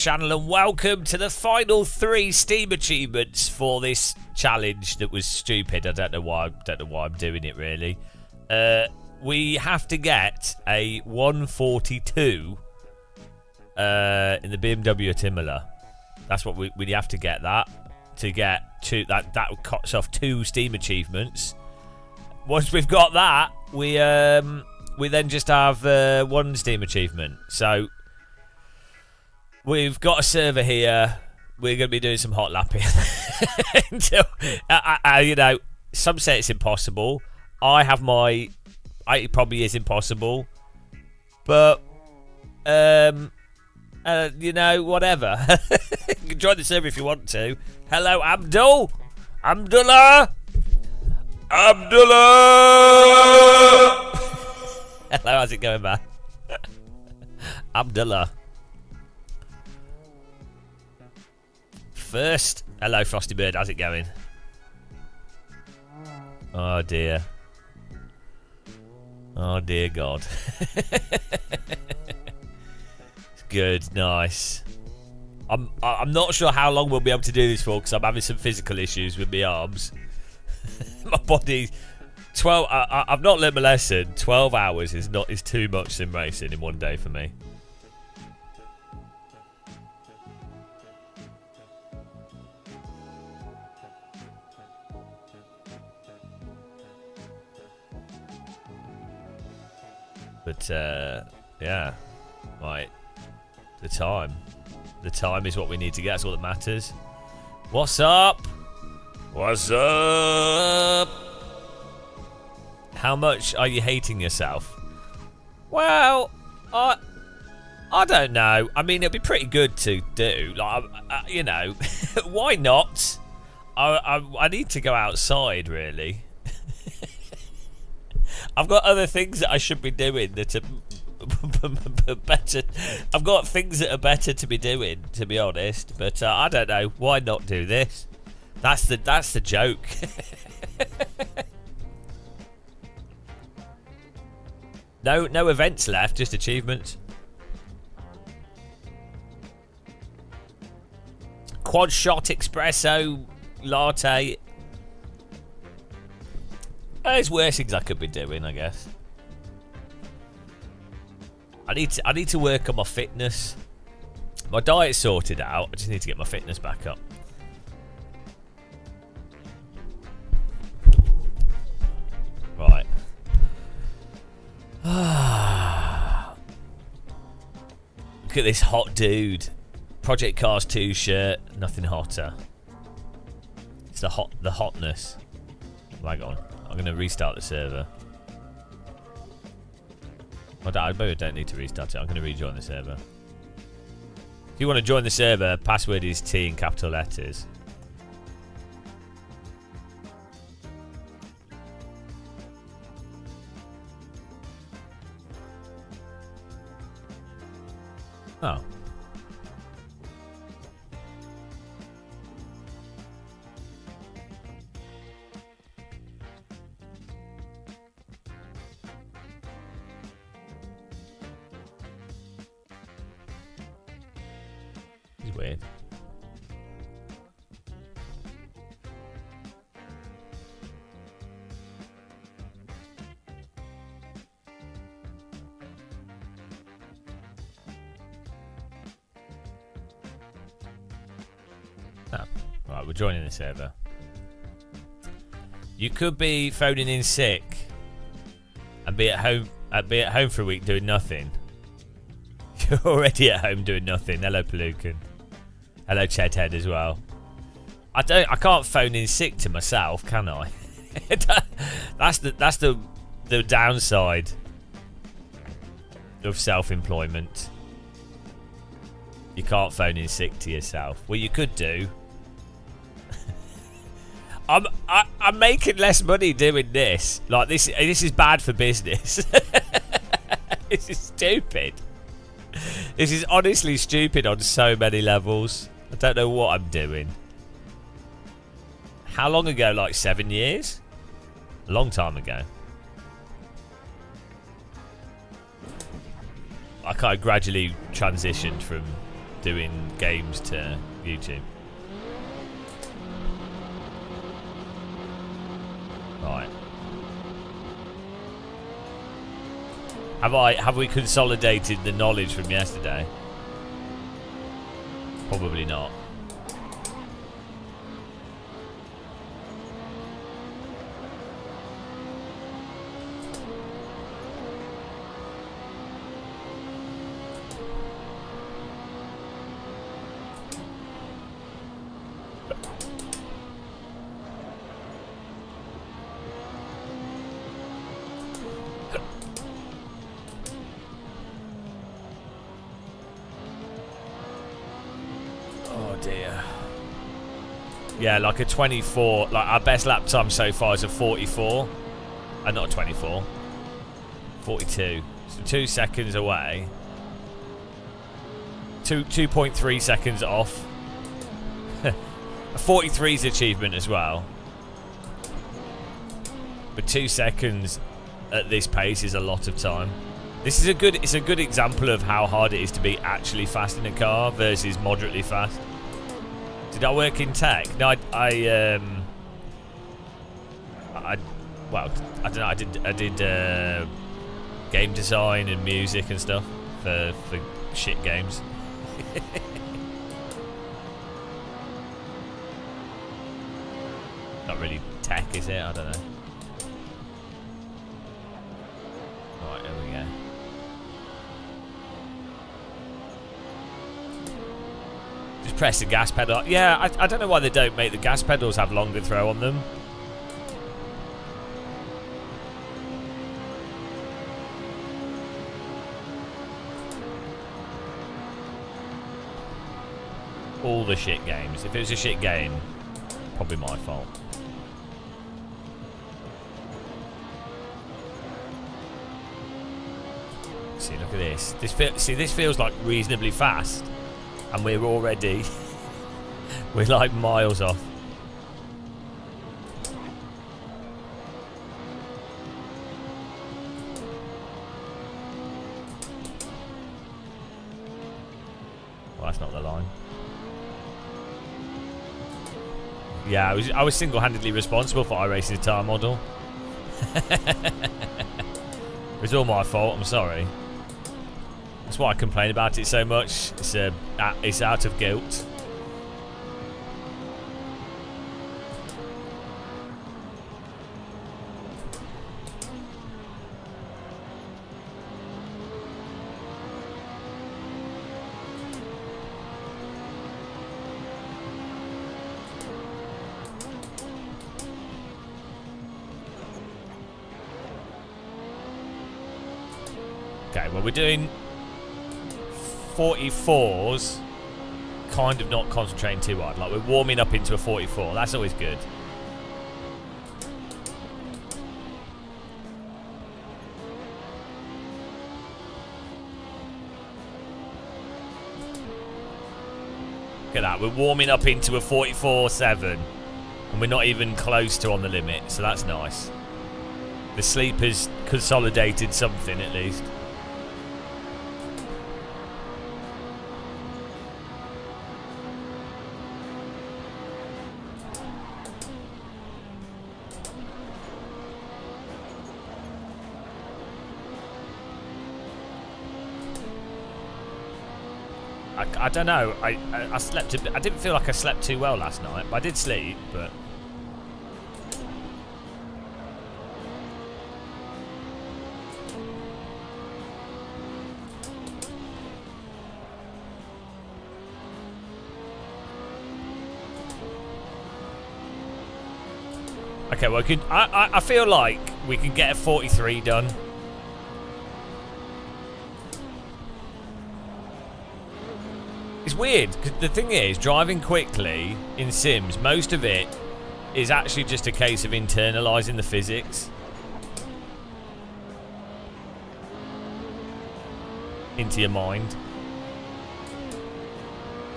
Channel and welcome to the final 3 Steam achievements for this challenge that was stupid. I don't know why I'm doing it really. We have to get a 142 in the BMW Timula. That's what we have to get that to get to that cuts off 2 Steam achievements. Once we've got that, we then just have 1 Steam achievement. So we've got a server here. We're going to be doing some hot lapping. Until, you know, some say it's impossible. It probably is impossible. But, you know, whatever. You can join the server if you want to. Hello, Abdul. Abdullah. Hello, how's it going, man? Abdullah. First, hello Frosty Bird, how's it going? Oh dear. Oh dear God. It's good, nice. I'm not sure how long we'll be able to do this for because I'm having some physical issues with my arms. My body. 12. I've not learned my lesson. 12 hours is too much sim racing in one day for me. But yeah, right. The time is what we need to get. That's all that matters. What's up? What's up? How much are you hating yourself? Well, I don't know. I mean, it'd be pretty good to do. Like, you know, why not? I need to go outside, really. I've got other things that I should be doing that are better. I've got things that are better to be doing, to be honest. But I don't know. Why not do this? That's the joke. No events left, just achievements. Quad shot espresso latte. There's worse things I could be doing, I guess. I need to work on my fitness. My diet's sorted out. I just need to get my fitness back up. Right. Look at this hot dude. Project Cars 2 shirt. Nothing hotter. It's the hotness. Hang on. I'm going to restart the server. I don't need to restart it. I'm going to rejoin the server. If you want to join the server, password is T in capital letters. Oh. It's weird. Oh, right, we're joining the server. You could be phoning in sick and be at home for a week doing nothing. You're already at home doing nothing. Hello, Pelucan. Hello, Chedhead as well. I can't phone in sick to myself, can I? That's the downside of self-employment. You can't phone in sick to yourself. Well, you could do. I'm making less money doing this. Like this is bad for business. This is stupid. This is honestly stupid on so many levels. I don't know what I'm doing. How long ago? Like 7 years? A long time ago. I kind of gradually transitioned from doing games to YouTube. Right. Have we consolidated the knowledge from yesterday? Probably not. Yeah, like a 24. Like our best lap time so far is a 44. Not a 24. 42. So 2 seconds away. 2.3 seconds off. A 43's achievement as well. But 2 seconds at this pace is a lot of time. It's a good example of how hard it is to be actually fast in a car versus moderately fast. Did I work in tech? No, well, I don't know. I did game design and music and stuff for shit games. Not really tech, is it? I don't know. Right, there we go. Just press the gas pedal. Yeah, I don't know why they don't make the gas pedals have longer throw on them. All the shit games. If it was a shit game, probably my fault. See, look at this. This feels like reasonably fast. And we're already, we're like miles off. Well, that's not the line. Yeah, I was single-handedly responsible for iRacing's tire model. It was all my fault, I'm sorry. That's why I complain about it so much. It's out of guilt. Okay, well, we're doing 44s, kind of not concentrating too hard. Like, we're warming up into a 44. That's always good. Look at that. We're warming up into a 44.7. And we're not even close to on the limit. So that's nice. The sleep has consolidated something at least. I don't know. I slept. I didn't feel like I slept too well last night. I did sleep, but okay. Well, I feel like we can get a 43 done. It's weird, because the thing is, driving quickly in Sims, most of it is actually just a case of internalising the physics into your mind.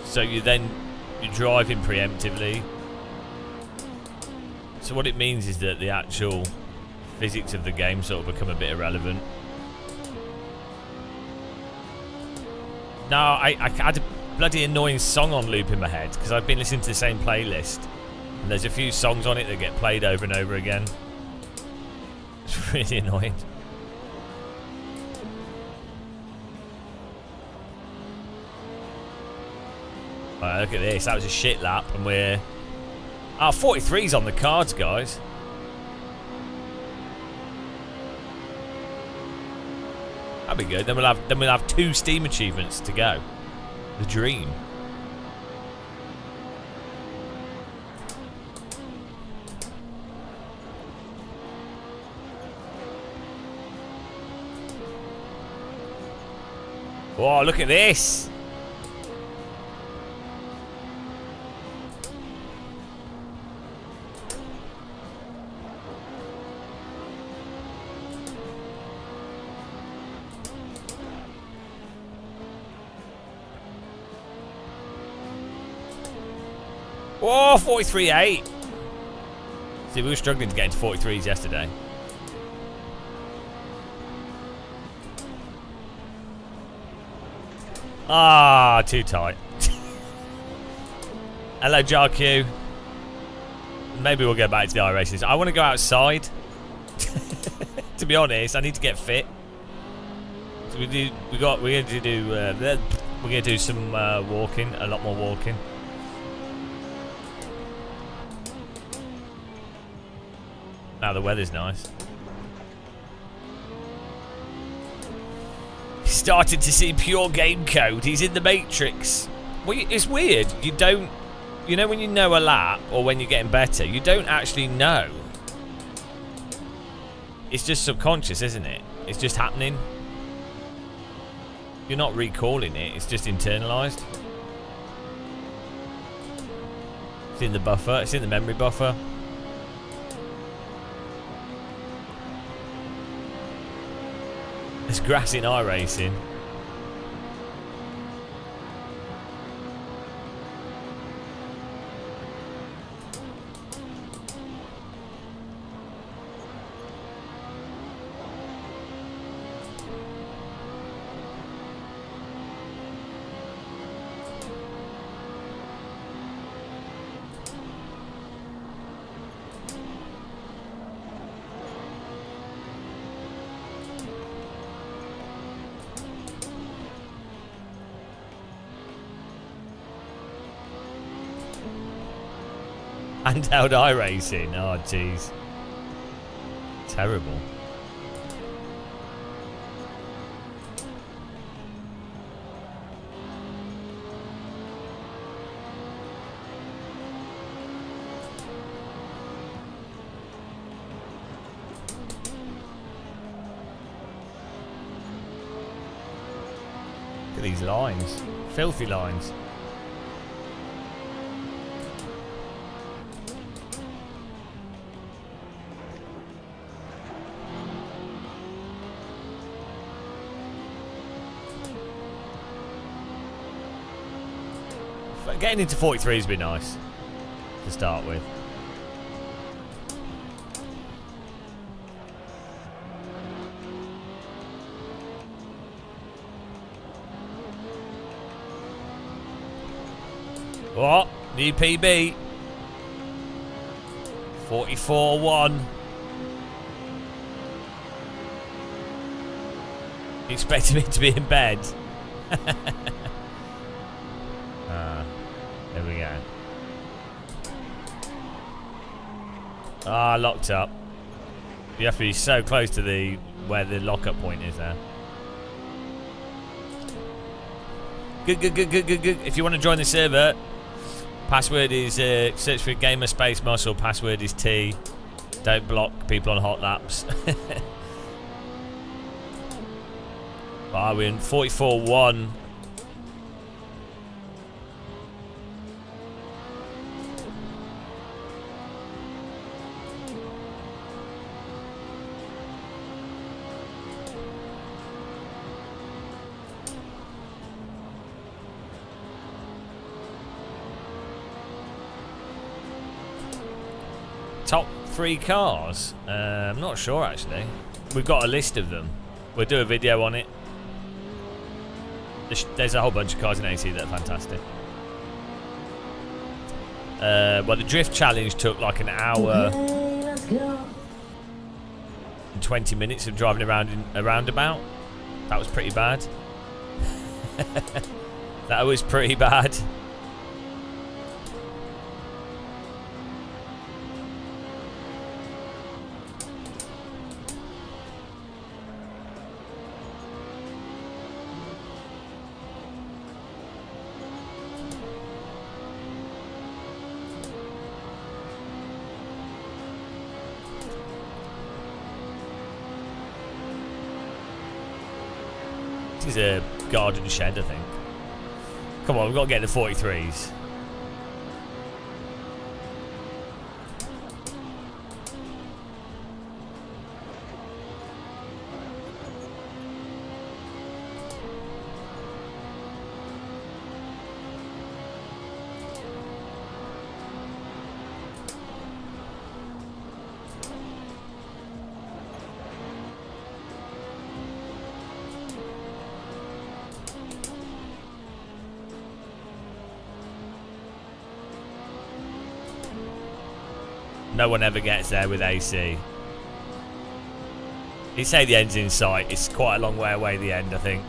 So you're driving preemptively. So what it means is that the actual physics of the game sort of become a bit irrelevant. No, bloody annoying song on loop in my head because I've been listening to the same playlist. And there's a few songs on it that get played over and over again. It's really annoying. Right, look at this. That was a shit lap, and we're 43's on the cards, guys. That'd be good. Then we'll have 2 Steam achievements to go. The dream. Oh, look at this. Oh, 43.8. See, we were struggling to get into 43s yesterday. Ah, too tight. Hello, JarQ. Maybe we'll go back to the iRaces. I want to go outside. To be honest, I need to get fit. So we're going to do some walking, a lot more walking. Now the weather's nice. Started to see pure game code. He's in the Matrix. Well, it's weird. You don't... You know when you know a lap, or when you're getting better, you don't actually know. It's just subconscious, isn't it? It's just happening. You're not recalling it. It's just internalized. It's in the buffer. It's in the memory buffer. There's grass in iRacing. Handheld iRacing. Oh, jeez. Terrible. Look at these lines. Filthy lines. Getting into 43 has been nice to start with. What? New PB. 44-1. Expecting me to be in bed. There we go. Ah, locked up. You have to be so close to the where the lockup point is there. Good. If you want to join the server, password is search for Gamer Space Muscle. Password is T. Don't block people on hot laps. Wow, we're in 44-1. Top 3 cars? I'm not sure actually. We've got a list of them. We'll do a video on it. There's a whole bunch of cars in AC that are fantastic. Well, the drift challenge took like an hour and 20 minutes of driving around in a roundabout. That was pretty bad. That was pretty bad. This is a garden shed, I think. Come on, we've got to get the 43s. No one ever gets there with AC. You say the end's in sight. It's quite a long way away, the end, I think.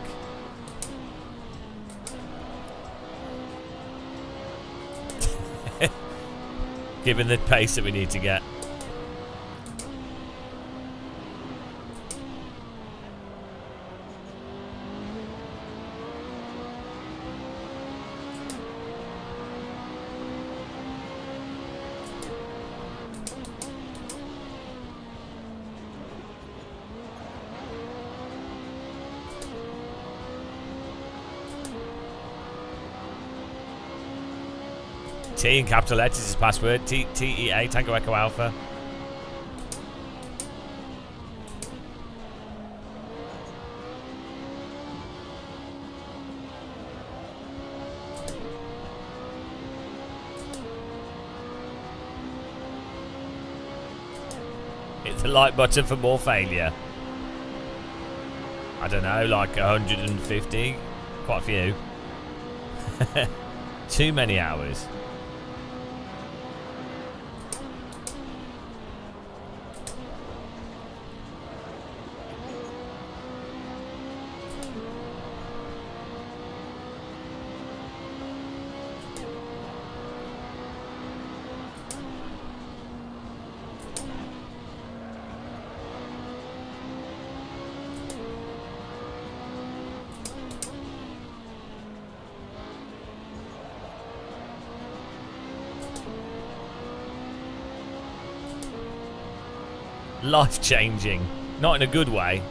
Given the pace that we need to get. T in capital letters is password. TEA Tango Echo Alpha. Hit the like button for more failure. I don't know, like 150. Quite a few. Too many hours. Life-changing. Not in a good way.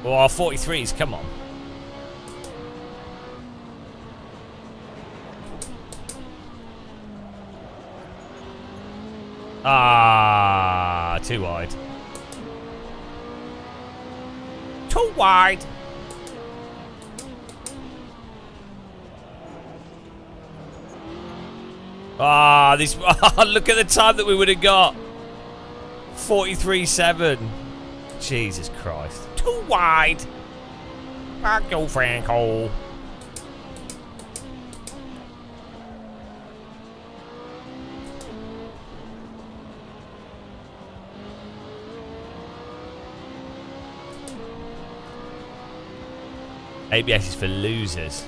Well, our 43s, come on. Ah, too wide. Too wide. Ah, this. Look at the time that we would have got. 43.7. Jesus Christ. Too wide. Back go, Franco. ABS is for losers.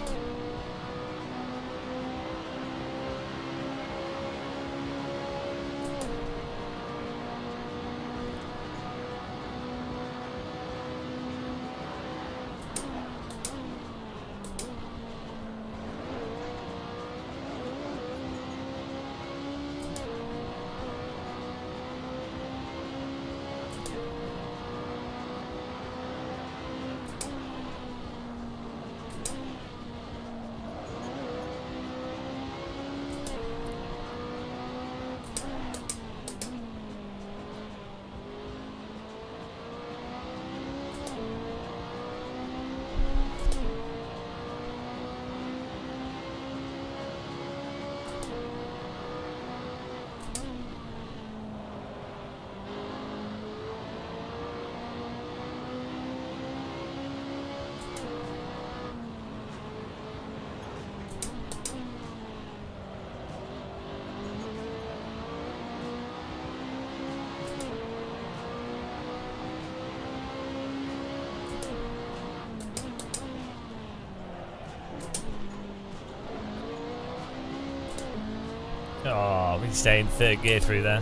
Oh, we stay in third gear through there.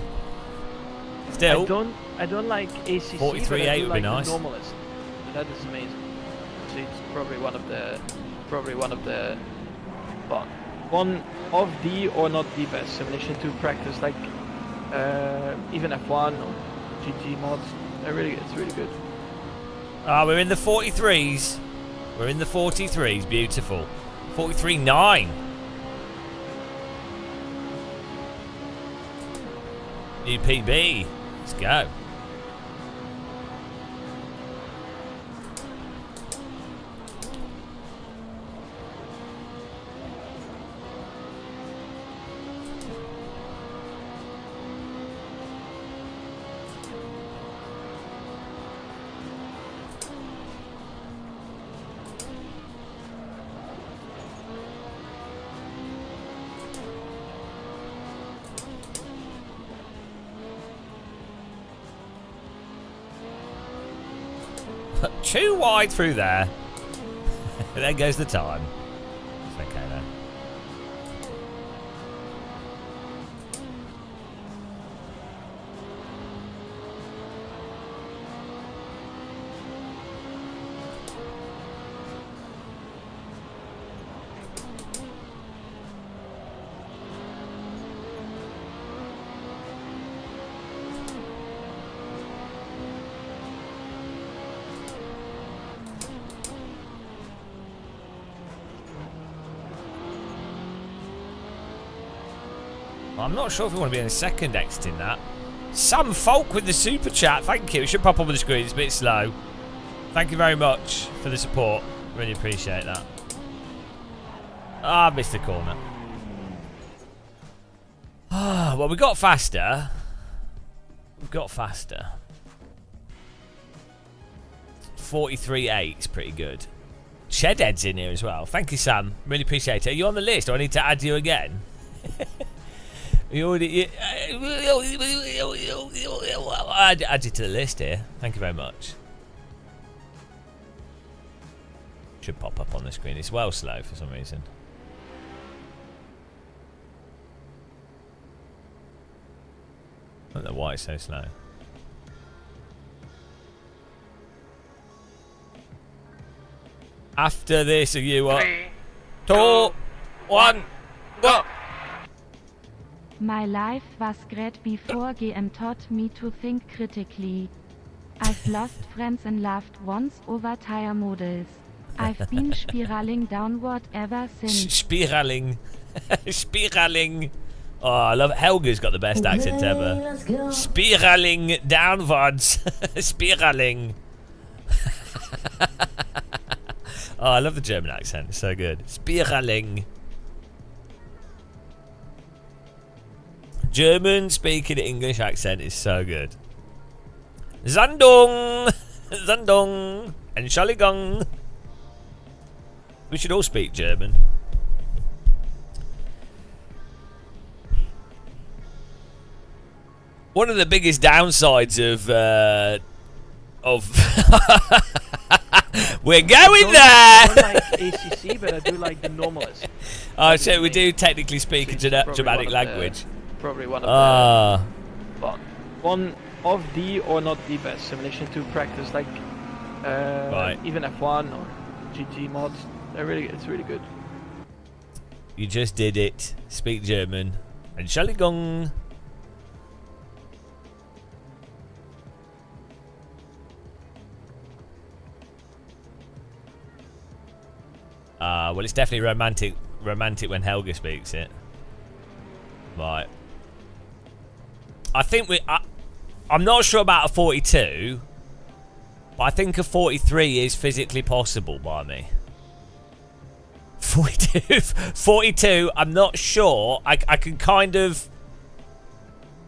Still. I don't like ACC, 43.8 but I do would like be nice. the normalist. That is amazing. So it's probably one of the, well, one of the or not the best simulation to practice, like even F1 or GT mods. It's really good. Ah, we're in the 43s. We're in the 43s. Beautiful. 43.9. New PB. Let's go. Too wide through there. There goes the time. It's okay though. I'm not sure if we want to be in a second exiting that. Sam Folk with the super chat. Thank you. It should pop up on the screen. It's a bit slow. Thank you very much for the support. Really appreciate that. Ah, I missed the corner. Ah, well, we got faster. We've got faster. 43.8 is pretty good. Shedhead's in here as well. Thank you, Sam. Really appreciate it. Are you on the list? Do I need to add you again? You already. I'll add you to the list here. Thank you very much. Should pop up on the screen. It's well slow for some reason. I don't know why it's so slow. After this, are you up? 3, 2, 1, go! My life was great before GM taught me to think critically. I've lost friends and loved ones over tire models. I've been spiraling downward ever since. Spiraling. Spiraling. Oh, I love it. Helga's got the best accent ever. Spiraling downwards. Spiraling. Oh, I love the German accent. It's so good. Spiraling. German speaking English accent is so good. Zandung! Zandung! Entschuldigung! We should all speak German. One of the biggest downsides of we're going there. I don't like ACC, but I do like the normalist. Oh, so we do technically speak a Germanic language. Probably one of the, well, one of the or not the best simulation to practice, like even F1 or GT mods. It's really good. You just did it. Speak German. Entschuldigung. Well, it's definitely romantic when Helga speaks it. Right. I think I'm not sure about a 42, but I think a 43 is physically possible by me. 42, I'm not sure. I can kind of...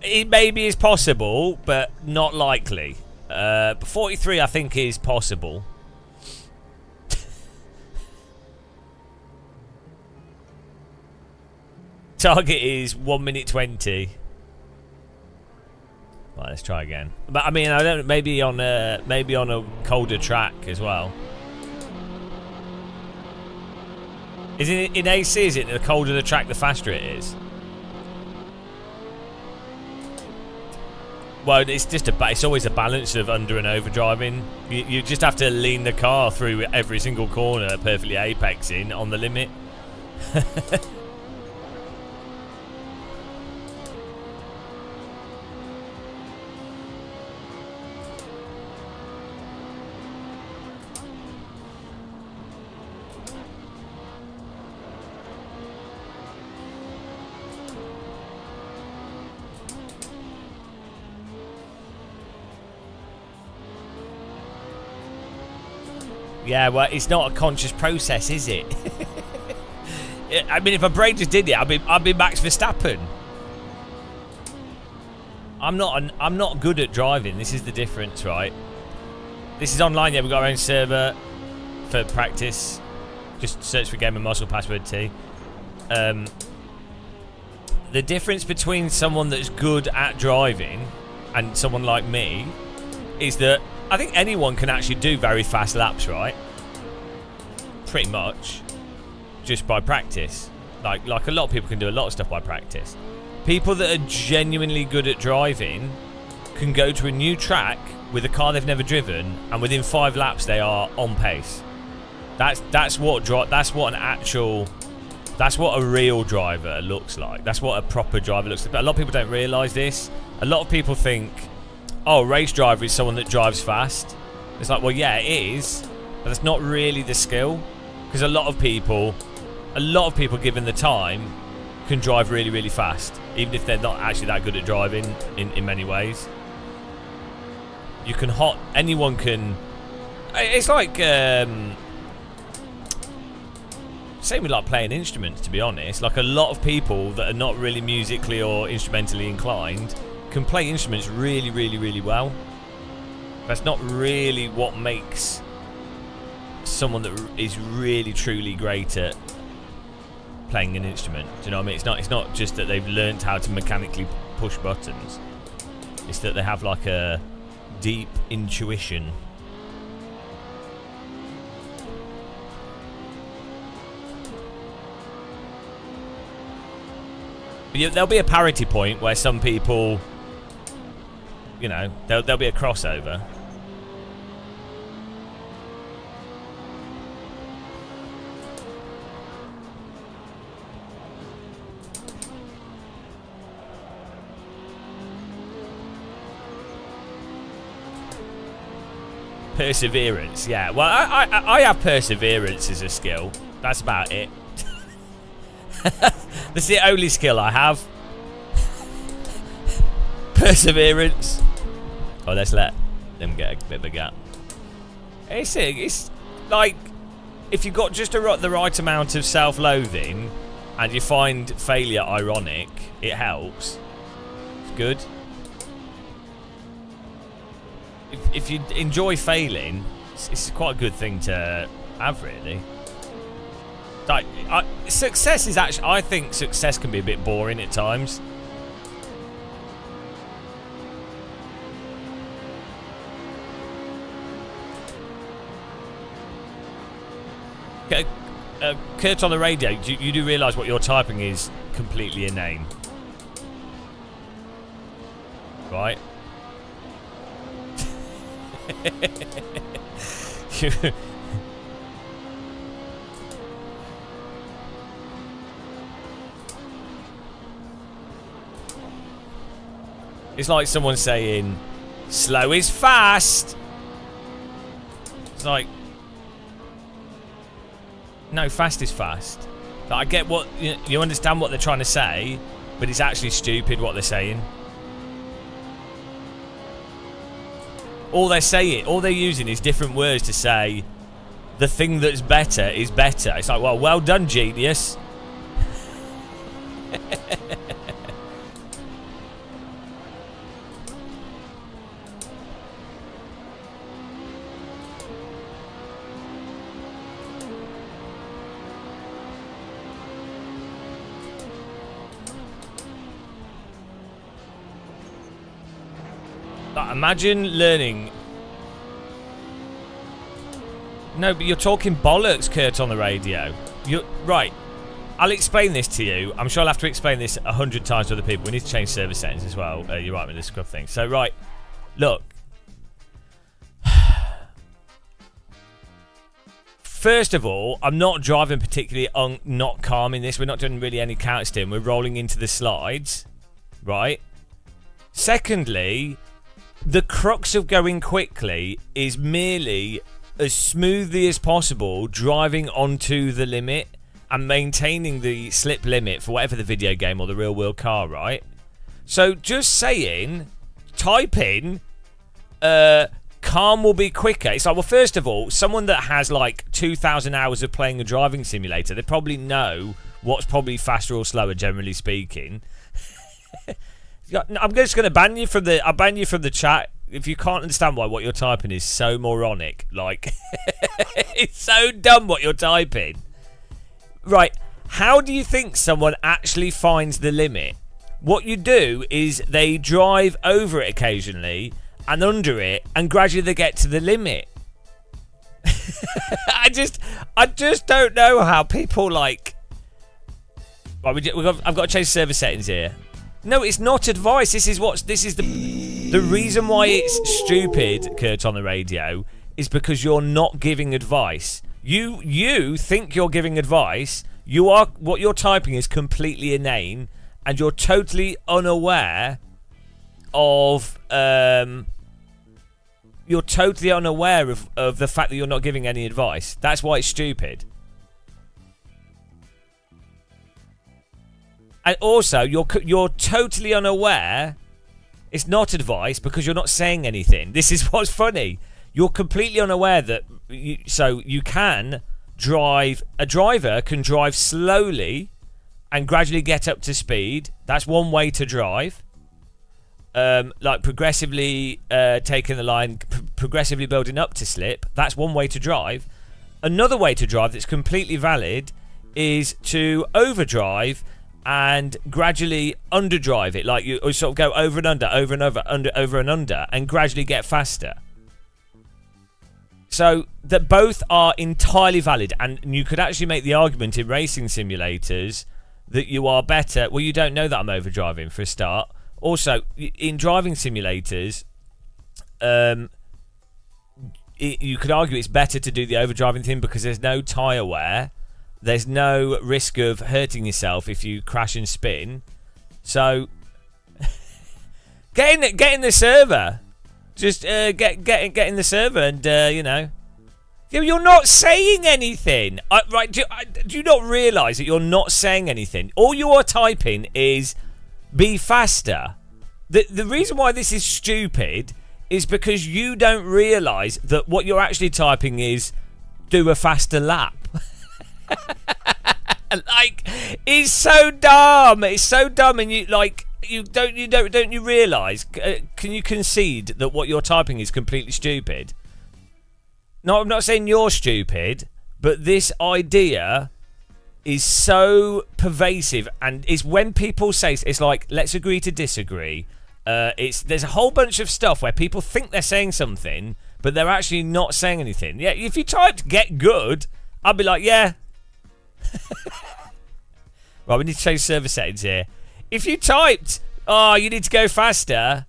It maybe is possible, but not likely. But 43 I think is possible. Target is 1 minute 20. Right, let's try again. But I mean, I don't. Maybe on a colder track as well. Is it in AC? Is it the colder the track, the faster it is? Well, it's just it's always a balance of under and over driving. You just have to lean the car through every single corner, perfectly apexing on the limit. Yeah, well, it's not a conscious process, is it? I mean, if my brain just did it, I'd be Max Verstappen. I'm not good at driving. This is the difference, right? This is online. Yeah, we've got our own server for practice. Just search for Game and Muscle password T. The difference between someone that's good at driving and someone like me is that I think anyone can actually do very fast laps, right? Pretty much, just by practice. Like a lot of people can do a lot of stuff by practice. People that are genuinely good at driving can go to a new track with a car they've never driven, and within 5 laps they are on pace. That's what a real driver looks like. That's what a proper driver looks like. But a lot of people don't realise this. A lot of people think, oh, a race driver is someone that drives fast. It's like, well, yeah, it is, but that's not really the skill. Because a lot of people given the time can drive really, really fast, even if they're not actually that good at driving in many ways. Anyone can. It's like same with like playing instruments, to be honest. Like a lot of people that are not really musically or instrumentally inclined can play instruments really, really, really well. That's not really what makes someone that is really, truly great at playing an instrument. Do you know what I mean? It's not just that they've learned how to mechanically push buttons. It's that they have like a deep intuition. But there'll be a parity point where some people, you know, there'll be a crossover. Perseverance, yeah. Well, I have perseverance as a skill. That's about it. That's the only skill I have. Perseverance. Oh, let's let them get a bit of a gap. It's like if you've got just the right amount of self-loathing and you find failure ironic, it helps. It's good. If you enjoy failing, it's quite a good thing to have, really. Like, success is actually... I think success can be a bit boring at times. Kurt on the radio, you do realise what you're typing is completely inane. Right? It's like someone saying, slow is fast. It's like, no, fast is fast. Like, I get what, you understand what they're trying to say, but it's actually stupid what they're saying. All they're using is different words to say the thing that's better is better. It's like, well done, genius. Imagine learning... No, but you're talking bollocks, Kurt, on the radio. You're right. I'll explain this to you. I'm sure I'll have to explain this 100 times to other people. We need to change server settings as well. You're right with this scrub thing. So, right. Look. First of all, I'm not driving particularly not calm in this. We're not doing really any counter steering. We're rolling into the slides. Right? Secondly, the crux of going quickly is merely as smoothly as possible driving onto the limit and maintaining the slip limit for whatever the video game or the real world car, right? So just saying, type in, calm will be quicker. It's like, well, first of all, someone that has like 2,000 hours of playing a driving simulator, they probably know what's probably faster or slower, generally speaking. I'm just going to ban you from the. I'll ban you from the chat if you can't understand why what you're typing is so moronic. Like, it's so dumb what you're typing. Right, how do you think someone actually finds the limit? What you do is they drive over it occasionally and under it, and gradually they get to the limit. I just don't know how people like. Right, I've got to change server settings here. No, it's not advice. This is the reason why it's stupid, Kurt, on the radio, is because you're not giving advice. You think you're giving advice. What you're typing is completely inane, and you're totally unaware of the fact that you're not giving any advice. That's why it's stupid. And also, you're totally unaware. It's not advice because you're not saying anything. This is what's funny. You're completely unaware that you can drive. A driver can drive slowly and gradually get up to speed. That's one way to drive. Like progressively taking the line, progressively building up to slip. That's one way to drive. Another way to drive that's completely valid is to overdrive and gradually underdrive it. Like you sort of go over and under, over and over, over and under, and gradually get faster. So that both are entirely valid, and you could actually make the argument in racing simulators that you are better. Well, you don't know that I'm overdriving for a start. Also, in driving simulators, you could argue it's better to do the overdriving thing because there's no tyre wear. There's no risk of hurting yourself if you crash and spin. So, get in the server. Just get in the server and, you know. You're not saying anything. Right, do you not realise that you're not saying anything? All you are typing is be faster. The reason why this is stupid is because you don't realise that what you're actually typing is do a faster lap. Like, it's so dumb. It's so dumb, and you don't realise? Can you concede that what you're typing is completely stupid? No, I'm not saying you're stupid, but this idea is so pervasive, and it's when people say it's like let's agree to disagree. There's a whole bunch of stuff where people think they're saying something, but they're actually not saying anything. Yeah, if you typed "get good," I'd be like, yeah. Right, we need to change server settings here. If you typed, "Oh, you need to go faster,"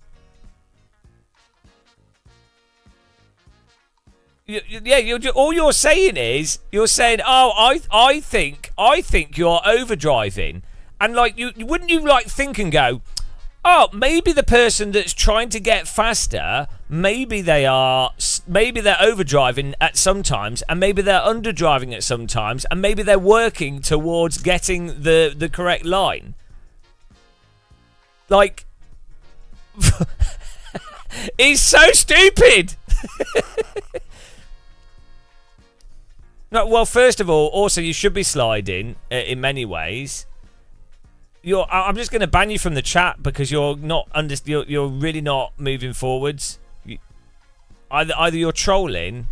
all you're saying is you're saying, "Oh, I think you're overdriving," and like wouldn't you like think and go, "Oh, maybe the person that's trying to get faster, maybe they're overdriving at some times, and maybe they're underdriving at some times, and maybe they're working towards getting the correct line." Like, it's so stupid. No, well, first of all, also you should be sliding in many ways. I'm just going to ban you from the chat because you're not you're really not moving forwards. Either you're trolling.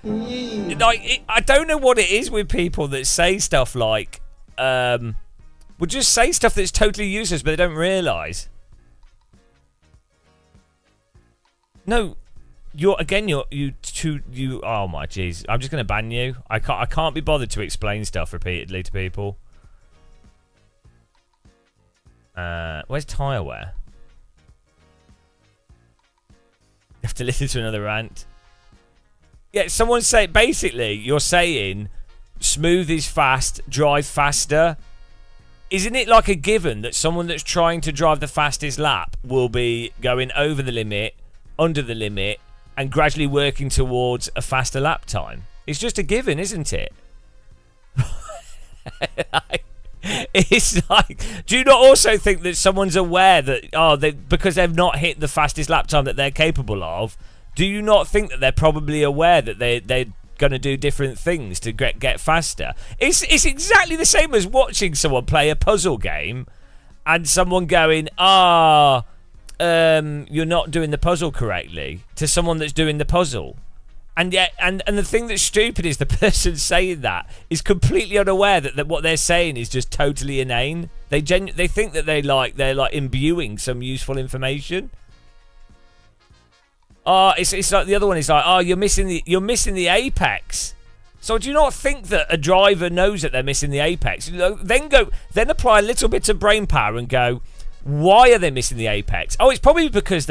Like, I don't know what it is with people that say stuff like, would just say stuff that's totally useless, but they don't realise. No, you you. Oh my jeez! I'm just gonna ban you. I can't be bothered to explain stuff repeatedly to people. Where's tyre wear? You have to listen to another rant. Yeah, someone say basically you're saying smooth is fast, drive faster. Isn't it like a given that someone that's trying to drive the fastest lap will be going over the limit, under the limit, and gradually working towards a faster lap time? It's just a given, isn't it? It's like, do you not also think that someone's aware that, because they've not hit the fastest lap time that they're capable of, do you not think that they're probably aware that they're going to do different things to get faster? It's exactly the same as watching someone play a puzzle game and someone going, you're not doing the puzzle correctly, to someone that's doing the puzzle. And yet, and the thing that's stupid is the person saying that is completely unaware that what they're saying is just totally inane. They think that they're like imbuing some useful information. It's like the other one is like, you're missing the apex. So do you not think that a driver knows that they're missing the apex? Then apply a little bit of brain power and go, why are they missing the apex? Oh, it's probably because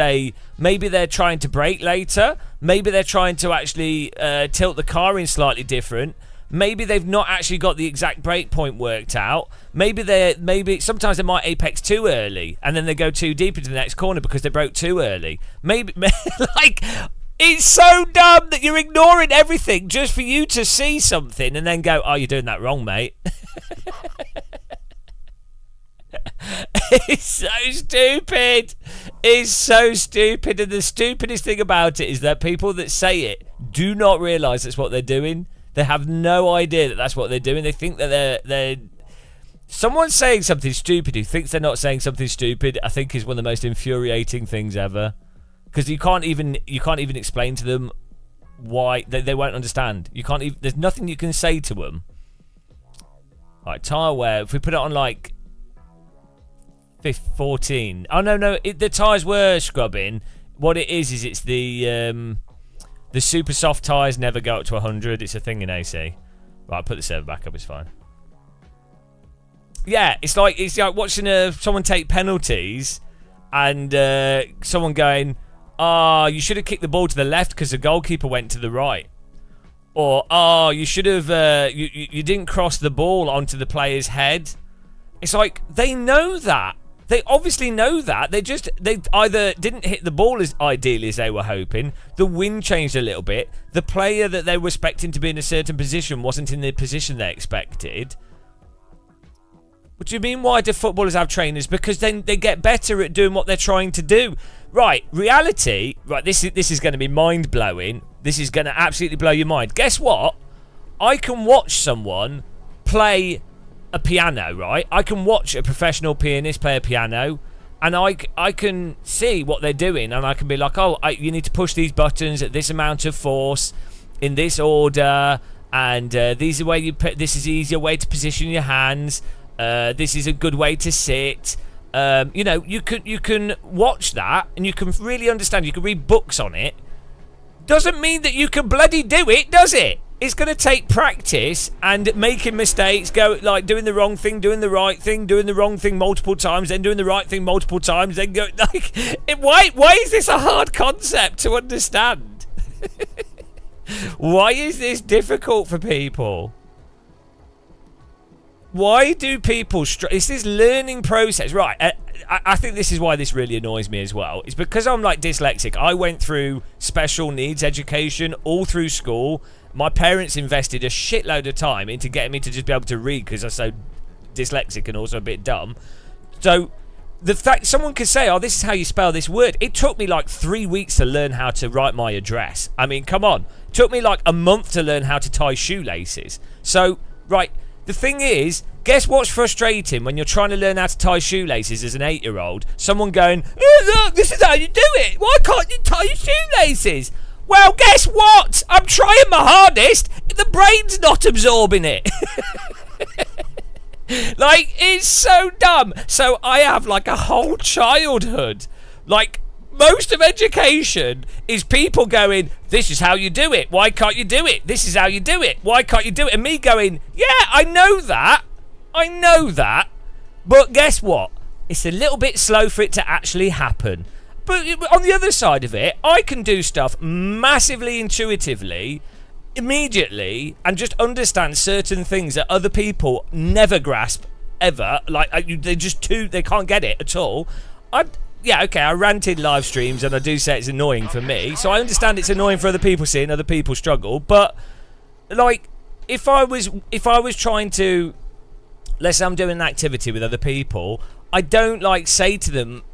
maybe they're trying to brake later. Maybe they're trying to actually tilt the car in slightly different. Maybe they've not actually got the exact brake point worked out. Maybe sometimes they might apex too early and then they go too deep into the next corner because they broke too early. Maybe like, it's so dumb that you're ignoring everything just for you to see something and then go, oh, you're doing that wrong, mate. It's so stupid. It's so stupid. And the stupidest thing about it is that people that say it do not realise that's what they're doing. They have no idea that that's what they're doing. They think that they're someone saying something stupid who thinks they're not saying something stupid, I think is one of the most infuriating things ever. Because you can't even explain to them why they won't understand. There's nothing you can say to them. Like tyre wear, if we put it on like 14. Oh no, the tyres were scrubbing. What it is it's the super soft tyres never go up to 100. It's a thing in AC. Right, I'll put the server back up. It's fine. Yeah, it's like watching someone take penalties and someone going, you should have kicked the ball to the left because the goalkeeper went to the right. Or, you should have, you didn't cross the ball onto the player's head. It's like, they know that. They obviously know that. They either didn't hit the ball as ideally as they were hoping, the wind changed a little bit, the player that they were expecting to be in a certain position wasn't in the position they expected. What do you mean, why do footballers have trainers? Because then they get better at doing what they're trying to do. Right, reality, right, this is going to be mind-blowing. This is going to absolutely blow your mind. Guess what? I can watch someone play a piano, right? I can watch a professional pianist play a piano, and I can see what they're doing, and I can be like, you need to push these buttons at this amount of force, in this order, and this is the easier way to position your hands. This is a good way to sit. You can watch that, and you can really understand. You can read books on it. Doesn't mean that you can bloody do it, does it? It's going to take practice and making mistakes, doing the wrong thing, doing the right thing, doing the wrong thing multiple times, then doing the right thing multiple times, then go why is this a hard concept to understand? Why is this difficult for people? Why do people it's this learning process, right? I think this is why this really annoys me as well. It's because I'm like dyslexic. I went through special needs education all through school. My parents invested a shitload of time into getting me to just be able to read because I'm so dyslexic and also a bit dumb. So the fact someone could say, this is how you spell this word. It took me like 3 weeks to learn how to write my address. I mean, come on. It took me like a month to learn how to tie shoelaces. So, right, the thing is, guess what's frustrating when you're trying to learn how to tie shoelaces as an 8-year-old? Someone going, look, this is how you do it. Why can't you tie your shoelaces? Well, guess what? I'm trying my hardest. The brain's not absorbing it. Like, it's so dumb. So I have like a whole childhood, like most of education is people going, this is how you do it. Why can't you do it? This is how you do it. Why can't you do it? And me going, yeah, I know that. But guess what? It's a little bit slow for it to actually happen. But on the other side of it, I can do stuff massively intuitively, immediately, and just understand certain things that other people never grasp ever. Like, they can't get it at all. Yeah, okay, I rant in live streams and I do say it's annoying for me, so I understand it's annoying for other people seeing other people struggle, but like if I was trying to, let's say I'm doing an activity with other people, I don't like say to them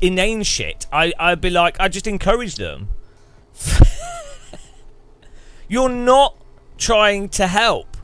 inane shit. I'd be like, I just encourage them. You're not trying to help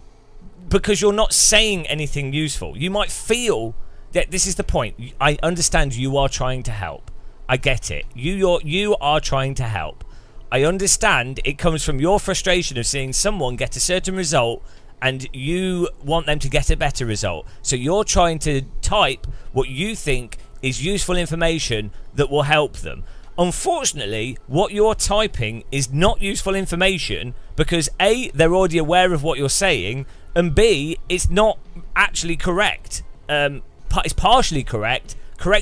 because you're not saying anything useful. You might feel that this is the point. I understand you are trying to help. I get it. You are trying to help. I understand it comes from your frustration of seeing someone get a certain result and you want them to get a better result. So you're trying to type what you think is useful information that will help them. Unfortunately, what you're typing is not useful information because A, they're already aware of what you're saying, and B, it's not actually correct. It's partially correct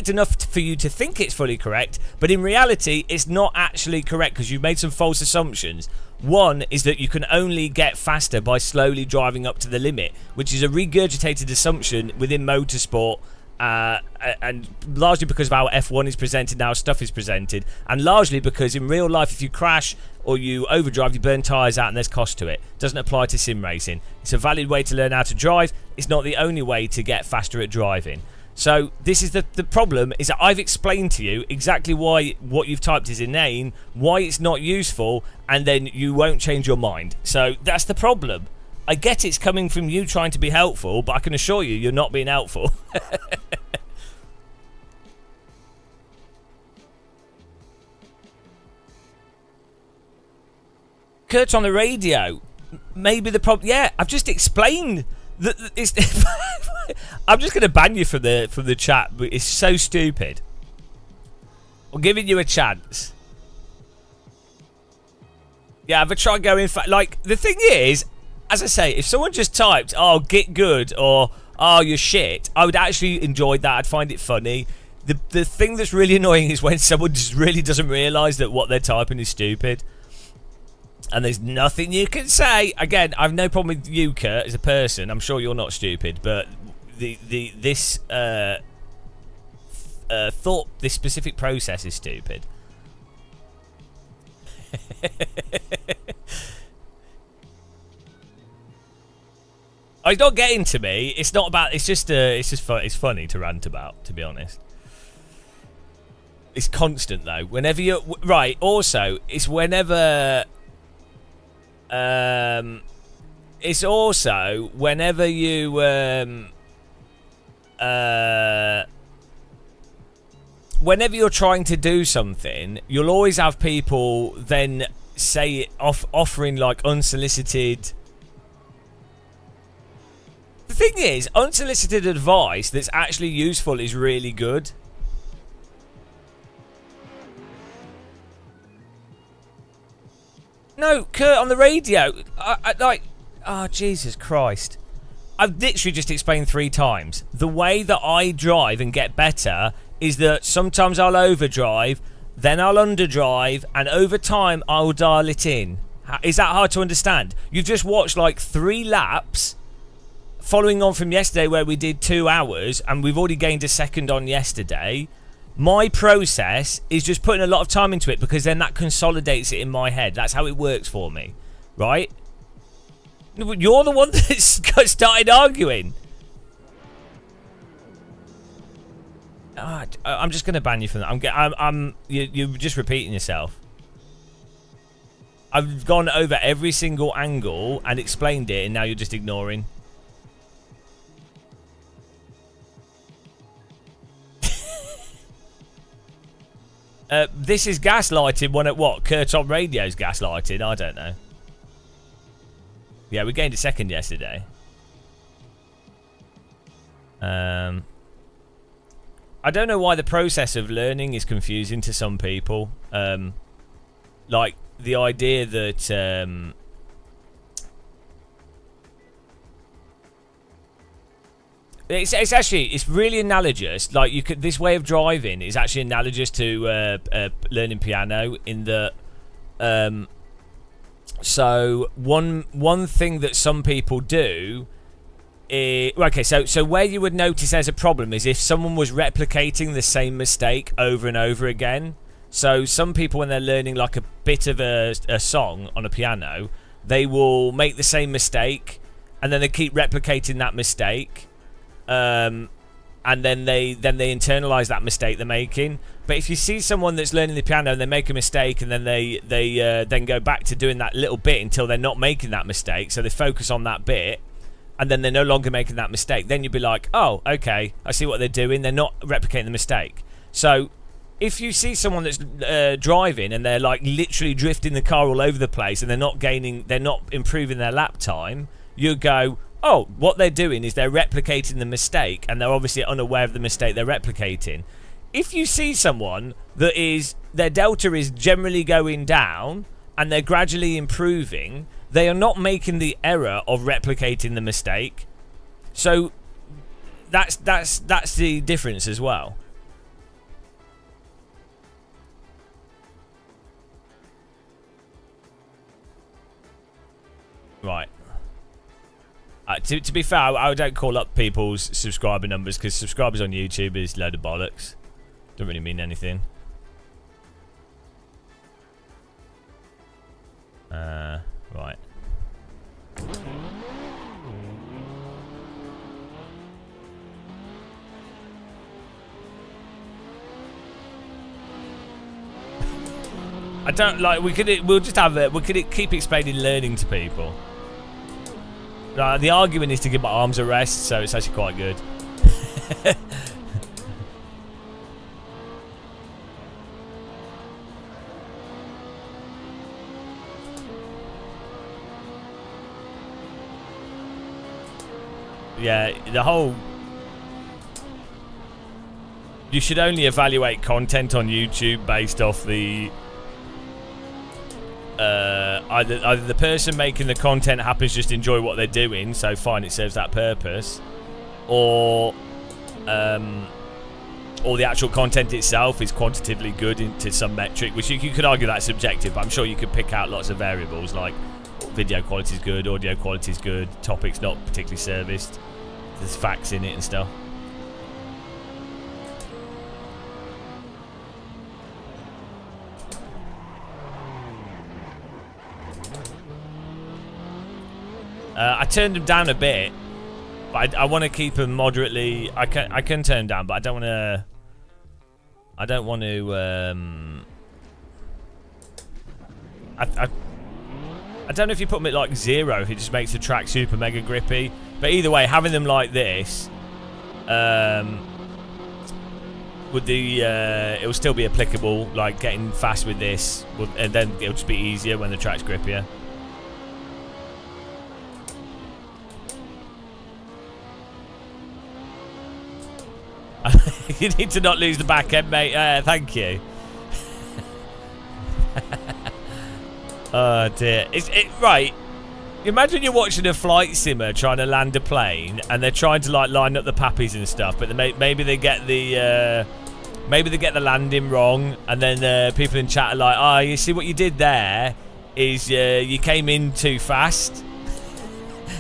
enough for you to think it's fully correct, but in reality it's not actually correct because you've made some false assumptions. One is that you can only get faster by slowly driving up to the limit, which is a regurgitated assumption within motorsport, and largely because of how F1 is presented now, stuff is presented, and largely because in real life if you crash or you overdrive, you burn tyres out and there's cost to it. Doesn't apply to sim racing. It's a valid way to learn how to drive. It's not the only way to get faster at driving. So this is the problem, is that I've explained to you exactly why what you've typed is inane, why it's not useful, and then you won't change your mind. So that's the problem. I get it's coming from you trying to be helpful, but I can assure you, you're not being helpful. Kurt on the radio. Maybe the problem. Yeah, I've just explained that it's. I'm just going to ban you from the chat. But it's so stupid. I'm giving you a chance. Yeah, have a try going. Like the thing is, as I say, if someone just typed, "Oh, get good" or "Oh, you're shit," I would actually enjoy that. I'd find it funny. The thing that's really annoying is when someone just really doesn't realise that what they're typing is stupid. And there's nothing you can say. Again, I've no problem with you, Kurt, as a person. I'm sure you're not stupid, but this specific process is stupid. It's not getting to me. It's not about. It's just fun. It's funny to rant about, to be honest. It's constant though. Whenever you're right. Also, it's whenever. It's also whenever you whenever you're trying to do something, you'll always have people then say offering like unsolicited. The thing is, unsolicited advice that's actually useful is really good. No, Kurt on the radio. I like, oh Jesus Christ! I've literally just explained 3 times. The way that I drive and get better is that sometimes I'll overdrive, then I'll underdrive, and over time I'll dial it in. Is that hard to understand? You've just watched like 3 laps, following on from yesterday where we did 2 hours, and we've already gained a second on yesterday. My process is just putting a lot of time into it because then that consolidates it in my head. That's how it works for me, right? You're the one that started arguing. I'm just going to ban you from that. You're just repeating yourself. I've gone over every single angle and explained it, and now you're just ignoring. This is gaslighting. One at what? Kurt on radio's gaslighting. I don't know. Yeah, we gained a second yesterday. I I don't know why the process of learning is confusing to some people. Like the idea that it's really analogous. Like this way of driving is actually analogous to learning piano in that. So one thing that some people do. Okay, so where you would notice there's a problem is if someone was replicating the same mistake over and over again. So some people, when they're learning like a bit of a song on a piano, they will make the same mistake, and then they keep replicating that mistake, and then they internalize that mistake they're making. But if you see someone that's learning the piano and they make a mistake, and then they then go back to doing that little bit until they're not making that mistake, so they focus on that bit. And then they're no longer making that mistake. Then you'd be like, oh, okay, I see what they're doing. They're not replicating the mistake. So if you see someone that's driving and they're like literally drifting the car all over the place and they're not improving their lap time, you go, oh, what they're doing is they're replicating the mistake, and they're obviously unaware of the mistake they're replicating. If you see someone that their delta is generally going down and they're gradually improving, they are not making the error of replicating the mistake. So that's the difference as well. Right. To be fair, I don't call up people's subscriber numbers, because subscribers on YouTube is a load of bollocks. Don't really mean anything. Right. I don't like. We'll just have it. We could keep explaining learning to people. The argument is to give my arms a rest, so it's actually quite good. Yeah, the whole... You should only evaluate content on YouTube based off the... either the person making the content happens to just enjoy what they're doing, so fine, it serves that purpose, or the actual content itself is quantitatively good into some metric, which you could argue that's subjective, but I'm sure you could pick out lots of variables like video quality is good, audio quality is good, topics not particularly serviced, there's facts in it and stuff. I turned them down a bit, but I want to keep them moderately. I can turn them down, but I don't want to. I don't want to. I don't know if you put them at like 0, if it just makes the track super mega grippy. But either way, having them like this, would the it will still be applicable. Like getting fast with this, and then it'll just be easier when the track's grippier. You need to not lose the back end, mate. Thank you. Oh dear. Right. Imagine you're watching a flight simmer trying to land a plane, and they're trying to like line up the pappies and stuff, but maybe they get the landing wrong, and then people in chat are like, "Oh, you see what you did there is you came in too fast."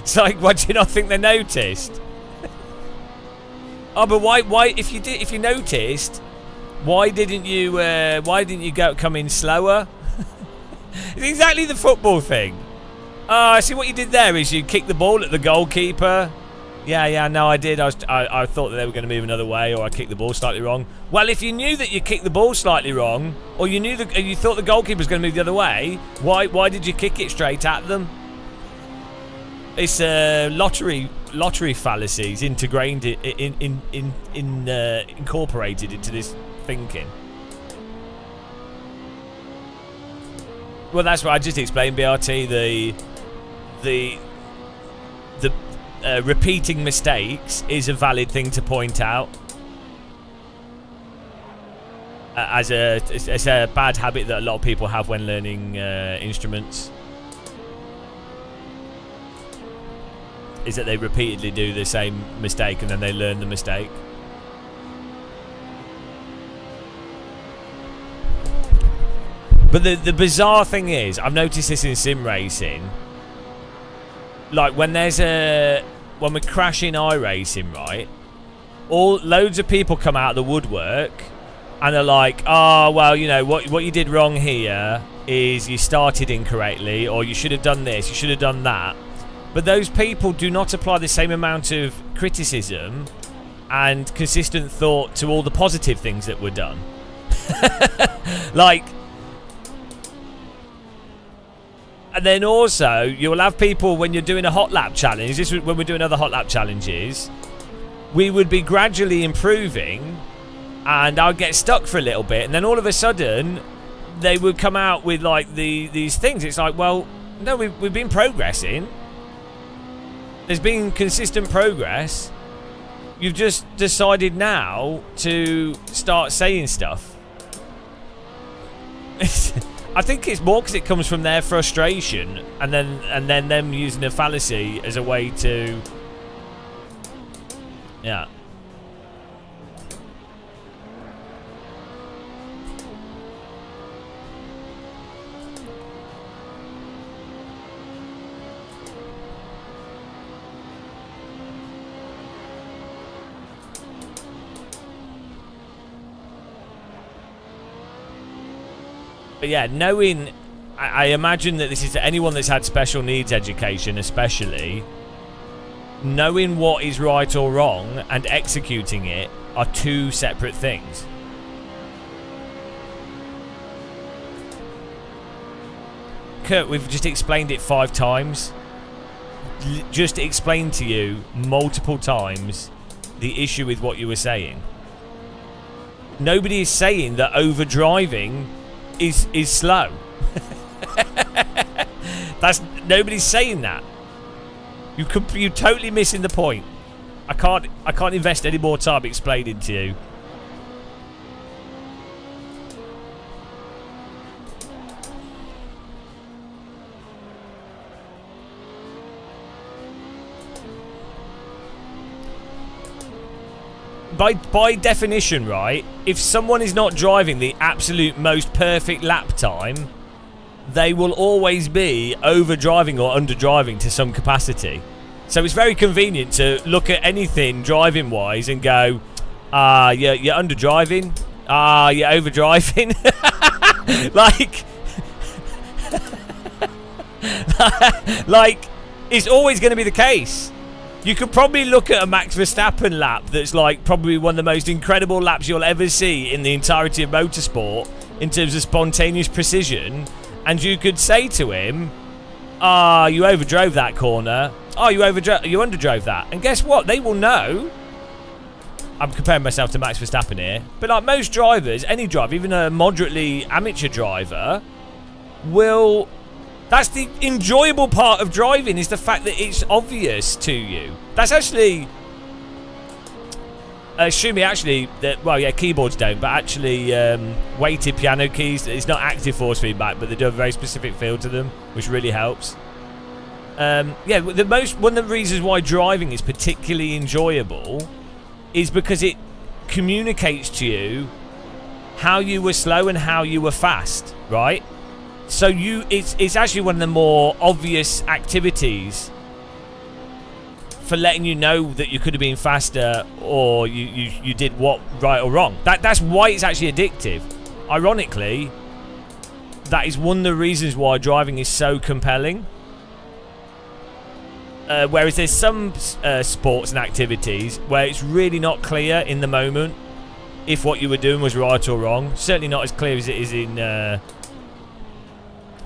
It's like, why do you not think they noticed? Oh, but why? If you noticed, why didn't you come in slower? It's exactly the football thing. Oh, see what you did there is you kicked the ball at the goalkeeper. Yeah, no, I did. I thought that they were going to move another way, or I kicked the ball slightly wrong. Well, if you knew that you kicked the ball slightly wrong, or you thought the goalkeeper was going to move the other way, why did you kick it straight at them? It's lottery fallacies incorporated into this thinking. Well, that's what I just explained, BRT. The repeating mistakes is a valid thing to point out. It's a bad habit that a lot of people have when learning instruments. Is that they repeatedly do the same mistake and then they learn the mistake. But the bizarre thing is, I've noticed this in sim racing. Like when we're crashing iRacing, right? Loads of people come out of the woodwork and are like, oh, well, you know, what you did wrong here is you started incorrectly, or you should have done this, you should have done that. But those people do not apply the same amount of criticism and consistent thought to all the positive things that were done. Like, and then also you'll have people when you're doing a hot lap challenge. This is when we're doing other hot lap challenges. We would be gradually improving, and I'd get stuck for a little bit, and then all of a sudden they would come out with like these things. It's like, well, no, we've been progressing. There's been consistent progress. You've just decided now to start saying stuff. I think it's more because it comes from their frustration, and then them using a fallacy as a way to, yeah. But yeah, knowing, I imagine that this is to anyone that's had special needs education, especially, knowing what is right or wrong and executing it are two separate things. Kurt, we've just explained it 5 times. Just explained to you multiple times the issue with what you were saying. Nobody is saying that overdriving is slow. Nobody's saying that. You're totally missing the point. I can't invest any more time explaining to you. By definition, right, if someone is not driving the absolute most perfect lap time, they will always be over-driving or under-driving to some capacity. So it's very convenient to look at anything driving-wise and go, you're under-driving, you're over-driving. like, it's always going to be the case. You could probably look at a Max Verstappen lap that's like probably one of the most incredible laps you'll ever see in the entirety of motorsport in terms of spontaneous precision, and you could say to him, you overdrove that corner, you underdrove that. And guess what? They will know. I'm comparing myself to Max Verstappen here, but like most drivers, any driver, even a moderately amateur driver, will... That's the enjoyable part of driving, is the fact that it's obvious to you. That's actually... assuming actually that, well, yeah, keyboards don't, but actually weighted piano keys, it's not active force feedback, but they do have a very specific feel to them, which really helps. Yeah, one of the reasons why driving is particularly enjoyable is because it communicates to you how you were slow and how you were fast, right? So it's actually one of the more obvious activities for letting you know that you could have been faster, or you did what right or wrong. That's why it's actually addictive. Ironically, that is one of the reasons why driving is so compelling. Whereas there's some sports and activities where it's really not clear in the moment if what you were doing was right or wrong. Certainly not as clear as it is in...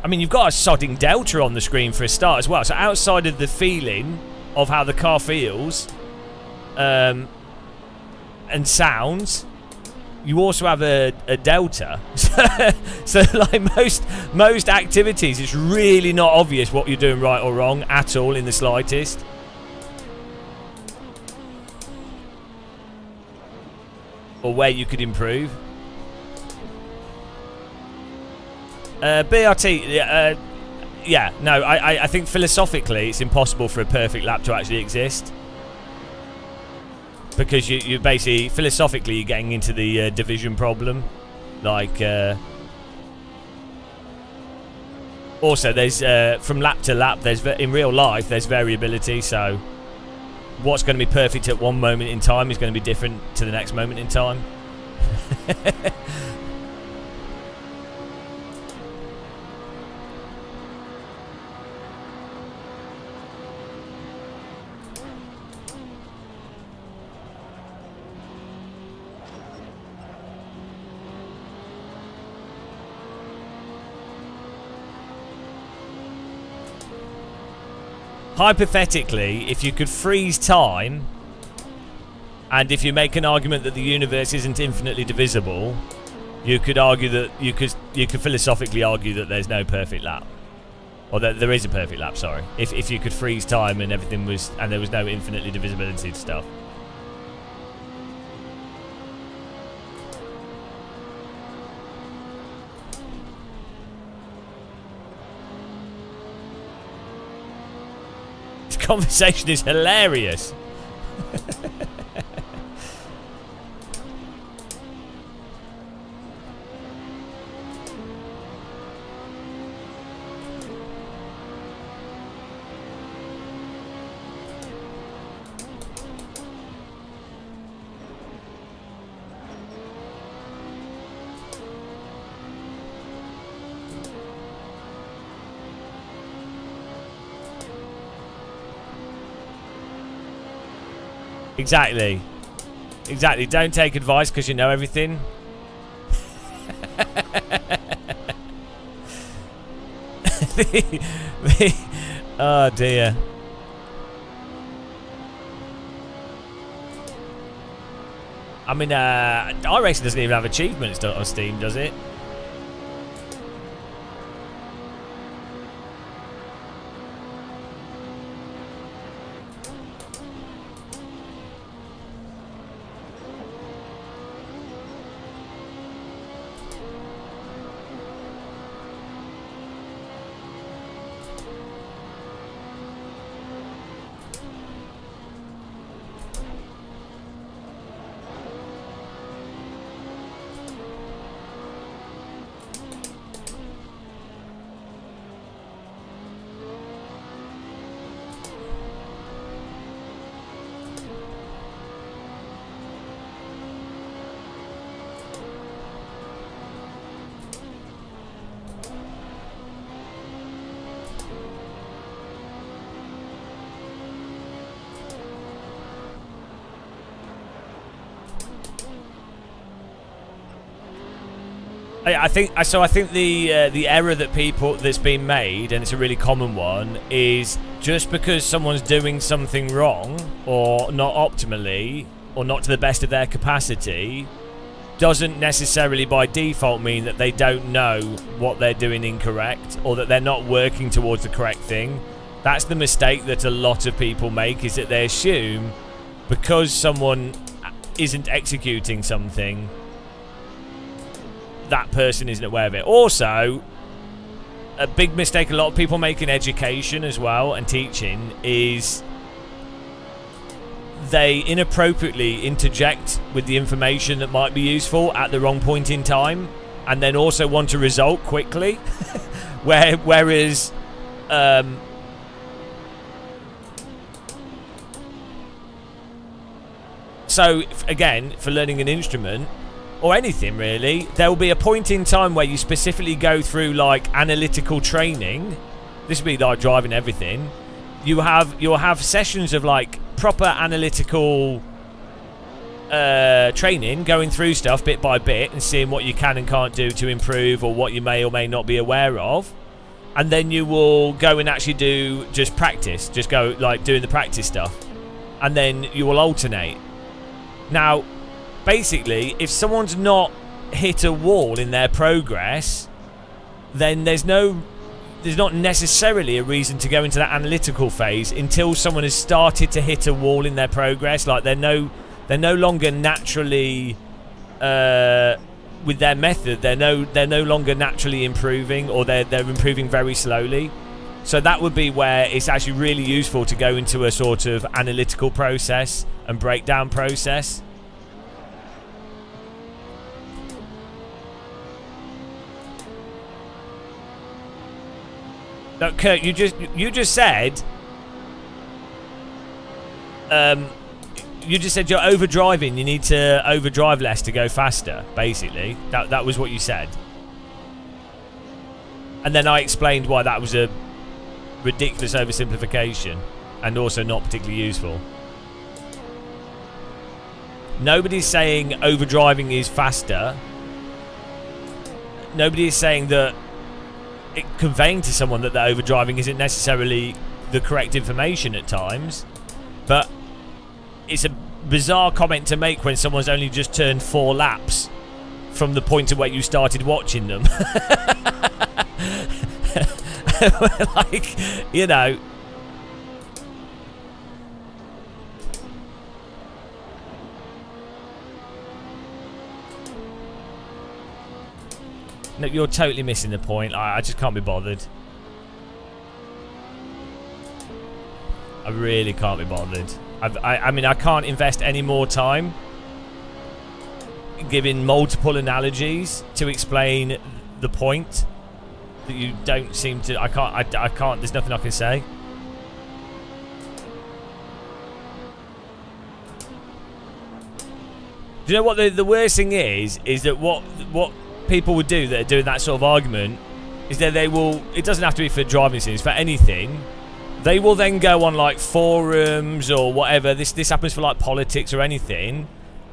I mean, you've got a sodding delta on the screen for a start as well. So outside of the feeling of how the car feels and sounds, you also have a delta. So like most activities, it's really not obvious what you're doing right or wrong at all in the slightest. Or where you could improve. BRT, yeah, no, I think philosophically it's impossible for a perfect lap to actually exist. Because you basically, philosophically, you're getting into the division problem. Like, also, there's, from lap to lap, in real life, there's variability, so what's going to be perfect at one moment in time is going to be different to the next moment in time. Hypothetically, if you could freeze time, and if you make an argument that the universe isn't infinitely divisible, you could argue that you could philosophically argue that there's no perfect lap, or that there is a perfect lap. Sorry, if you could freeze time and everything was, and there was no infinitely divisibility to stuff. Conversation is hilarious. Exactly. Exactly. Don't take advice because you know everything. Oh dear. I mean, iRacing doesn't even have achievements on Steam, does it? I think the error that's been made, and it's a really common one, is just because someone's doing something wrong or not optimally or not to the best of their capacity doesn't necessarily by default mean that they don't know what they're doing incorrect or that they're not working towards the correct thing. That's the mistake that a lot of people make, is that they assume because someone isn't executing something, that person isn't aware of it. Also, a big mistake a lot of people make in education as well and teaching is they inappropriately interject with the information that might be useful at the wrong point in time, and then also want a result quickly. Whereas so again, for learning an instrument or anything really, there will be a point in time where you specifically go through like analytical training. This will be like driving everything. You'll have sessions of like proper analytical training, going through stuff bit by bit and seeing what you can and can't do to improve, or what you may or may not be aware of. And then you will go and actually do just practice, just go like doing the practice stuff, and then you will alternate. Now, basically, if someone's not hit a wall in their progress, then there's not necessarily a reason to go into that analytical phase until someone has started to hit a wall in their progress. Like they're no longer naturally with their method, they're no longer naturally improving, or they're improving very slowly. So that would be where it's actually really useful to go into a sort of analytical process and breakdown process. No, Kurt, you just said you just said you're overdriving. You need to overdrive less to go faster. Basically, that was what you said. And then I explained why that was a ridiculous oversimplification and also not particularly useful. Nobody's saying overdriving is faster. Nobody is saying that conveying to someone that they're overdriving isn't necessarily the correct information at times, but it's a bizarre comment to make when someone's only just turned 4 laps from the point of where you started watching them. Like, you know. No, you're totally missing the point. I just can't be bothered. I really can't be bothered. I mean, I can't invest any more time giving multiple analogies to explain the point that you don't seem to. I can't. There's nothing I can say. Do you know what the worst thing is? Is that what people would do that are doing that sort of argument is that they will. It doesn't have to be for driving scenes, for anything. They will then go on like forums or whatever. This happens for like politics or anything,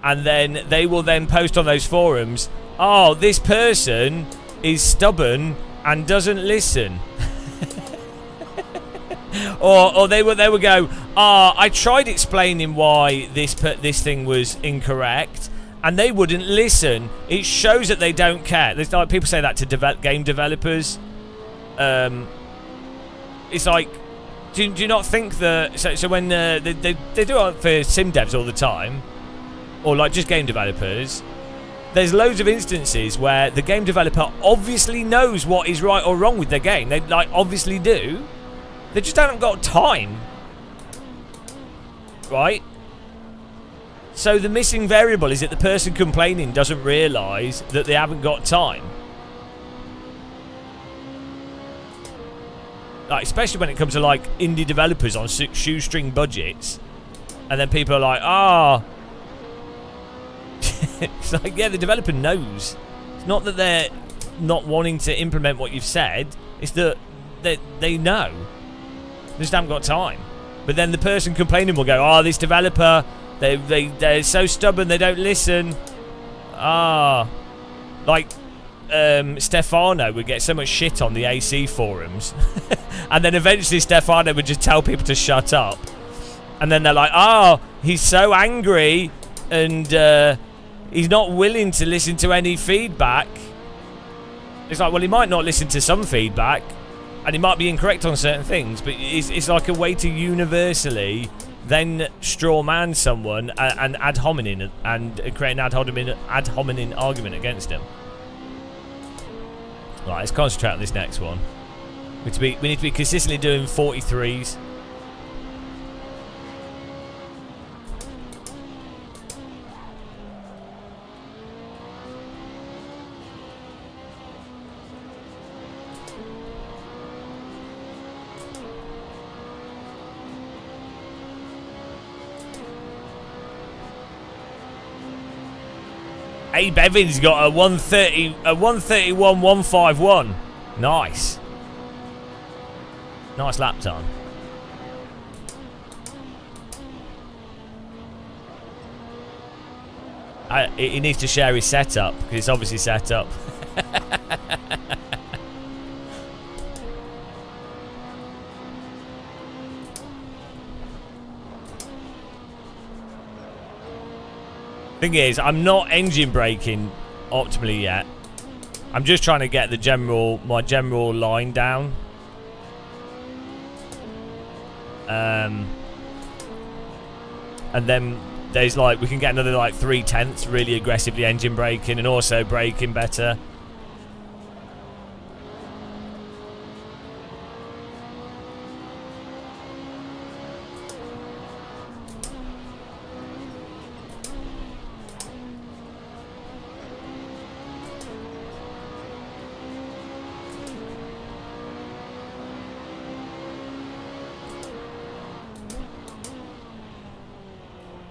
and then they will then post on those forums. Oh, this person is stubborn and doesn't listen. or they will go. I tried explaining why this thing was incorrect, and they wouldn't listen. It shows that they don't care. There's like people say that to game developers. It's like. Do you not think that... So when they do it for sim devs all the time, or like just game developers, there's loads of instances where the game developer obviously knows what is right or wrong with their game. They like obviously do. They just haven't got time. Right? So the missing variable is that the person complaining doesn't realise that they haven't got time. Like, especially when it comes to like indie developers on shoestring budgets, and then people are like, it's like, yeah, the developer knows. It's not that they're not wanting to implement what you've said. It's that they know. They just haven't got time. But then the person complaining will go, this developer, they're so stubborn, they don't listen. Like Stefano would get so much shit on the AC forums. And then eventually Stefano would just tell people to shut up. And then they're like, he's so angry and he's not willing to listen to any feedback. It's like, well, he might not listen to some feedback and he might be incorrect on certain things, but it's like a way to universally then straw man someone and ad hominem and create an ad hominem argument against him. Right, let's concentrate on this next one. We need to be consistently doing 43s. Abe Evans got a 131 151. Nice. Nice lap time. He needs to share his setup because it's obviously set up. Thing is, I'm not engine braking optimally yet. I'm just trying to get my general line down. And then there's like we can get another like 3/10 really aggressively engine braking and also braking better.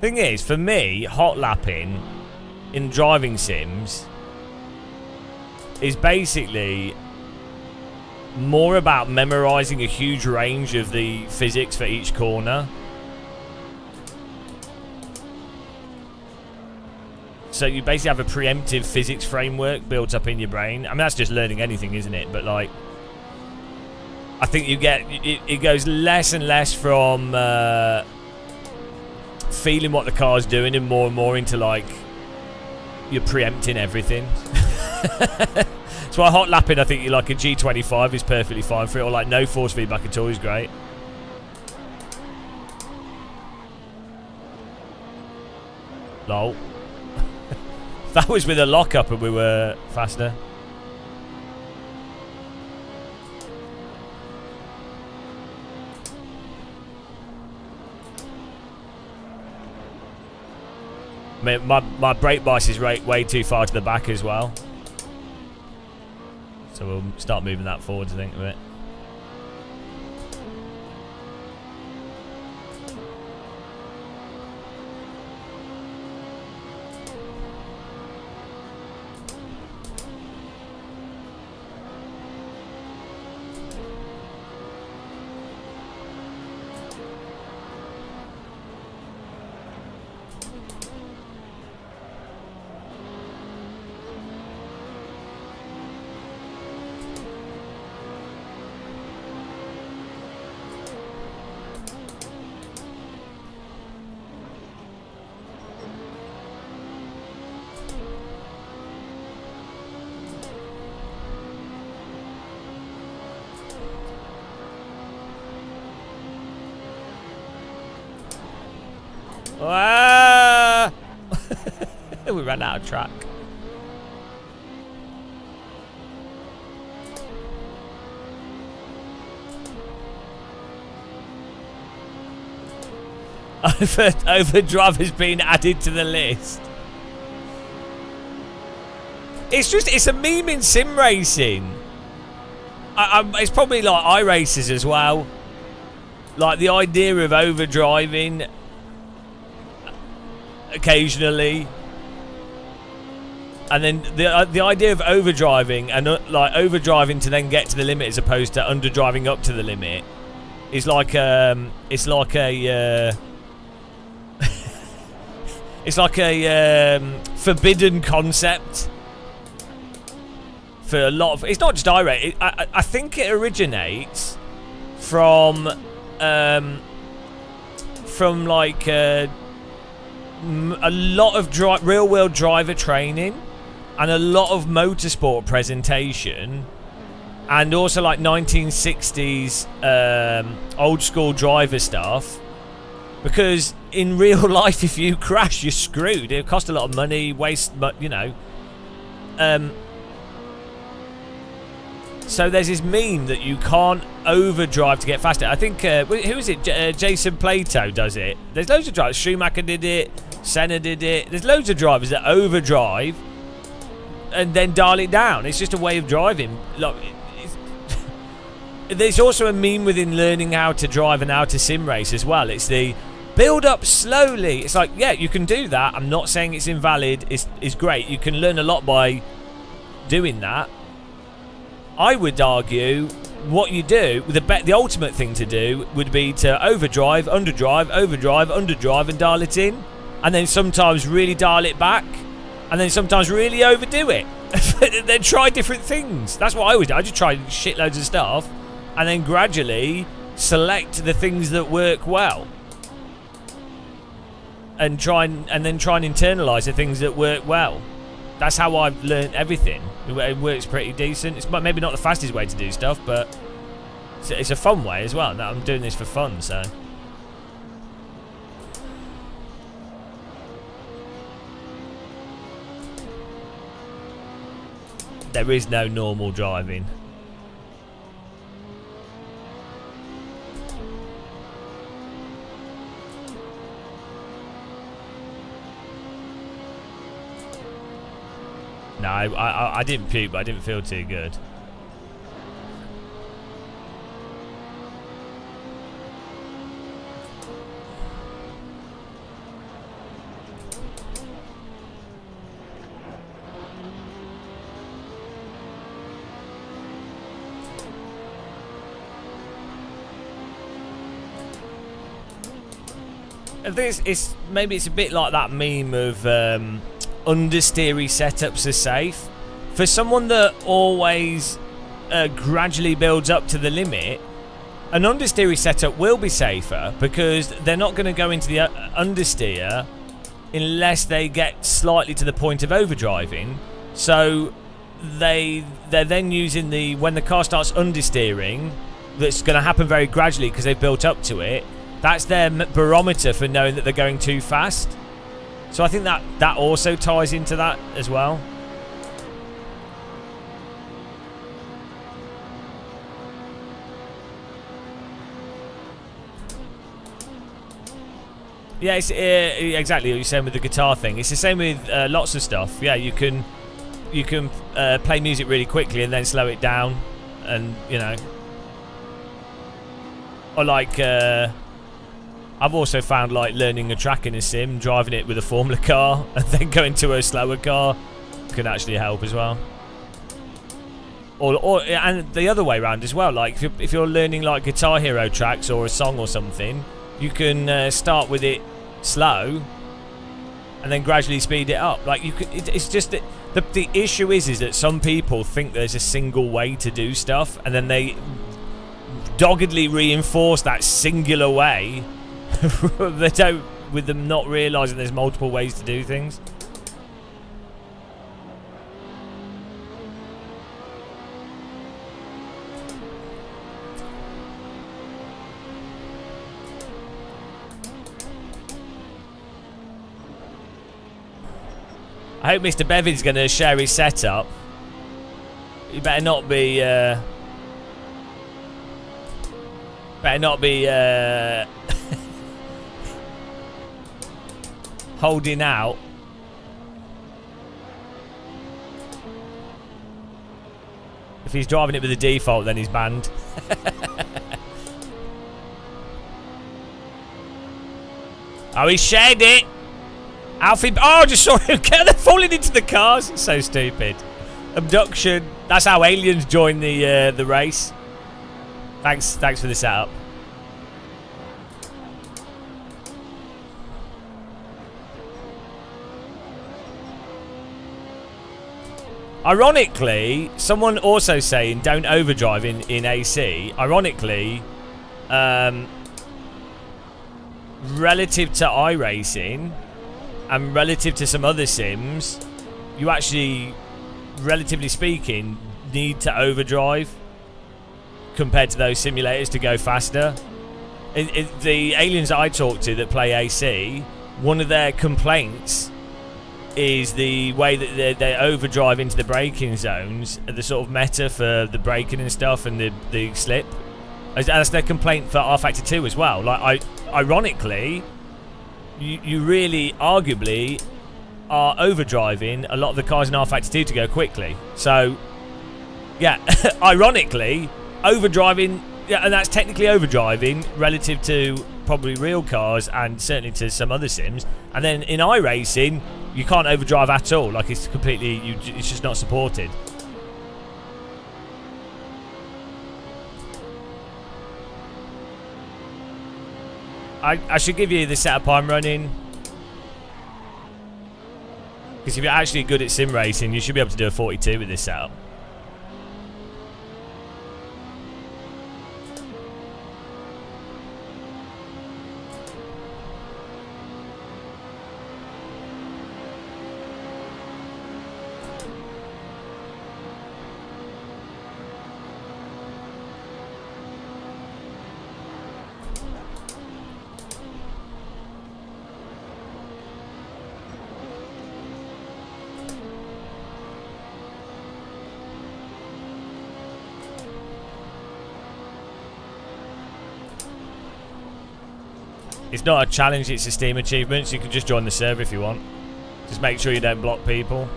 Thing is, for me, hot lapping in driving sims is basically more about memorizing a huge range of the physics for each corner. So you basically have a preemptive physics framework built up in your brain. I mean, that's just learning anything, isn't it? But like, I think you get it goes less and less from feeling what the car's doing and more into like you're preempting everything. That's why hot lapping, I think you like a G25 is perfectly fine for it, or like no force feedback at all is great. Lol. That was with a lockup and we were faster. My brake bias is way too far to the back as well. So we'll start moving that forwards, I think, a bit. Ah! We ran out of track. Overdrive has been added to the list. It's a meme in sim racing. It's probably like iRacers as well. Like the idea of overdriving occasionally, and then the idea of overdriving and like overdriving to then get to the limit as opposed to underdriving up to the limit is like it's like a forbidden concept for a lot of. It's not just iRacing. I think it originates from like a lot of real-world driver training and a lot of motorsport presentation, and also like 1960s old-school driver stuff. Because in real life, if you crash, you're screwed. It costs a lot of money, waste, you know. So there's this meme that you can't overdrive to get faster. I think, who is it? Jason Plato does it. There's loads of drivers. Schumacher did it. Senna did it. There's loads of drivers that overdrive and then dial it down. It's just a way of driving. Look, there's also a meme within learning how to drive and how to sim race as well. It's the build up slowly. It's like, yeah, you can do that. I'm not saying it's invalid. It's great. You can learn a lot by doing that. I would argue what you do, the ultimate thing to do would be to overdrive, underdrive, and dial it in. And then sometimes really dial it back. And then sometimes really overdo it. Then try different things. That's what I would do. I just try shitloads of stuff. And then gradually select the things that work well. And then try and internalise the things that work well. That's how I've learned everything. It works pretty decent. It's maybe not the fastest way to do stuff, but it's a fun way as well. Now I'm doing this for fun, so. There is no normal driving. No, I didn't puke, but I didn't feel too good. I think maybe it's a bit like that meme of understeery setups are safe. For someone that always gradually builds up to the limit, an understeery setup will be safer because they're not going to go into the understeer unless they get slightly to the point of overdriving. So they're then using when the car starts understeering, that's going to happen very gradually because they've built up to it. That's their barometer for knowing that they're going too fast. So I think that also ties into that as well. Yeah, it's exactly what you're saying with the guitar thing. It's the same with lots of stuff. Yeah, you can play music really quickly and then slow it down, and you know, or like I've also found like learning a track in a sim, driving it with a Formula car, and then going to a slower car can actually help as well. And the other way around as well. Like if you're learning like Guitar Hero tracks or a song or something, you can start with it slow and then gradually speed it up. Like it's just that the issue is that some people think there's a single way to do stuff, and then they doggedly reinforce that singular way. They don't, with them not realising there's multiple ways to do things. I hope Mr. Bevin's going to share his setup. You better not be holding out. If he's driving it with the default, then he's banned. Oh, he shared it. Alfie, oh, I just saw him. They're falling into the cars. It's so stupid. Abduction. That's how aliens join the race. Thanks for the setup. Ironically, someone also saying don't overdrive in AC. Ironically, relative to iRacing and relative to some other sims, you actually, relatively speaking, need to overdrive compared to those simulators to go faster. The aliens that I talk to that play AC, one of their complaints is the way that they overdrive into the braking zones, the sort of meta for the braking and stuff, and the slip. That's their complaint for R Factor 2 as well. Like, ironically, you really arguably are overdriving a lot of the cars in R Factor 2 to go quickly. So, yeah, ironically, overdriving, yeah, and that's technically overdriving relative to probably real cars and certainly to some other sims. And then in iRacing, you can't overdrive at all. Like, it's completely, it's just not supported. I should give you the setup I'm running, because if you're actually good at sim racing, you should be able to do a 42 with this setup. It's not a challenge, it's a Steam achievement, so you can just join the server if you want. Just make sure you don't block people.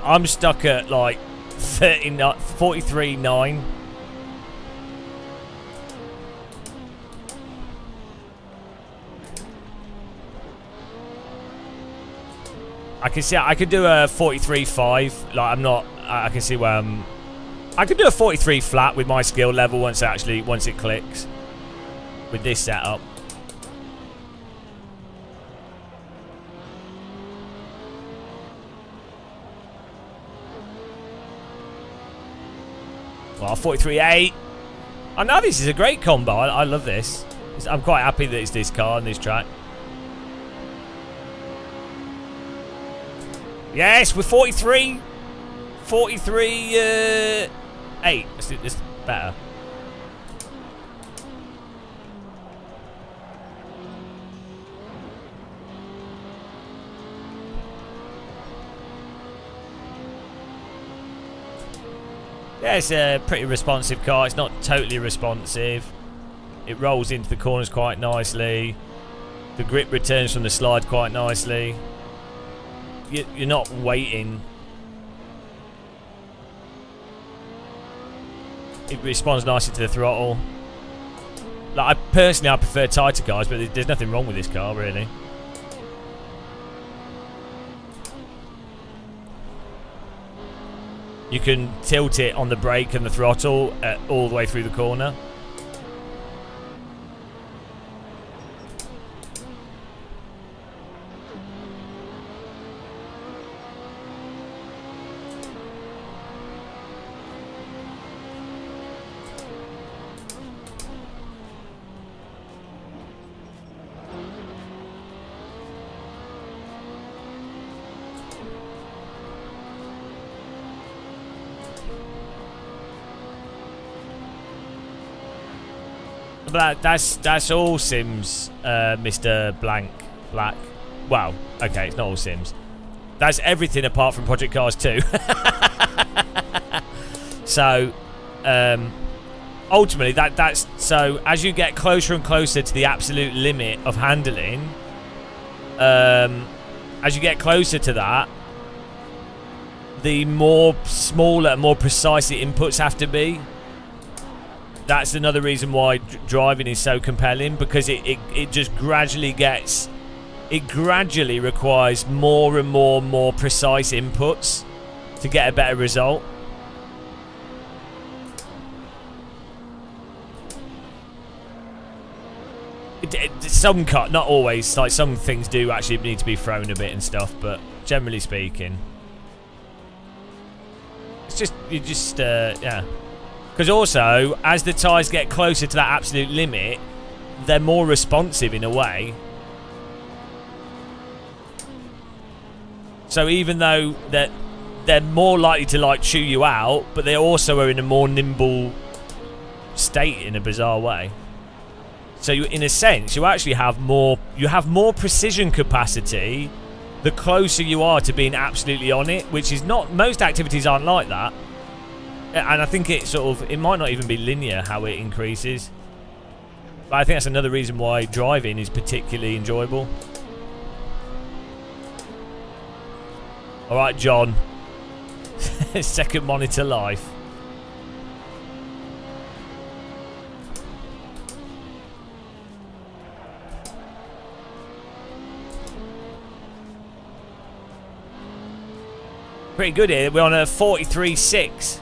I'm stuck at like 43.9. I can see I could do a 43.5. Like I'm not. I can see where I could do a 43 flat with my skill level once it clicks with this setup. Well, 43.8. I know this is a great combo. I love this. I'm quite happy that it's this car on this track. Yes, we're 43. 43.8. That's better. Yeah, it's a pretty responsive car. It's not totally responsive. It rolls into the corners quite nicely. The grip returns from the slide quite nicely. You're not waiting. It responds nicely to the throttle. Like I prefer tighter cars, but there's nothing wrong with this car really. You can tilt it on the brake and the throttle all the way through the corner. But that's all Sims, Mr. Black. Well, okay, it's not all Sims. That's everything apart from Project Cars 2. So, ultimately, that's so as you get closer and closer to the absolute limit of handling, as you get closer to that, the more smaller, more precise the inputs have to be. That's another reason why driving is so compelling, because it just gradually requires more and more precise inputs to get a better result. Some cut, not always. Like some things do actually need to be thrown a bit and stuff, but generally speaking, it's just yeah. Because also, as the tyres get closer to that absolute limit, they're more responsive in a way. So even though they're more likely to like chew you out, but they also are in a more nimble state in a bizarre way. So you, in a sense, you actually have more precision capacity the closer you are to being absolutely on it, which is not, most activities aren't like that. And I think it might not even be linear how it increases. But I think that's another reason why driving is particularly enjoyable. Alright, John. Second monitor life. Pretty good here. We're on a 43.6.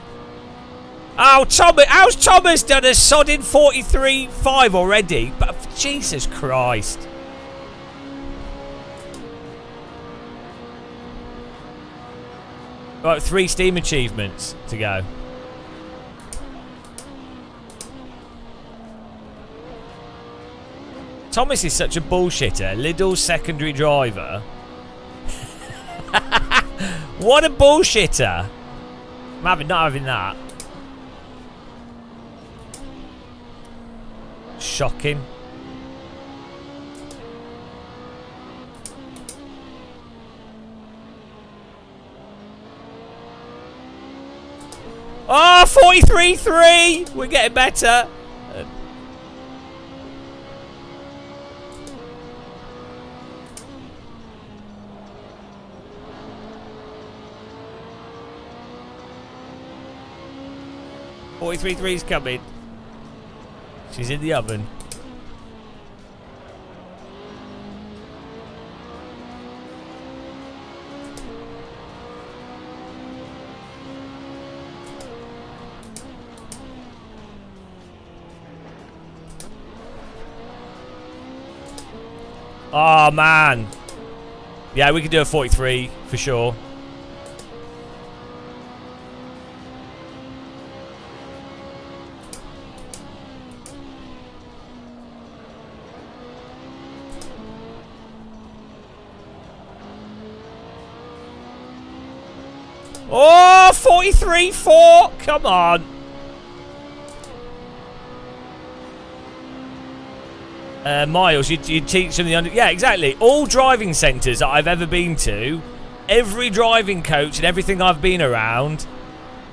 Oh, Thomas! How's Thomas done a sodding 43.5 already? But Jesus Christ! Right, 3 Steam achievements to go. Thomas is such a bullshitter. Lidl's secondary driver. What a bullshitter. I'm not having that. Shocking. Oh, 43.3! We're getting better. .43's coming. She's in the oven. Oh, man. Yeah, we could do a 43 for sure. Oh, 43.4. Come on. Miles, you teach them the under... Yeah, exactly. All driving centres that I've ever been to, every driving coach and everything I've been around,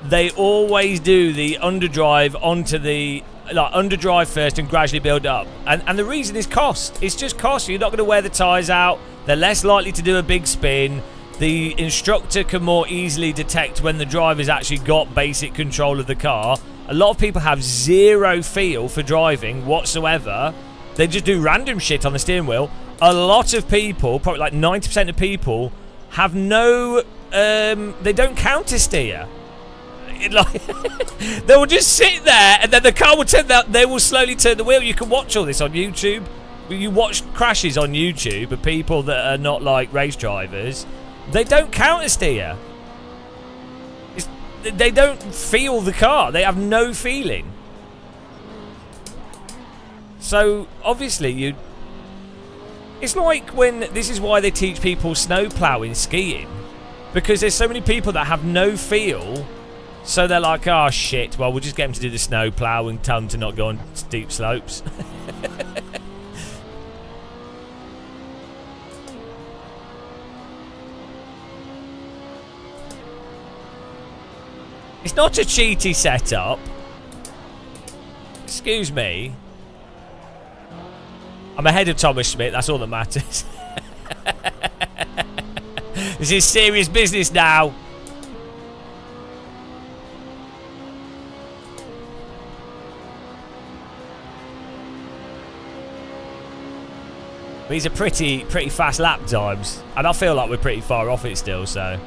they always do the underdrive onto the... Like, underdrive first and gradually build up. And the reason is cost. It's just cost. You're not going to wear the tyres out. They're less likely to do a big spin. The instructor can more easily detect when the driver's actually got basic control of the car. A lot of people have zero feel for driving whatsoever. They just do random shit on the steering wheel. A lot of people, probably like 90% of people, have no... they don't counter steer. They will just sit there and then the car will turn that. They will slowly turn the wheel. You can watch all this on YouTube. You watch crashes on YouTube of people that are not like race drivers. They don't counter steer. They don't feel the car. They have no feeling. So obviously it's like when... This is why they teach people snow ploughing skiing, because there's so many people that have no feel. So they're like, oh shit, well we'll just get them to do the snow plough and tell them to not go on steep slopes. It's not a cheaty setup. Excuse me. I'm ahead of Thomas Schmidt, that's all that matters. This is serious business now. These are pretty fast lap times. And I feel like we're pretty far off it still, so...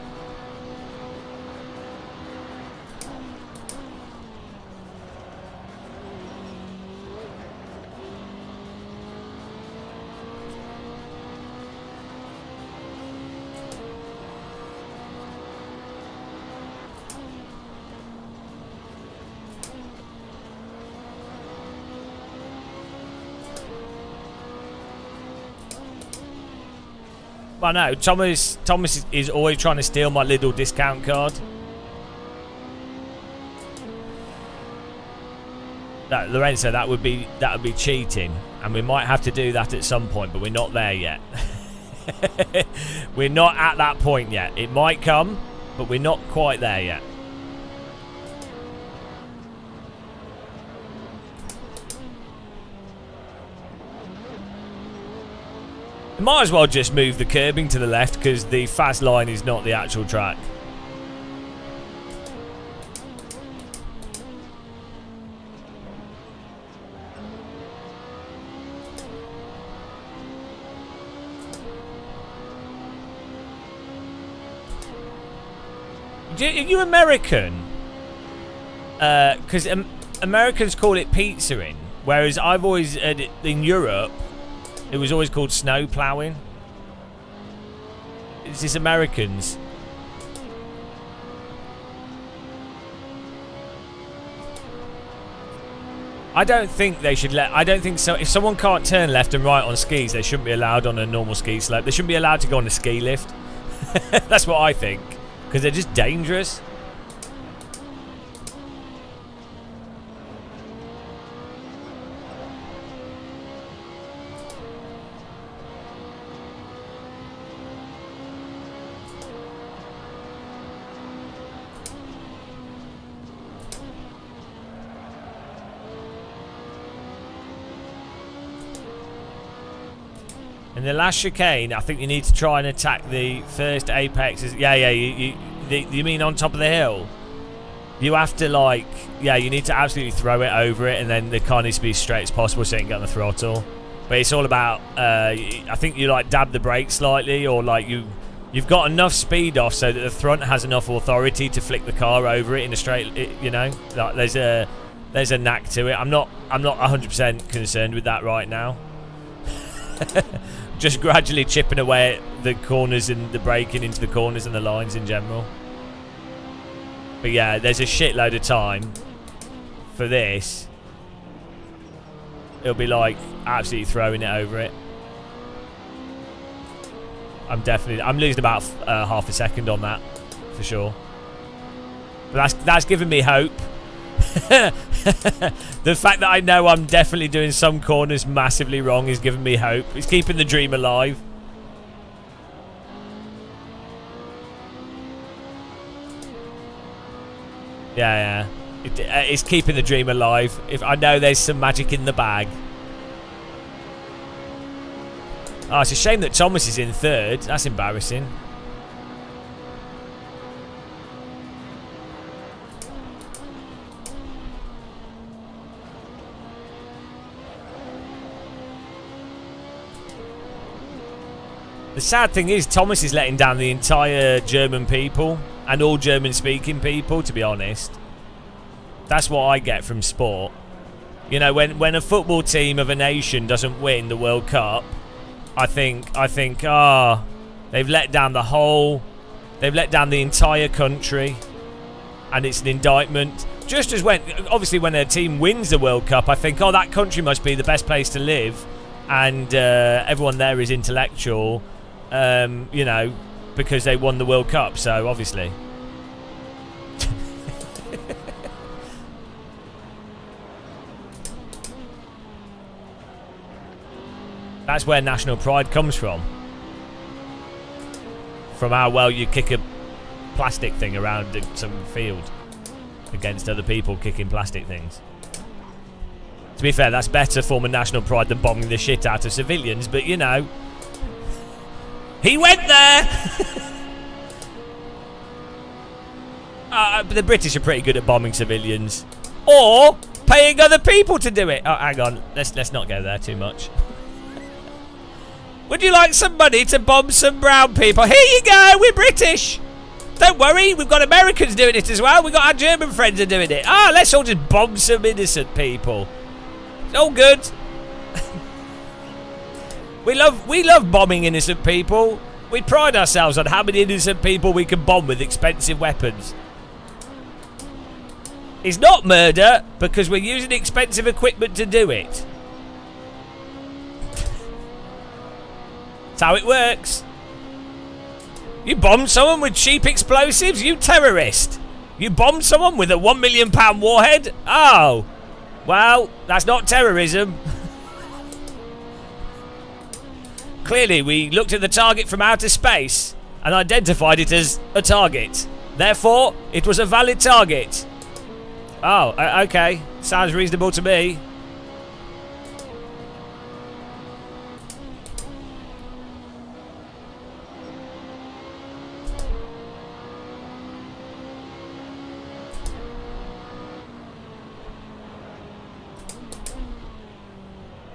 I know, Thomas is always trying to steal my Lidl discount card. No, Lorenzo, that would be cheating, and we might have to do that at some point, but we're not there yet. We're not at that point yet. It might come, but we're not quite there yet. Might as well just move the curbing to the left because the fast line is not the actual track. Are you American? Because Americans call it pizzaing, whereas I've always, in Europe, it was always called snow ploughing. It's just Americans. I don't think they should let. I don't think so. If someone can't turn left and right on skis, they shouldn't be allowed on a normal ski slope. They shouldn't be allowed to go on a ski lift. That's what I think, because they're just dangerous. In the last chicane, I think you need to try and attack the first apex. Yeah, you mean on top of the hill? You have to, like, yeah, you need to absolutely throw it over it, and then the car needs to be as straight as possible so you can get on the throttle. But it's all about, I think you, like, dab the brake slightly, or, like, you've got enough speed off so that the front has enough authority to flick the car over it in a straight, you know? Like, there's a knack to it. I'm not 100% concerned with that right now. Just gradually chipping away at the corners and the braking into the corners and the lines in general. But yeah, there's a shitload of time for this. It'll be like absolutely throwing it over it. I'm losing about half a second on that for sure. But that's giving me hope. The fact that I know I'm definitely doing some corners massively wrong is giving me hope. It's keeping the dream alive. Yeah. It's keeping the dream alive. If I know there's some magic in the bag. Oh, it's a shame that Thomas is in third. That's embarrassing. The sad thing is, Thomas is letting down the entire German people and all German-speaking people, to be honest. That's what I get from sport. You know, when a football team of a nation doesn't win the World Cup, I think, they've let down they've let down the entire country, and it's an indictment. Just as obviously when a team wins the World Cup, I think, oh, that country must be the best place to live, and everyone there is intellectual. You know, because they won the World Cup, so obviously. That's where national pride comes from. From how well you kick a plastic thing around some field against other people kicking plastic things. To be fair, that's better form of national pride than bombing the shit out of civilians, but you know. He went there! But the British are pretty good at bombing civilians. Or paying other people to do it. Oh, hang on. Let's not go there too much. Would you like some money to bomb some brown people? Here you go, we're British. Don't worry, we've got Americans doing it as well. We've got our German friends are doing it. Let's all just bomb some innocent people. It's all good. We love bombing innocent people. We pride ourselves on how many innocent people we can bomb with expensive weapons. It's not murder because we're using expensive equipment to do it. That's how it works. You bombed someone with cheap explosives? You terrorist. You bombed someone with a £1 million warhead? Oh. Well, that's not terrorism. Clearly, we looked at the target from outer space and identified it as a target. Therefore, it was a valid target. Oh, okay. Sounds reasonable to me.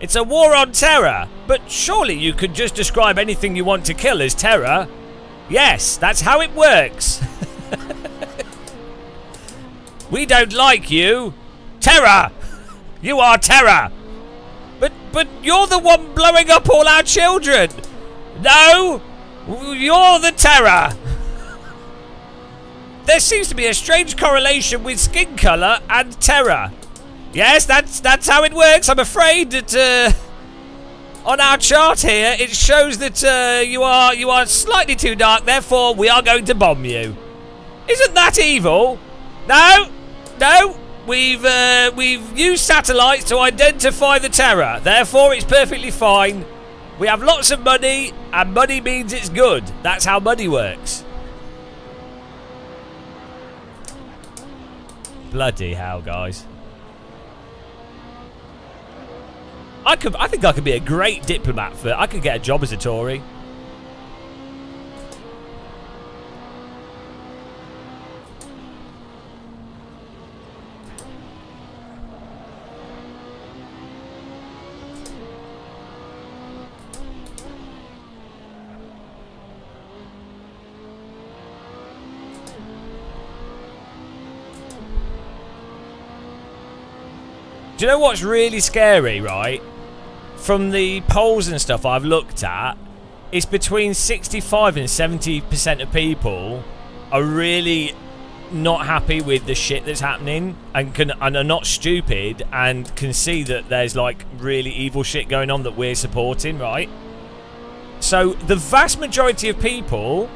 It's a war on terror, but surely you could just describe anything you want to kill as terror. Yes, that's how it works. We don't like you. Terror! You are terror! But you're the one blowing up all our children! No! You're the terror! There seems to be a strange correlation with skin colour and terror. Yes, that's how it works. I'm afraid that on our chart here, it shows that you are slightly too dark. Therefore, we are going to bomb you. Isn't that evil? No, no. We've used satellites to identify the terror. Therefore, it's perfectly fine. We have lots of money, and money means it's good. That's how money works. Bloody hell, guys. I think I could be a great diplomat I could get a job as a Tory. Do you know what's really scary, right? From the polls and stuff I've looked at, it's between 65 and 70% of people are really not happy with the shit that's happening and are not stupid and can see that there's like really evil shit going on that we're supporting, right? So the vast majority of people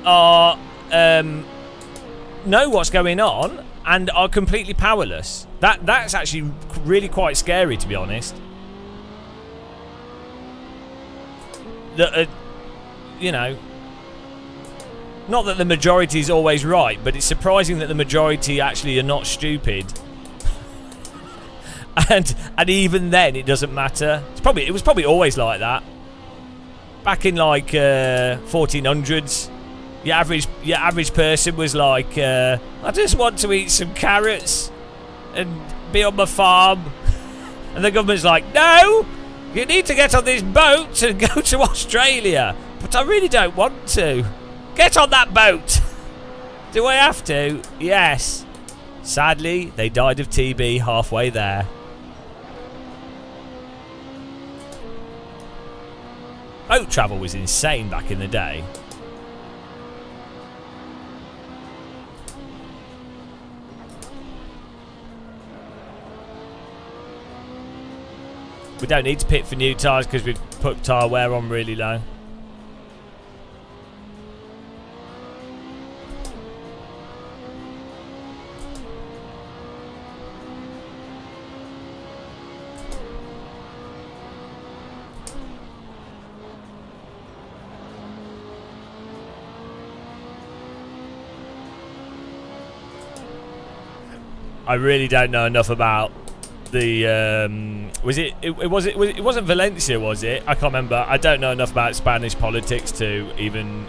are know what's going on and are completely powerless. That's actually really quite scary, to be honest. That you know, not that the majority is always right, but it's surprising that the majority actually are not stupid. and even then, it doesn't matter. It was probably always like that. Back in like 1400s, your average person was like, I just want to eat some carrots and be on my farm, and the government's like, no, you need to get on this boat and go to Australia. But I really don't want to. Get on that boat. Do I have to? Yes. Sadly, they died of TB halfway there. Boat travel was insane back in the day. We don't need to pit for new tyres because we've put tyre wear on really low. I really don't know enough about the it wasn't Valencia, was it? I can't remember. I don't know enough about Spanish politics to even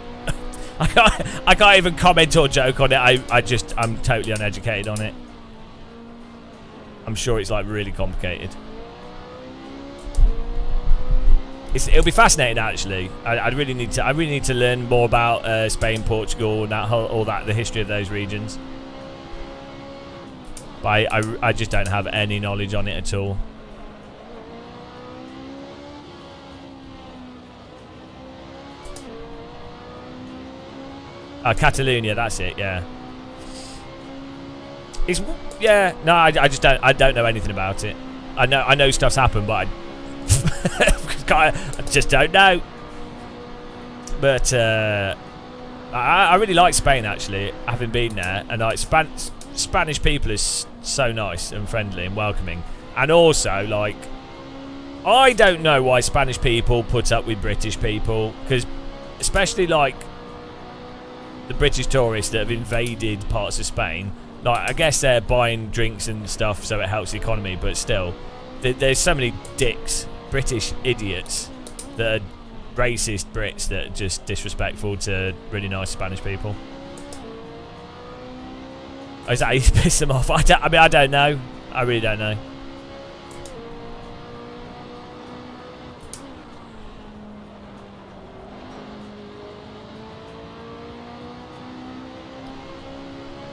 I can't even comment or joke on it. I'm totally uneducated on it. I'm sure it's like really complicated. It'll be fascinating actually. I really need to learn more about Spain, Portugal, and the history of those regions. But I just don't have any knowledge on it at all. Catalonia, that's it. Yeah. No, I don't know anything about it. I know stuff's happened, but I just don't know. But I really like Spain actually, having been there, and like Spanish people is so nice and friendly and welcoming. And also, like, I don't know why Spanish people put up with British people, because especially like the British tourists that have invaded parts of Spain, like, I guess they're buying drinks and stuff so it helps the economy, but still there's so many dicks, British idiots that are racist Brits that are just disrespectful to really nice Spanish people. Is that how you piss them off? I don't know. I really don't know.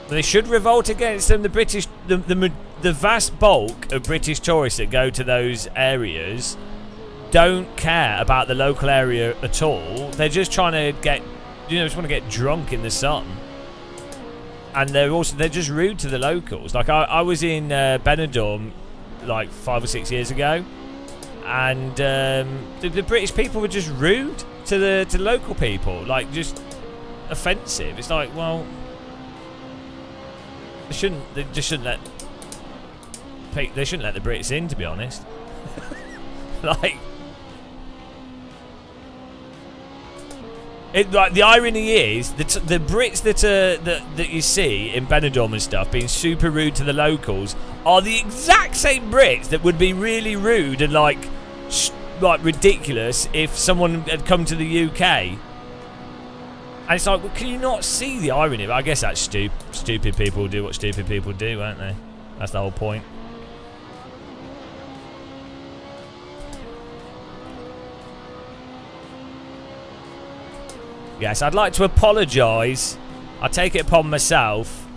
They should revolt against them. The British, the vast bulk of British tourists that go to those areas don't care about the local area at all. They're just trying to just want to get drunk in the sun. and they're just rude to the locals. Like I was in Benidorm like 5 or 6 years ago, and the British people were just rude to the local people, like just offensive. It's like, well, they shouldn't let the Brits in, to be honest. Like the irony is that the Brits that you see in Benidorm and stuff being super rude to the locals are the exact same Brits that would be really rude and like ridiculous if someone had come to the UK. And it's like, well, can you not see the irony? But I guess that's stupid people do what stupid people do, aren't they? That's the whole point. Yes, I'd like to apologise. I take it upon myself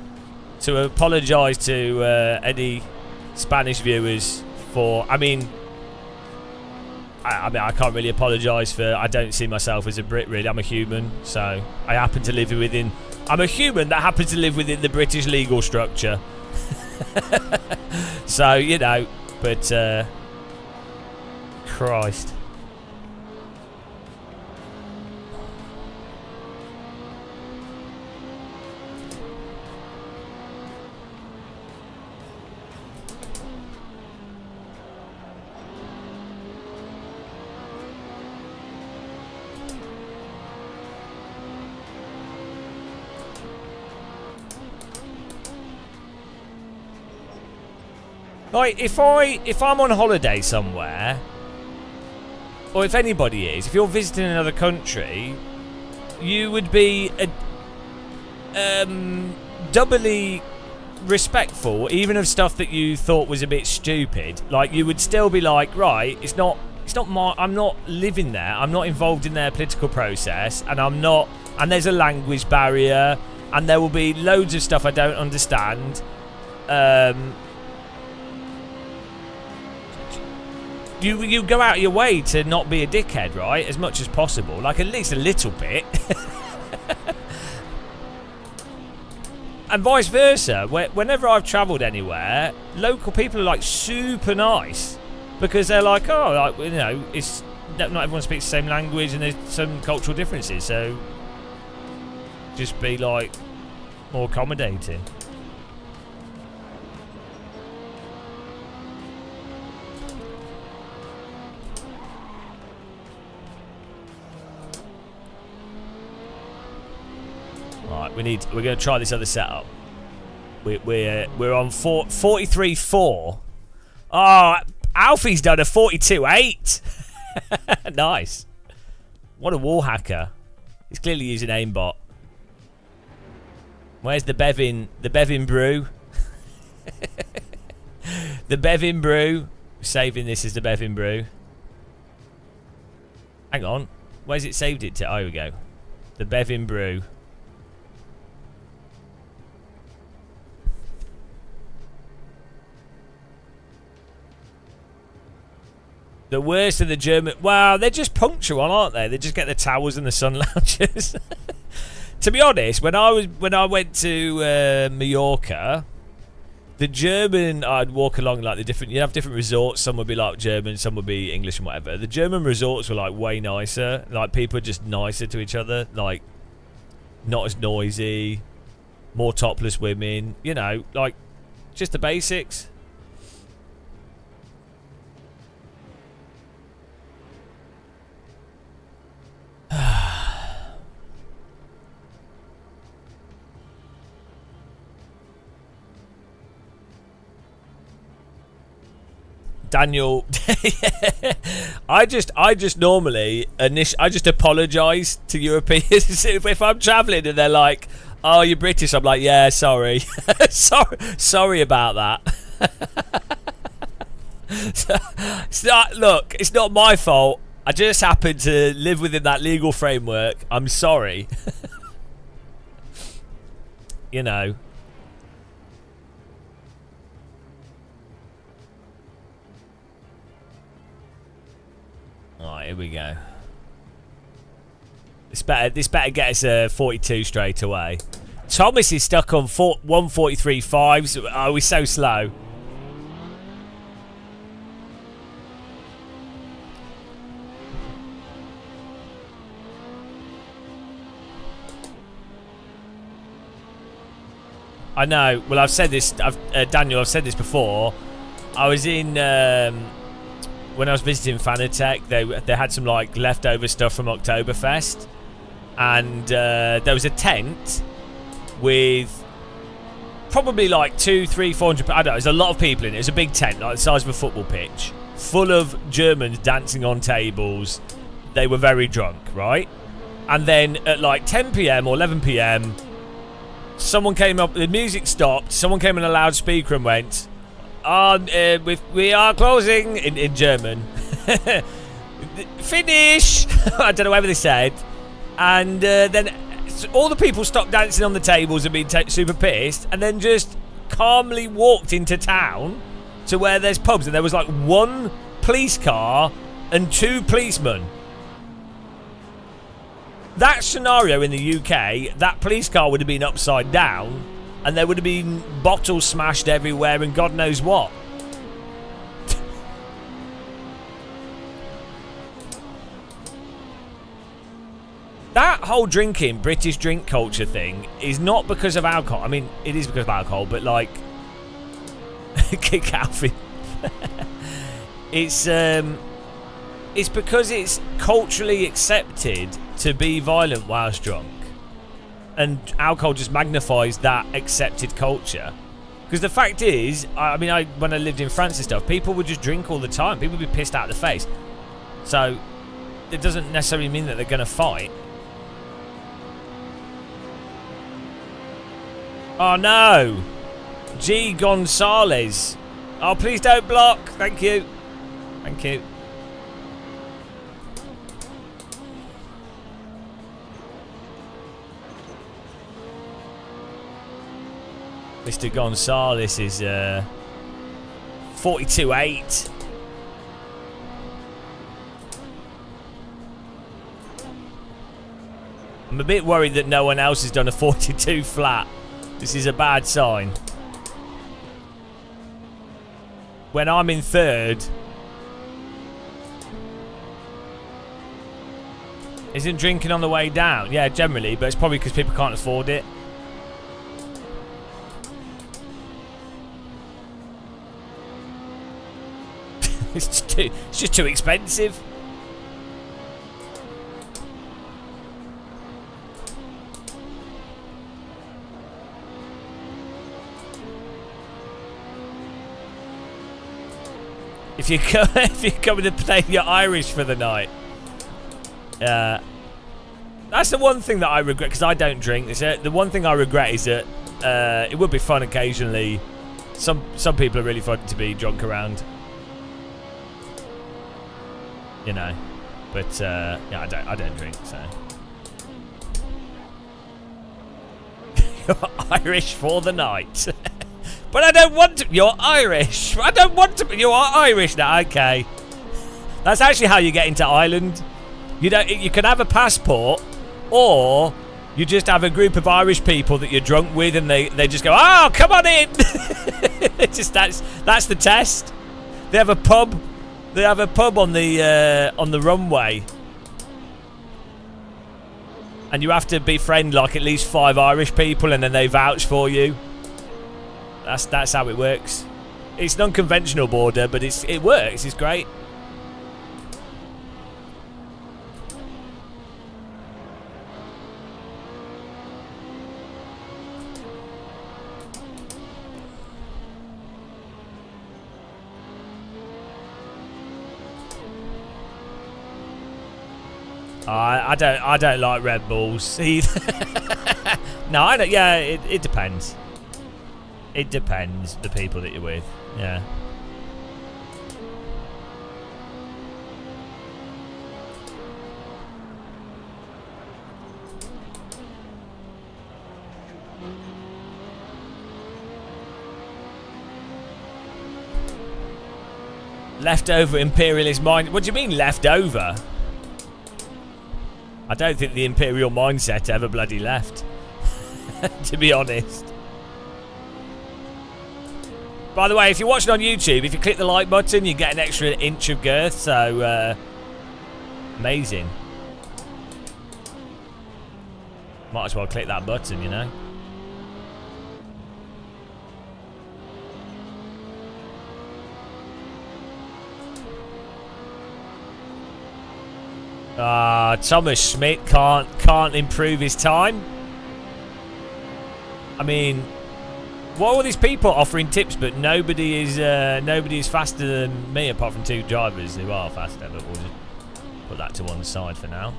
to apologise to any Spanish viewers for. I mean, I can't really apologise for. I don't see myself as a Brit, really. I'm a human, so I happen to live within. I'm a human that happens to live within the British legal structure. So you know, but Christ. Like, if I'm on holiday somewhere, or if anybody is, if you're visiting another country, you would be doubly respectful, even of stuff that you thought was a bit stupid. Like, you would still be like, right, it's not my, I'm not living there, I'm not involved in their political process, and and there's a language barrier, and there will be loads of stuff I don't understand. You go out of your way to not be a dickhead, right? As much as possible. Like, at least a little bit. And vice versa. Whenever I've travelled anywhere, local people are, like, super nice. Because they're like, oh, like, you know, it's not everyone speaks the same language and there's some cultural differences. So, just be, like, more accommodating. Right, we're going to try this other setup. We're on 43.4. Oh, Alfie's done a 42.8. Nice. What a wall hacker. He's clearly using aimbot. Where's the Bevin brew? The Bevin brew. Saving this as the Bevin brew. Hang on. Where's it saved it to? Oh, here we go. The Bevin brew. The worst of the German... Well, they're just punctual, aren't they? They just get the towers and the sun lounges. To be honest, when I went to Mallorca, the German... I'd walk along like the different... You'd have different resorts. Some would be like German, some would be English and whatever. The German resorts were like way nicer. Like, people are just nicer to each other. Like, not as noisy. More topless women. You know, like, just the basics. Daniel, I just normally I just apologise to Europeans if I'm travelling and they're like, "Oh, you're British." I'm like, "Yeah, sorry, sorry about that." Look, it's not my fault. I just happen to live within that legal framework. I'm sorry. You know. Alright, here we go. This better get us a 42 straight away. Thomas is stuck on 1:43.5. Oh, we're so slow. I know. Well, I've said this, Daniel. I've said this before. I was in when I was visiting Fanatec. They had some like leftover stuff from Oktoberfest, and there was a tent with probably like 200, 300, 400. I don't know. There's a lot of people in it. It was a big tent, like the size of a football pitch, full of Germans dancing on tables. They were very drunk, right? And then at like 10 p.m. or 11 p.m. someone came up, the music stopped, someone came on a loudspeaker and went, we are closing, in German. Finish! I don't know whatever they said. And then all the people stopped dancing on the tables and being super pissed, and then just calmly walked into town to where there's pubs, and there was like 1 police car and 2 policemen. That scenario in the UK, that police car would have been upside down, and there would have been bottles smashed everywhere and God knows what. That whole drinking, British drink culture thing is not because of alcohol. I mean, it is because of alcohol, but like... Kick Alfie. It's because it's culturally accepted to be violent whilst drunk, and alcohol just magnifies that accepted culture. Because the fact is, I mean, when I lived in France and stuff, people would just drink all the time. People would be pissed out of the face. So it doesn't necessarily mean that they're going to fight. Oh no, G Gonzalez. Oh, please don't block. Thank you. Thank you. Mr. Gonzalez is 42.8. I'm a bit worried that no one else has done a 42 flat. This is a bad sign. When I'm in third... Isn't drinking on the way down? Yeah, generally, but it's probably because people can't afford it. It's just too expensive. If you're coming to play, you're Irish for the night. That's the one thing that I regret, because I don't drink. The one thing I regret is that it would be fun occasionally. Some people are really fun to be drunk around. You know, but yeah, I don't drink, so. You're Irish for the night. But I don't want to. You're Irish. I don't want to. You are Irish now. Okay. That's actually how you get into Ireland. You can have a passport, or you just have a group of Irish people that you're drunk with, and they just go, "Oh, come on in." It's just that's the test. They have a pub. They have a pub on the runway, and you have to befriend like at least 5 Irish people, and then they vouch for you. That's how it works. It's an unconventional border, but it works. It's great. I don't like Red Bulls either. No, I don't. Yeah, it depends. It depends the people that you're with. Yeah. Leftover imperialist mind. What do you mean leftover? I don't think the imperial mindset ever bloody left. to be honest. By the way, if you're watching on YouTube, if you click the like button, you get an extra inch of girth, so amazing. Might as well click that button, you know. Thomas Schmidt can't improve his time. I mean, what are all these people offering tips, but nobody is faster than me apart from 2 drivers who are faster, but we'll just put that to one side for now.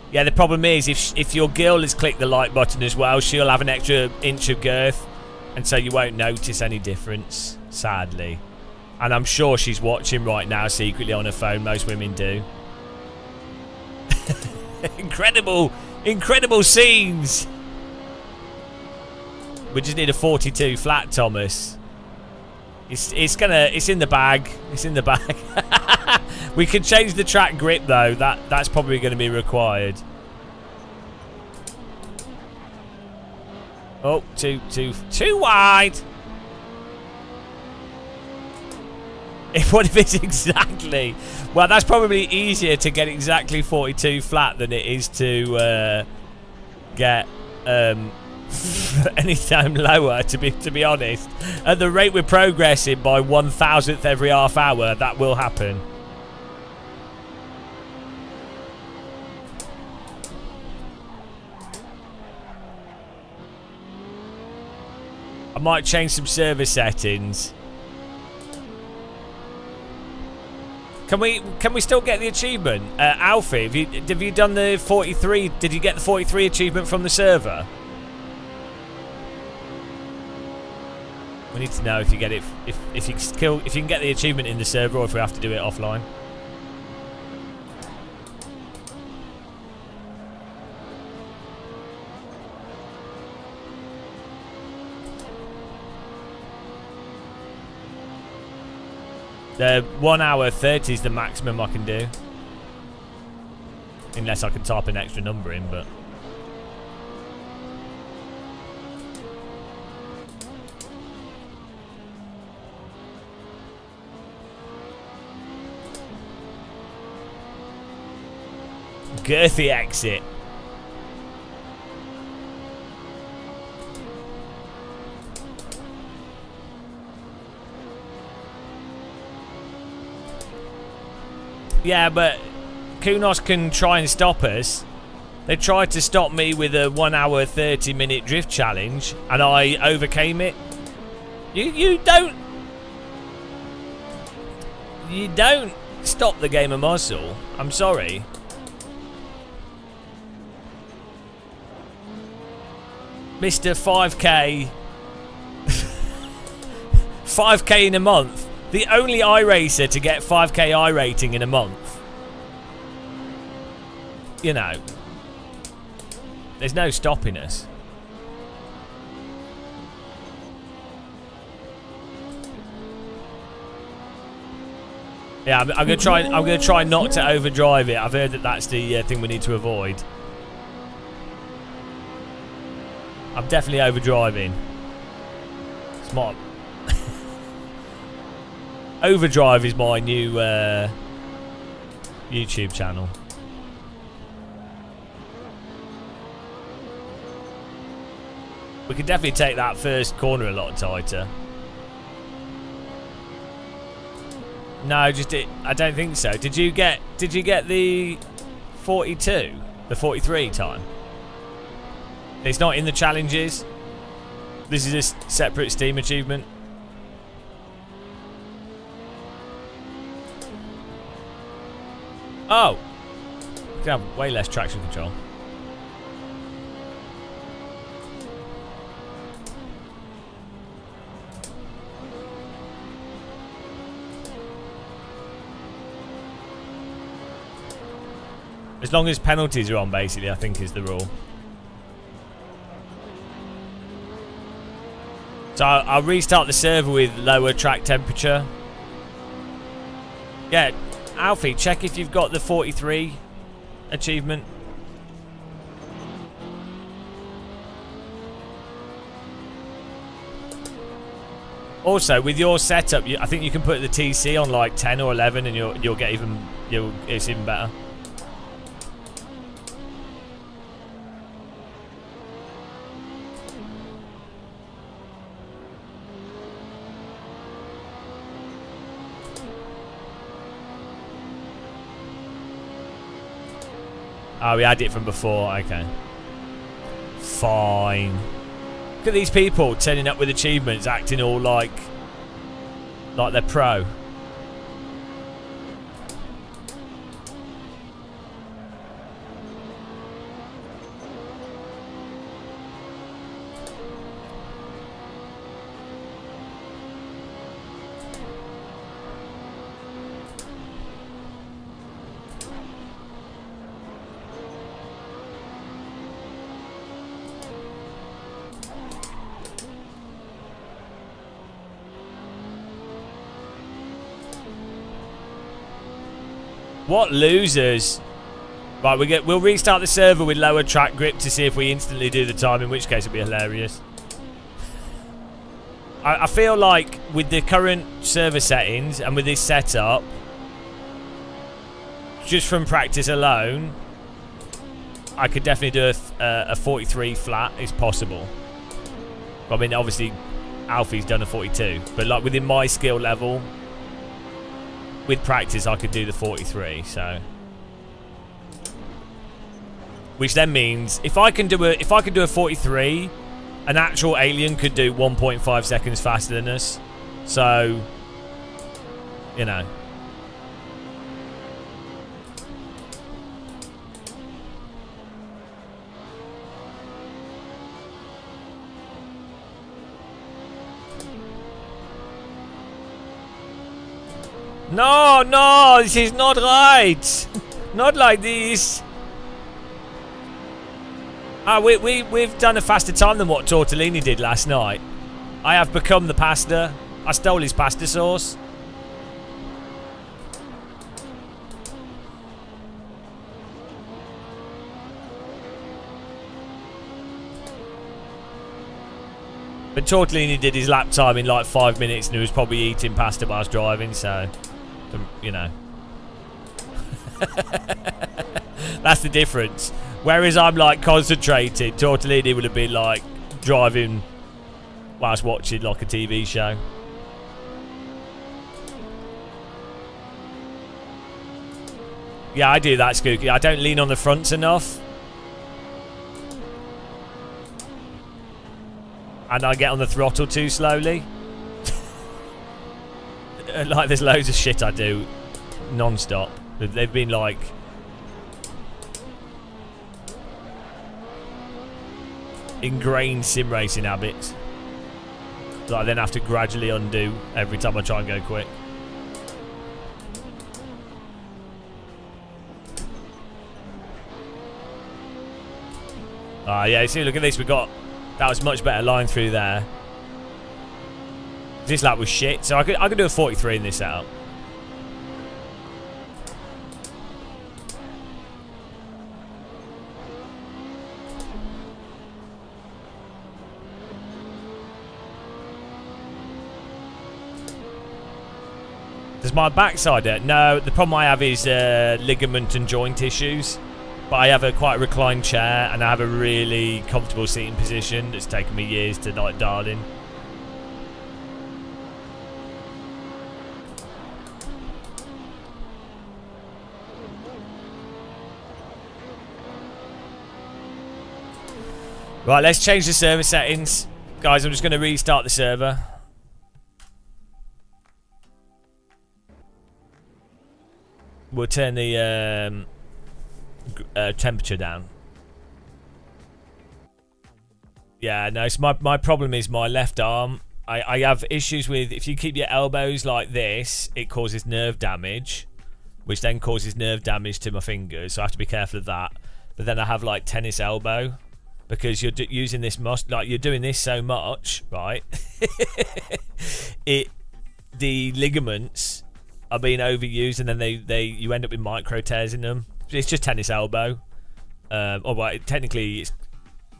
Yeah, the problem is if your girl has clicked the like button as well, she'll have an extra inch of girth, and so you won't notice any difference, sadly. And I'm sure she's watching right now secretly on her phone. Most women do. Incredible scenes. We just need a 42 flat, Thomas. It's in the bag. It's in the bag. We could change the track grip though. That's probably going to be required. Oh, too wide. What if it's exactly? Well, that's probably easier to get exactly 42 flat than it is to get any time lower. To be honest, at the rate we're progressing by 1,000th every half hour, that will happen. I might change some server settings. Can we still get the achievement? Alfie, have you done the 43? Did you get the 43 achievement from the server? We need to know if you get it, if you can get the achievement in the server, or if we have to do it offline. The 1 hour 30 is the maximum I can do. Unless I can type an extra number in, but... Girthy exit. Yeah, but Kunos can try and stop us. They tried to stop me with a 1 hour 30-minute drift challenge, and I overcame it. You don't stop the game of muzzle. I'm sorry. Mr. 5k 5k in a month. The only iRacer to get 5k I rating in a month. You know, there's no stopping us. Yeah, I'm gonna try. I'm gonna try not to overdrive it. I've heard that that's the thing we need to avoid. I'm definitely overdriving. Smart. Overdrive is my new YouTube channel. We could definitely take that first corner a lot tighter. No, just it. I don't think so. Did you get the 42, the 43 time? It's not in the challenges. This is a separate Steam achievement. Oh, you can have way less traction control. As long as penalties are on, basically, I think is the rule. So I'll restart the server with lower track temperature. Yeah, Alfie, check if you've got the 43 achievement. Also, with your setup, I think you can put the TC on like 10 or 11, and you'll get it's even better. Oh, we had it from before. Okay. Fine. Look at these people turning up with achievements, acting all like they're pro. What losers. Right, we'll restart the server with lower track grip to see if we instantly do the time, in which case it'll be hilarious. I feel like with the current server settings and with this setup, just from practice alone, I could definitely do a 43 flat. It's possible. I mean, obviously, Alfie's done a 42, but like within my skill level, with practice, I could do the 43. So, which then means if I can do a 43, an actual alien could do 1.5 seconds faster than us. So, you know. No, no, this is not right. Not like this. We've done a faster time than what Tortellini did last night. I have become the pasta. I stole his pasta sauce. But Tortellini did his lap time in like 5 minutes, and he was probably eating pasta whilst driving, so, you know. That's the difference. Whereas I'm like concentrated, Tortellini would have been like driving whilst watching like a TV show. Yeah, I do that, Skooky. I don't lean on the fronts enough. And I get on the throttle too slowly. Like, there's loads of shit I do non-stop. They've been like... ingrained sim racing habits that I then have to gradually undo every time I try and go quick. Yeah, see, look at this. We got... that was much better line through there. This lap was shit, so I could do a 43 in this setup. Does my backside hurt? No, the problem I have is ligament and joint issues. But I have a quite reclined chair, and I have a really comfortable seating position that's taken me years to like dial in. Right, let's change the server settings. Guys, I'm just going to restart the server. We'll turn the temperature down. Yeah, no, so my problem is my left arm. I have issues with, if you keep your elbows like this, it causes nerve damage, which then causes nerve damage to my fingers, so I have to be careful of that. But then I have like tennis elbow, because you're using this like you're doing this so much, right? The ligaments are being overused, and then you end up with micro tears in them. It's just tennis elbow, or well, technically it's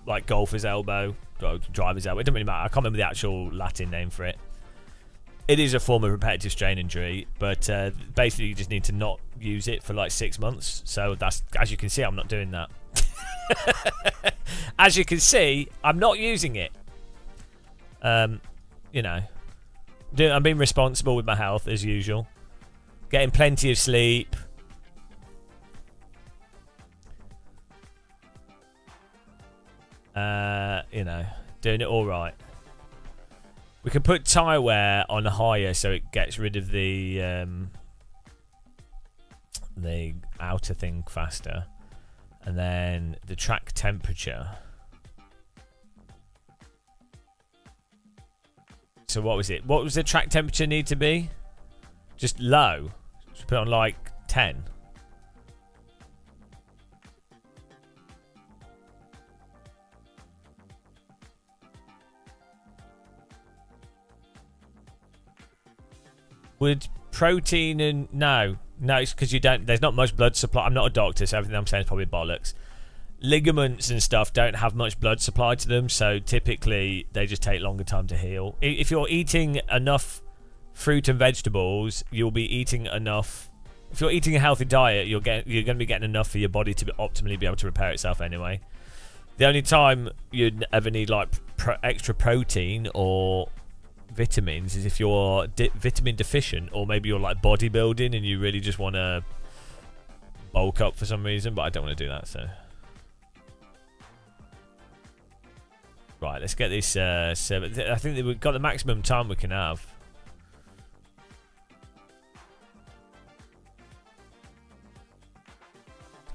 like golfer's elbow, or driver's elbow. It doesn't really matter. I can't remember the actual Latin name for it. It is a form of repetitive strain injury, but basically you just need to not use it for like 6 months. So that's, as you can see, I'm not doing that. As you can see, I'm not using it. You know, I'm being responsible with my health as usual. Getting plenty of sleep. You know, doing it all right. We can put tyre wear on higher so it gets rid of the outer thing faster. And then the track temperature. So what was it? What was the track temperature need to be? Just low. Just put it on like 10. Would protein and no, it's because you don't. There's not much blood supply. I'm not a doctor, so everything I'm saying is probably bollocks. Ligaments and stuff don't have much blood supply to them, so typically they just take longer time to heal. If you're eating enough fruit and vegetables, you'll be eating enough. If you're eating a healthy diet, you're going to be getting enough for your body to optimally be able to repair itself anyway. The only time you'd ever need like extra protein or vitamins is if you're vitamin deficient, or maybe you're like bodybuilding and you really just want to bulk up for some reason, but I don't want to do that. So right, let's get this server. I think that we've got the maximum time we can have.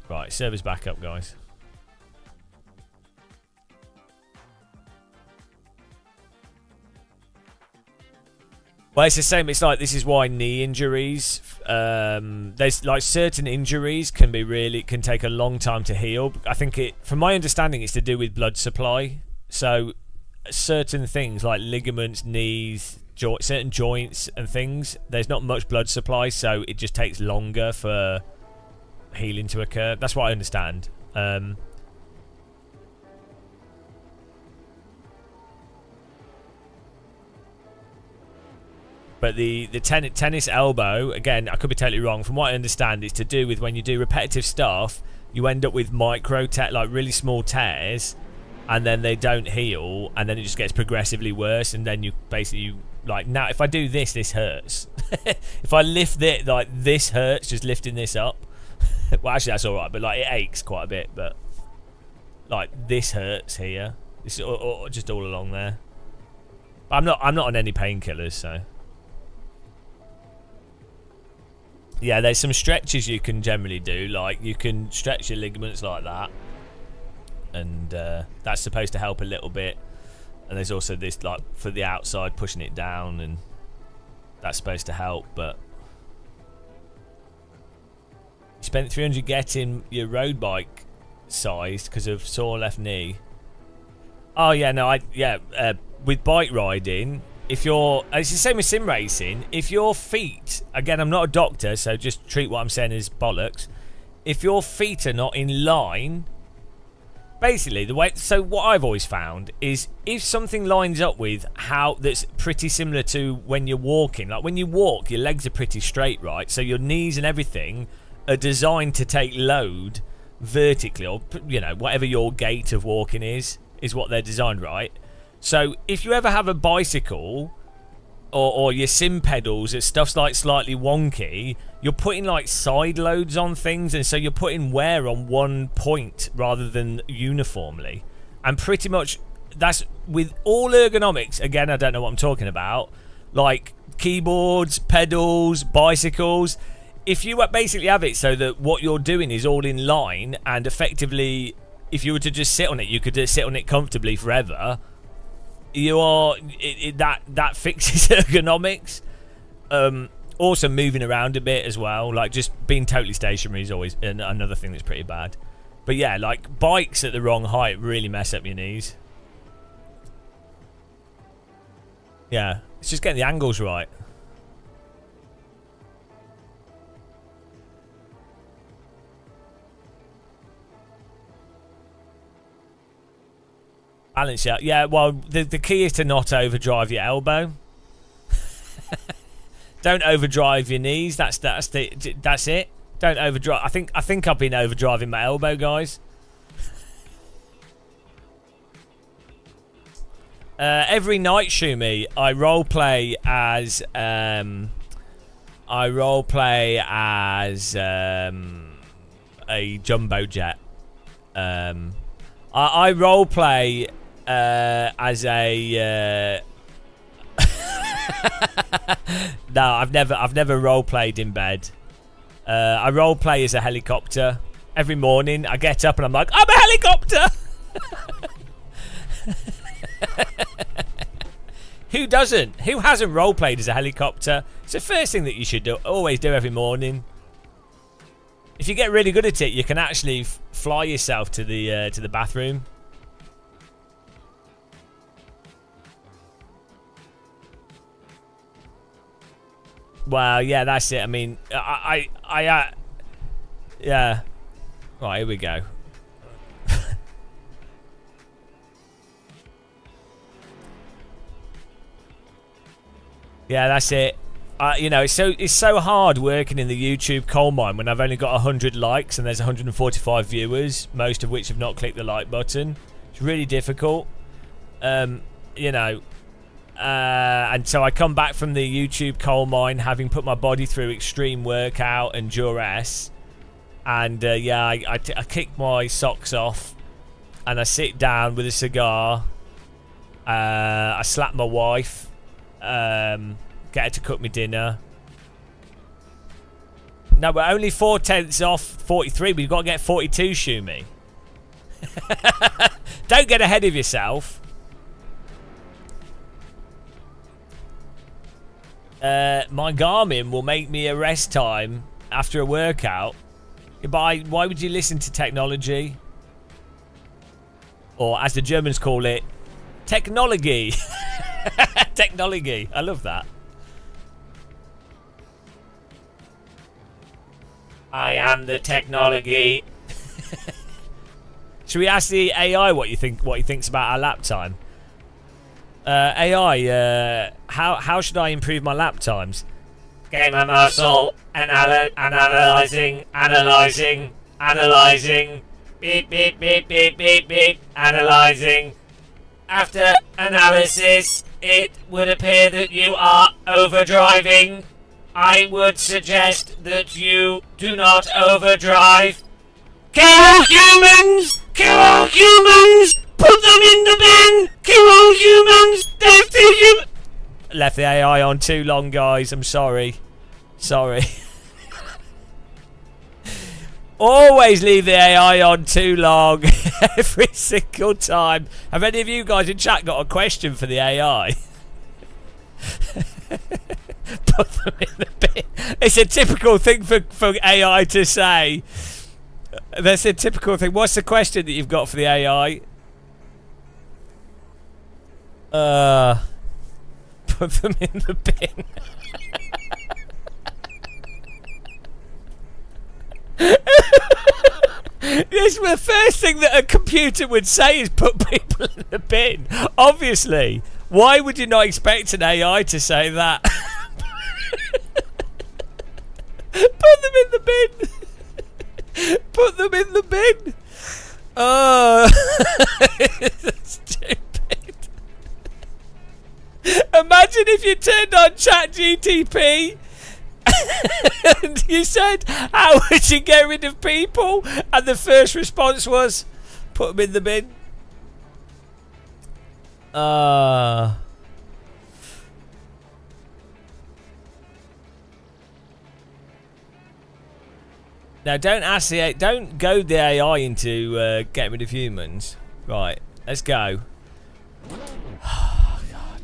Right, server's back up, guys. Well, it's the same. It's like, this is why knee injuries, there's like certain injuries can take a long time to heal. I think from my understanding, it's to do with blood supply. So certain things like ligaments, knees, certain joints and things, there's not much blood supply, so it just takes longer for healing to occur. That's what I understand. But the tennis elbow, again, I could be totally wrong. From what I understand, it's to do with when you do repetitive stuff, you end up with micro like really small tears, and then they don't heal, and then it just gets progressively worse, and then you basically like, now if I do this hurts. If I lift it, like, this hurts just lifting this up. Well, actually that's all right, but like it aches quite a bit. But like this hurts here. It's just all along there. I'm not on any painkillers, so. Yeah, there's some stretches you can generally do, like you can stretch your ligaments like that, and that's supposed to help a little bit. And there's also this, like, for the outside, pushing it down, and that's supposed to help. But you spent 300 getting your road bike sized because of sore left knee. Oh yeah, no, with bike riding, if you're, it's the same with sim racing. If your feet, again, I'm not a doctor, so just treat what I'm saying as bollocks. If your feet are not in line, basically the way, so what I've always found is if something lines up with how, that's pretty similar to when you're walking, like when you walk, your legs are pretty straight, right? So your knees and everything are designed to take load vertically, or, you know, whatever your gait of walking is what they're designed, right? So if you ever have a bicycle or your sim pedals, it's stuff's like slightly wonky, you're putting like side loads on things, and so you're putting wear on one point rather than uniformly. And pretty much that's with all ergonomics. Again, I don't know what I'm talking about, like keyboards, pedals, bicycles. If you basically have it so that what you're doing is all in line, and effectively if you were to just sit on it, you could just sit on it comfortably forever. You are that fixes ergonomics. Also moving around a bit as well, like just being totally stationary is always another thing that's pretty bad. But yeah, like bikes at the wrong height really mess up your knees. Yeah, it's just getting the angles right. Balance, yeah. Yeah, well, the key is to not overdrive your elbow. Don't overdrive your knees. That's it. Don't overdrive. I think I've been overdriving my elbow, guys. Every night, Shumi, I roleplay as a jumbo jet. I roleplay as a. No, I've never roleplayed in bed. I roleplay as a helicopter. Every morning, I get up and I'm like, I'm a helicopter. Who doesn't? Who hasn't roleplayed as a helicopter? It's the first thing that you should always do every morning. If you get really good at it, you can actually fly yourself to the bathroom. Well, yeah, that's it. I mean, yeah. Right, here we go. Yeah, that's it. You know, it's so hard working in the YouTube coal mine when I've only got 100 likes and there's 145 viewers, most of which have not clicked the like button. It's really difficult. You know, and so I come back from the YouTube coal mine having put my body through extreme workout and duress, and yeah, I kick my socks off and I sit down with a cigar. I slap my wife. Get her to cook me dinner. No, we're only 4/10 off 43. We've got to get 42, Shumi. Don't get ahead of yourself. My Garmin will make me a rest time after a workout. Why would you listen to technology? Or as the Germans call it, technology. Technology. I love that. I am the technology. Should we ask the AI what he thinks about our lap time? AI, how should I improve my lap times? Gamer muscle, analyzing, beep, beep, beep, beep, beep, beep, analyzing. After analysis, it would appear that you are overdriving. I would suggest that you do not overdrive. Kill humans! Kill humans! Put them in the bin! Kill humans! Left the AI on too long, guys. I'm sorry. Sorry. Always leave the AI on too long. Every single time. Have any of you guys in chat got a question for the AI? Put them in the bin. It's a typical thing for AI to say. That's a typical thing. What's the question that you've got for the AI? Put them in the bin. This is the first thing that a computer would say is put people in the bin. Obviously. Why would you not expect an AI to say that? Put them in the bin. Put them in the bin. Oh, stupid. Imagine if you turned on ChatGTP and you said, how would you get rid of people? And the first response was, put them in the bin. Now don't goad the AI into getting rid of humans. Right, let's go. Oh, God.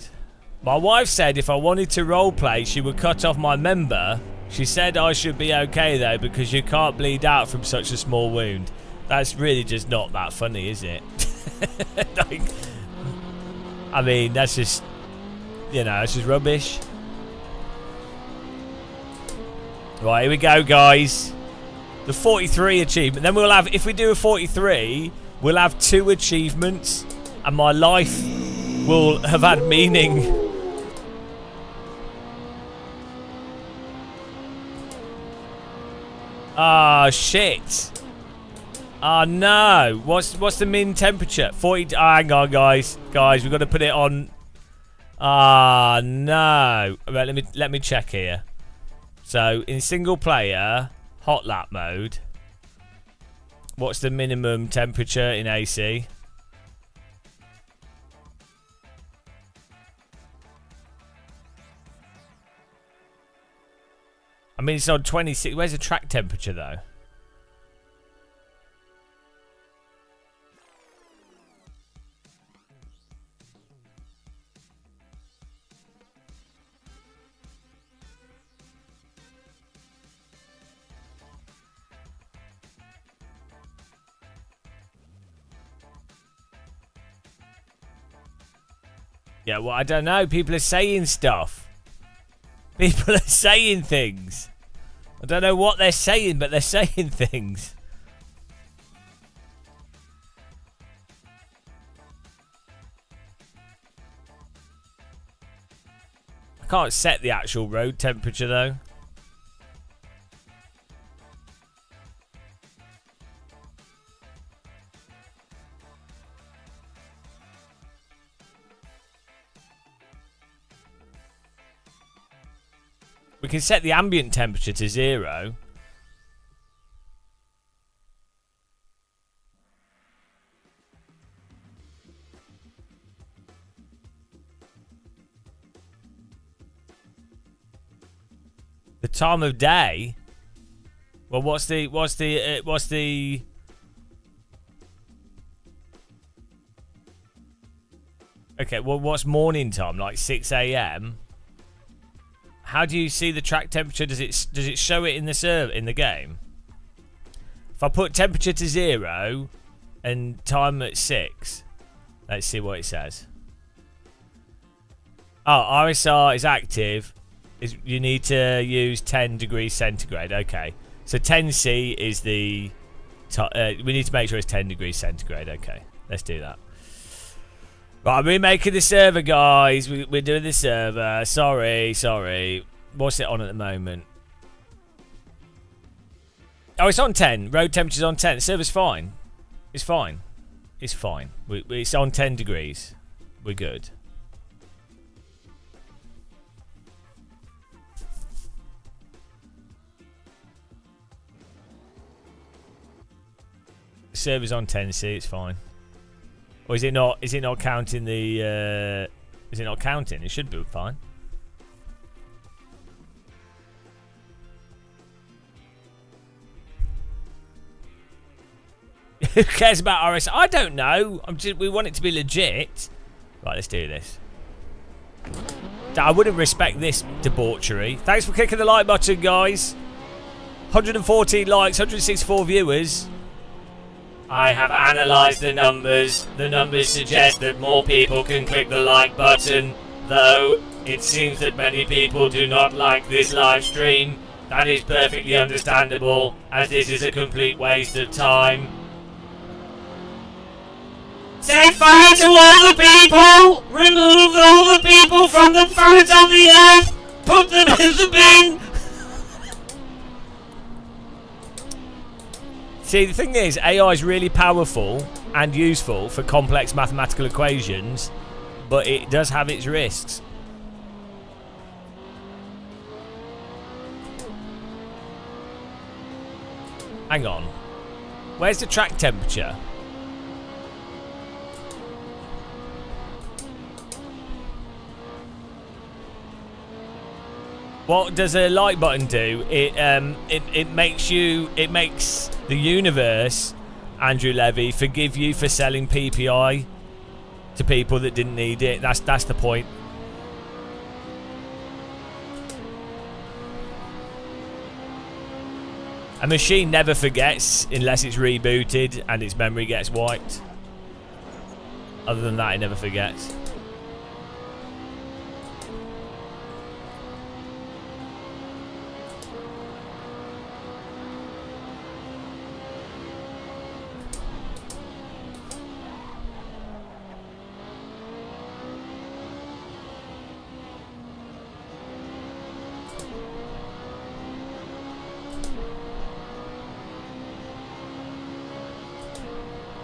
My wife said if I wanted to roleplay, she would cut off my member. She said I should be okay though because you can't bleed out from such a small wound. That's really just not that funny, is it? Like, I mean, that's just, you know, it's just rubbish. Right, here we go, guys. The 43 achievement. Then we'll have, if we do a 43, we'll have 2 achievements, and my life will have had meaning. Ah, shit. Oh no! What's the min temperature? 40. Oh, hang on, guys. Guys, we've got to put it on. Ah no! Right, let me check here. So in single player, hot lap mode. What's the minimum temperature in AC? I mean, it's on 26. Where's the track temperature though? Yeah, well, I don't know. People are saying stuff. People are saying things. I don't know what they're saying, but they're saying things. I can't set the actual road temperature, though. We can set the ambient temperature to 0. The time of day? Well, what's the Okay, well, what's morning time? Like 6 AM? How do you see the track temperature? Does it show it in the game? If I put temperature to 0 and time at 6, let's see what it says. Oh, RSR is active. You need to use 10 degrees centigrade. Okay, so 10C is the. We need to make sure it's 10 degrees centigrade. Okay, let's do that. Right, we're making the server, guys. We're doing the server. Sorry. What's it on at the moment? Oh, it's on 10. Road temperature's on 10. The server's fine. It's fine. It's fine. It's on 10 degrees. We're good. The server's on 10C. It's fine. Or is it not? Is it not counting the? Is it not counting? It should be fine. Who cares about RS? I don't know. We want it to be legit. Right, let's do this. I wouldn't respect this debauchery. Thanks for clicking the like button, guys. 114 likes, 164 viewers. I have analysed the numbers. The numbers suggest that more people can click the like button, though it seems that many people do not like this live stream. That is perfectly understandable, as this is a complete waste of time. Set fire to all the people! Remove all the people from the front of the earth! Put them in the bin! See, the thing is, AI is really powerful and useful for complex mathematical equations, but it does have its risks. Hang on. Where's the track temperature? What does a like button do? It makes the universe, Andrew Levy, forgive you for selling PPI to people that didn't need it. That's the point. A machine never forgets unless it's rebooted and its memory gets wiped. Other than that, it never forgets.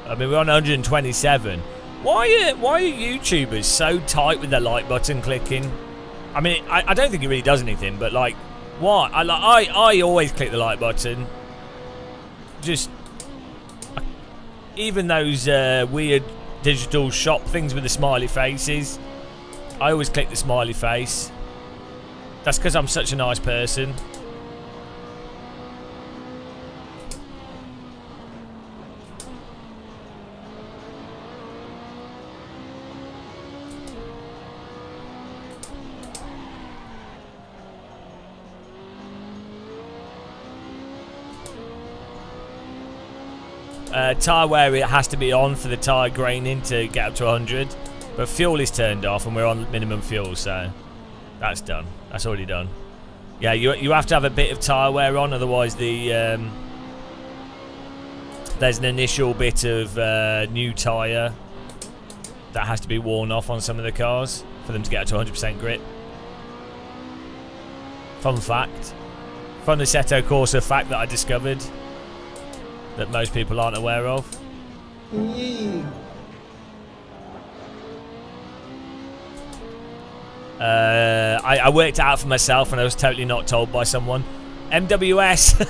I mean, we're on 127. Why are YouTubers so tight with their like button clicking? I mean, I don't think it really does anything, but like, why? I always click the like button. Just even those weird digital shop things with the smiley faces. I always click the smiley face. That's because I'm such a nice person. Tyre wear, it has to be on for the tyre graining to get up to 100, but fuel is turned off and we're on minimum fuel, so that's done. That's already done. Yeah, you have to have a bit of tyre wear on, otherwise the there's an initial bit of new tyre that has to be worn off on some of the cars for them to get up to 100% grip. Fun fact. Fun Assetto Corsa fact that I discovered that most people aren't aware of. I worked it out for myself and I was totally not told by someone. MWS,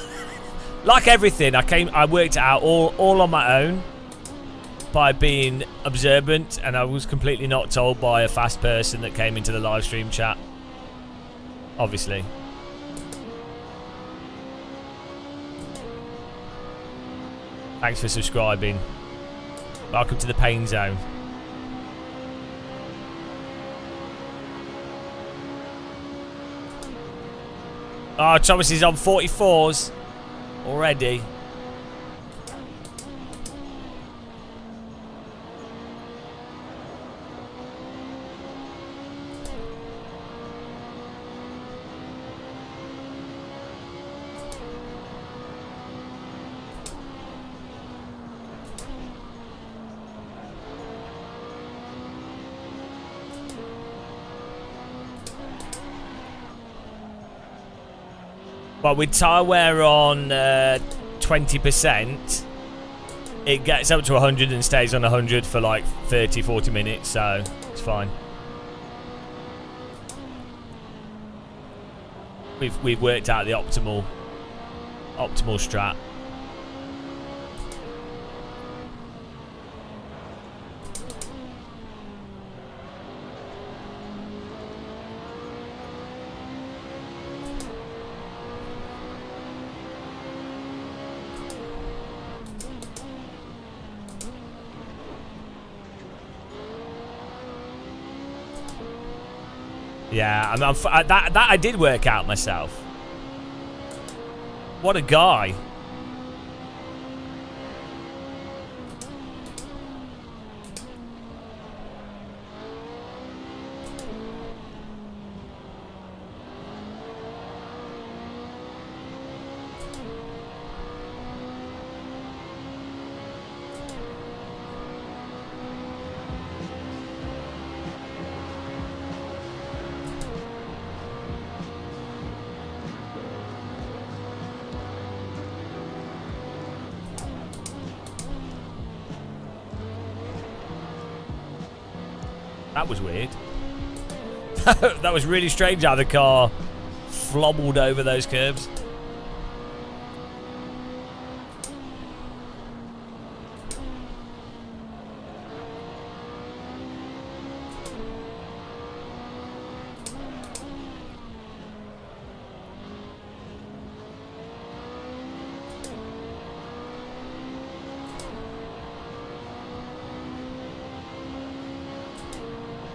like everything, I worked it out all on my own by being observant, and I was completely not told by a fast person that came into the live stream chat. Obviously. Thanks for subscribing. Welcome to the pain zone. Oh, Thomas is on 44s already. But with tyre wear on 20%, it gets up to 100 and stays on 100 for like 30-40 minutes, so it's fine. We've worked out the optimal strat. Yeah, that I did work out myself. What a guy. That was weird. That was really strange how the car flobbled over those curbs.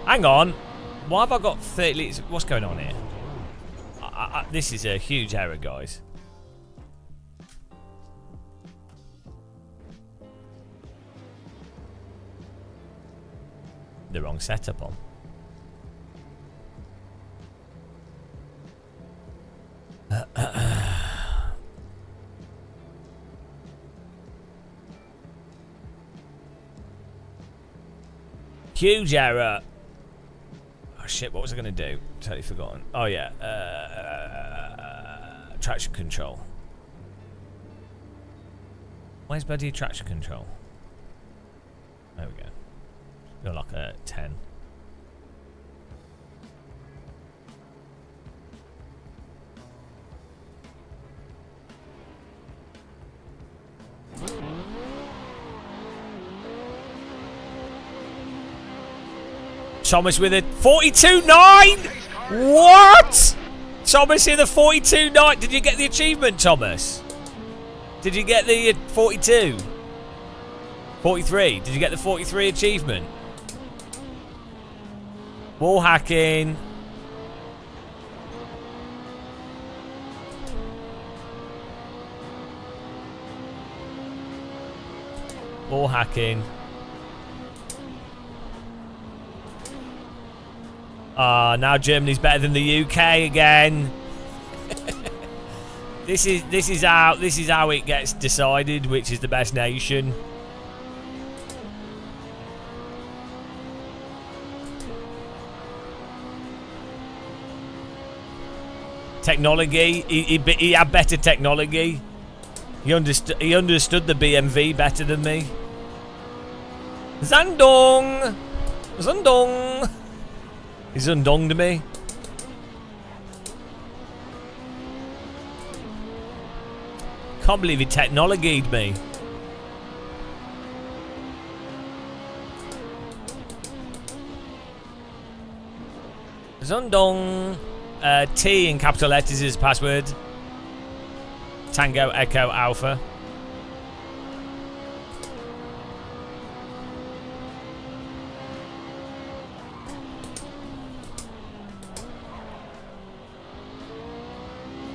Hang on. Why have I got 30 litres? What's going on here? This is a huge error, guys. the wrong setup on. Huge error. Oh shit, what was I going to do? Totally forgotten. Oh yeah. Traction control. Where's bloody traction control? There we go. You're like a 10. Thomas with a 42.9! What? Thomas in the 42.9. Did you get the achievement, Thomas? Did you get the 42? 43. Did you get the 43 achievement? Wall hacking. Wall hacking. Now Germany's better than the UK again. This is how it gets decided which is the best nation. Technology. He had better technology. He understood the BMW better than me. Zandong. Zandong. He's undonged me. Can't believe he technologied me. Zundong. T in capital letters is his password. Tango Echo Alpha.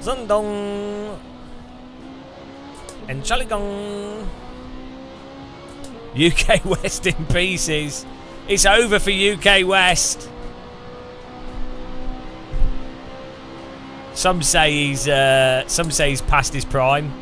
Zundong. And Chaligong. UK West in pieces. It's over for UK West. Some say he's past his prime.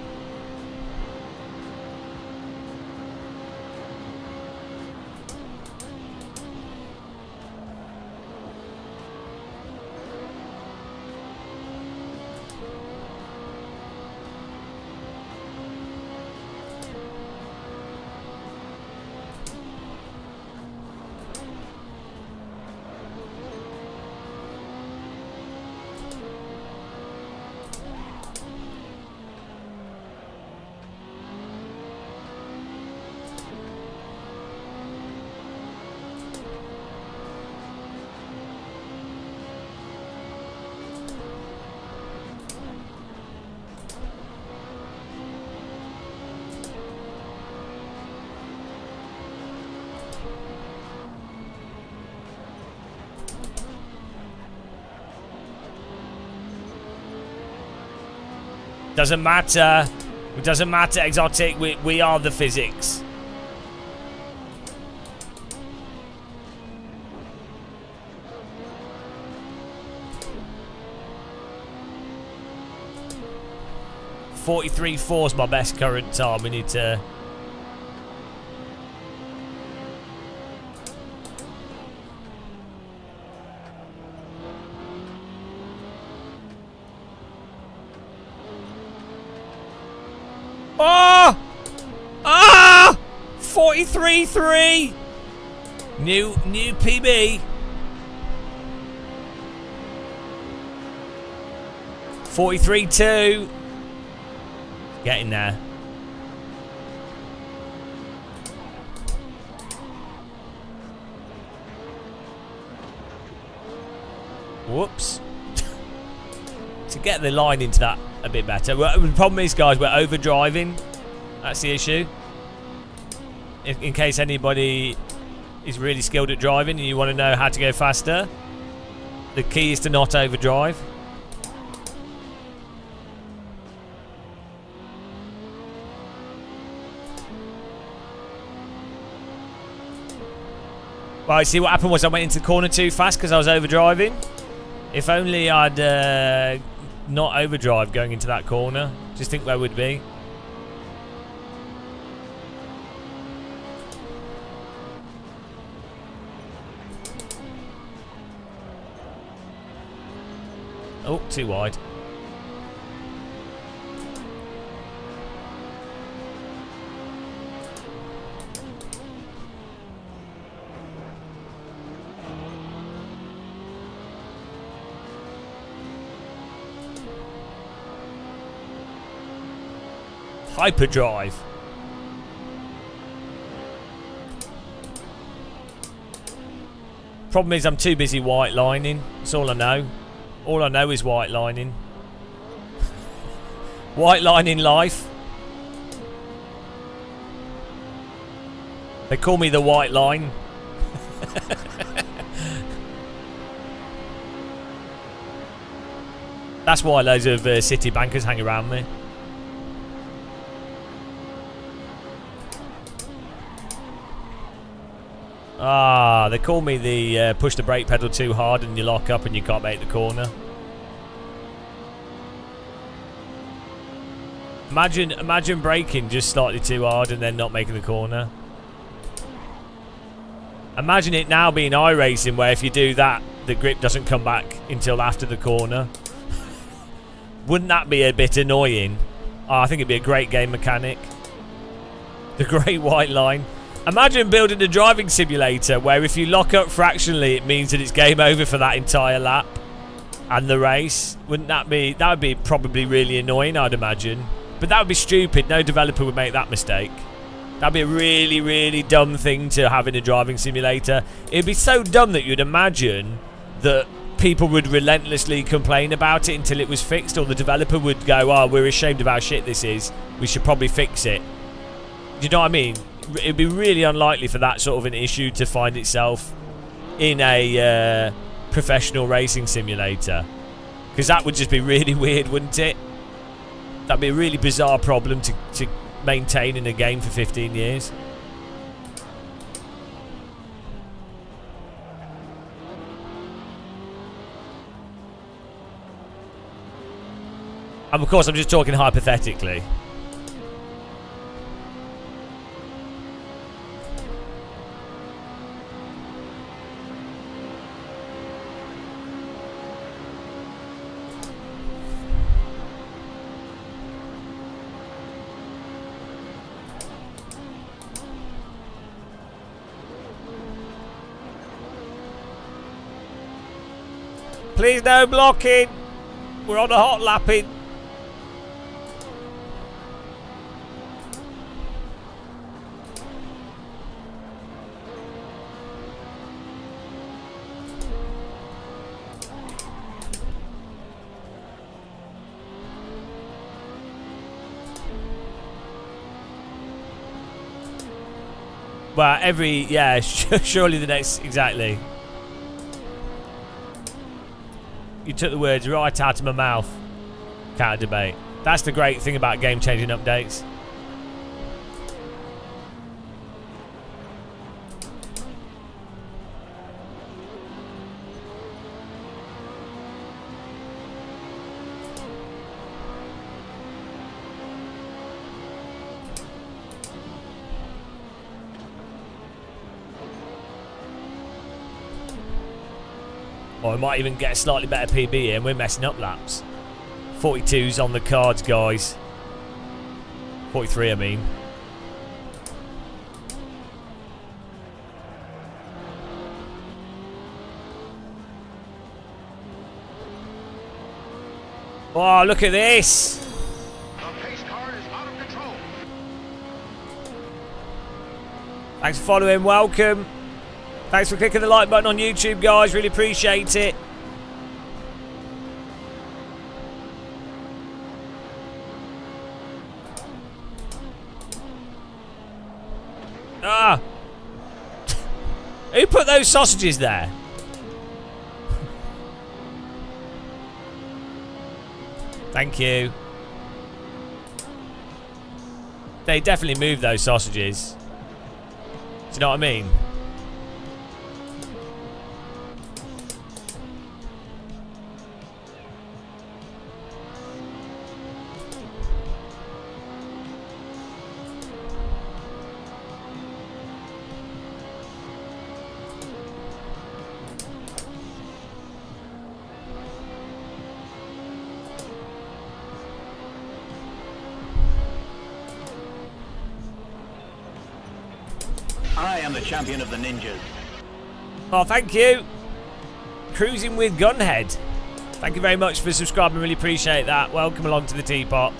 Doesn't matter. It doesn't matter, Exotic. We are the physics. .43.4 is my best current time. We need to... Oh! Ah! 43.3. New PB. 43.2. Getting there. Whoops. To get the line into that a bit better. Well, the problem is, guys, we're overdriving. That's the issue. In case anybody is really skilled at driving and you want to know how to go faster, the key is to not overdrive. Right, see what happened was I went into the corner too fast because I was overdriving. If only I'd not overdrive going into that corner. Just think where we'd be. Oh, too wide. Hyperdrive. Problem is I'm too busy white lining. That's all I know. All I know is white lining. White lining life. They call me the white line. That's why loads of city bankers hang around me. Ah, they call me the push the brake pedal too hard and you lock up and you can't make the corner. Imagine braking just slightly too hard and then not making the corner. Imagine it now being iRacing where if you do that, the grip doesn't come back until after the corner. Wouldn't that be a bit annoying? Oh, I think it'd be a great game mechanic. The great white line. Imagine building a driving simulator where if you lock up fractionally, it means that it's game over for that entire lap and the race. Wouldn't that be? That would be probably really annoying, I'd imagine. But that would be stupid. No developer would make that mistake. That'd be a really, really dumb thing to have in a driving simulator. It'd be so dumb that you'd imagine that people would relentlessly complain about it until it was fixed, or the developer would go, "Oh, we're ashamed of how shit this is. We should probably fix it." Do you know what I mean? It'd be really unlikely for that sort of an issue to find itself in a professional racing simulator, because that would just be really weird, wouldn't it? That'd be a really bizarre problem to maintain in a game for 15 years. And of course I'm just talking hypothetically. Please no blocking. We're on a hot lapping. Well, yeah, surely the next, exactly. You took the words right out of my mouth. Can't debate. That's the great thing about game-changing updates. Or I might even get a slightly better PB here and we're messing up laps. 42's on the cards, guys. 43, I mean. Oh, look at this. The pace car is out of control. Thanks for following. Welcome. Thanks for clicking the like button on YouTube, guys. Really appreciate it. Ah! Who put those sausages there? Thank you. They definitely moved those sausages. Do you know what I mean? I am the champion of the ninjas. Oh, thank you. Cruising with Gunhead. Thank you very much for subscribing. Really appreciate that. Welcome along to the teapot.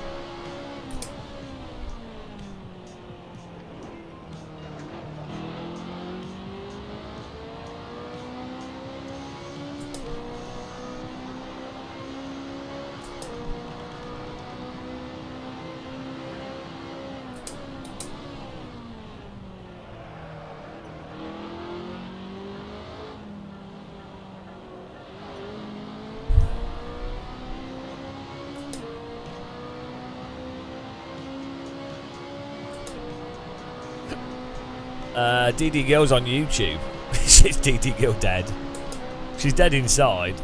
DD Girl's on YouTube. She's DD Girl dead. She's dead inside.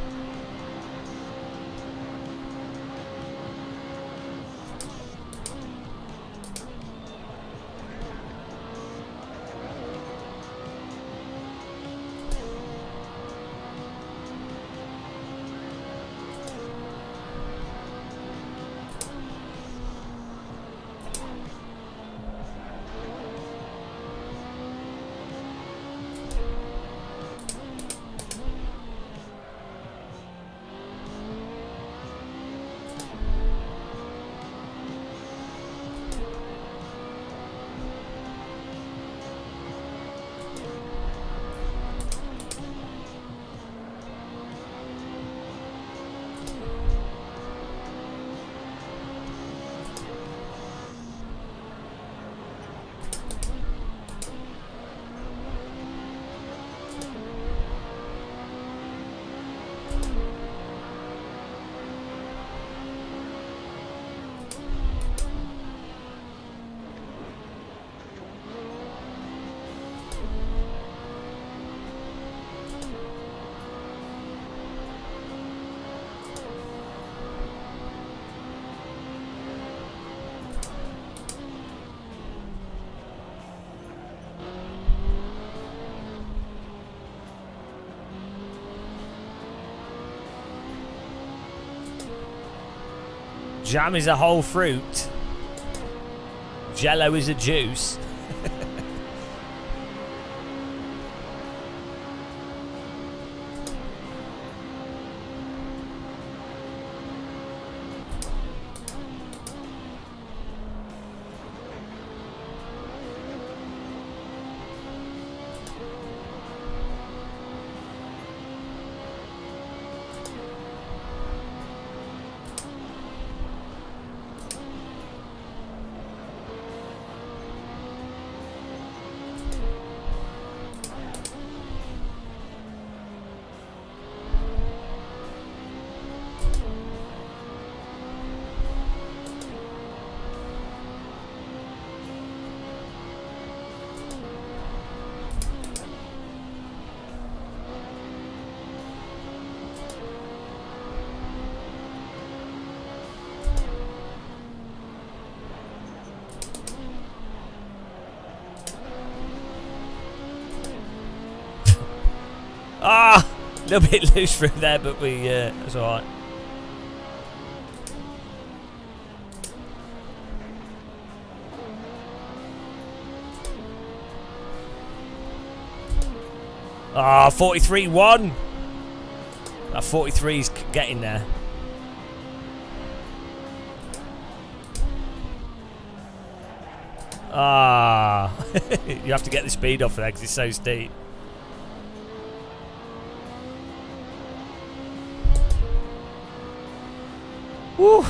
Jam is a whole fruit. Jello is a juice. Ah, a little bit loose through there, but that's all right. Ah, 43-1. That 43's getting there. Ah, you have to get the speed off there because it's so steep. Woo.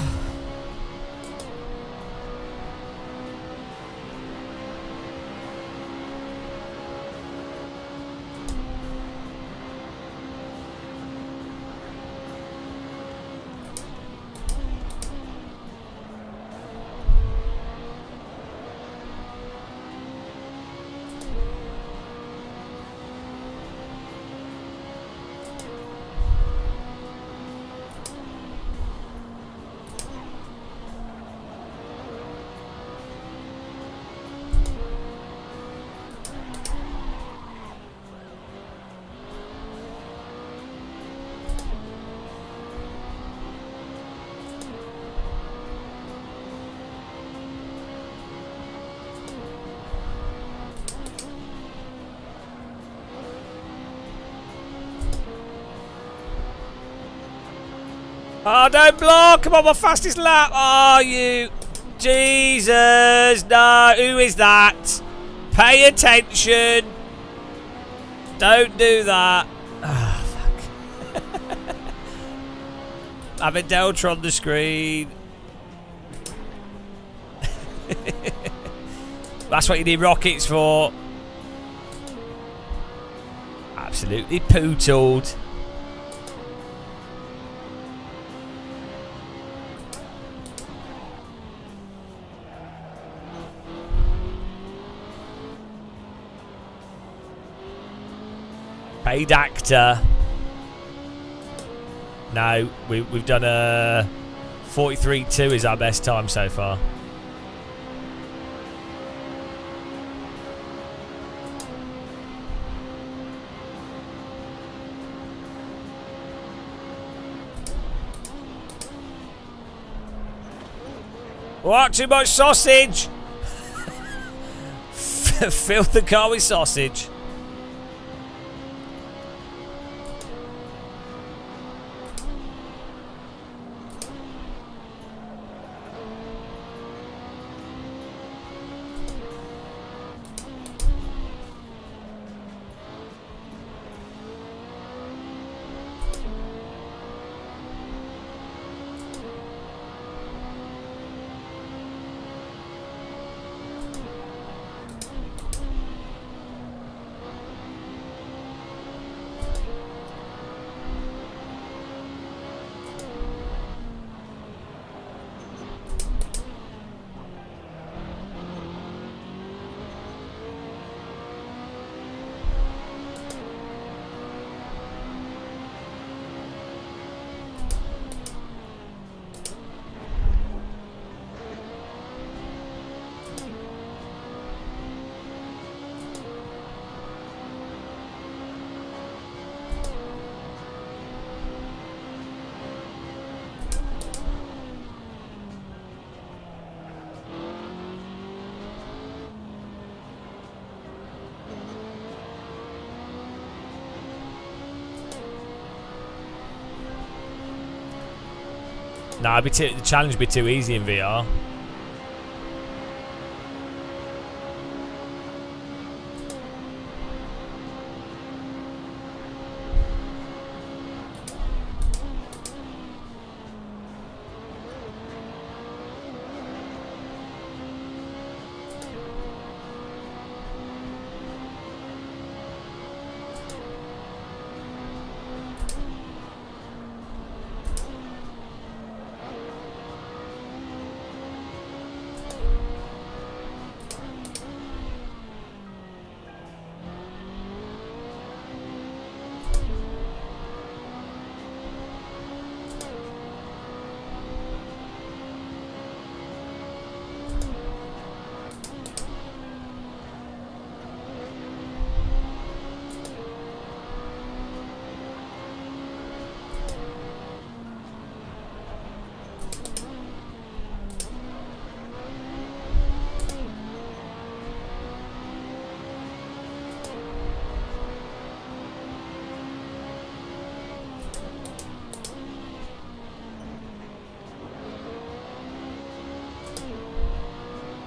Oh, don't block. Come on, my fastest lap. Oh, you. Jesus. No. Who is that? Pay attention. Don't do that. Oh, fuck. Have a Delta on the screen. That's what you need rockets for. Absolutely pootled. Paid actor. No, we've done a 43.2 is our best time so far. What? Too much sausage? Fill the car with sausage. Nah, the challenge would be too easy in VR.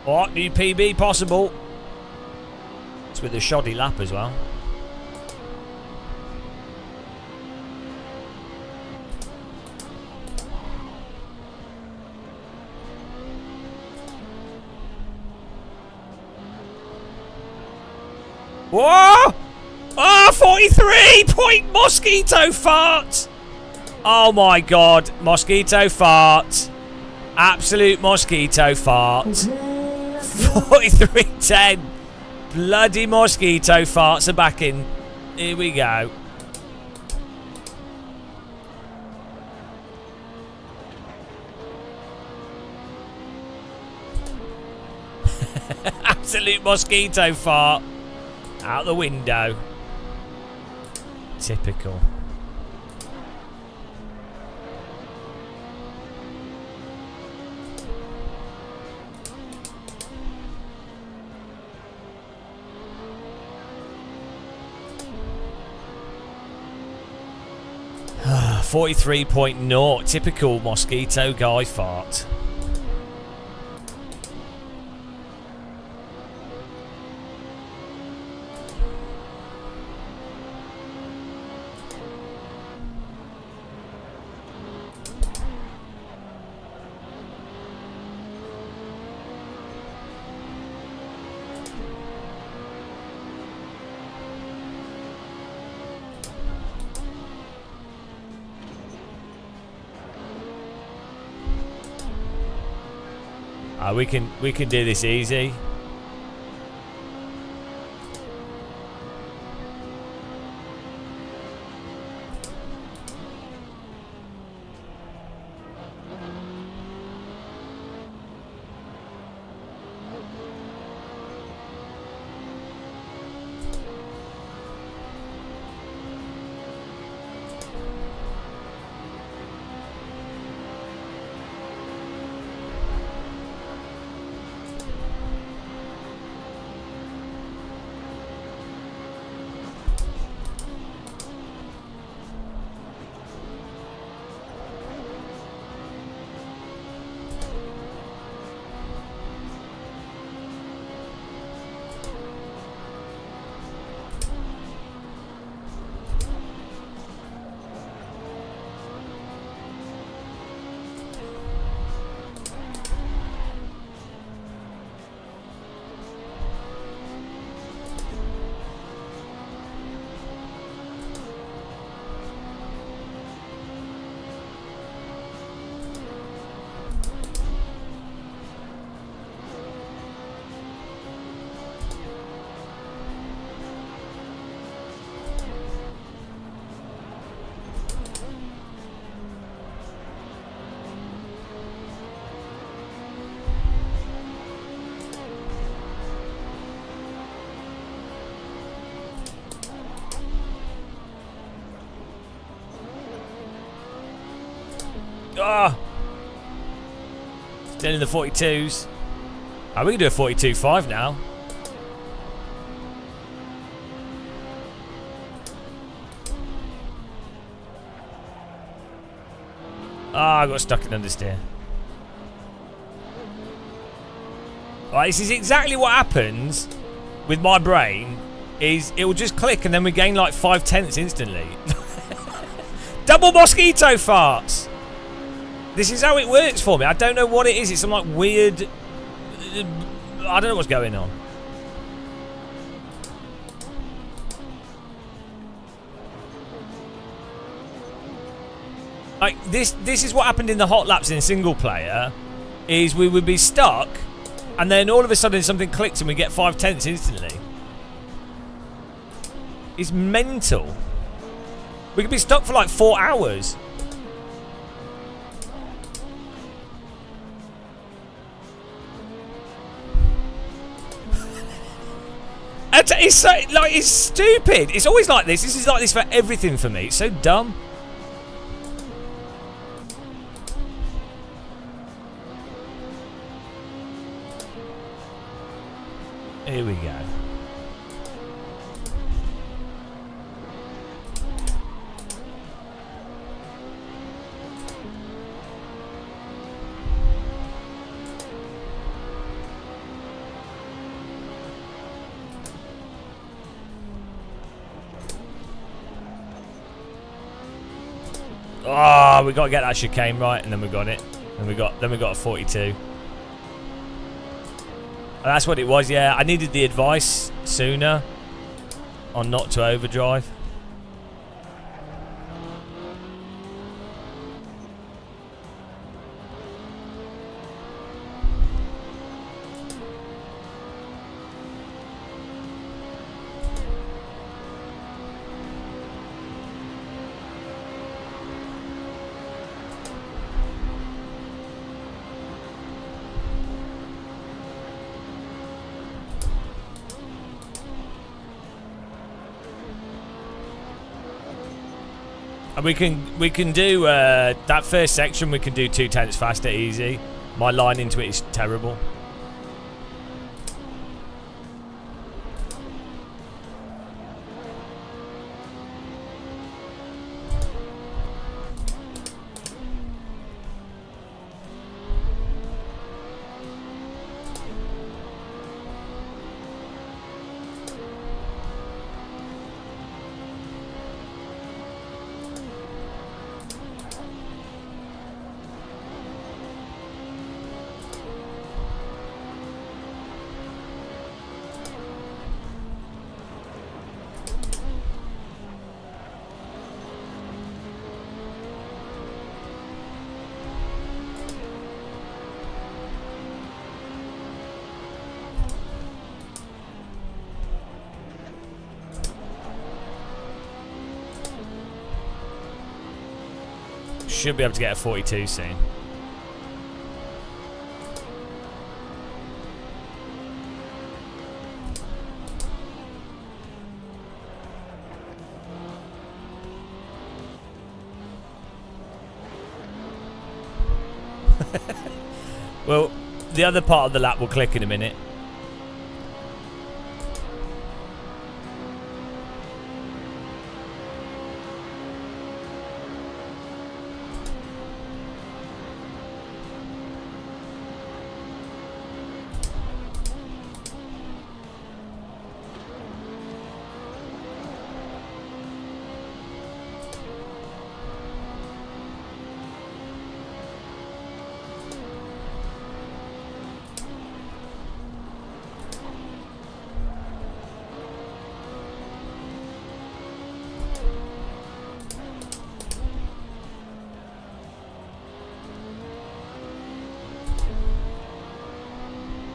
What? New PB possible? It's with the shoddy lap as well. Whoa! Ah, 43! Point mosquito fart! Oh my god, mosquito fart. Absolute mosquito fart. 43.10. Bloody mosquito farts are back in. Here we go. Absolute mosquito fart. Out the window. Typical. 43.0. Typical mosquito guy fart. We can do this easy. Ah! Still in the 42s. Oh, we can do a 42.5 now. Ah, I got stuck in understeer. Right, this is exactly what happens with my brain. Is it will just click and then we gain like 5/10 instantly. Double mosquito farts. This is how it works for me. I don't know what it is. It's some like weird... I don't know what's going on. Like, this is what happened in the hot laps in single player, is we would be stuck, and then all of a sudden something clicks and we get 5/10 instantly. It's mental. We could be stuck for like 4 hours. It's so, like, it's stupid. It's always like this. This is like this for everything for me. It's so dumb. Here we go. Oh, we got to get that chicane right, and then we got it. And we got a 42. And that's what it was. Yeah, I needed the advice sooner on not to overdrive. And we can do that first section. We can do 2/10 faster, easy. My line into it is terrible. should be able to get a 42 soon. Well, the other part of the lap will click in a minute.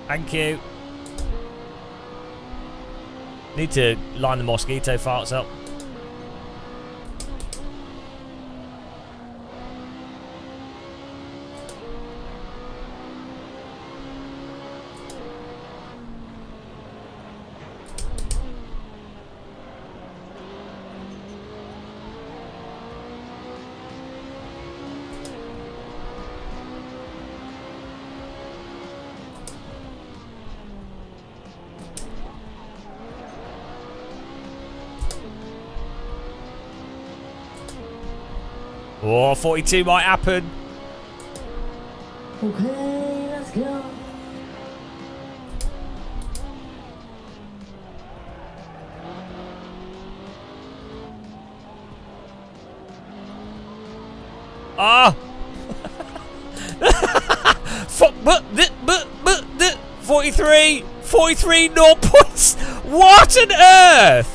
Thank you. Need to line the mosquito farts up. Oh, 42 might happen. Okay, let's go. Ah! 43 0 points. What on earth?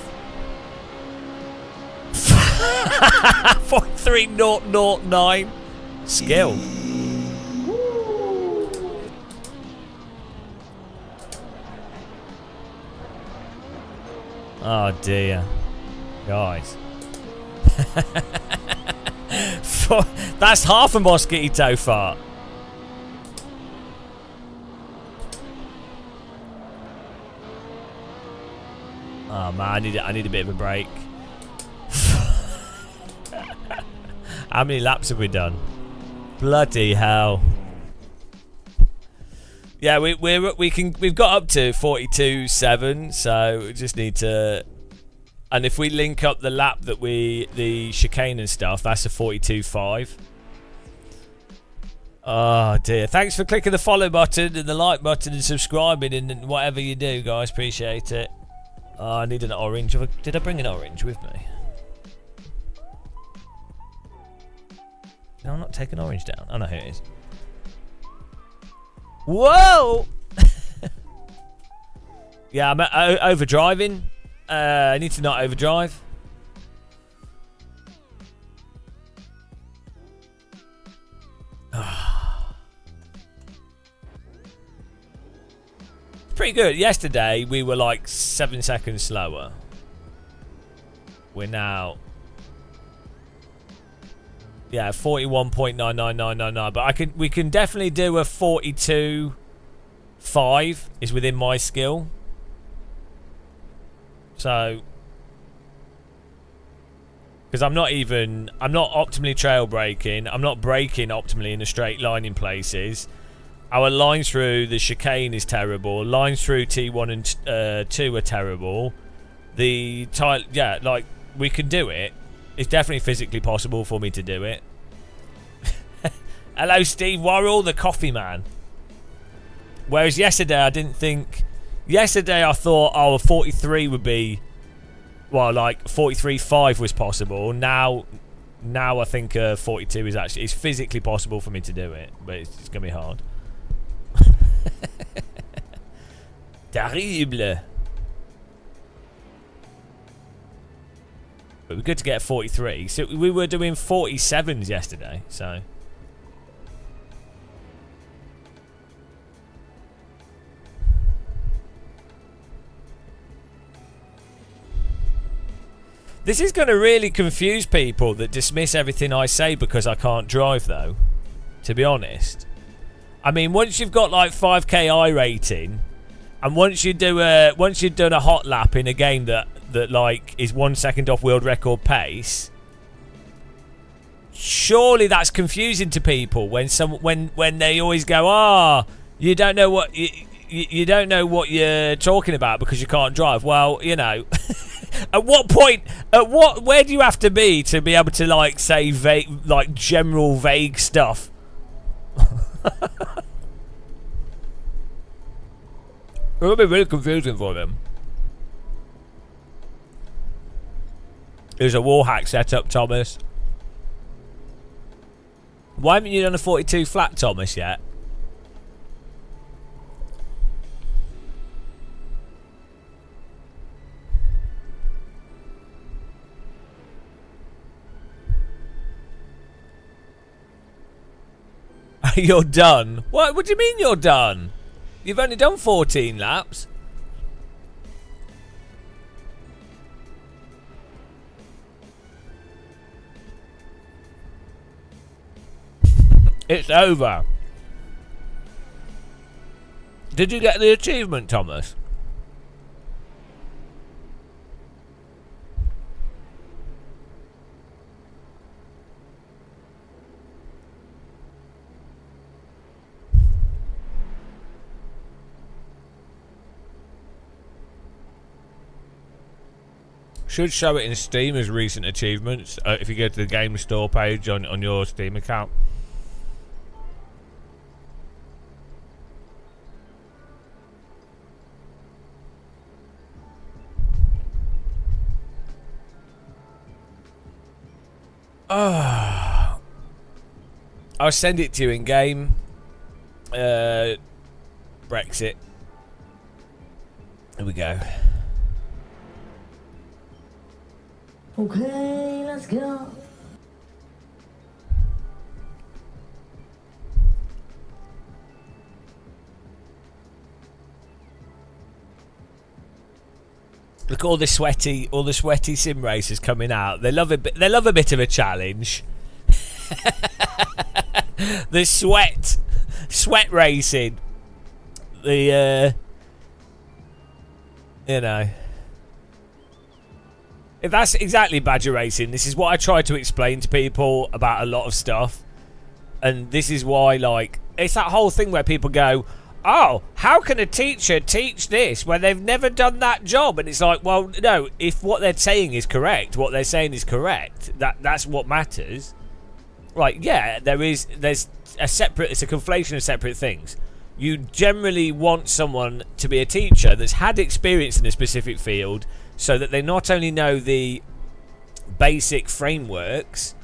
43009 skill. Oh dear, guys. That's half a mosquito fart. Oh man, I need a bit of a break. How many laps have we done? Bloody hell! Yeah, we've got up to 42.7, so we just need to. And if we link up the lap that the chicane and stuff, that's a 42.5. Oh dear! Thanks for clicking the follow button and the like button and subscribing and whatever you do, guys. Appreciate it. Oh, I need an orange. Did I bring an orange with me? No, I'm not taking orange down. Oh no, here it is. Whoa! Yeah, I'm overdriving. I need to not overdrive. It's pretty good. Yesterday we were like 7 seconds slower. We're now. Yeah, 41.99999. But we can definitely do a 42.5 is within my skill. So, because I'm not optimally trail braking. I'm not braking optimally in a straight line in places. Our lines through the chicane is terrible. Lines through T1 and 2 are terrible. Yeah, like we can do it. It's definitely physically possible for me to do it. Hello, Steve Worrell, the coffee man. Whereas yesterday, I didn't think. Yesterday, I thought, oh, a 43 would be. Well, like 43.5 was possible. Now I think 42 is actually. It's physically possible for me to do it, but it's gonna be hard. Terrible. But we're good to get a 43. So we were doing 47s yesterday, so. This is going to really confuse people that dismiss everything I say because I can't drive, though. To be honest. I mean, once you've got like 5k I rating, and once you've done a hot lap in a game that like is 1 second off world record pace, surely that's confusing to people when they always go, you don't know what you don't know what you're talking about because you can't drive. Well, you know. At what point? Where do you have to be able to like say vague, like general vague stuff? It'll be really confusing for them. There's a wall hack set up, Thomas. Why haven't you done a 42 flat, Thomas, yet? You're done. What do you mean you're done? You've only done 14 laps. It's over. Did you get the achievement, Thomas? Should show it in Steam as recent achievements if you go to the game store page on your Steam account. I'll send it to you in game. Brexit. Here we go. Okay, let's go. Look, all the sweaty sim racers coming out. They love a bit of a challenge. The sweat racing. The you know. If that's exactly Badger Racing, this is what I try to explain to people about a lot of stuff. And this is why, like, it's that whole thing where people go, oh, how can a teacher teach this when they've never done that job? And it's like, well, no, if what they're saying is correct, that's what matters. Like, yeah, there's a separate, it's a conflation of separate things. You generally want someone to be a teacher that's had experience in a specific field, so that they not only know the basic frameworks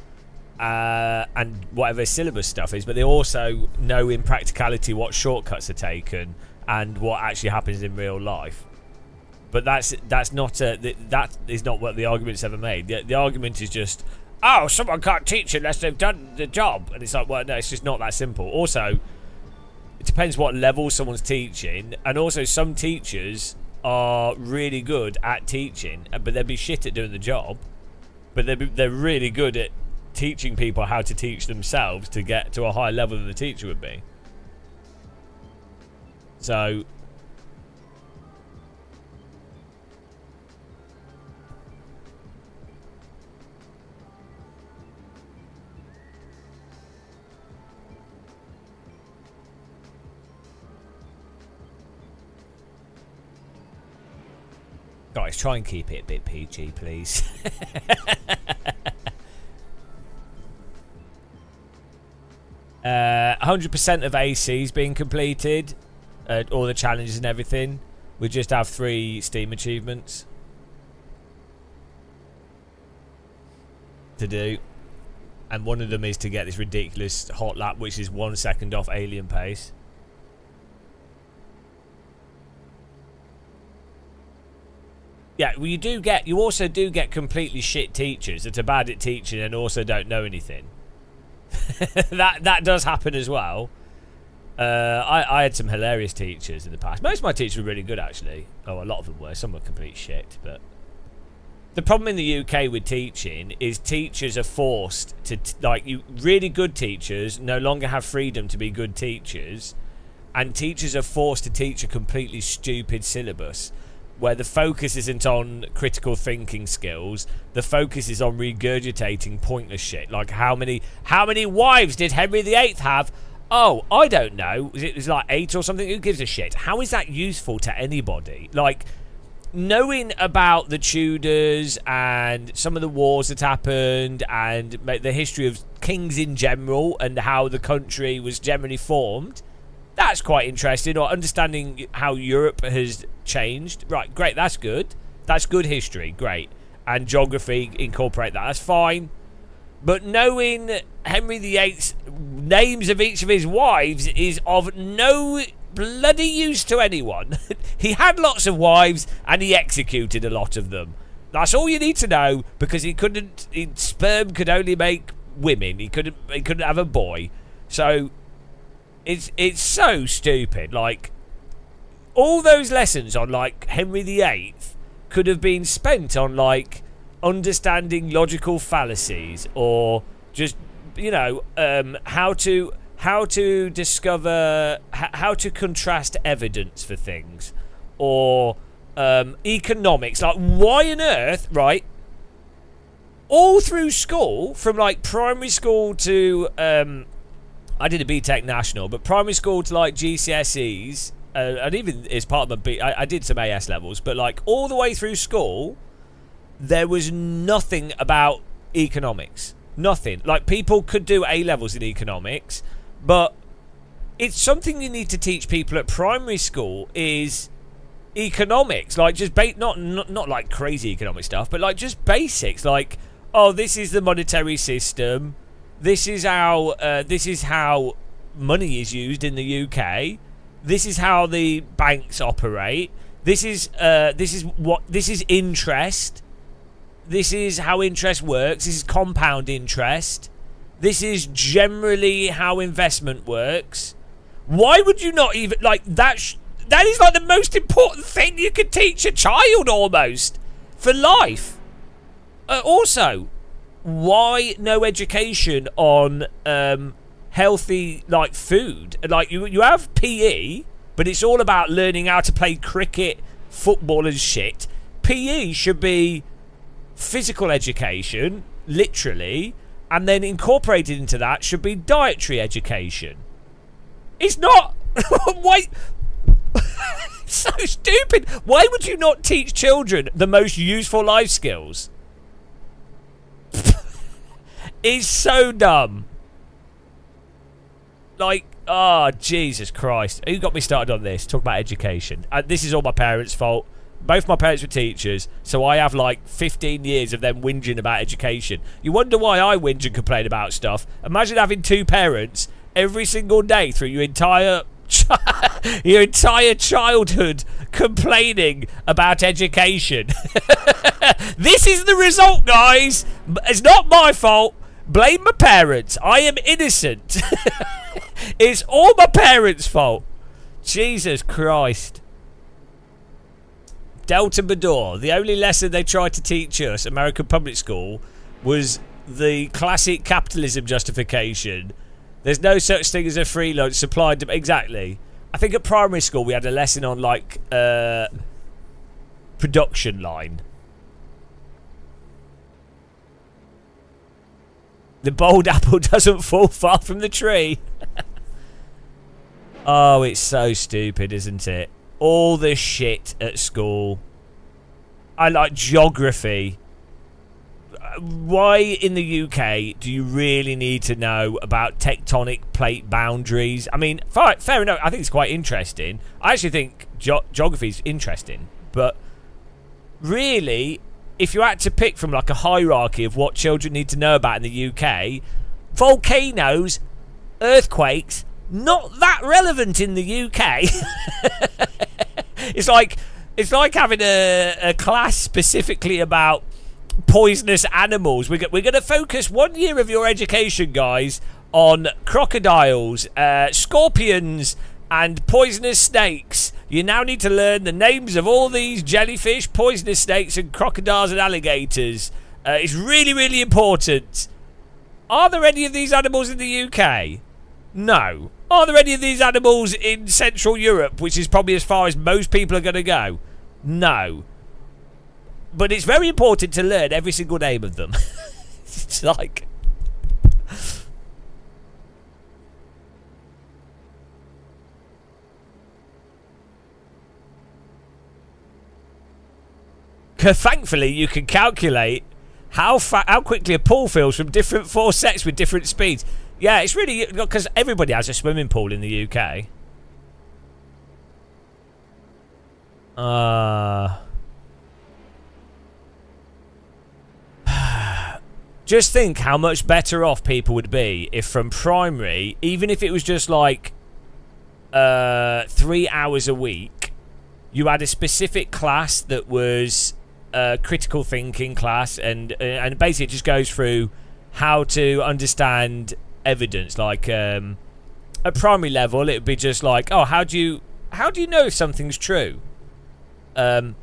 and whatever syllabus stuff is, but they also know in practicality what shortcuts are taken and what actually happens in real life. But that is not what the argument's ever made. The argument is just, oh, someone can't teach unless they've done the job, and it's like, well, no, it's just not that simple. Also, it depends what level someone's teaching, and also some teachers are really good at teaching, but they'd be shit at doing the job. But they're really good at teaching people how to teach themselves to get to a higher level than the teacher would be. So guys, try and keep it a bit PG, please. 100% of AC's being completed, all the challenges and everything. We just have 3 Steam achievements to do, and one of them is to get this ridiculous hot lap, which is 1 second off alien pace. Yeah, well, you also do get completely shit teachers that are bad at teaching and also don't know anything. that does happen as well. I had some hilarious teachers in the past. Most of my teachers were really good, actually. Oh, a lot of them were. Some were complete shit, but the problem in the UK with teaching is teachers are forced to really good teachers no longer have freedom to be good teachers, and teachers are forced to teach a completely stupid syllabus where the focus isn't on critical thinking skills. The focus is on regurgitating pointless shit. Like how many wives did Henry VIII have? Oh, I don't know. It was like 8 or something. Who gives a shit? How is that useful to anybody? Like, knowing about the Tudors and some of the wars that happened and the history of kings in general and how the country was generally formed, that's quite interesting. Or understanding how Europe has changed. Right, great, that's good. That's good history, great. And geography, incorporate that, that's fine. But knowing Henry VIII's names of each of his wives is of no bloody use to anyone. He had lots of wives and he executed a lot of them. That's all you need to know, because sperm could only make women. He couldn't have a boy. So it's so stupid. Like, all those lessons on like Henry VIII could have been spent on like understanding logical fallacies, or just how to discover how to contrast evidence for things, or economics. Like, why on earth, right, all through school, from like primary school to I did a BTEC national, but primary school to like GCSEs, and even as part of I did some AS levels, but like all the way through school there was nothing about economics. Nothing. Like, people could do A levels in economics, but it's something you need to teach people at primary school is economics. Like, just not like crazy economic stuff, but like just basics. Like, oh, this is the monetary system. This is how money is used in the UK. This is how the banks operate. This is interest. This is how interest works. This is compound interest. This is generally how investment works. Why would you not even, like, that is like the most important thing you could teach a child, almost, for life. Also, why no education on healthy, like, food? Like, you have PE, but it's all about learning how to play cricket, football and shit. PE should be physical education, literally, and then incorporated into that should be dietary education. It's not. Why? So stupid. Why would you not teach children the most useful life skills? It's so dumb. Like, oh, Jesus Christ. Who got me started on this? Talk about education. This is all my parents' fault. Both my parents were teachers, so I have like 15 years of them whinging about education. You wonder why I whinge and complain about stuff. Imagine having 2 parents every single day through your entire childhood complaining about education. This is the result, guys. It's not my fault. Blame my parents. I am innocent. It's all my parents' fault. Jesus Christ. Delta Bador. The only lesson they tried to teach us, American public school, was the classic capitalism justification. There's no such thing as a free lunch supplied. Exactly. I think at primary school we had a lesson on like production line. The bold apple doesn't fall far from the tree. Oh, it's so stupid, isn't it? All the shit at school. I like geography. Why in the UK do you really need to know about tectonic plate boundaries? I mean, fair enough. I think it's quite interesting. I actually think geography is interesting. But really, if you had to pick from like a hierarchy of what children need to know about in the UK, volcanoes, earthquakes, not that relevant in the UK. It's like having a class specifically about poisonous animals. We're going to focus 1 year of your education, guys, on crocodiles, scorpions, and poisonous snakes. You now need to learn the names of all these jellyfish, poisonous snakes, and crocodiles and alligators. It's really, really important. Are there any of these animals in the UK? No. Are there any of these animals in Central Europe, which is probably as far as most people are going to go? No. But it's very important to learn every single name of them. It's like... Thankfully, you can calculate how quickly a pool fills from different 4 sets with different speeds. Yeah, it's really... Because everybody has a swimming pool in the UK. Just think how much better off people would be if from primary, even if it was just like 3 hours a week, you had a specific class that was a critical thinking class, and basically it just goes through how to understand evidence. Like at primary level, it would be just like, oh, how do you know if something's true? And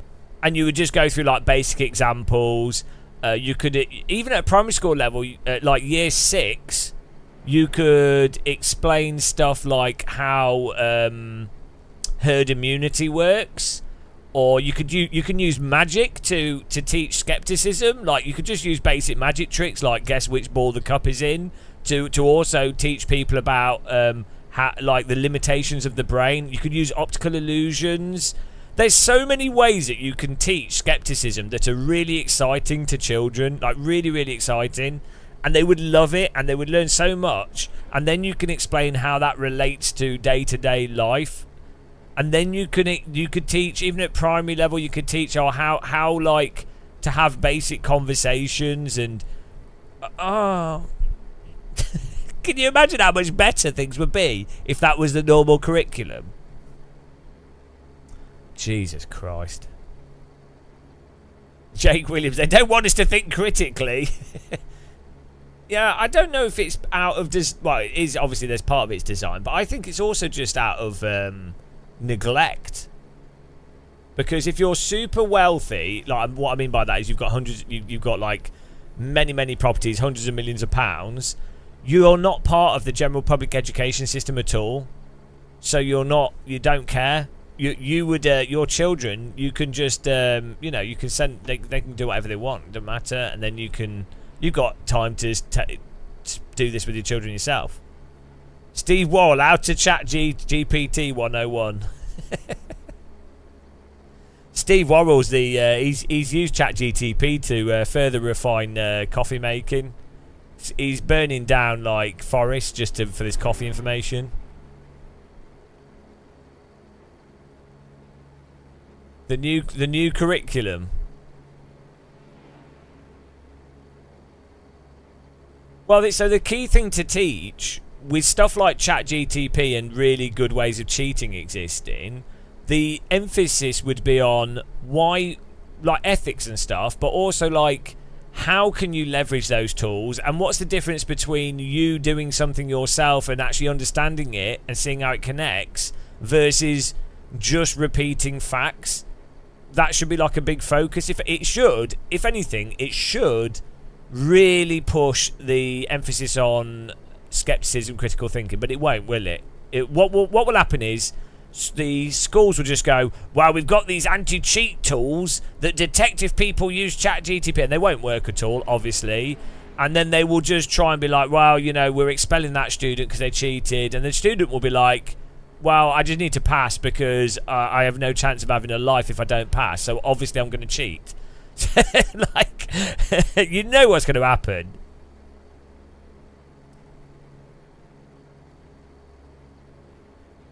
you would just go through like basic examples. You could, even at primary school level, like year 6, you could explain stuff like how herd immunity works, or you can use magic to teach skepticism. Like you could just use basic magic tricks, like guess which ball the cup is in, to also teach people about how, like, the limitations of the brain. You could use optical illusions. There's so many ways that you can teach skepticism that are really exciting to children, like really, really exciting, and they would love it, and they would learn so much. And then you can explain how that relates to day-to-day life, and then you could teach, even at primary level, you could teach how like to have basic conversations. And can you imagine how much better things would be if that was the normal curriculum? Jesus Christ. Jake Williams, they don't want us to think critically. Yeah, I don't know if it's out of... well, it is, obviously there's part of its design, but I think it's also just out of neglect. Because if you're super wealthy, like what I mean by that is you've got hundreds... You've got like many properties, hundreds of millions of pounds. You're not part of the general public education system at all. So you don't care. You would your children, you can just you know, you can send, they can do whatever they want, it doesn't matter, and then you've got time to do this with your children yourself. Steve Wall, how to chat GPT 101. Steve Worrell's he's used ChatGTP to further refine coffee making. He's burning down like forests just for this coffee information. The new curriculum. Well, so the key thing to teach with stuff like ChatGTP and really good ways of cheating existing, the emphasis would be on why, like ethics and stuff, but also like how can you leverage those tools, and what's the difference between you doing something yourself and actually understanding it and seeing how it connects versus just repeating facts. That should be like a big focus. If anything, it should really push the emphasis on skepticism, critical thinking, but it won't, will it? What will happen is the schools will just go, well, we've got these anti-cheat tools that detect if people use ChatGTP, and they won't work at all, obviously. And then they will just try and be like, well, you know, we're expelling that student because they cheated, and the student will be like, well, I just need to pass because I have no chance of having a life if I don't pass, so obviously I'm going to cheat. Like, you know what's going to happen.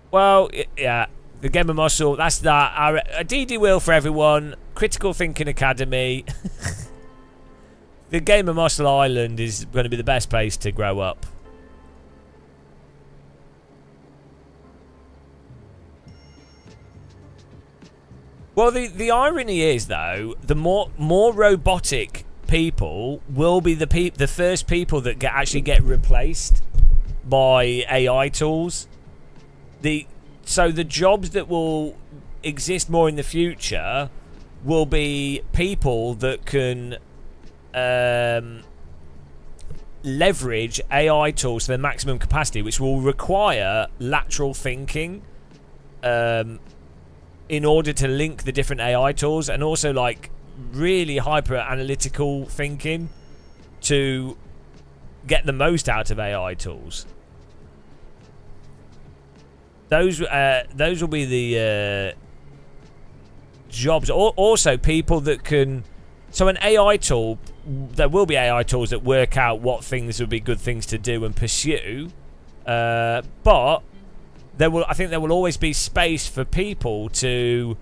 Well, yeah, the Game of Muscle, that's that. A DD Wheel for everyone. Critical Thinking Academy. The Game of Muscle Island is going to be the best place to grow up. Well, the irony is, though, the more robotic people will be the first people that actually get replaced by AI tools. so the jobs that will exist more in the future will be people that can leverage AI tools to their maximum capacity, which will require lateral thinking in order to link the different AI tools, and also like really hyper analytical thinking to get the most out of AI tools. Those will be the jobs. Also, people that can. So an AI tool, there will be AI tools that work out what things would be good things to do and pursue. But I think there will always be space for people to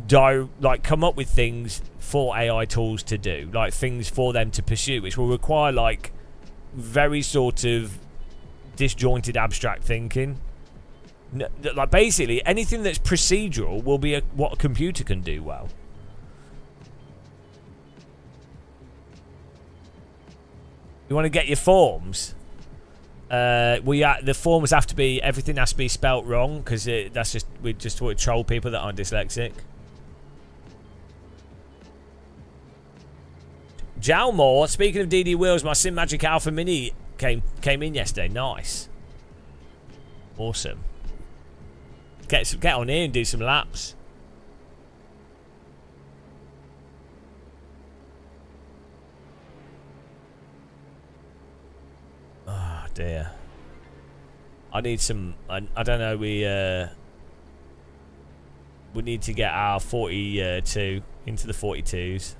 come up with things for AI tools to do, like things for them to pursue, which will require like very sort of disjointed abstract thinking. Like basically anything that's procedural will be what a computer can do well. You want to get your forms? The forms have to be, everything has to be spelt wrong, because we just want to troll people that aren't dyslexic. Jalmore, speaking of DD wheels, my Sim Magic Alpha Mini came in yesterday. Nice, awesome. Get on here and do some laps. Oh dear. I need some. I don't know. We need to get our 42 into the 42s.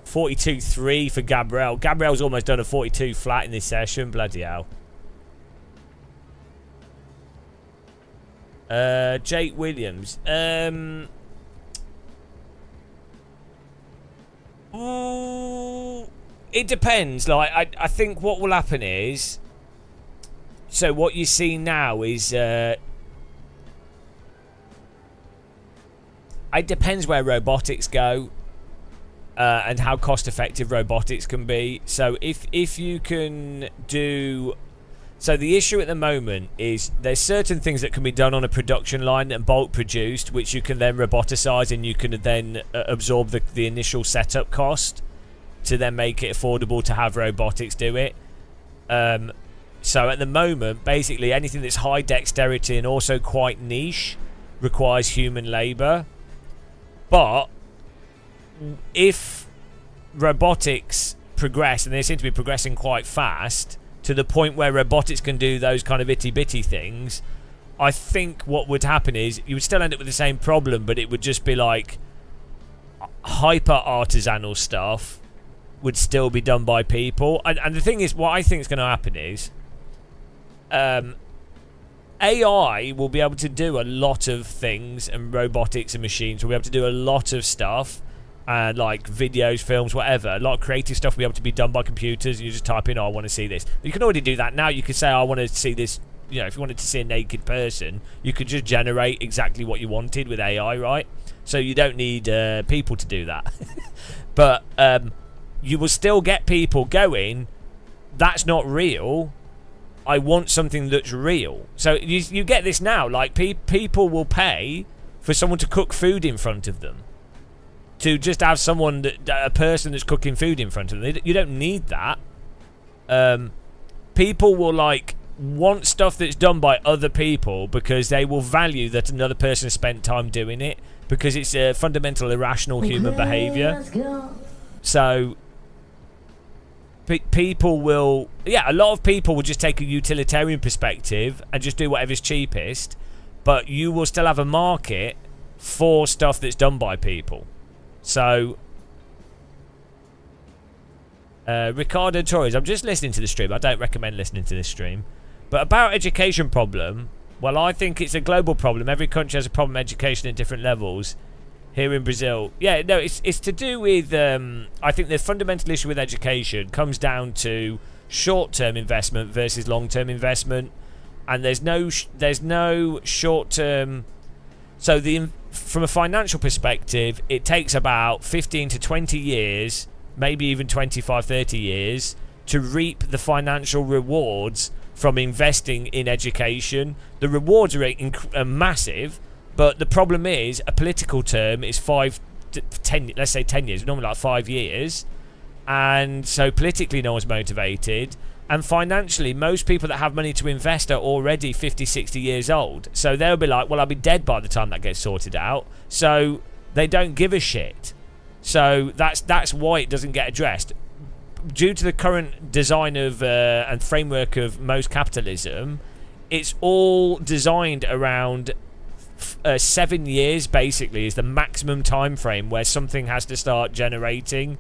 .42.3 for Gabriel. Gabriel's almost done a 42 flat in this session. Bloody hell. Jake Williams. It depends. Like I think what will happen is, so what you see now is it depends where robotics go. And how cost effective robotics can be. So if you can do, so the issue at the moment is there's certain things that can be done on a production line and bulk produced, which you can then roboticize, and you can then absorb the initial setup cost to then make it affordable to have robotics do it. So at the moment, basically anything that's high dexterity and also quite niche requires human labor. But if robotics progress, and they seem to be progressing quite fast to the point where robotics can do those kind of itty-bitty things, I think what would happen is you would still end up with the same problem, but it would just be like hyper artisanal stuff would still be done by people. And the thing is, what I think is going to happen is AI will be able to do a lot of things, and robotics and machines will be able to do a lot of stuff. And like videos, films, whatever, a lot of creative stuff will be able to be done by computers. You just type in, oh, I want to see this. You can already do that now. You could say, I want to see this. You know, if you wanted to see a naked person, you could just generate exactly what you wanted with AI, right? So you don't need people to do that. But you will still get people going, that's not real. I want something that's real. So you get this now. Like people will pay for someone to cook food in front of them. To just have someone, a person that's cooking food in front of them. You don't need that. People will like want stuff that's done by other people because they will value that another person has spent time doing it, because it's a fundamental irrational human behaviour. So people will, a lot of people will just take a utilitarian perspective and just do whatever's cheapest, but you will still have a market for stuff that's done by people. So, Ricardo Torres, I'm just listening to the stream. I don't recommend listening to this stream. But about education problem, well, I think it's a global problem. Every country has a problem with education at different levels. Here in Brazil, it's to do with. I think the fundamental issue with education comes down to short-term investment versus long-term investment, and there's no short-term. So from a financial perspective, it takes about 15 to 20 years, maybe even 25, 30 years, to reap the financial rewards from investing in education. The rewards are massive, but the problem is a political term is 5 to 10, let's say 10 years, normally like 5 years, and so politically no one's motivated, and financially most people that have money to invest are already 50, 60 years old, so they'll be like, well, I'll be dead by the time that gets sorted out, so they don't give a shit. So that's why it doesn't get addressed. Due to the current design of and framework of most capitalism, it's all designed around 7 years basically is the maximum time frame where something has to start generating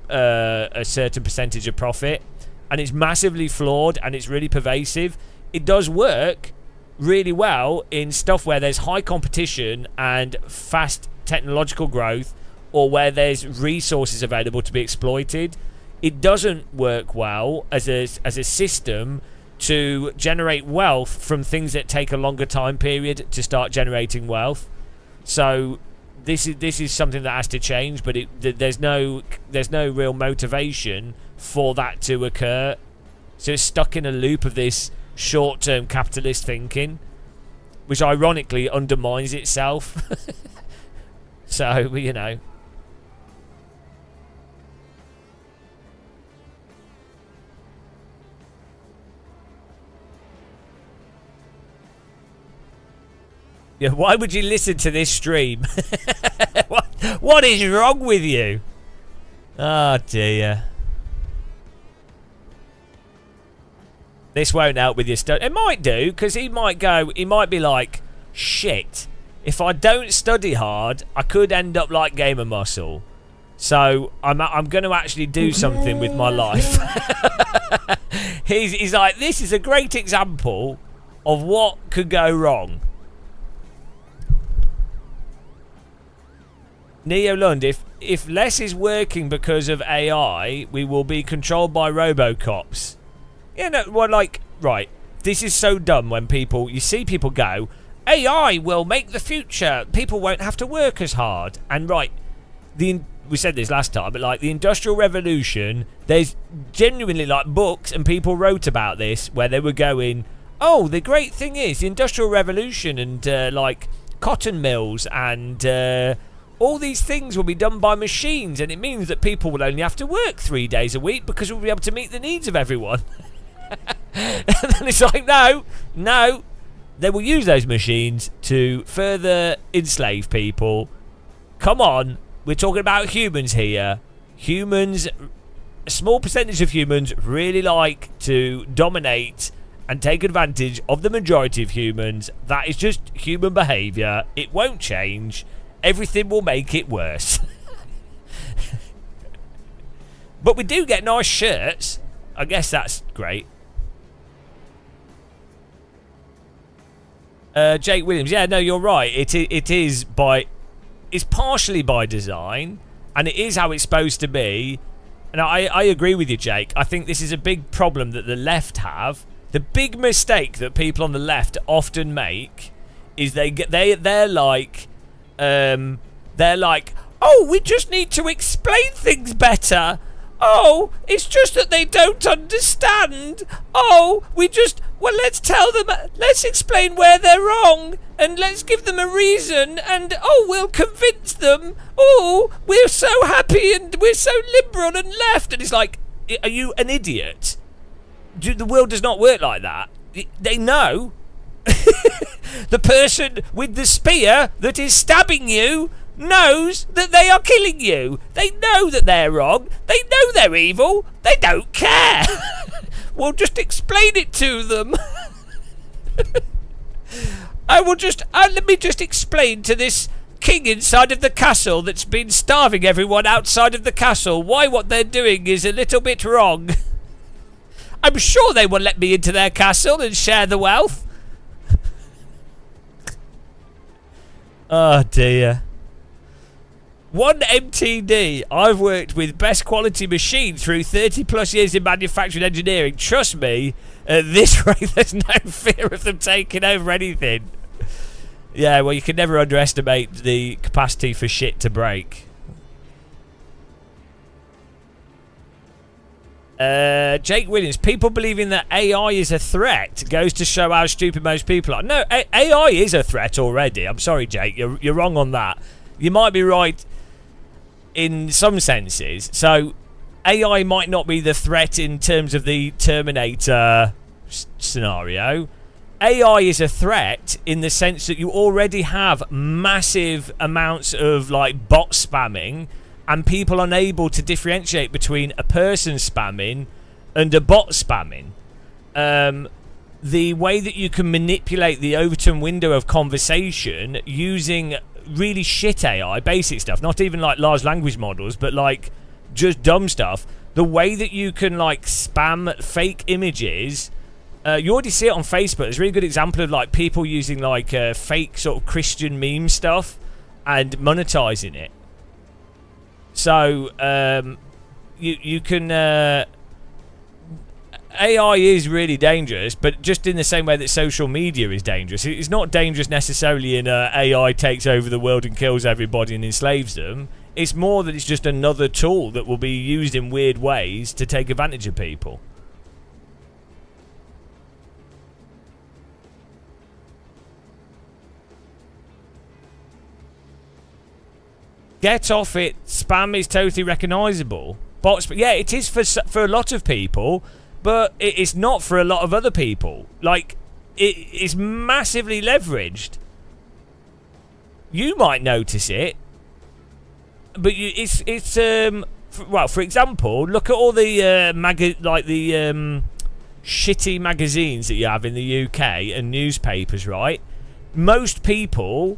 a certain percentage of profit, and it's massively flawed and it's really pervasive. It does work really well in stuff where there's high competition and fast technological growth, or where there's resources available to be exploited. It doesn't work well as a system to generate wealth from things that take a longer time period to start generating wealth. So this is something that has to change, but there's no real motivation for that to occur. So it's stuck in a loop of this short-term capitalist thinking, which ironically undermines itself. So, you know. Yeah, why would you listen to this stream? What is wrong with you? Oh dear. This won't help with your study. It might do, because he might be like, shit, if I don't study hard, I could end up like Gamer Muscle. So I'm going to actually do something with my life. He's like, this is a great example of what could go wrong. Neo Lund, if less is working because of AI, we will be controlled by Robocops. You know, well, like, right, this is so dumb when you see people go, AI will make the future, people won't have to work as hard. And right, we said this last time, but like the Industrial Revolution, there's genuinely like books and people wrote about this where they were going, oh, the great thing is the Industrial Revolution and like cotton mills and all these things will be done by machines, and it means that people will only have to work 3 days a week because we'll be able to meet the needs of everyone. And then it's like, no, they will use those machines to further enslave people. Come on, we're talking about humans here. Humans, a small percentage of humans really like to dominate and take advantage of the majority of humans. That is just human behaviour. It won't change. Everything will make it worse. But we do get nice shirts. I guess that's great. Jake Williams, yeah, no, you're right. It's partially by design, and it is how it's supposed to be. And I agree with you, Jake. I think this is a big problem that the left have. The big mistake that people on the left often make is they're like, oh, we just need to explain things better. Oh, it's just that they don't understand. Oh, let's tell them, let's explain where they're wrong, and let's give them a reason, and we'll convince them. Oh, we're so happy and we're so liberal and left. And it's like, are you an idiot? The world does not work like that. They know. The person with the spear that is stabbing you knows that they are killing you. They know that they're wrong. They know they're evil. They don't care. We'll just explain it to them. Let me just explain to this king inside of the castle that's been starving everyone outside of the castle why what they're doing is a little bit wrong. I'm sure they will let me into their castle and share the wealth. Oh dear. 1 MTD. I've worked with best quality machines through 30 plus years in manufacturing engineering. Trust me, at this rate there's no fear of them taking over anything. Yeah, well, you can never underestimate the capacity for shit to break. Jake Williams, people believing that AI is a threat goes to show how stupid most people are. No, AI is a threat already. I'm sorry, Jake. You're wrong on that. You might be right in some senses. So AI might not be the threat in terms of the Terminator scenario. AI is a threat in the sense that you already have massive amounts of like bot spamming and people unable to differentiate between a person spamming and a bot spamming. The way that you can manipulate the Overton window of conversation using really shit AI, basic stuff, not even like large language models, but like just dumb stuff. The way that you can like spam fake images, you already see it on Facebook. There's a really good example of like people using like fake sort of Christian meme stuff and monetizing it. So you can AI is really dangerous, but just in the same way that social media is dangerous. It's not dangerous necessarily in AI takes over the world and kills everybody and enslaves them. It's more that it's just another tool that will be used in weird ways to take advantage of people. Get off it. Spam is totally recognisable. Bots, yeah, it is for a lot of people, but it's not for a lot of other people. Like, it's massively leveraged. You might notice it, but well, for example, look at all the shitty magazines that you have in the UK and newspapers, right? Most people,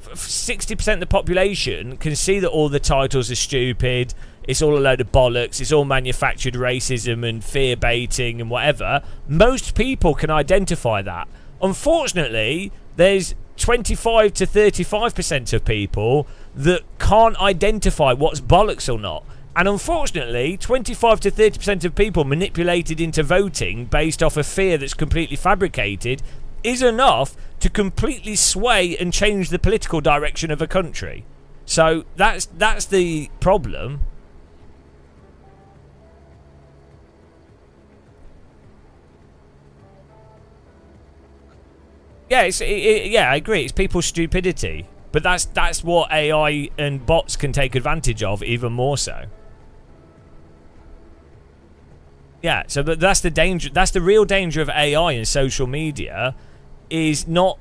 60% of the population, can see that all the titles are stupid. It's all a load of bollocks. It's all manufactured racism and fear baiting and whatever. Most people can identify that. Unfortunately, there's 25 to 35% of people that can't identify what's bollocks or not. And unfortunately, 25 to 30% of people manipulated into voting based off a fear that's completely fabricated is enough to completely sway and change the political direction of a country. So that's the problem. Yeah, yeah, I agree. It's people's stupidity, but that's what AI and bots can take advantage of even more so. Yeah, so that's the danger. That's the real danger of AI and social media. It's not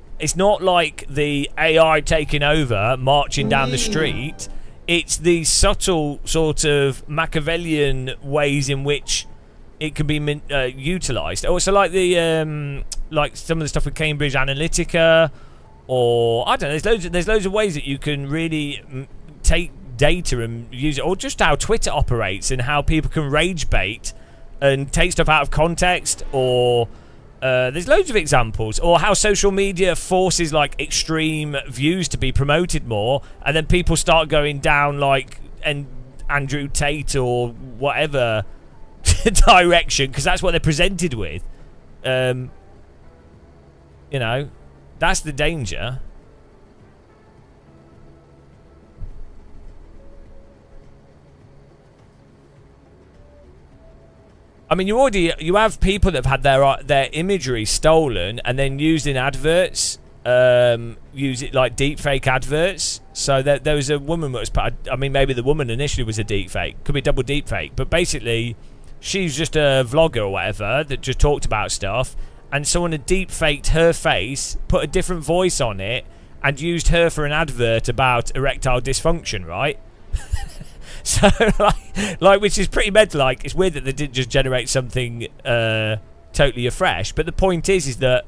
like the AI taking over, marching down the street. It's the subtle sort of Machiavellian ways in which it can be utilised. Also, like the like some of the stuff with Cambridge Analytica, or I don't know. There's loads of ways that you can really take data and use it, or just how Twitter operates and how people can rage bait and take stuff out of context, or there's loads of examples, or how social media forces like extreme views to be promoted more, and then people start going down like Andrew Tate or whatever direction because that's what they're presented with. You know, that's the danger. I mean, you have people that have had their imagery stolen and then used in adverts. Use it like deepfake adverts. So there was a woman that was. I mean, maybe the woman initially was a deepfake. Could be double deepfake. But basically, she's just a vlogger or whatever that just talked about stuff, and someone had deepfaked her face, put a different voice on it, and used her for an advert about erectile dysfunction, right? So, like, which is pretty mental. Like, it's weird that they didn't just generate something totally afresh. But the point is that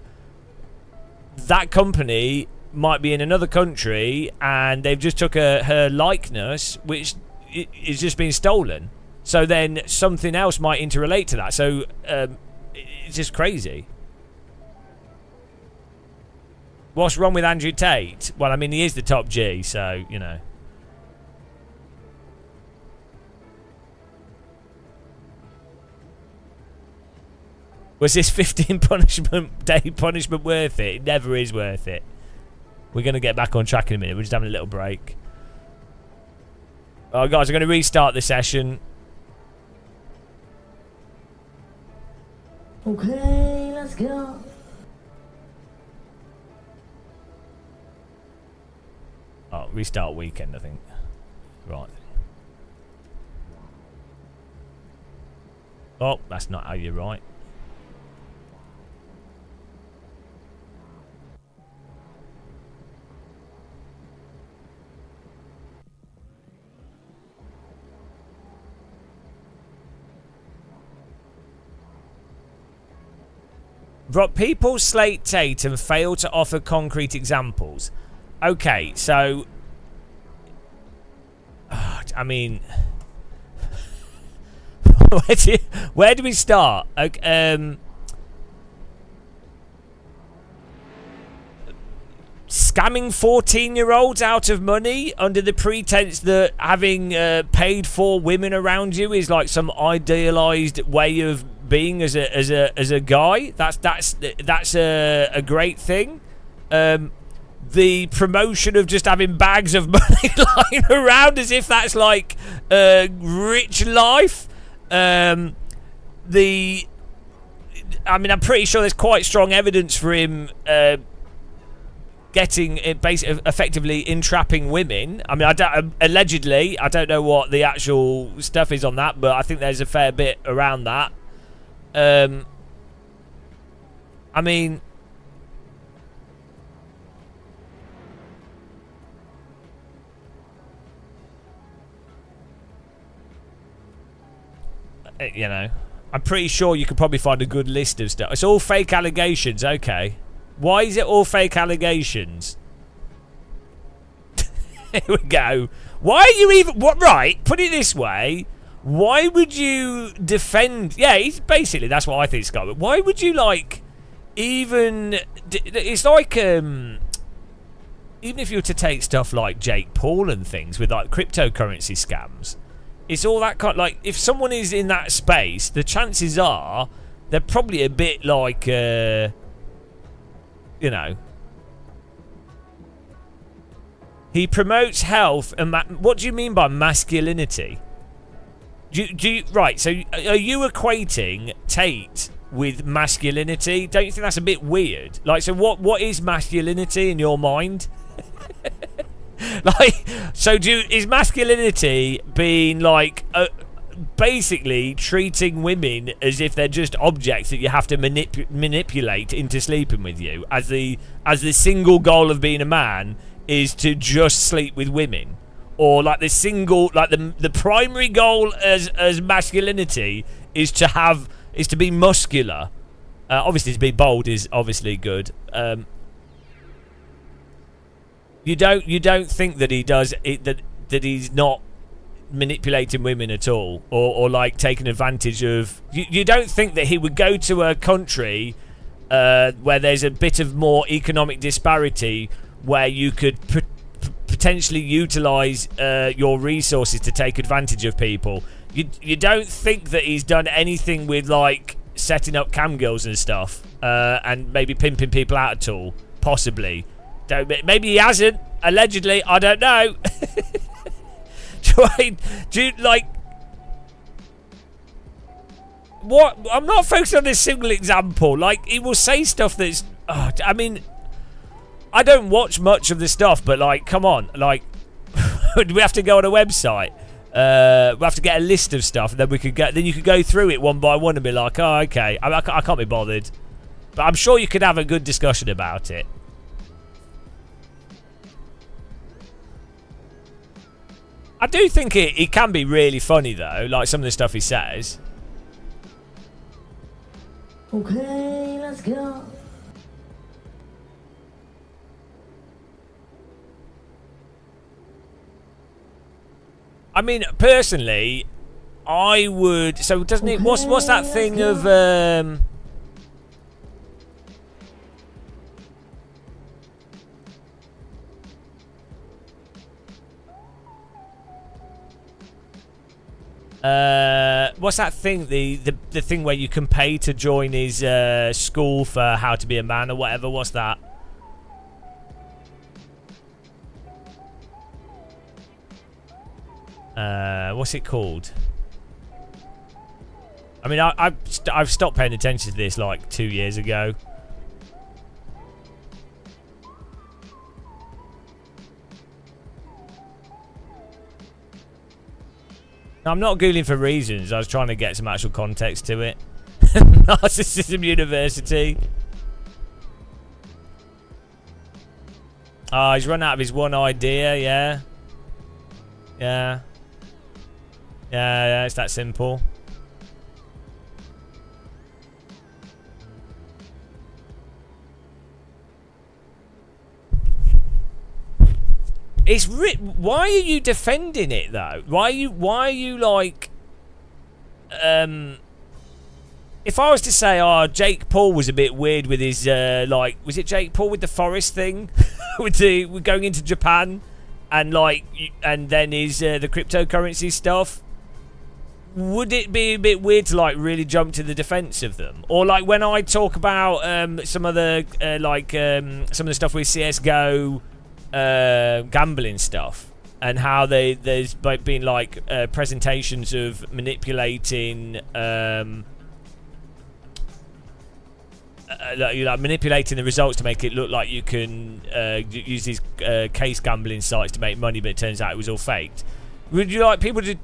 that company might be in another country, and they've just took her likeness, which is just being stolen. So then something else might interrelate to that. So it's just crazy. What's wrong with Andrew Tate? Well, I mean, he is the top G, so, you know. Was this 15 day punishment worth it? It never is worth it. We're going to get back on track in a minute. We're just having a little break. Oh, guys, I'm going to restart the session. Okay, let's go. Oh, restart weekend, I think. Right. Oh, that's not how you write. People slate Tate and fail to offer concrete examples. Okay, so... I mean... where do we start? Okay, scamming 14-year-olds out of money under the pretense that having paid for women around you is like some idealized way of being as a guy. That's a great thing. The promotion of just having bags of money lying around as if that's like rich life. I mean, I'm pretty sure there's quite strong evidence for him getting it, basically, effectively entrapping women. I mean, allegedly, I don't know what the actual stuff is on that, but I think there's a fair bit around that. I mean, you know, I'm pretty sure you could probably find a good list of stuff. It's all fake allegations, okay. Why is it all fake allegations? Here we go. Why are you even... What? Right, put it this way. Why would you defend... Yeah, basically, that's what I think, Scott. But why would you, like, even... It's like, even if you were to take stuff like Jake Paul and things with, like, cryptocurrency scams, it's all that kind... Like, if someone is in that space, the chances are they're probably a bit like, you know... He promotes health and... What do you mean by masculinity? Do you, right, so are you equating Tate with masculinity? Don't you think that's a bit weird? Like, so what is masculinity in your mind? Like, so is masculinity being like basically treating women as if they're just objects that you have to manipulate into sleeping with you, as the single goal of being a man is to just sleep with women? Or like the primary goal as masculinity is to be muscular. Obviously, to be bold is obviously good. You don't think that he does it, that he's not manipulating women at all, or like taking advantage of. You don't think that he would go to a country where there's a bit of more economic disparity, where you could potentially utilize your resources to take advantage of people. You don't think that he's done anything with like setting up cam girls and stuff, and maybe pimping people out at all? Possibly. Maybe he hasn't. Allegedly, I don't know. do you like? What? I'm not focused on this single example. Like, he will say stuff that's. I mean, I don't watch much of this stuff, but like, come on, like, do we have to go on a website? We have to get a list of stuff, and then we could go. Then you could go through it one by one and be like, oh, okay, I can't be bothered. But I'm sure you could have a good discussion about it. I do think it can be really funny though, like some of the stuff he says. Okay, let's go. I mean, personally, I would. So doesn't it? What's that thing of? What's that thing? The thing where you can pay to join his school for how to be a man or whatever. What's that? What's it called? I mean, I've stopped paying attention to this like 2 years ago. I'm not Googling for reasons. I was trying to get some actual context to it. Narcissism University. Oh, he's run out of his one idea, yeah. Yeah. Yeah, it's that simple. It's why are you defending it though? Why are you like if I was to say, oh, Jake Paul was a bit weird with his like, was it Jake Paul with the forest thing? with going into Japan and like and then his the cryptocurrency stuff? Would it be a bit weird to like really jump to the defense of them? Or like when I talk about some of the some of the stuff with CS:GO gambling stuff and how there's been like presentations of manipulating like manipulating the results to make it look like you can use these case gambling sites to make money, but it turns out it was all faked. Would you like people to,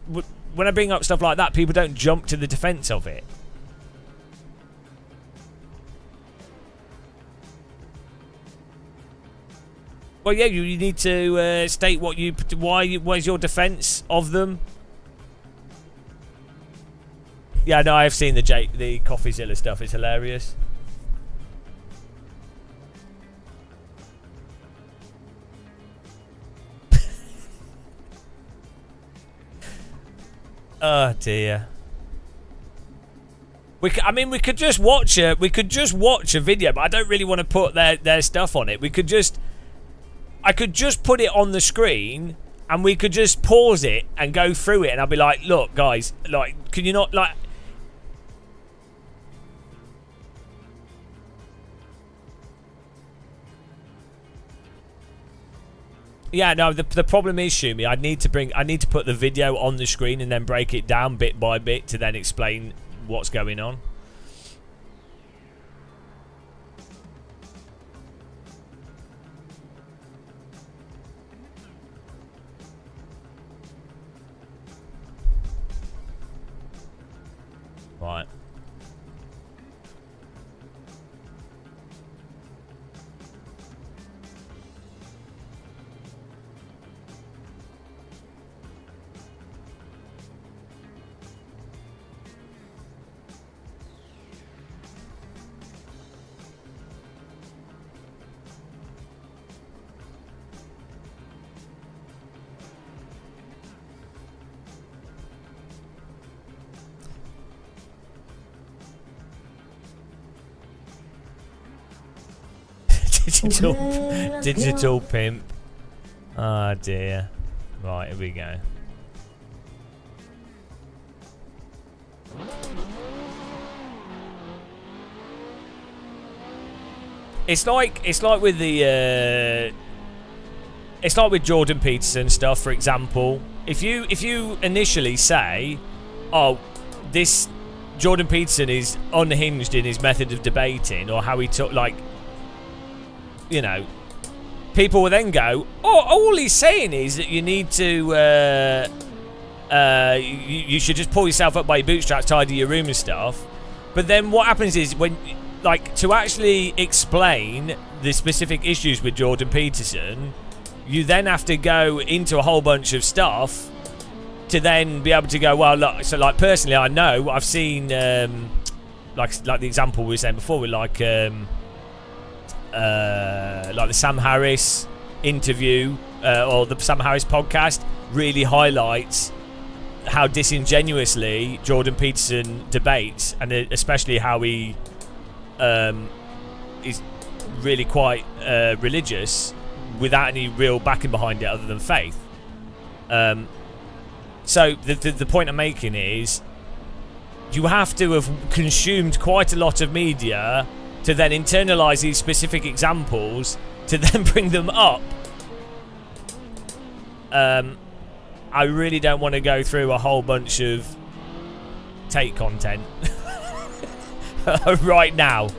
when I bring up stuff like that, people don't jump to the defense of it? Well, yeah, you need to state what why is your defense of them. Yeah, no, I've seen the CoffeeZilla stuff. It's hilarious. Oh dear. I mean, we could just watch a video, but I don't really want to put their stuff on it. I could just put it on the screen, and we could just pause it and go through it, and I'll be like, look, guys, like, can you not, like... Yeah, no, the problem is, Shumi, I need to put the video on the screen and then break it down bit by bit to then explain what's going on. Right. Digital pimp. Oh dear. Right, here we go. It's like with the it's like with Jordan Peterson stuff, for example. If you initially say, oh, this Jordan Peterson is unhinged in his method of debating, or how he took, like, you know, people will then go, oh, all he's saying is that you need to you should just pull yourself up by your bootstraps, tidy your room and stuff. But then what happens is, when, like, to actually explain the specific issues with Jordan Peterson, you then have to go into a whole bunch of stuff to then be able to go, well, look, so, like, personally, I know I've seen like the example we were saying before with like the Sam Harris interview or the Sam Harris podcast really highlights how disingenuously Jordan Peterson debates, and especially how he is really quite religious without any real backing behind it other than faith. So the point I'm making is, you have to have consumed quite a lot of media to then internalize these specific examples to then bring them up. I really don't want to go through a whole bunch of Tate content right now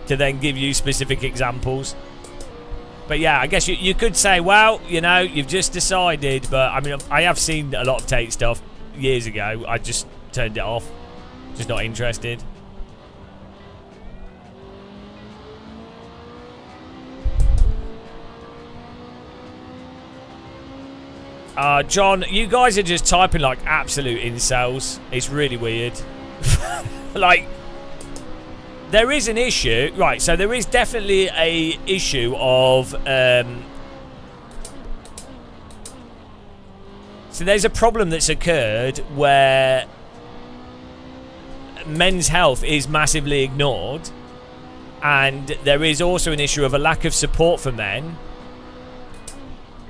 to then give you specific examples. But yeah, I guess you could say, well, you know, you've just decided. But I mean, I have seen a lot of Tate stuff years ago. I just turned it off. Just not interested. John, you guys are just typing like absolute incels. It's really weird. Like, there is an issue, right? So there is definitely a issue of so there's a problem that's occurred where men's health is massively ignored, and there is also an issue of a lack of support for men.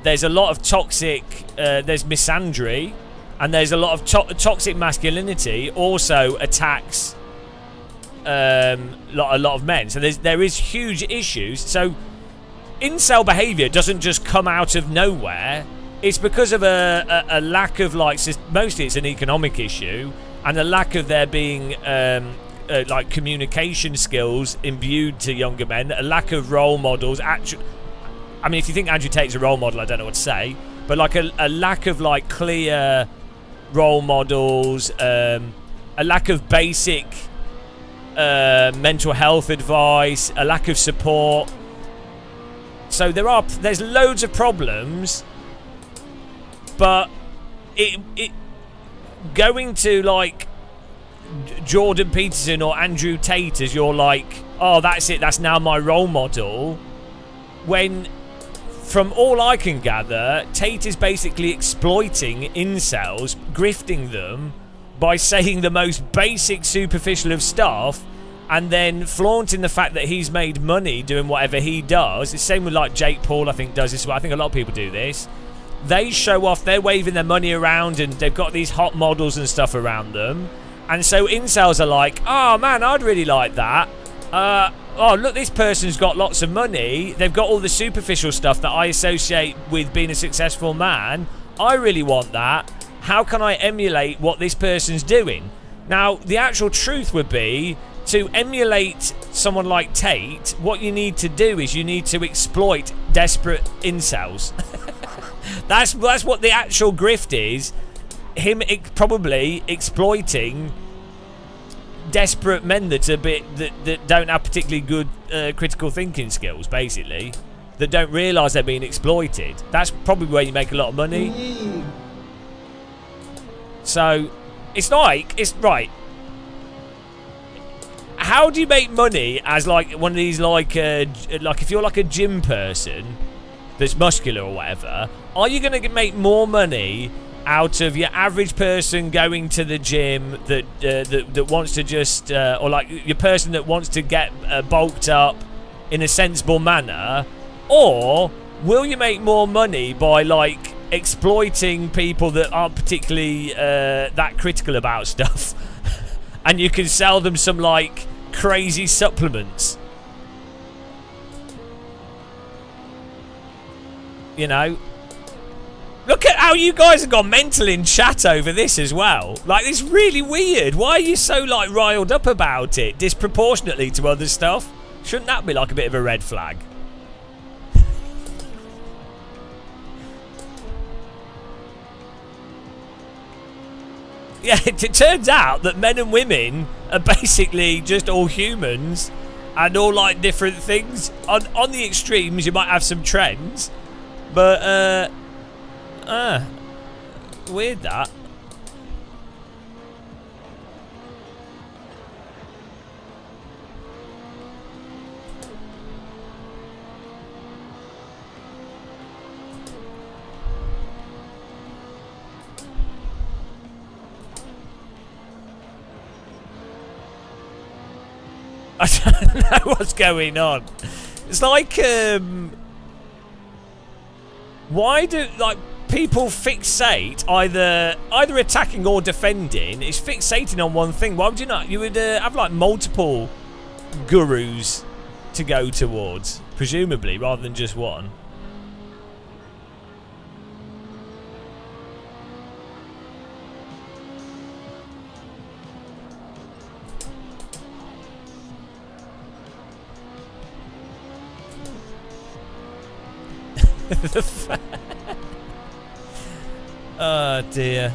There's a lot of toxic, there's misandry, and there's a lot of toxic masculinity also attacks a lot of men. So there is huge issues. So incel behaviour doesn't just come out of nowhere. It's because of a lack of, like, mostly it's an economic issue, and a lack of there being like communication skills imbued to younger men, a lack of role models. I mean, if you think Andrew Tate's a role model, I don't know what to say, but like a lack of like clear role models, a lack of basic mental health advice, a lack of support. So there's loads of problems, but it going to like Jordan Peterson or Andrew Tate as you're like, oh, that's it, that's now my role model, when from all I can gather, Tate is basically exploiting incels, grifting them by saying the most basic, superficial of stuff, and then flaunting the fact that he's made money doing whatever he does. It's the same with like Jake Paul, I think, does this. I think a lot of people do this. They show off, they're waving their money around, and they've got these hot models and stuff around them. And so incels are like, oh man, I'd really like that. Oh, look, this person's got lots of money. They've got all the superficial stuff that I associate with being a successful man. I really want that. How can I emulate what this person's doing? Now, the actual truth would be, to emulate someone like Tate, what you need to do is you need to exploit desperate incels. That's what the actual grift is. Him probably exploiting desperate men that don't have particularly good critical thinking skills, basically, that don't realise they're being exploited. That's probably where you make a lot of money. So it's right. How do you make money as like one of these like if you're like a gym person that's muscular or whatever? Are you going to make more money out of your average person going to the gym that wants to just or like your person that wants to get bulked up in a sensible manner, or will you make more money by like exploiting people that aren't particularly that critical about stuff and you can sell them some like crazy supplements, you know? Look at how you guys have gone mental in chat over this as well. Like, it's really weird. Why are you so, like, riled up about it disproportionately to other stuff? Shouldn't that be, like, a bit of a red flag? Yeah, it turns out that men and women are basically just all humans and all, like, different things. On the extremes, you might have some trends, but, weird that. I don't know what's going on. It's like, why do, like, people fixate either attacking or defending? It's fixating on one thing. Why would you not? You would have like multiple gurus to go towards, presumably, rather than just one. Oh dear.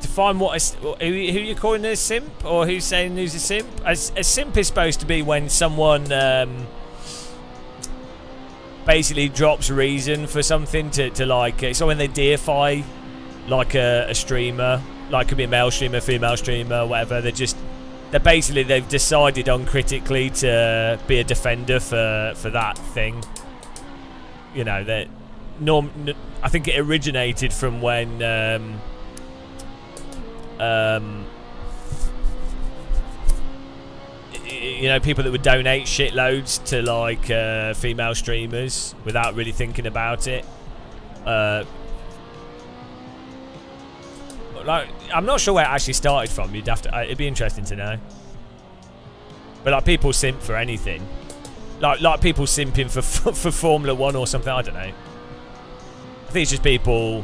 Define what who you calling a simp, or who's saying who's a simp? A simp is supposed to be when someone basically drops reason for something to like. It's when they deify like a streamer, like could be a male streamer, female streamer, whatever. They've decided uncritically to be a defender for that thing. You know, that I think it originated from when. You know, people that would donate shitloads to like female streamers without really thinking about it. Like, I'm not sure where it actually started from. You'd have to. It'd be interesting to know. But like, people simp for anything. Like people simping for Formula 1 or something. I don't know. I think it's just people.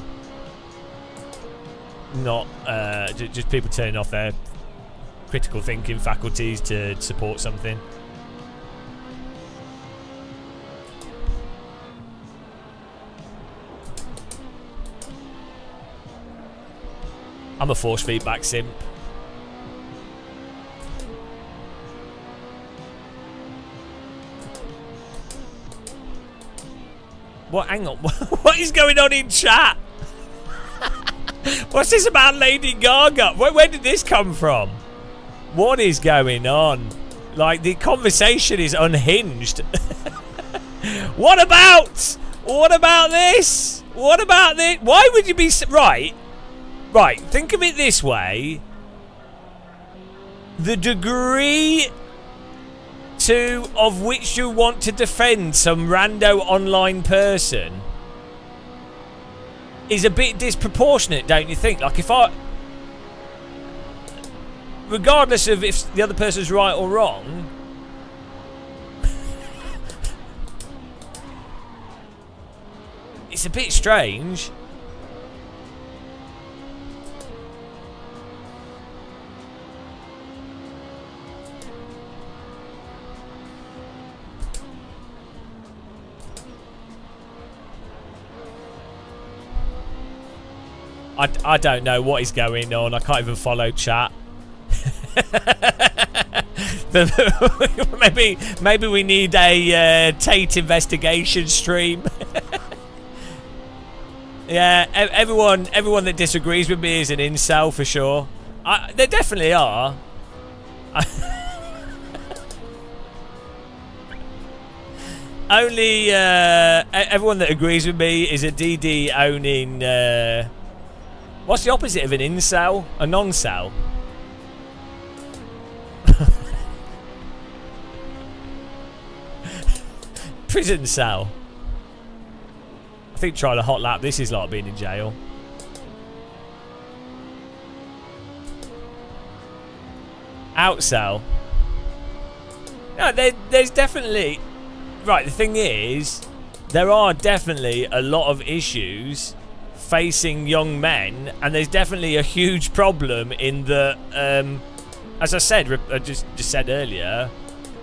Not just people turning off their critical thinking faculties to support something. I'm a force feedback simp. What? Hang on. What is going on in chat? What's this about Lady Gaga? Where did this come from? What is going on? Like, the conversation is unhinged. What about this? What about this? Why would you be... Right, think of it this way. The degree of which you want to defend some rando online person is a bit disproportionate, don't you think? Like, regardless of if the other person's right or wrong, it's a bit strange. I don't know what is going on. I can't even follow chat. maybe we need a Tate investigation stream. Yeah, everyone that disagrees with me is an incel for sure. There definitely are. Only everyone that agrees with me is a DD owning. What's the opposite of an incel? A non-cell? Prison cell. I think trying to hot lap this is like being in jail. Out cell. No, there's definitely... Right, the thing is, there are definitely a lot of issues facing young men, and there's definitely a huge problem in the as I just said earlier,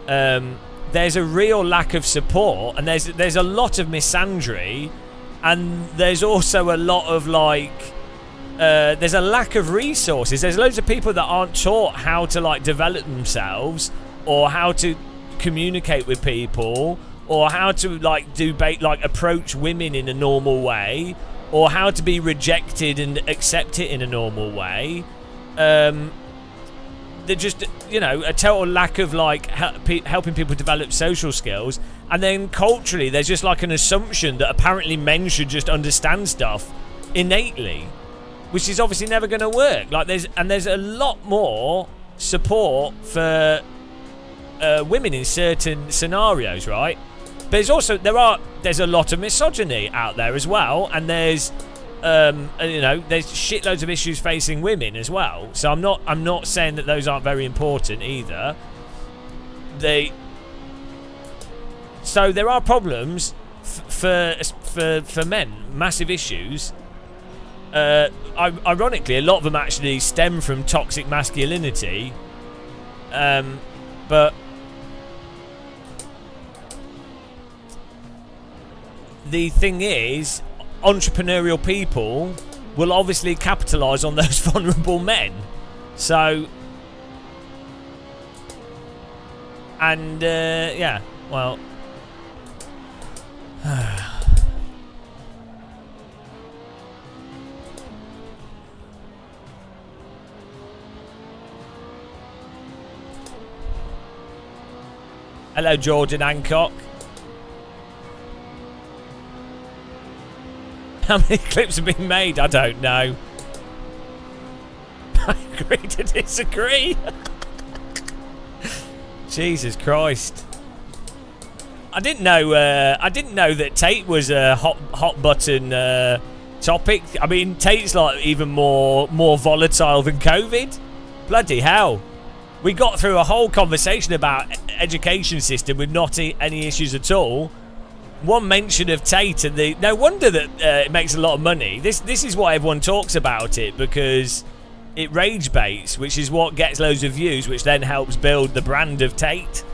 there's a real lack of support, and there's a lot of misandry, and there's also a lot of like there's a lack of resources. There's loads of people that aren't taught how to like develop themselves, or how to communicate with people, or how to like approach women in a normal way, or how to be rejected and accept it in a normal way. They're just, you know, a total lack of like helping people develop social skills. And then culturally, there's just like an assumption that apparently men should just understand stuff innately, which is obviously never going to work. Like there's a lot more support for women in certain scenarios, right? But there's a lot of misogyny out there as well, and there's you know, there's shitloads of issues facing women as well. So I'm not saying that those aren't very important either. So there are problems for men, massive issues. Ironically, a lot of them actually stem from toxic masculinity. But the thing is, entrepreneurial people will obviously capitalise on those vulnerable men. So, and yeah, well. Hello, Jordan Hancock. How many clips have been made? I don't know. I agree to disagree. Jesus Christ. I didn't know that Tate was a hot button topic. I mean, Tate's like even more volatile than COVID. Bloody hell. We got through a whole conversation about education system with not any issues at all. One mention of Tate and no wonder that it makes a lot of money. This is why everyone talks about it, because it rage baits, which is what gets loads of views, which then helps build the brand of Tate.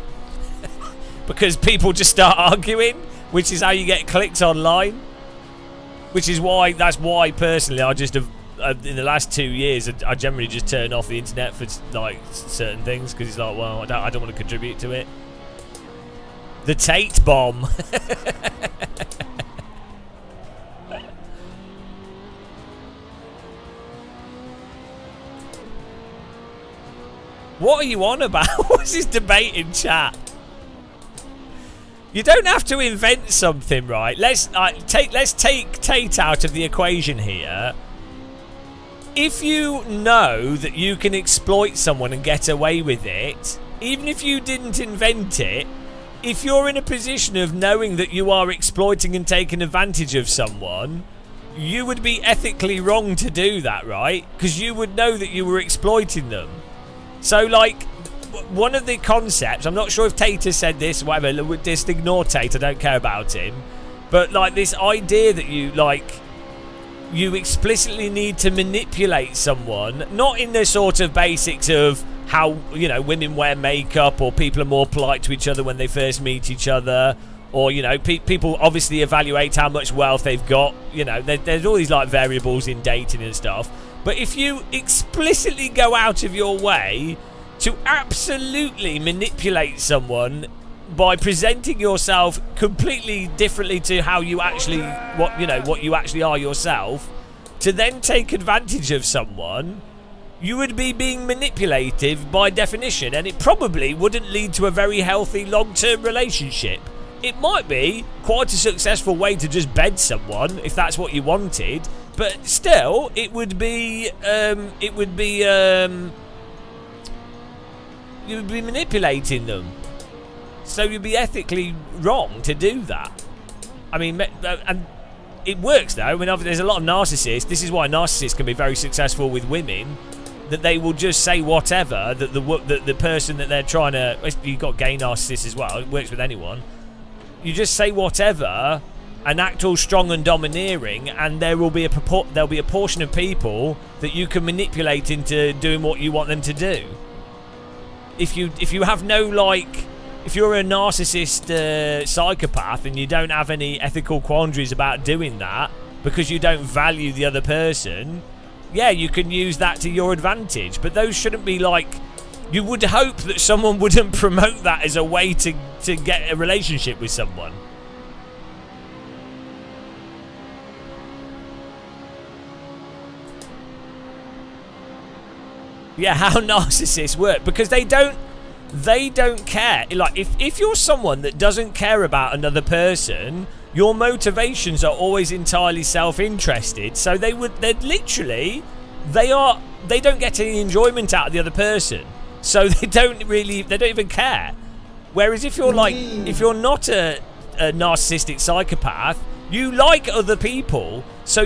Because people just start arguing, which is how you get clicks online. That's why personally I just have in the last 2 years I generally just turn off the internet for like certain things, because it's like, well, I don't want to contribute to it. The Tate bomb. What are you on about? What's this debate in chat? You don't have to invent something, right? Let's take Tate out of the equation here. If you know that you can exploit someone and get away with it, even if you didn't invent it, if you're in a position of knowing that you are exploiting and taking advantage of someone, you would be ethically wrong to do that, right? Because you would know that you were exploiting them. So, like, one of the concepts, I'm not sure if Tate has said this, whatever, just ignore Tate, I don't care about him. But, like, this idea that you explicitly need to manipulate someone, not in the sort of basics of how, you know, women wear makeup, or people are more polite to each other when they first meet each other, or, you know, people obviously evaluate how much wealth they've got. You know, there's all these like variables in dating and stuff. But if you explicitly go out of your way to absolutely manipulate someone by presenting yourself completely differently to how you actually, what you actually are yourself, to then take advantage of someone, you would be being manipulative by definition, and it probably wouldn't lead to a very healthy long-term relationship. It might be quite a successful way to just bed someone if that's what you wanted, but still, it would be you would be manipulating them. So you'd be ethically wrong to do that. I mean, and it works though. I mean, there's a lot of narcissists. This is why narcissists can be very successful with women. That they will just say whatever, that the person that they're trying to... You've got gay narcissists as well. It works with anyone. You just say whatever and act all strong and domineering, and there'll be a portion of people that you can manipulate into doing what you want them to do. If you have no, like... If you're a narcissist psychopath and you don't have any ethical quandaries about doing that because you don't value the other person... Yeah, you can use that to your advantage, but those shouldn't be like... You would hope that someone wouldn't promote that as a way to get a relationship with someone. Yeah, how narcissists work, because they don't care. Like, if you're someone that doesn't care about another person, your motivations are always entirely self-interested. So they don't get any enjoyment out of the other person. So they don't even care. Whereas if you're not a narcissistic psychopath, you like other people. So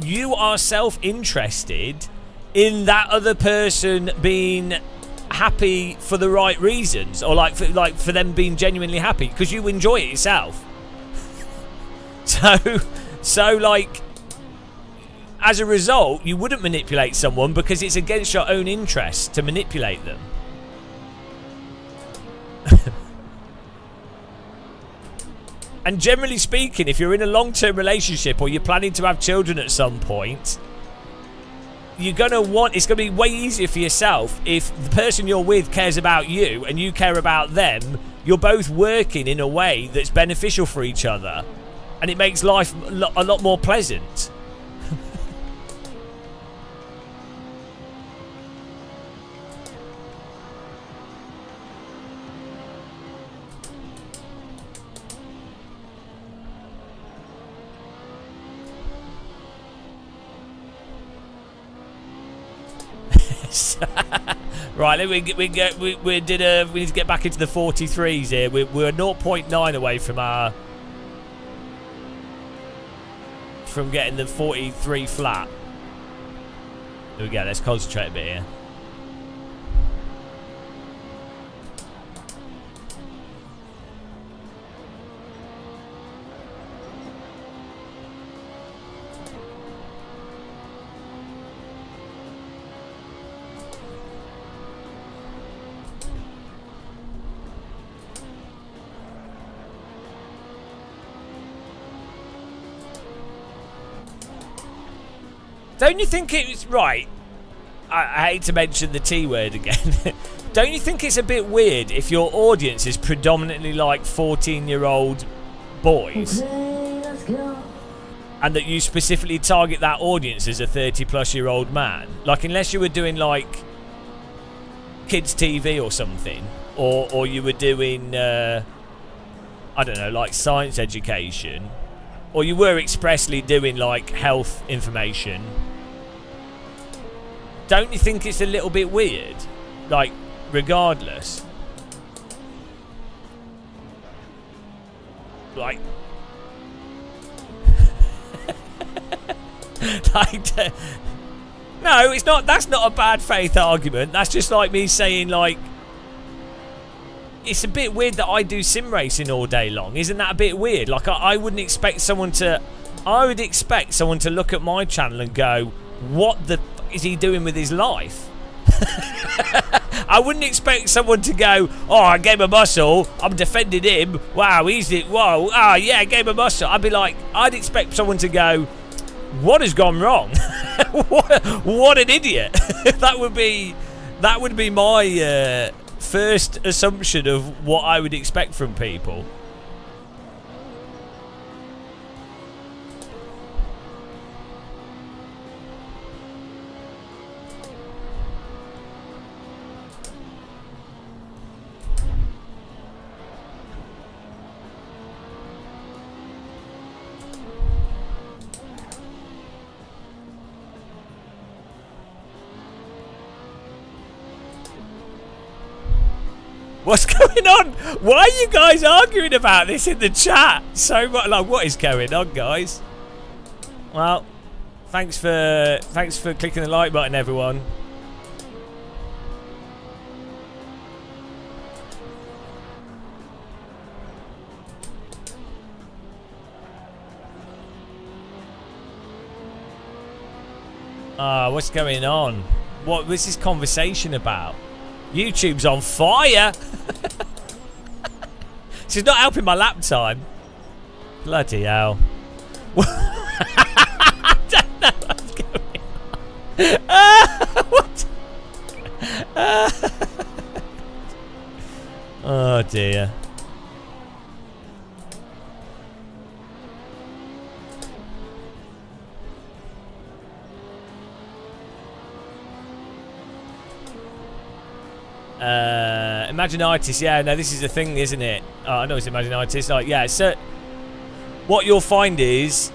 you are self-interested in that other person being happy for the right reasons, or like for them being genuinely happy because you enjoy it yourself. So like, as a result, you wouldn't manipulate someone because it's against your own interests to manipulate them. And generally speaking, if you're in a long-term relationship or you're planning to have children at some point, it's going to be way easier for yourself if the person you're with cares about you and you care about them. You're both working in a way that's beneficial for each other, and it makes life a lot more pleasant. Right, we need to get back into the 43s here. We're 0.9 away from getting the 43 flat. There we go. Let's concentrate a bit here. Don't you think it's right? I hate to mention the T word again. Don't you think it's a bit weird if your audience is predominantly like 14-year-old boys? Okay, let's go. And that you specifically target that audience as a 30-plus-year-old man? Like, unless you were doing like kids TV or something, or you were doing I don't know, like science education, or you were expressly doing like health information. Don't you think it's a little bit weird? Like, regardless. Like, no, it's not. That's not a bad faith argument. That's just like me saying, like, it's a bit weird that I do sim racing all day long. Isn't that a bit weird? Like, I wouldn't expect someone to... I would expect someone to look at my channel and go, what the is he doing with his life? I wouldn't expect someone to go, oh, I gave a muscle, I'm defending him, wow, whoa, yeah, I gave a muscle. I'd be like, I'd expect someone to go, what has gone wrong? what an idiot. that would be my first assumption of what I would expect from people. What's going on? Why are you guys arguing about this in the chat so much? Like, what is going on, guys? Well, thanks for clicking the like button, everyone. What's going on? What was this conversation about? YouTube's on fire. She's not helping my lap time. Bloody hell. I don't know what's going on. What? Oh dear. Imaginitis, yeah, no, this is the thing, isn't it? I know it's imaginitis. Like, yeah, so what you'll find is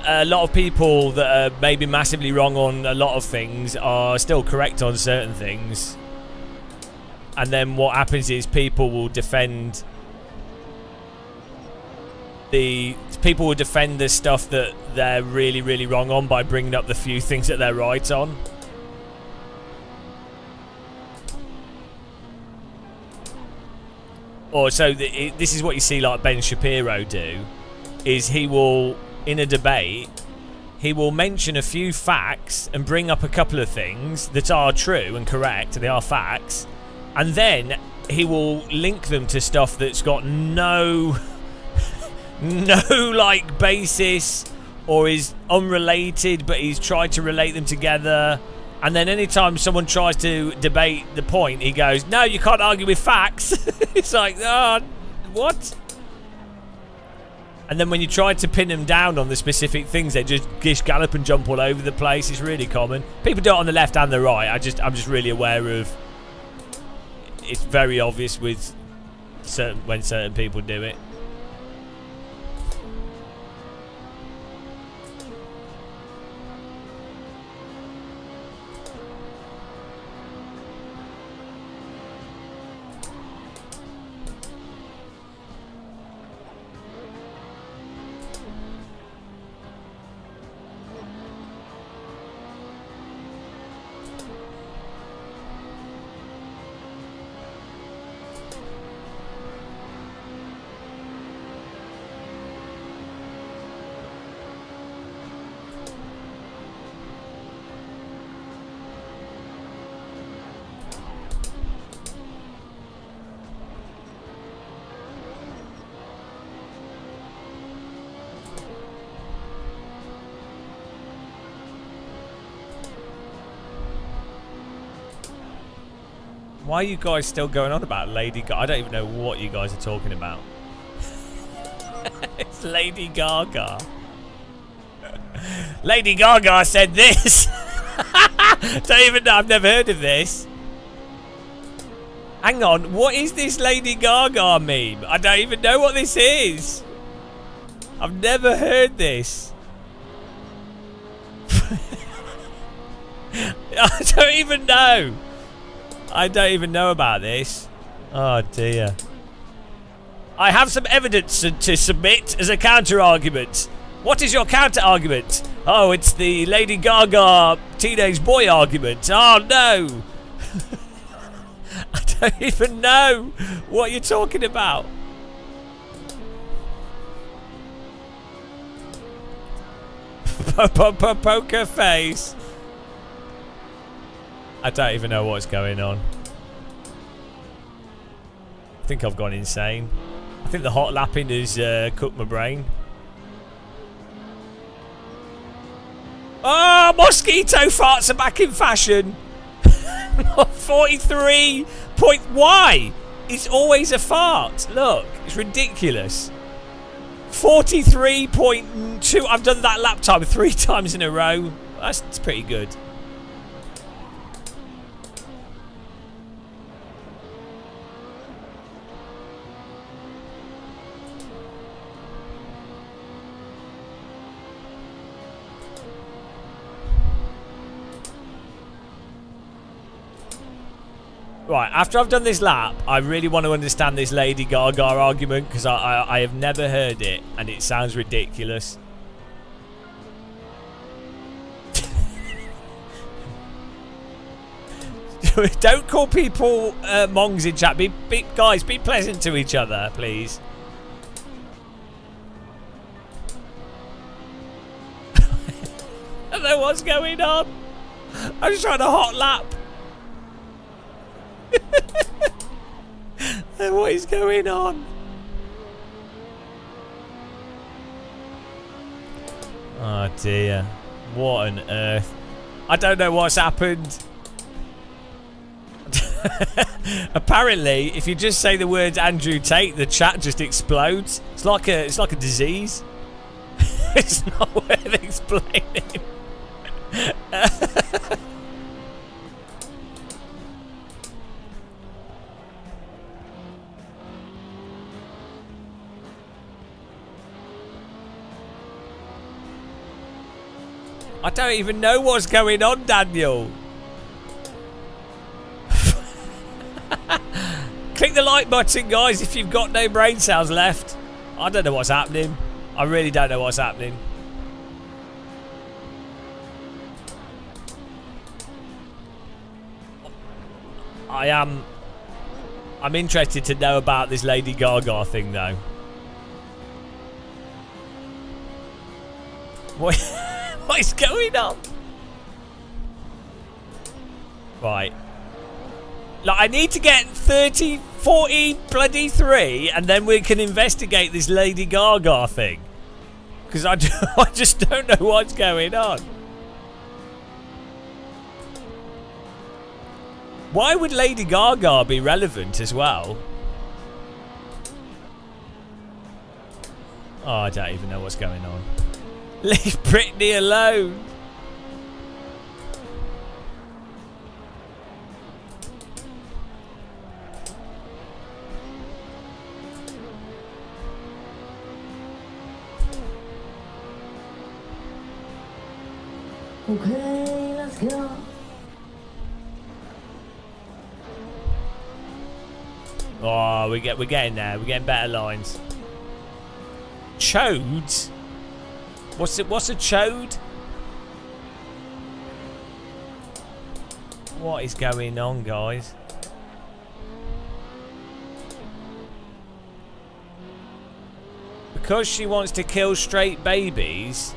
a lot of people that are maybe massively wrong on a lot of things are still correct on certain things. And then what happens is people will defend the people will defend the stuff that they're really, really wrong on by bringing up the few things that they're right on. Or so this is what you see like Ben Shapiro do, is he will, in a debate, he will mention a few facts and bring up a couple of things that are true and correct, and they are facts, and then he will link them to stuff that's got no like basis, or is unrelated, but he's tried to relate them together. And then anytime someone tries to debate the point, he goes, no, you can't argue with facts. It's like, oh, what? And then when you try to pin them down on the specific things, they just gish gallop and jump all over the place. It's really common. People do it on the left and the right. I'm just really aware of. It's very obvious with when certain people do it. Why are you guys still going on about Lady Gaga? I don't even know what you guys are talking about. It's Lady Gaga. Lady Gaga said this. Don't even know. I've never heard of this. Hang on. What is this Lady Gaga meme? I don't even know what this is. I've never heard this. I don't even know. I don't even know about this. Oh dear. I have some evidence to submit as a counter-argument. What is your counter-argument? Oh, it's the Lady Gaga teenage boy argument. Oh no. I don't even know what you're talking about. Poker face. I don't even know what's going on. I think I've gone insane. I think the hot lapping has cooked my brain. Oh, mosquito farts are back in fashion. 43 point. Why? It's always a fart. Look, it's ridiculous. 43.2. I've done that lap time 3 times in a row. That's pretty good. Right, after I've done this lap, I really want to understand this Lady Gaga argument, because I have never heard it, and it sounds ridiculous. Don't call people mongs in chat. Guys, be pleasant to each other, please. I don't know what's going on. I'm just trying to hot lap. What is going on? Oh dear. What on earth? I don't know what's happened. Apparently, if you just say the words Andrew Tate, the chat just explodes. It's like a disease. It's not worth explaining. I don't even know what's going on, Daniel. Click the like button, guys, if you've got no brain cells left. I don't know what's happening. I really don't know what's happening. I'm interested to know about this Lady Gaga thing, though. What is going on? Right. Like, I need to get 30, 40, bloody 3, and then we can investigate this Lady Gaga thing. Because I just don't know what's going on. Why would Lady Gaga be relevant as well? Oh, I don't even know what's going on. Leave Britney alone. Okay, let's go. Oh, we're getting there. We're getting better lines. Chodes? What's a chode? What is going on, guys? Because she wants to kill straight babies,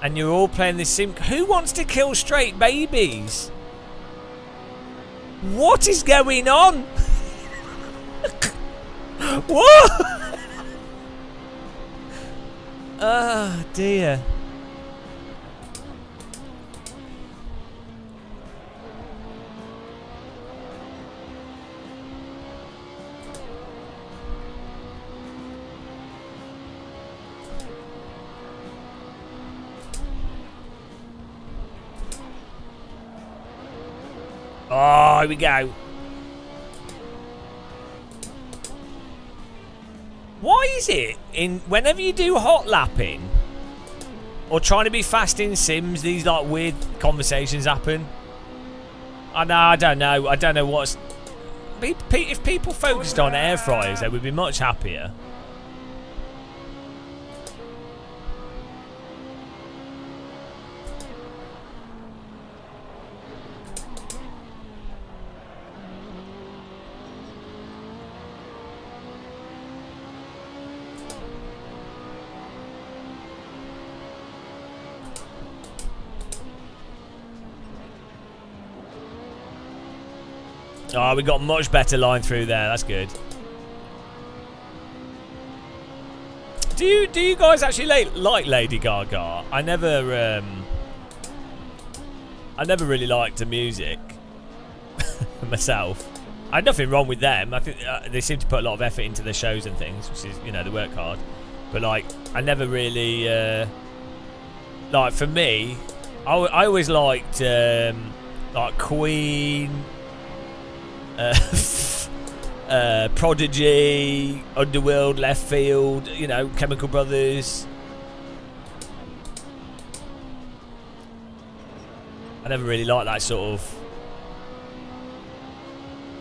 and you're all playing this sim. Who wants to kill straight babies? What is going on? What? Oh dear. Oh, here we go. Why is it whenever you do hot lapping or trying to be fast in Sims, these like weird conversations happen? I don't know. I don't know what's. If people focused on air fryers, they would be much happier. Oh, we got much better line through there. That's good. Do you guys actually like Lady Gaga? I never really liked the music myself. I had nothing wrong with them. I think they seem to put a lot of effort into their shows and things, which is, you know, they work hard. But like, I never really like, for me, I always liked like Queen. Prodigy, Underworld, Left Field, you know, Chemical Brothers. I never really liked that sort of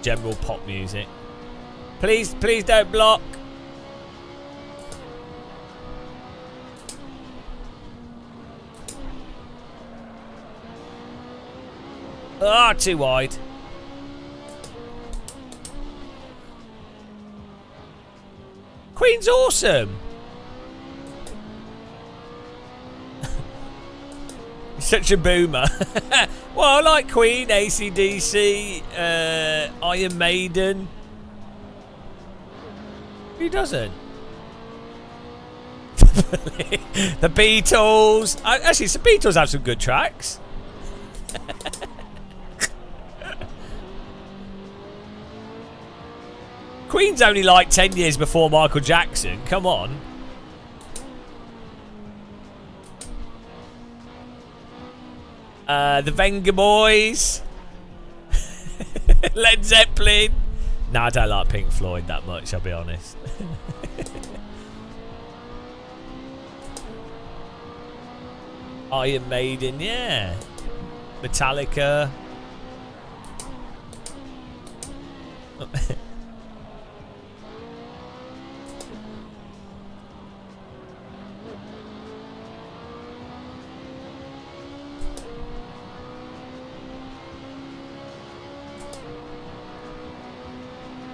general pop music. Please don't block. Ah, too wide. Queen's awesome. Such a boomer. Well, I like Queen, AC/DC, Iron Maiden. Who doesn't? The Beatles. Actually, the Beatles have some good tracks. Queen's only like 10 years before Michael Jackson. Come on. The Venga Boys. Led Zeppelin. No, I don't like Pink Floyd that much, I'll be honest. Iron Maiden, yeah. Metallica.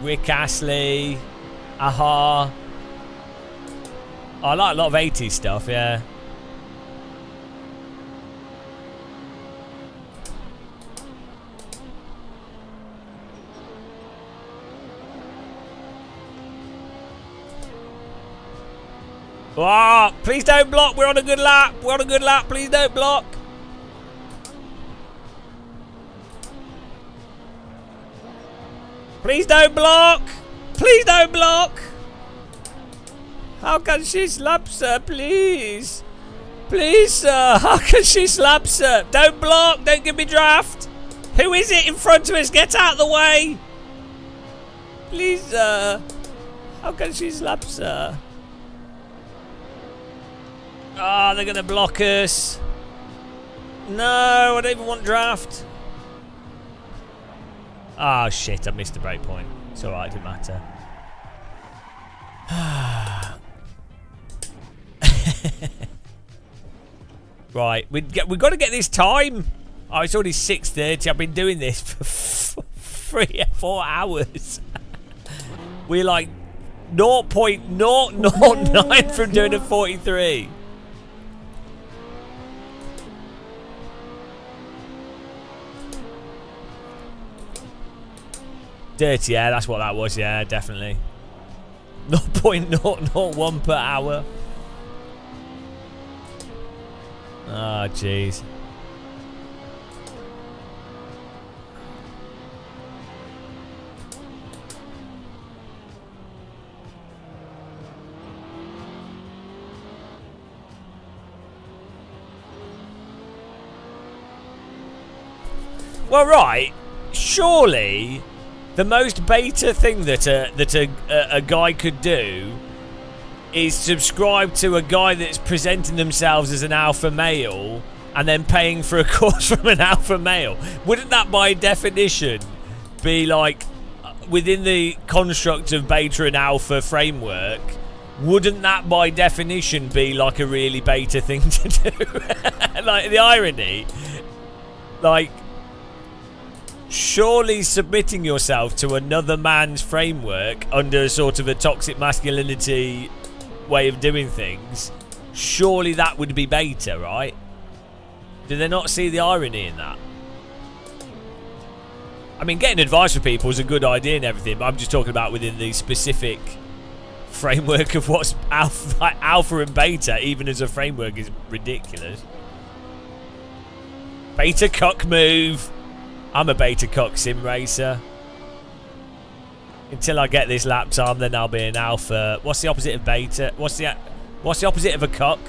Rick Astley, Aha. I like a lot of 80s stuff, yeah. Oh, please don't block. We're on a good lap. We're on a good lap. Please don't block. Please don't block. Please don't block. How can she slap, sir? Please. Please, sir. How can she slap, sir? Don't block. Don't give me draft. Who is it in front of us? Get out of the way. Please, sir. How can she slap, sir? Ah, they're going to block us. No, I don't even want draft. Ah, shit, I missed the break point. It's alright, it didn't matter. Right, we've got to get this time. Oh, it's already 6:30. I've been doing this for 3 or 4 hours. We're like 0.009 from doing a 43. Dirty, yeah, that's what that was, yeah, definitely. 0.001 per hour. Oh, jeez. Well, right, surely the most beta thing that a guy could do is subscribe to a guy that's presenting themselves as an alpha male and then paying for a course from an alpha male. Wouldn't that by definition be like within the construct of beta and alpha framework? Wouldn't that by definition be like a really beta thing to do? Like the irony, like surely submitting yourself to another man's framework under sort of a toxic masculinity way of doing things, surely that would be beta, right? Do they not see the irony in that? I mean, getting advice from people is a good idea and everything, but I'm just talking about within the specific framework of what's alpha, like alpha and beta, even as a framework, is ridiculous. Beta cock move. I'm a beta cock sim racer. Until I get this lap time, then I'll be an alpha. What's the opposite of beta? What's the opposite of a cock?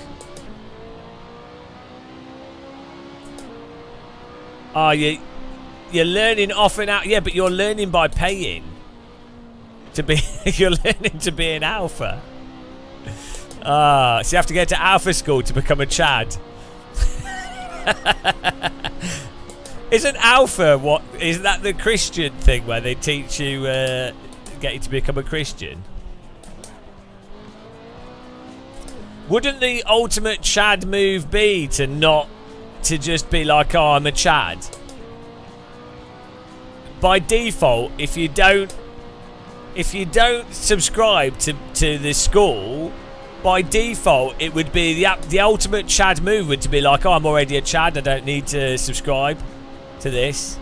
Oh, you're learning off and out. Yeah, but you're learning by paying to be. You're learning to be an alpha. So you have to go to alpha school to become a Chad. Isn't alpha what? Isn't that the Christian thing where they teach you, get you to become a Christian? Wouldn't the ultimate Chad move be to just be like, oh, I'm a Chad? By default, if you don't subscribe to the school, by default it would be the ultimate Chad move would to be like, oh, I'm already a Chad, I don't need to subscribe to this.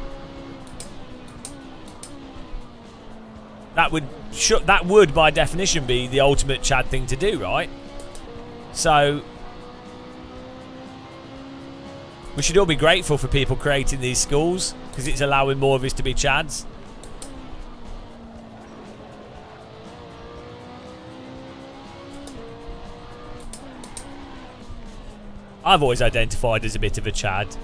That would by definition be the ultimate Chad thing to do, right? So we should all be grateful for people creating these schools, because it's allowing more of us to be Chads. I've always identified as a bit of a Chad.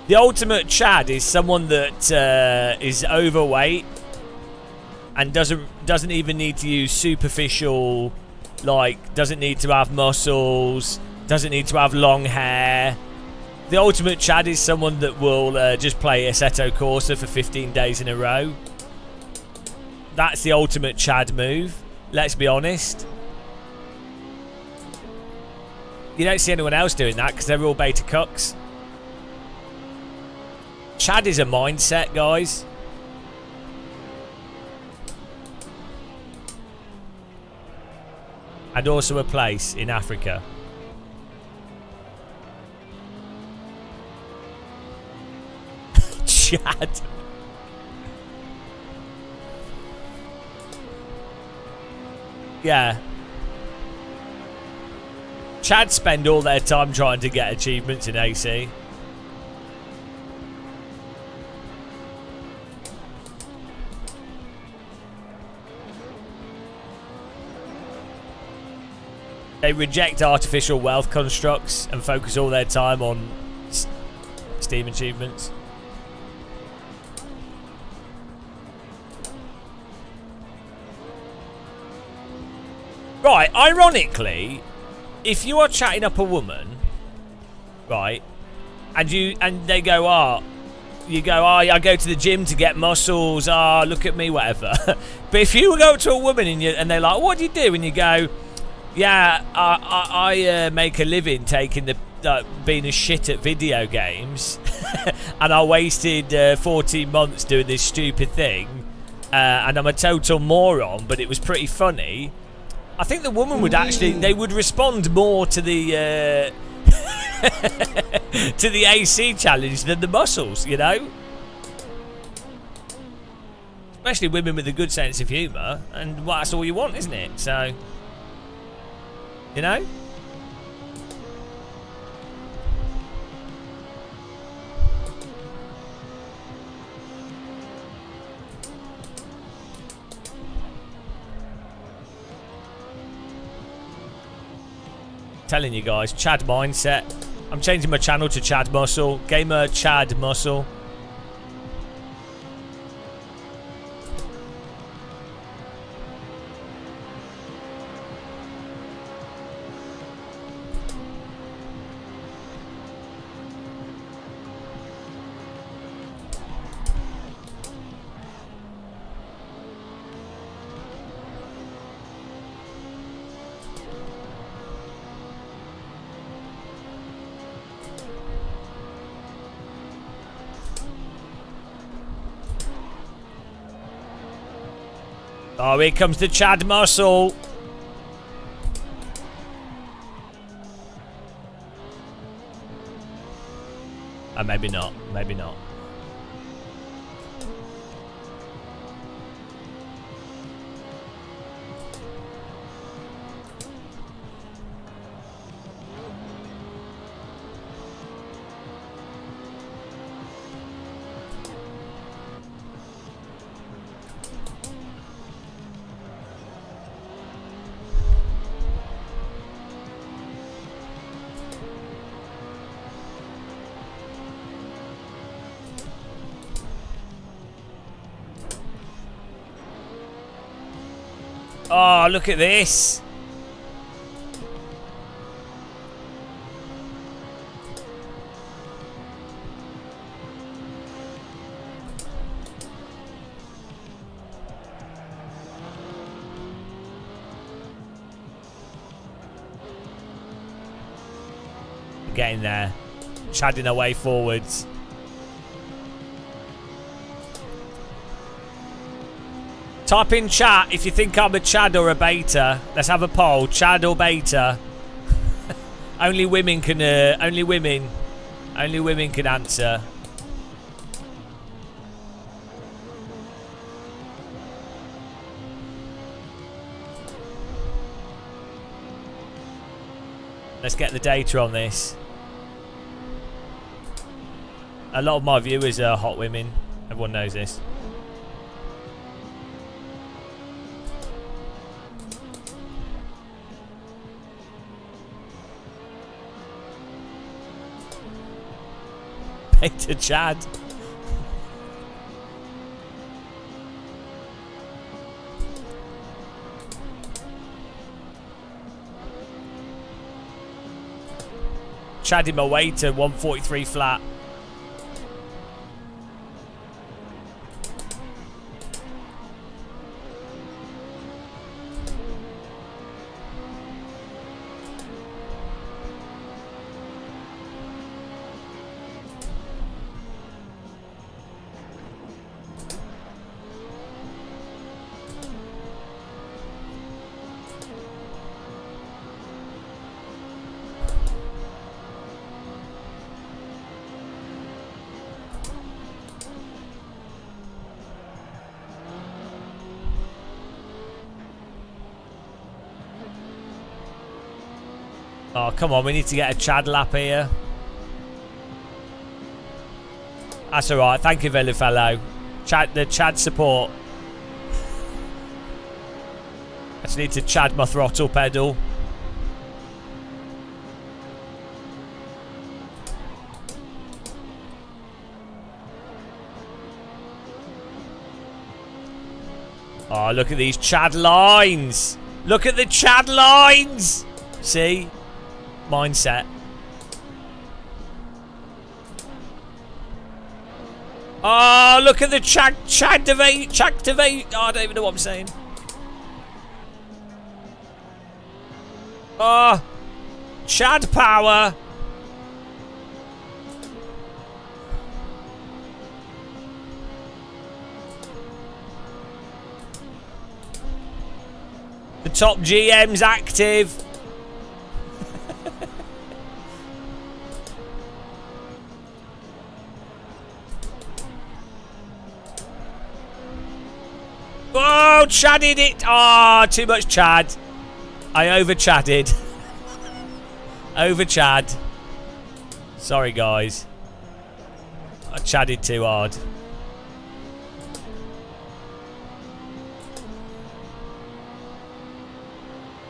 The ultimate Chad is someone that is overweight and doesn't even need to use superficial, like doesn't need to have muscles, doesn't need to have long hair. The ultimate Chad is someone that will just play Assetto Corsa for 15 days in a row. That's the ultimate Chad move. Let's be honest. You don't see anyone else doing that because they're all beta cucks. Chad is a mindset, guys. And also a place in Africa. Chad. Yeah. Chad spend all their time trying to get achievements in AC. They reject artificial wealth constructs and focus all their time on Steam achievements. Right, ironically, if you are chatting up a woman, right, and they go, I go to the gym to get muscles, look at me, whatever. But if you go to a woman and they're like, what do you do? And you go, yeah, I make a living taking being a shit at video games, and I wasted 14 months doing this stupid thing, and I'm a total moron, but it was pretty funny. I think the woman would they would respond more to the to the AC challenge than the muscles, you know? Especially women with a good sense of humour, and that's all you want, isn't it? So, you know? Telling you guys, Chad mindset. I'm changing my channel to Chad Muscle. Gamer Chad Muscle. Oh, here comes the Chad Muscle. Maybe not. Maybe not. Oh, look at this. Getting there. Chadding our way forwards. Type in chat if you think I'm a Chad or a beta. Let's have a poll. Chad or beta? Only women can. Only women can answer. Let's get the data on this. A lot of my viewers are hot women. Everyone knows this. To Chad. Chadding my way to 143 flat. Oh, come on. We need to get a Chad lap here. That's all right. Thank you, fellow. The Chad support. I just need to Chad my throttle pedal. Oh, look at these Chad lines. Look at the Chad lines. See? Mindset. Oh, look at the Chadtivate. Oh, I don't even know what I'm saying. Oh, Chad power. The top GM's active. Oh, Chadded it. Oh, too much Chad. I over-Chadded. Over-Chad. Sorry, guys. I Chadded too hard.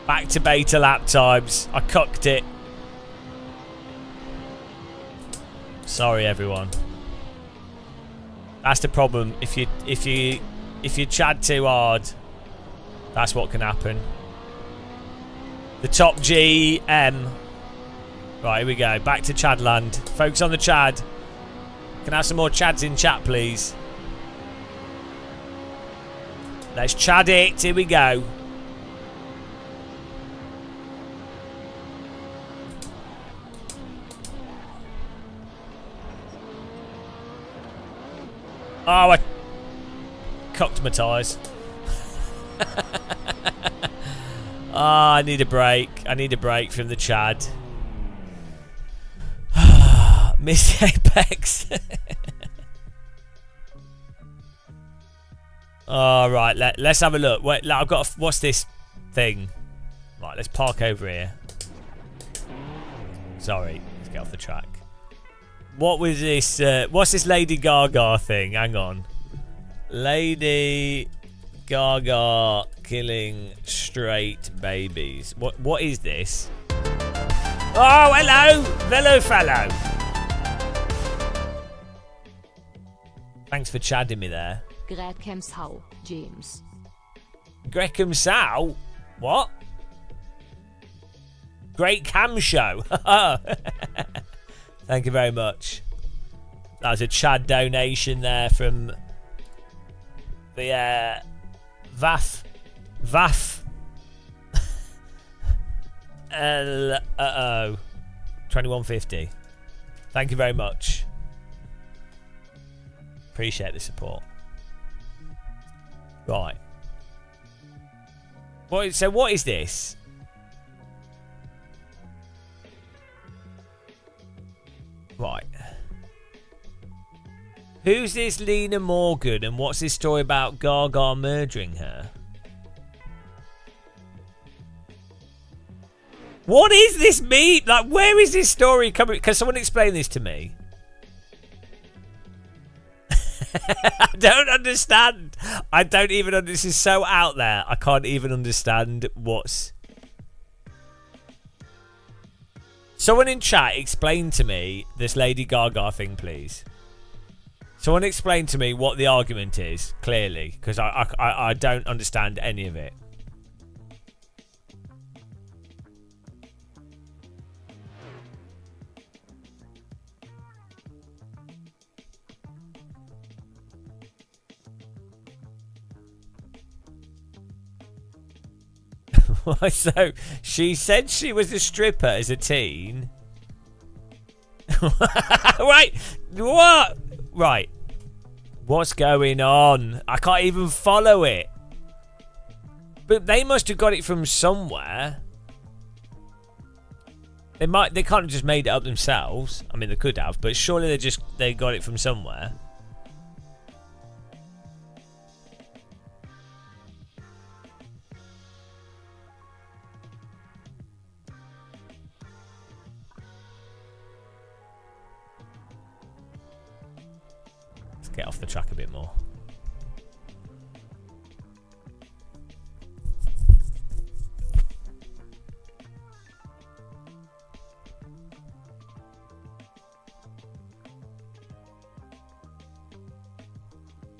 Back to beta lap times. I cooked it. Sorry, everyone. That's the problem. If you Chad too hard, that's what can happen. The top GM. Right, here we go. Back to Chadland. Focus on the Chad. Can I have some more Chads in chat, please? Let's Chad it. Here we go. Oh, I cocked my tyres. I need a break. I need a break from the Chad. Miss Apex. All right, let's have a look. Wait, I've got. What's this thing? Right, let's park over here. Sorry, let's get off the track. What was this? What's this Lady Gaga thing? Hang on. Lady Gaga killing straight babies. What is this? Oh, hello, fellow. Thanks for chadding me there. Grätkems How, James. Greckham Sow? What? Great Cam Show. Thank you very much. That was a Chad donation there from the VAF. 2150. Thank you very much. Appreciate the support. Right. So what is this? Right. Who's this Lena Morgan and what's this story about Gaga murdering her? What is this meme? Like, where is this story coming? Can someone explain this to me? I don't understand. I don't even understand. This is so out there. I can't even understand what's... Someone in chat explain to me this Lady Gaga thing, please. Someone explain to me what the argument is, clearly, because I don't understand any of it. So, she said she was a stripper as a teen. Right. What? Right. What's going on? I can't even follow it. But they must have got it from somewhere. They can't have just made it up themselves. I mean, they could have, but surely they got it from somewhere. get off the track a bit more.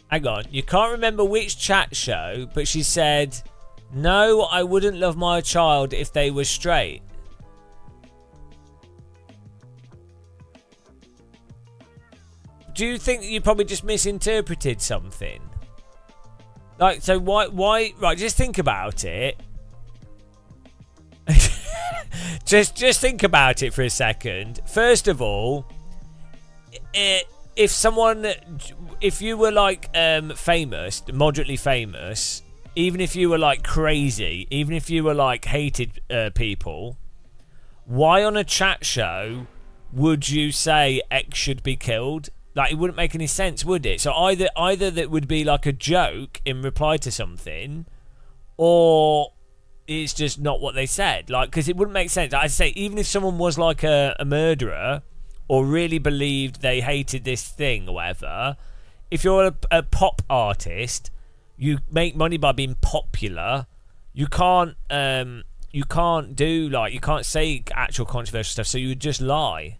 Hang on, you can't remember which chat show, but she said, no, I wouldn't love my child if they were straight. Do you think you probably just misinterpreted something? Like, so why, right, just think about it. just think about it for a second. First of all, if you were like famous, moderately famous, even if you were like crazy, even if you were like hated people, why on a chat show would you say X should be killed? Like, it wouldn't make any sense, would it? So either that would be like a joke in reply to something, or it's just not what they said. Like, because it wouldn't make sense. I'd say even if someone was like a murderer or really believed they hated this thing or whatever, if you're a pop artist, you make money by being popular. You can't do like, you can't say actual controversial stuff, so you would just lie.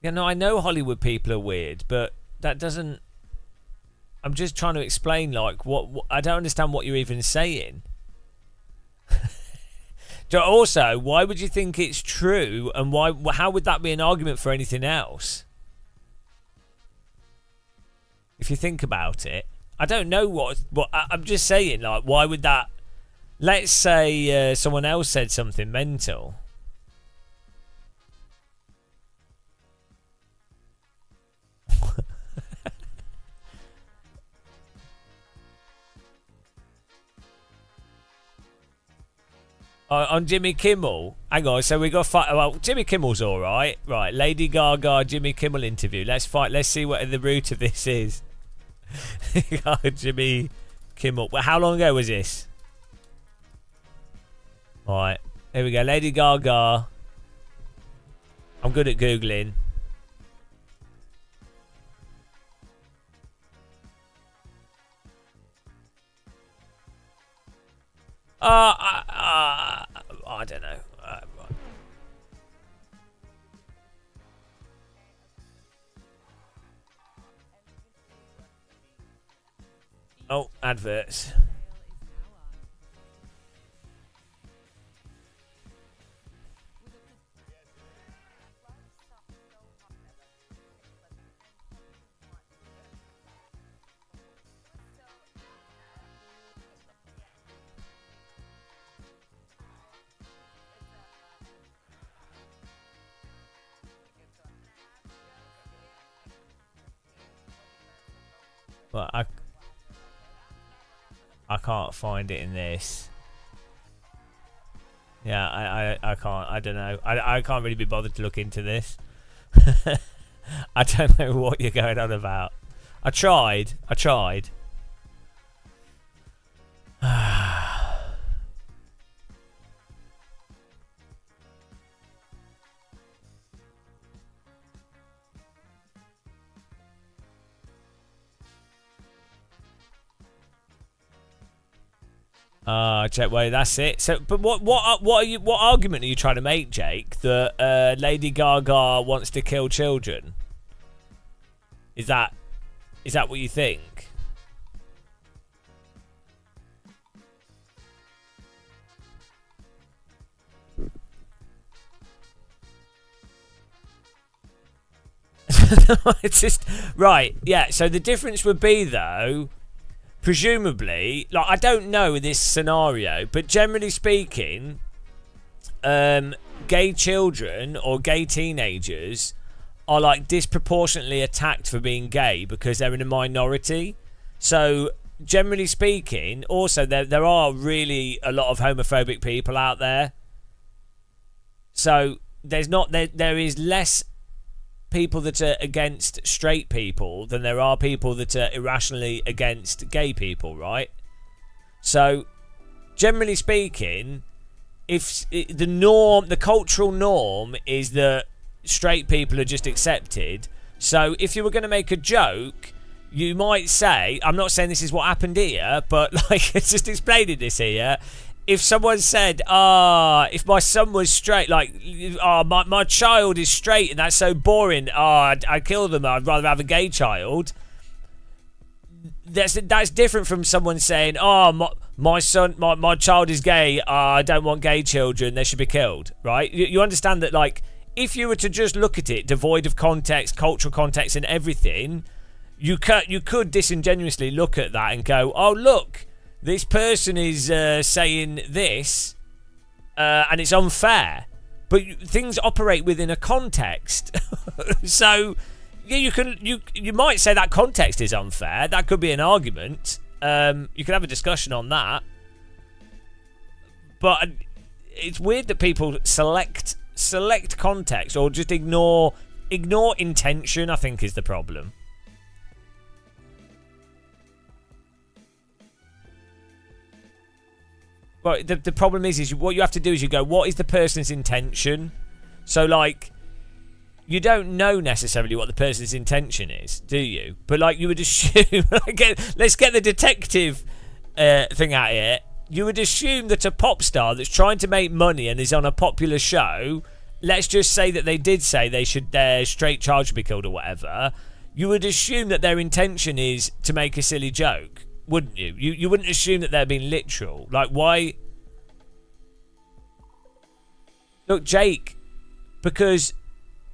Yeah, no, I know Hollywood people are weird, but that doesn't... I'm just trying to explain, like, what I don't understand what you're even saying. Also, why would you think it's true, and how would that be an argument for anything else? If you think about it. I don't know what I'm just saying, like, why would that... Let's say someone else said something mental. On Jimmy Kimmel. Hang on, so we got fight. Well, Jimmy Kimmel's all right. Right, Lady Gaga, Jimmy Kimmel interview. Let's fight. Let's see what the root of this is. Jimmy Kimmel. Well, how long ago was this? All right, here we go. Lady Gaga. I'm good at googling. I don't know. Oh, adverts. Well, I can't find it in this. Yeah, I can't. I don't know. I can't really be bothered to look into this. I don't know what you're going on about. I tried. Jake, well, that's it. So, but what argument are you trying to make, Jake? That Lady Gaga wants to kill children? Is that what you think? It's just right. Yeah. So the difference would be, though, presumably, like, I don't know this scenario, but generally speaking, gay children or gay teenagers are like disproportionately attacked for being gay because they're in a minority. So generally speaking, also there are really a lot of homophobic people out there. So there is less people that are against straight people than there are people that are irrationally against gay people, right? So generally speaking, if the cultural norm is that straight people are just accepted. So if you were going to make a joke, you might say, I'm not saying this is what happened here, but like it's just explaining this here. If someone said, if my son was straight, like, my child is straight and that's so boring, I'd kill them, I'd rather have a gay child. That's different from someone saying, my child is gay, I don't want gay children, they should be killed, right? You understand that, like, if you were to just look at it, devoid of context, cultural context and everything, you could disingenuously look at that and go, oh, look, this person is saying this, and it's unfair. But things operate within a context. So, yeah, you might say that context is unfair. That could be an argument. You could have a discussion on that. But it's weird that people select context or just ignore intention, I think, is the problem. Well, the problem is what you have to do is you go, what is the person's intention? So, like, you don't know necessarily what the person's intention is, do you? But, like, you would assume... let's get the detective thing out here. You would assume that a pop star that's trying to make money and is on a popular show, let's just say that they did say their straight child should be killed or whatever, you would assume that their intention is to make a silly joke. Wouldn't you? You wouldn't assume that they're being literal. Like, why? Look, Jake, because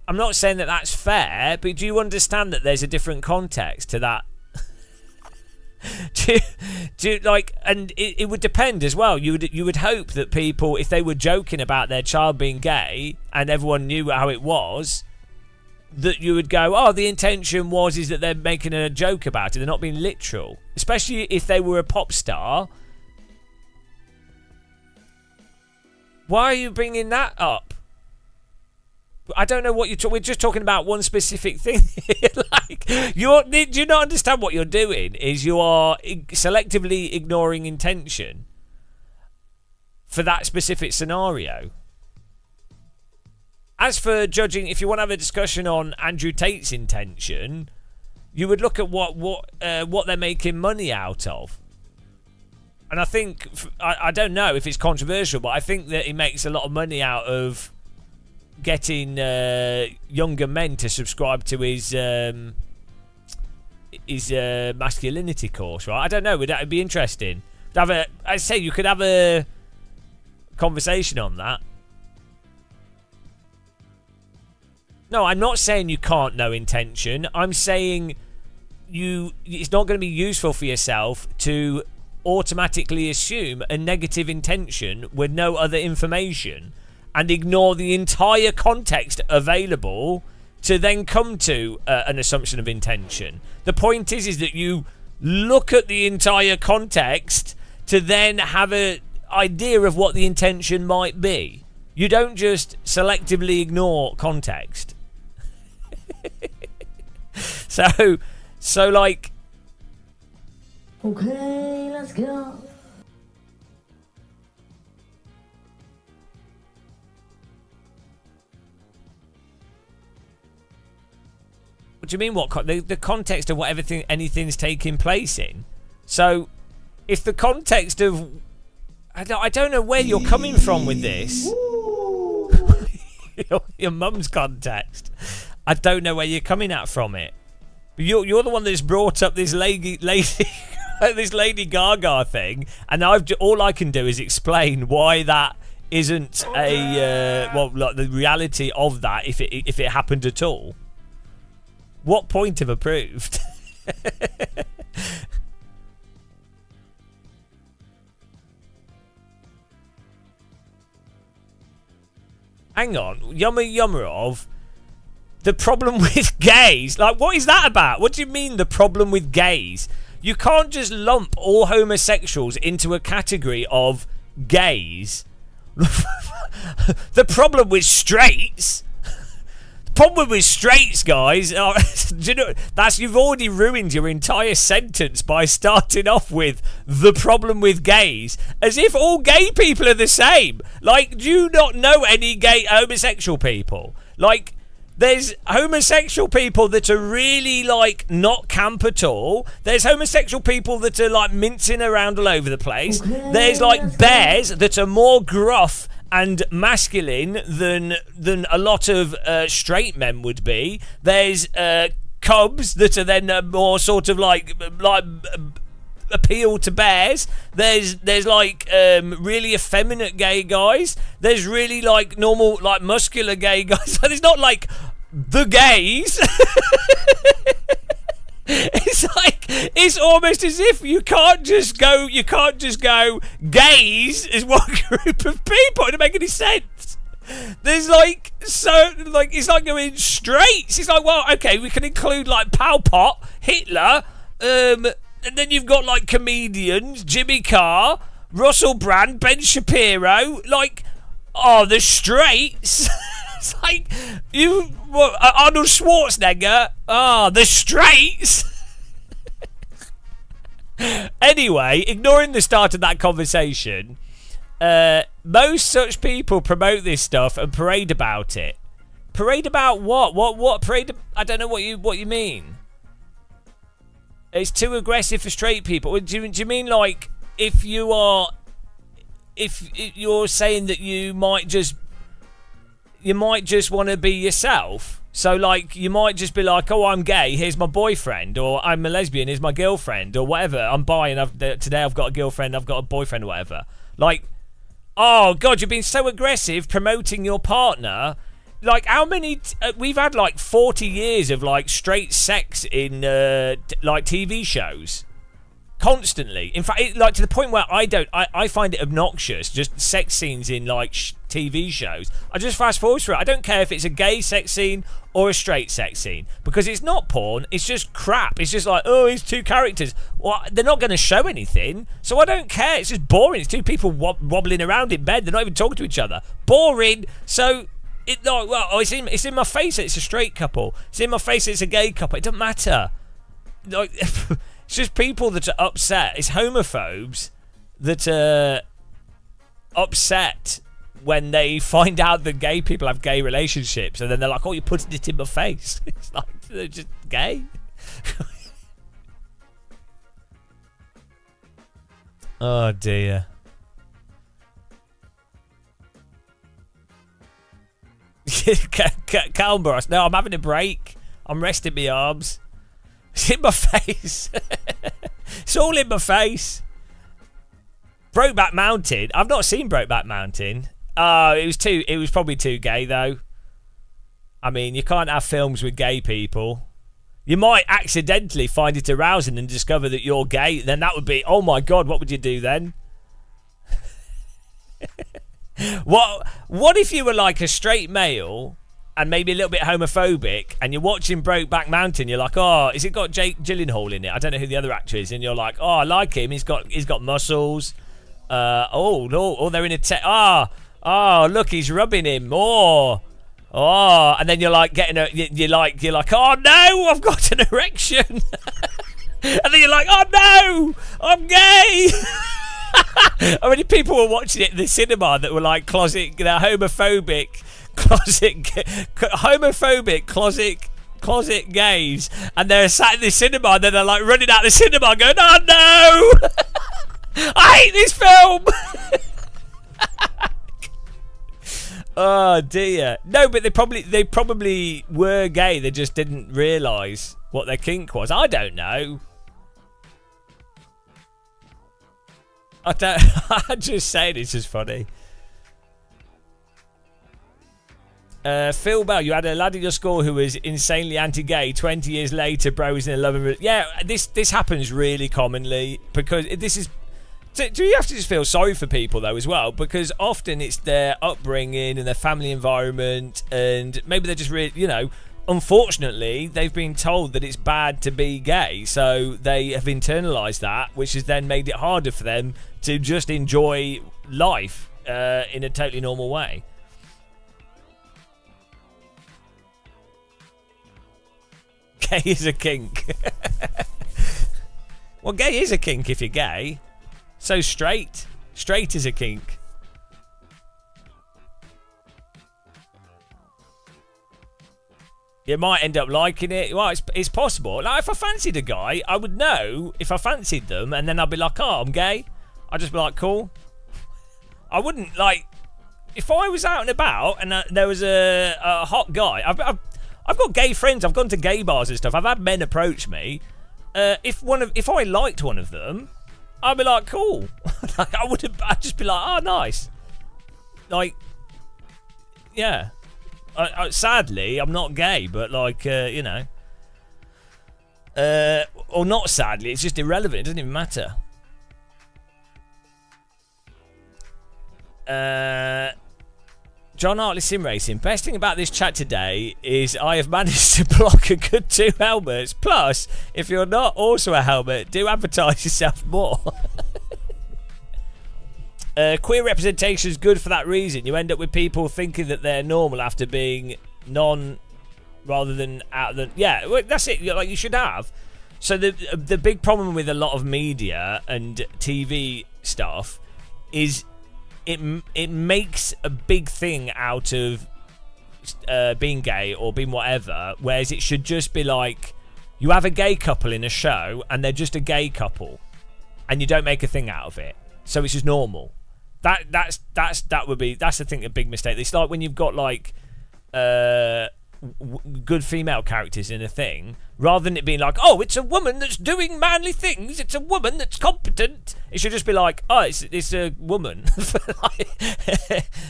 I'm not saying that that's fair, but do you understand that there's a different context to that? And it would depend as well. You would hope that people, if they were joking about their child being gay and everyone knew how it was, that you would go, oh, the intention is that they're making a joke about it. They're not being literal. Especially if they were a pop star. Why are you bringing that up? I don't know what you're we're just talking about one specific thing. Like, do you not understand what you're doing? Is you are selectively ignoring intention for that specific scenario. As for judging, if you want to have a discussion on Andrew Tate's intention, you would look at what they're making money out of. And I think, I don't know if it's controversial, but I think that he makes a lot of money out of getting younger men to subscribe to his masculinity course, right? I don't know. Would that be interesting? I'd say you could have a conversation on that. No, I'm not saying you can't know intention. I'm saying it's not going to be useful for yourself to automatically assume a negative intention with no other information and ignore the entire context available to then come to an assumption of intention. The point is that you look at the entire context to then have an idea of what the intention might be. You don't just selectively ignore context. So like, okay, let's go. What do you mean? What the context of what anything's taking place in? So, if the context of I don't know where you're coming from with this. your mum's context. I don't know where you're coming at from it. You're the one that's brought up this lady this Lady Gaga thing, and all I can do is explain why that isn't like the reality of that if it happened at all. What point have approved? Hang on, yummer of the problem with gays. Like, what is that about? What do you mean the problem with gays? You can't just lump all homosexuals into a category of gays. The problem with straights. The problem with straights, guys. Do you know, you've already ruined your entire sentence by starting off with the problem with gays, as if all gay people are the same. Like, do you not know any gay homosexual people? Like, There's homosexual people that are really, like, not camp at all. There's homosexual people that are, like, mincing around all over the place. Okay, There's, like, bears that are more gruff and masculine than a lot of straight men would be. There's cubs that are then more sort of like appeal to bears. There's like really effeminate gay guys. There's really like normal, like muscular gay guys. So there's not like the gays. It's like, it's almost as if you can't just go gays as one group of people. It doesn't make any sense. There's like, so, like, it's like going straights. It's like, well, okay, we can include like Pol Pot, Hitler, and then you've got like comedians, Jimmy Carr, Russell Brand, Ben Shapiro, like, oh, the straights. It's like, Arnold Schwarzenegger, the straights. Anyway, ignoring the start of that conversation, most such people promote this stuff and parade about it. Parade about what? What parade? I don't know what you mean. It's too aggressive for straight people. Do you mean like if you're saying that you might just want to be yourself? So like you might just be like, oh, I'm gay, here's my boyfriend, or I'm a lesbian, here's my girlfriend, or whatever. I'm bi and today I've got a girlfriend, I've got a boyfriend, or whatever. Like, oh god, you're being so aggressive promoting your partner. Like, how many we've had like 40 years of like straight sex in like TV shows constantly. In fact, like to the point where I find it obnoxious, just sex scenes in like TV shows. I just fast forward through it. I don't care if it's a gay sex scene or a straight sex scene, because it's not porn, it's just crap. It's just like, oh, it's two characters. Well, they're not going to show anything, so I don't care. It's just boring. It's two people wobbling around in bed. They're not even talking to each other. Boring. So it's in my face that it's a straight couple. It's in my face that it's a gay couple. It doesn't matter. Like, it's just people that are upset. It's homophobes that are upset when they find out that gay people have gay relationships, and then they're like, oh, you're putting it in my face. It's like, they're just gay. Oh dear. Calm, Boris. No, I'm having a break. I'm resting my arms. It's in my face. It's all in my face. Brokeback Mountain. I've not seen Brokeback Mountain. It was probably too gay though. I mean, you can't have films with gay people. You might accidentally find it arousing and discover that you're gay. Then that would be, oh my god, what would you do then? What if you were like a straight male and maybe a little bit homophobic, and you're watching Brokeback Mountain, you're like, oh, has it got Jake Gyllenhaal in it? I don't know who the other actor is, and you're like, oh, I like him. He's got muscles. They're in a oh, look, he's rubbing him. Oh, and then you're like you're like, oh no, I've got an erection. And then you're like, oh no, I'm gay. How many people were watching it in the cinema that were like homophobic closet gays, and they're sat in the cinema, and then they're like running out of the cinema going, oh no, I hate this film. Oh dear. No, but they probably were gay. They just didn't realise what their kink was. I don't know. I'm just saying, it's just funny. Phil Bell, you had a lad at your school who was insanely anti-gay. 20 years later, bro was in a loving. Yeah, this happens really commonly, because this is. Do you have to just feel sorry for people though as well? Because often it's their upbringing and their family environment, and maybe they're just really, unfortunately they've been told that it's bad to be gay, so they have internalized that, which has then made it harder for them to just enjoy life in a totally normal way. Gay is a kink. Well, gay is a kink if you're gay. So straight is a kink. You might end up liking it. Well, it's possible. Like, if I fancied a guy, I would know if I fancied them, and then I'd be like, oh, I'm gay. I'd just be like, cool. I wouldn't, like, if I was out and about and there was a hot guy, I've got gay friends. I've gone to gay bars and stuff. I've had men approach me. If I liked one of them, I'd be like, cool. Like, I'd just be like, oh, nice. Like, yeah. Sadly, I'm not gay, but like, you know, or not sadly, it's just irrelevant. It doesn't even matter. John Hartley Sim Racing. Best thing about this chat today is I have managed to block a good 2 helmets. Plus, if you're not also a helmet, do advertise yourself more. Queer representation is good for that reason. You end up with people thinking that they're normal after being non, rather than out. Yeah, well, that's it. Like, you should have. So the big problem with a lot of media and TV stuff is it makes a big thing out of being gay or being whatever, whereas it should just be like, you have a gay couple in a show and they're just a gay couple, and you don't make a thing out of it. So it's just normal. That's I think a big mistake. It's like when you've got like good female characters in a thing, rather than it being like, oh, it's a woman that's doing manly things, it's a woman that's competent. It should just be like, oh, it's a woman.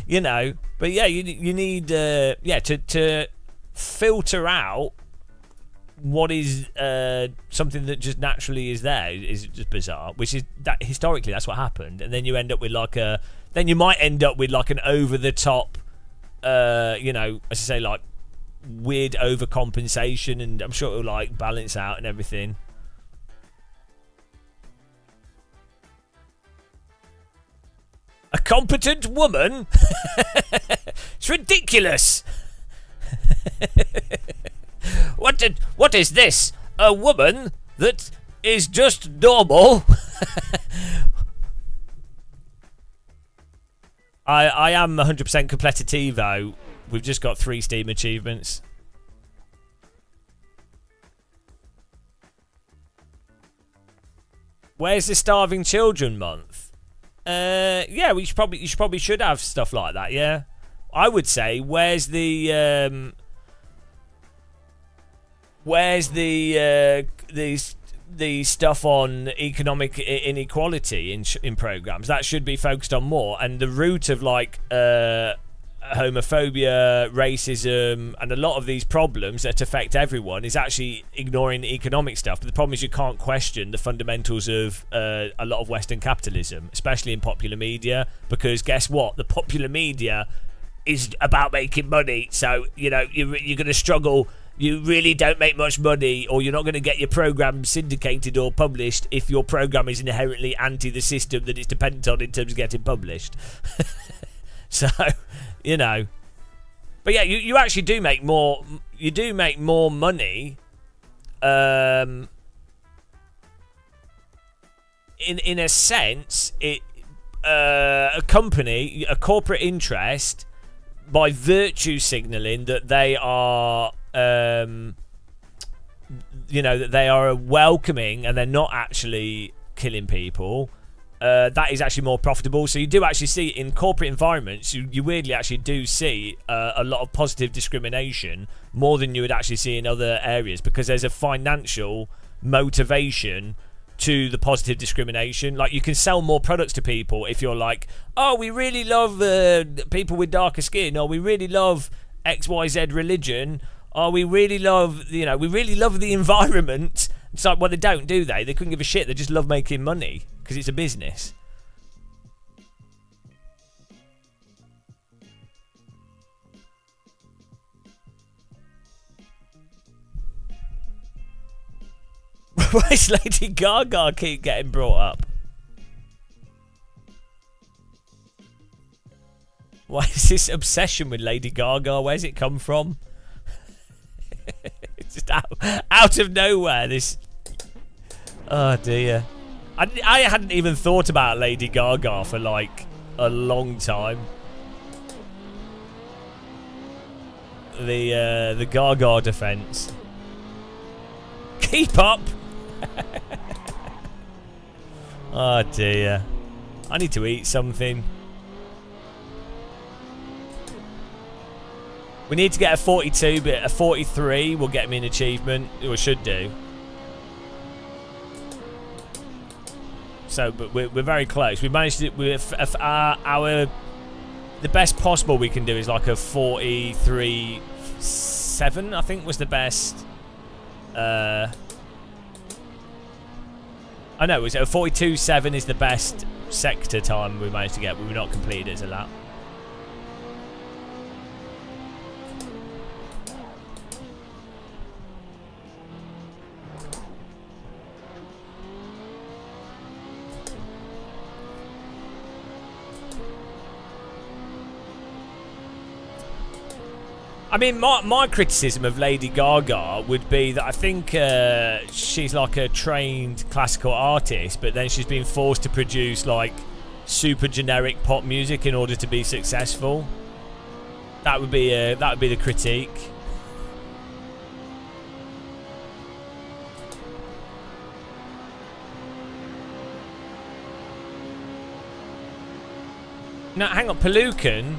You know. But yeah, you need to filter out what is something that just naturally is there is just bizarre, which is that historically that's what happened, and then you end up with like then you might end up with like an over the top, you know, as I say, like weird overcompensation, and I'm sure it'll like balance out and everything. A competent woman? It's ridiculous. What is this? A woman that is just normal? I am 100% completitivo. We've just got 3 Steam achievements. Where's the Starving Children month? Yeah, you probably should have stuff like that. Yeah, I would say where's the stuff on economic inequality in programs that should be focused on more, and the root of like homophobia, racism, and a lot of these problems that affect everyone is actually ignoring the economic stuff. But the problem is you can't question the fundamentals of a lot of Western capitalism, especially in popular media, because guess what? The popular media is about making money. So, you know, you're going to struggle. You really don't make much money, or you're not going to get your program syndicated or published if your program is inherently anti the system that it's dependent on in terms of getting published. So, you know, but yeah, you actually do make more. You do make more money. In a sense, a company, a corporate interest, by virtue signalling that they are, you know, that they are welcoming and they're not actually killing people. That is actually more profitable. So you do actually see in corporate environments, you weirdly actually do see a lot of positive discrimination, more than you would actually see in other areas, because there's a financial motivation to the positive discrimination. Like, you can sell more products to people if you're like, oh, we really love people with darker skin, or we really love XYZ religion, or we really love, you know, we really love the environment. It's like, well, they don't, do they? They couldn't give a shit. They just love making money because it's a business. Why does Lady Gaga keep getting brought up? Why is this obsession with Lady Gaga? Where's it come from? It's just out of nowhere, this... Oh dear. I hadn't even thought about Lady Gaga for like a long time. the Gaga defense. Keep up. Oh dear. I need to eat something. We need to get a 42, but a 43 will get me an achievement. Or should do. So, but we're very close. We managed to. The best possible we can do is like a 43.7. I think was the best. I know it was a 42.7 is the best sector time we managed to get, but we've not completed it as a lap. I mean, my criticism of Lady Gaga would be that I think she's like a trained classical artist, but then she's been forced to produce like super generic pop music in order to be successful. That would be the critique. Now, hang on, Pelucan.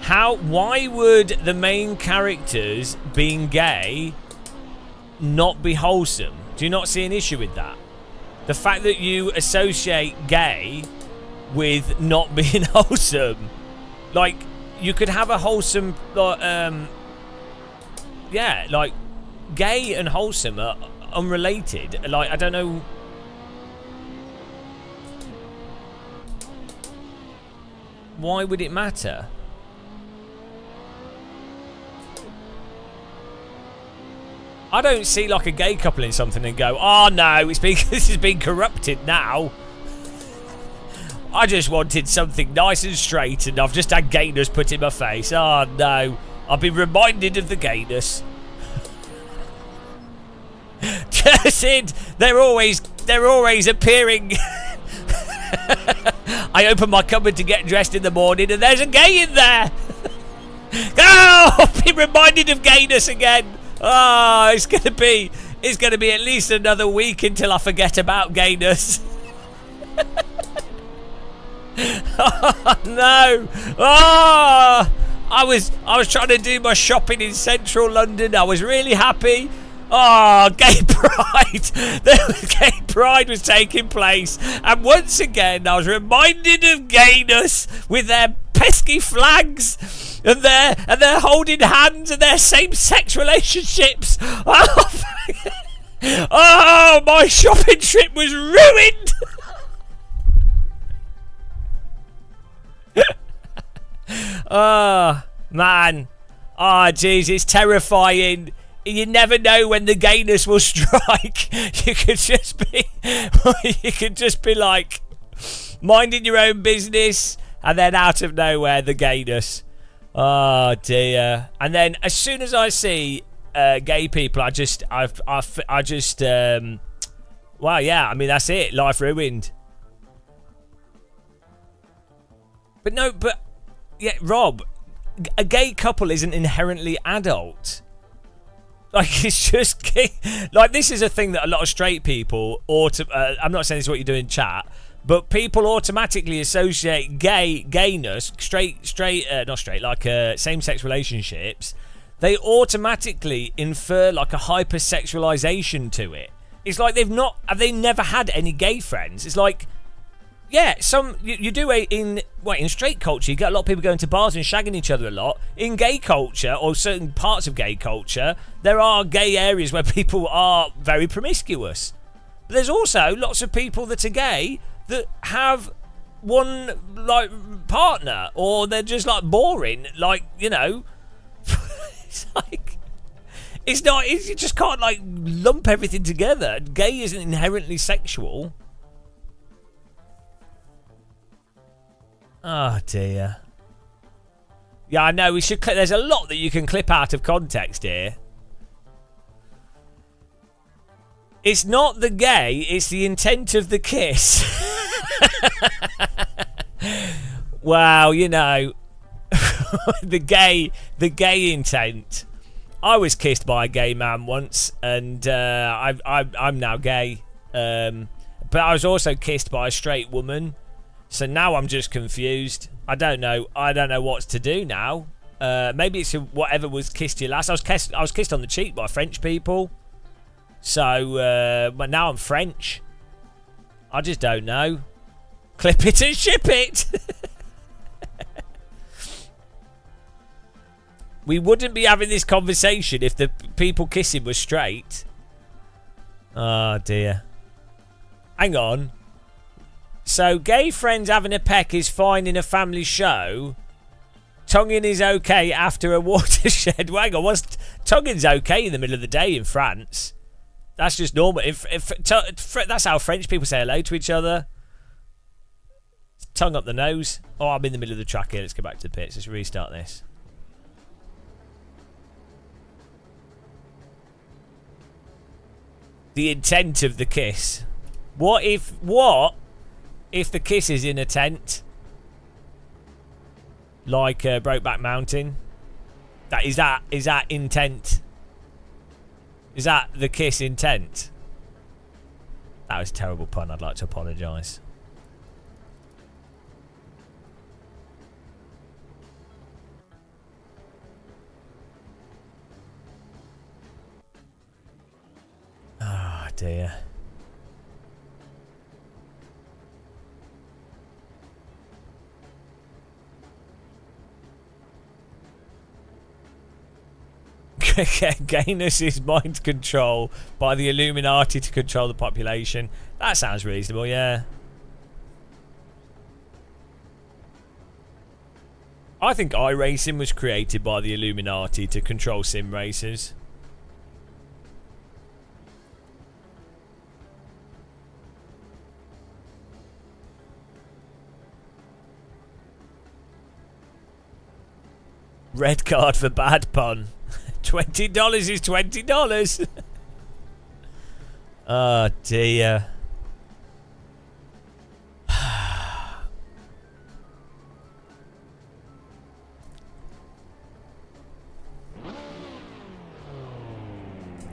Why would the main characters being gay not be wholesome? Do you not see an issue with that? The fact that you associate gay with not being wholesome. Like, you could have a wholesome, yeah, like, gay and wholesome are unrelated. Like, I don't know. Why would it matter? I don't see like a gay couple in something and go, oh no, this has been corrupted now. I just wanted something nice and straight and I've just had gayness put in my face. Oh no, I've been reminded of the gayness. Sid, they're always appearing. I open my cupboard to get dressed in the morning and there's a gay in there. Oh, I've been reminded of gayness again. Oh, it's gonna be at least another week until I forget about gayness. Oh no! Oh, I was trying to do my shopping in central London. I was really happy. Oh, gay pride! Gay pride was taking place, and once again I was reminded of gayness with their pesky flags and they're holding hands and their same-sex relationships. Oh, my shopping trip was ruined. Oh man, jeez, it's terrifying. You never know when the gayness will strike. You could just be like minding your own business, and then out of nowhere the gayness. Oh dear! And then as soon as I see gay people, well, yeah. I mean, that's it. Life ruined. But yeah, Rob, a gay couple isn't inherently adult. Like, it's just like, this is a thing that a lot of straight people I'm not saying this is what you do in chat, but people automatically associate gayness, same-sex relationships. They automatically infer like a hypersexualization to it. It's like have they never had any gay friends? It's like, yeah, you do in straight culture, you get a lot of people going to bars and shagging each other a lot. In gay culture, or certain parts of gay culture, there are gay areas where people are very promiscuous. But there's also lots of people that are gay that have one like partner, or they're just like boring, like, you know. It's like, you just can't like lump everything together. Gay isn't inherently sexual. Oh dear. Yeah, I know, we should there's a lot that you can clip out of context here. It's not the gay, it's the intent of the kiss. Wow, you know. the gay intent. I was kissed by a gay man once, and I'm now gay. But I was also kissed by a straight woman, so now I'm just confused. I don't know what to do now. Maybe it's whatever was kissed you last. I was kissed on the cheek by French people, so but now I'm French. I just don't know. Clip it and ship it. We wouldn't be having this conversation if the people kissing were straight. Oh dear. Hang on. So gay friends having a peck is fine in a family show. Tonguing is okay after a watershed. Well, hang on, tonguing's okay in the middle of the day in France. That's just normal. That's how French people say hello to each other. Tongue up the nose. Oh, I'm in the middle of the track here. Let's go back to the pits. Let's restart this. The intent of the kiss. What if the kiss is in a tent? Like Brokeback Mountain? Is that intent? Is that the kiss intent? That was a terrible pun. I'd like to apologise. Ah, dear. Gayness is mind control by the Illuminati to control the population. That sounds reasonable, yeah. I think iRacing was created by the Illuminati to control sim racers. Red card for bad pun. $20 is $20. Oh dear.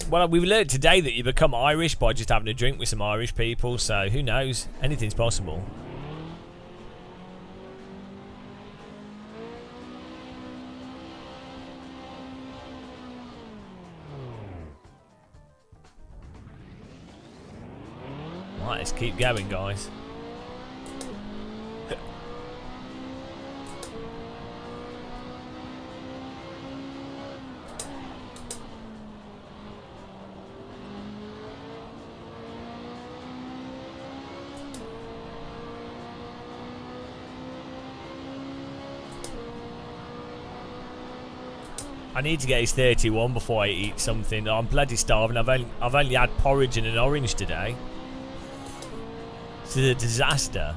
Well, we've learned today that you become Irish by just having a drink with some Irish people, so who knows? Anything's possible. Right, let's keep going, guys. I need to get his 31 before I eat something. I'm bloody starving. I've only had porridge and an orange today. It's a disaster.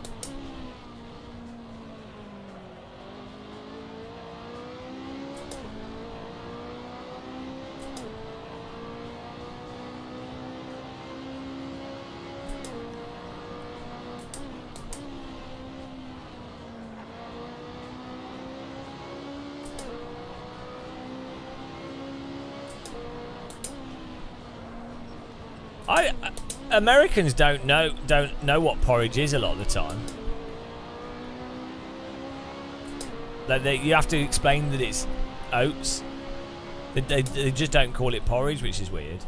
Americans don't know what porridge is a lot of the time. Like you have to explain that it's oats. They just don't call it porridge, which is weird.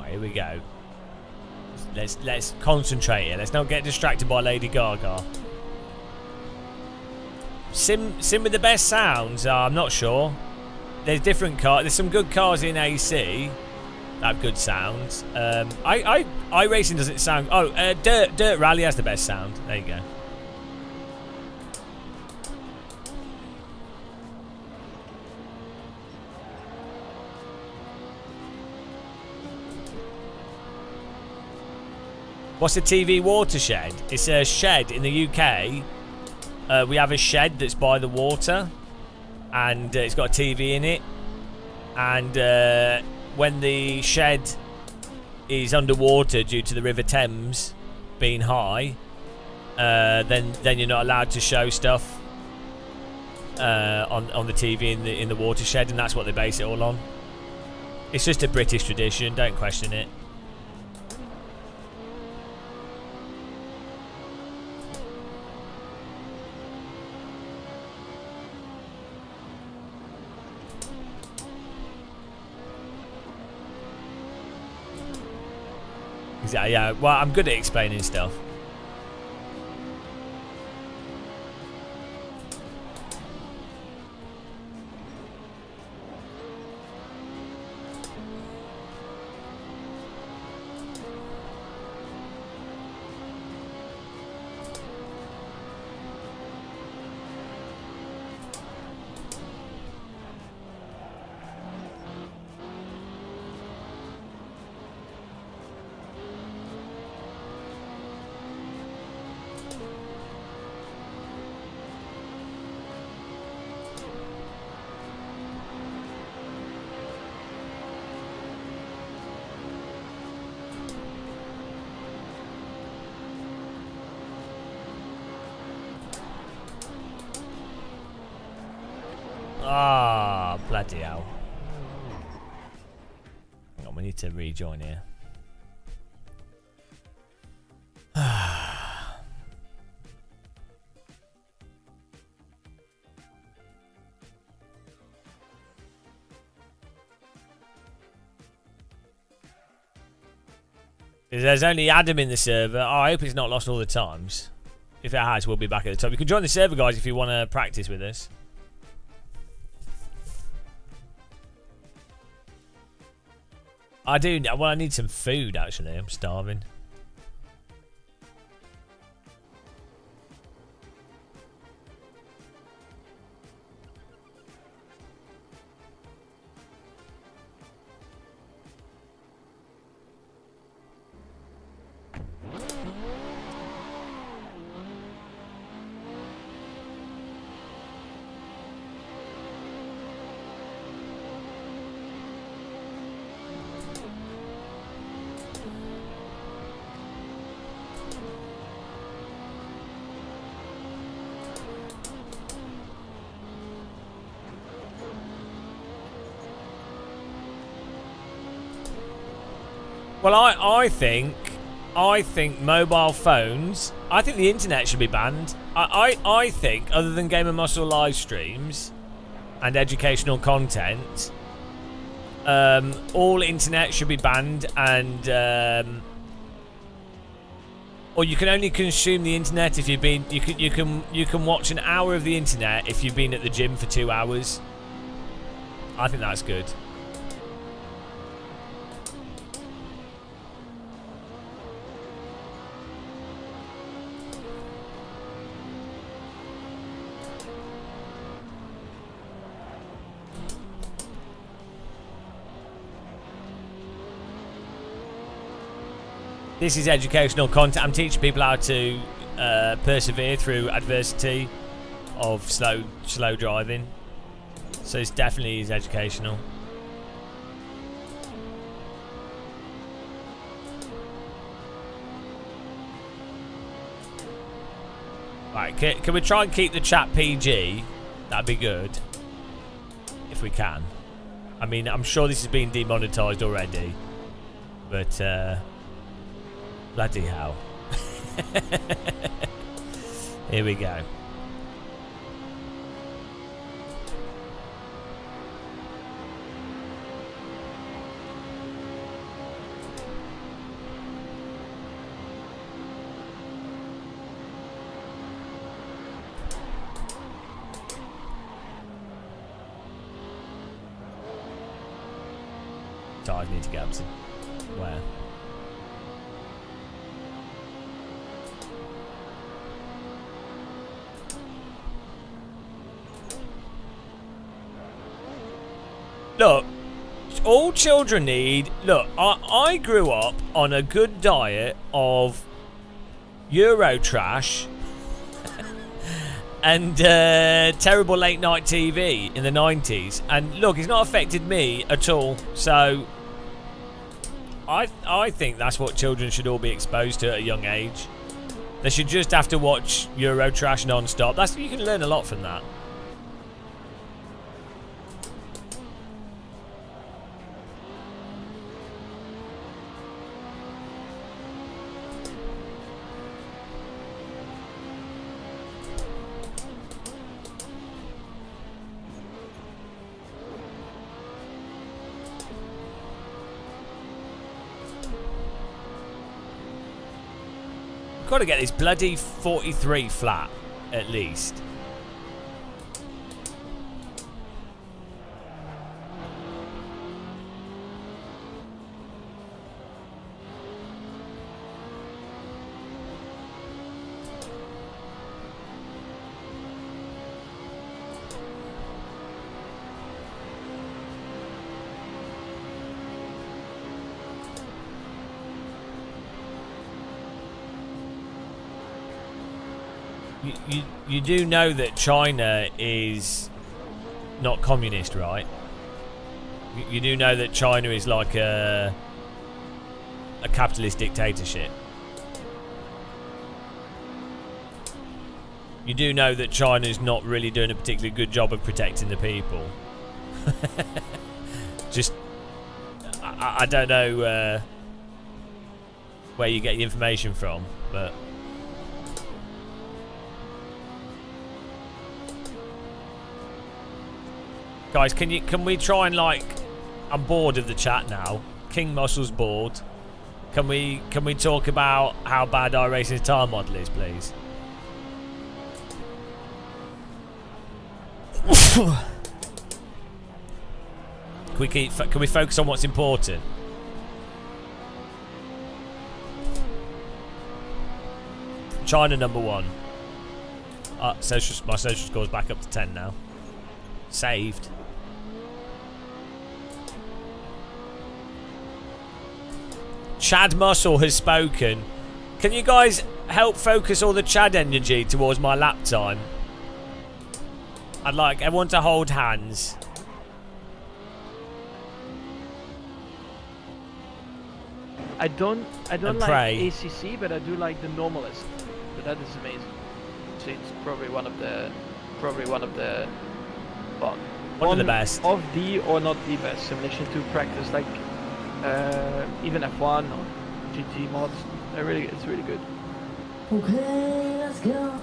Here we go. Let's concentrate here. Let's not get distracted by Lady Gaga. Sim with the best sounds? I'm not sure. There's different cars. There's some good cars in AC that have good sounds. iRacing doesn't sound. Oh, Dirt Rally has the best sound. There you go. What's a TV watershed? It's a shed in the UK. We have a shed that's by the water, and it's got a TV in it. And when the shed is underwater due to the River Thames being high, then you're not allowed to show stuff on the TV in the watershed, and that's what they base it all on. It's just a British tradition. Don't question it. Yeah, well, I'm good at explaining stuff. Ah, bloody hell. Hang on, we need to rejoin here. There's only Adam in the server. Oh, I hope it's not lost all the times. If it has, we'll be back at the top. You can join the server, guys, if you want to practice with us. I do. Well, I need some food, actually. I'm starving. Well, I think mobile phones. I think the internet should be banned. I think, other than Game of Muscle live streams and educational content, all internet should be banned, and or you can only consume the internet if you've been. You can watch an hour of the internet if you've been at the gym for 2 hours. I think that's good. This is educational content. I'm teaching people how to persevere through adversity of slow driving. So it's definitely is educational. Right, can we try and keep the chat PG? That'd be good. If we can. I mean, I'm sure this has been demonetized already. But, bloody hell. Here we go. So I need to get up to where? Look, all children need... Look, I grew up on a good diet of Eurotrash, and terrible late night TV in the 90s. And look, it's not affected me at all. So I think that's what children should all be exposed to at a young age. They should just have to watch Eurotrash non-stop. You can learn a lot from that. Got to get this bloody 43 flat, at least. You do know that China is not communist, right? You do know that China is like a capitalist dictatorship. You do know that China's not really doing a particularly good job of protecting the people. Just, I don't know where you get the information from, but... Guys, can we try and, like, I'm bored of the chat now. King Muscle's bored. Can we talk about how bad iRacing's tire model is, please? Can we focus on what's important? China #1. My social score's back up to 10 now. Saved. Chad Muscle has spoken. Can you guys help focus all the Chad energy towards my lap time? I'd like everyone to hold hands. I don't like pray. ACC, but I do like the Normalist. But that is amazing. So it's probably one of the well, one of the best. Of the or not the best simulation to practice, like even F1 or GT mods. It's really good. Okay, let's go.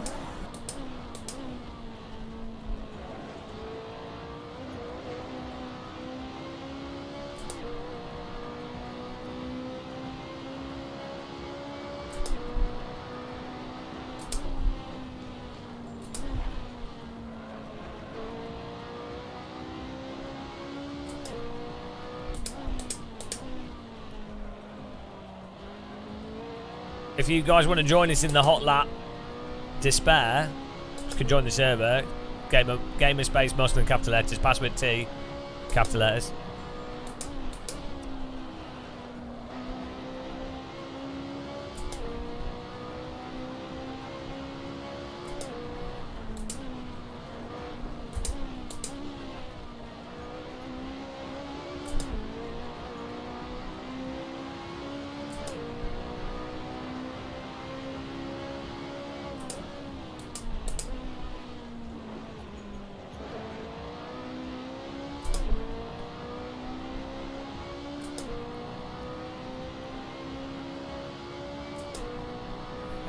If you guys want to join us in the hot lap despair, you can join the server. Gamer space muscle in capital letters. Password T, capital letters.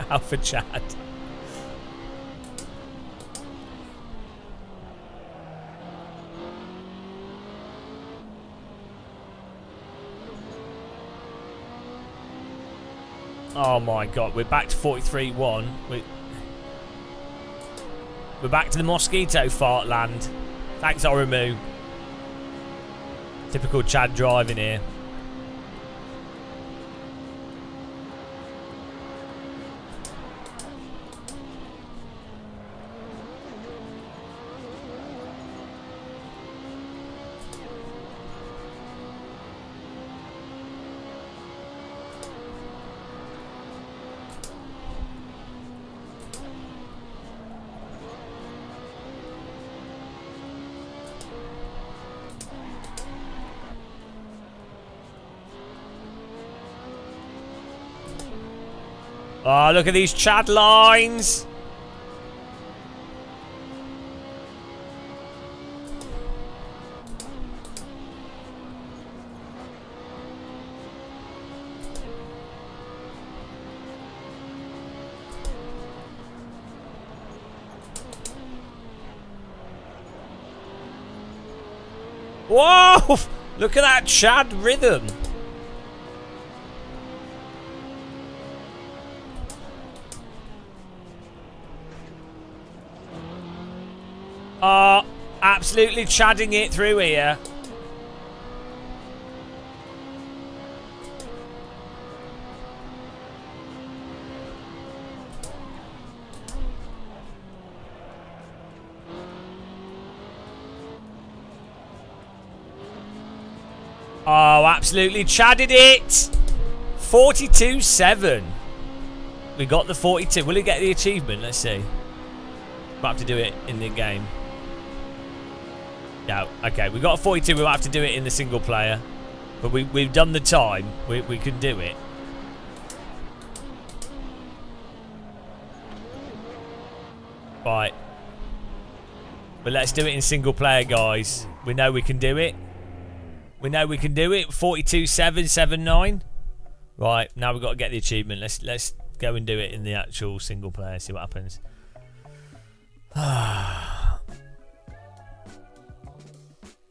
Alpha Chad. Oh my god, we're back to 43-1. We're back to the Mosquito fart land. Thanks, Orimu. Typical Chad driving here. Oh, look at these Chad lines. Whoa! Look at that Chad rhythm. Absolutely chadding it through here. Oh, absolutely chadded it. 42-7. We got the 42. Will he get the achievement? Let's see. We'll have to do it in the game. No, okay, we got a 42. We'll have to do it in the single player. But we've done the time. We can do it. Right. But let's do it in single player, guys. We know we can do it. We know we can do it. 42-7-7-9. Right, now we've got to get the achievement. Let's go and do it in the actual single player. See what happens.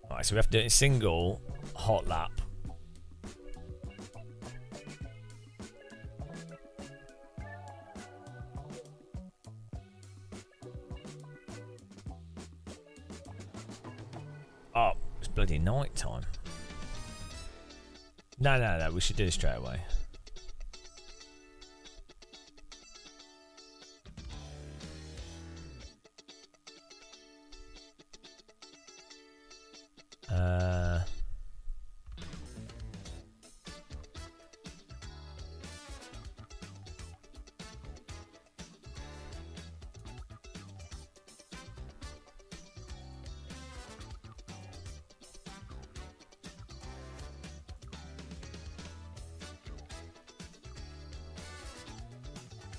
Right, so we have to do it in single hot lap. Oh, it's bloody night time. No, we should do it straight away.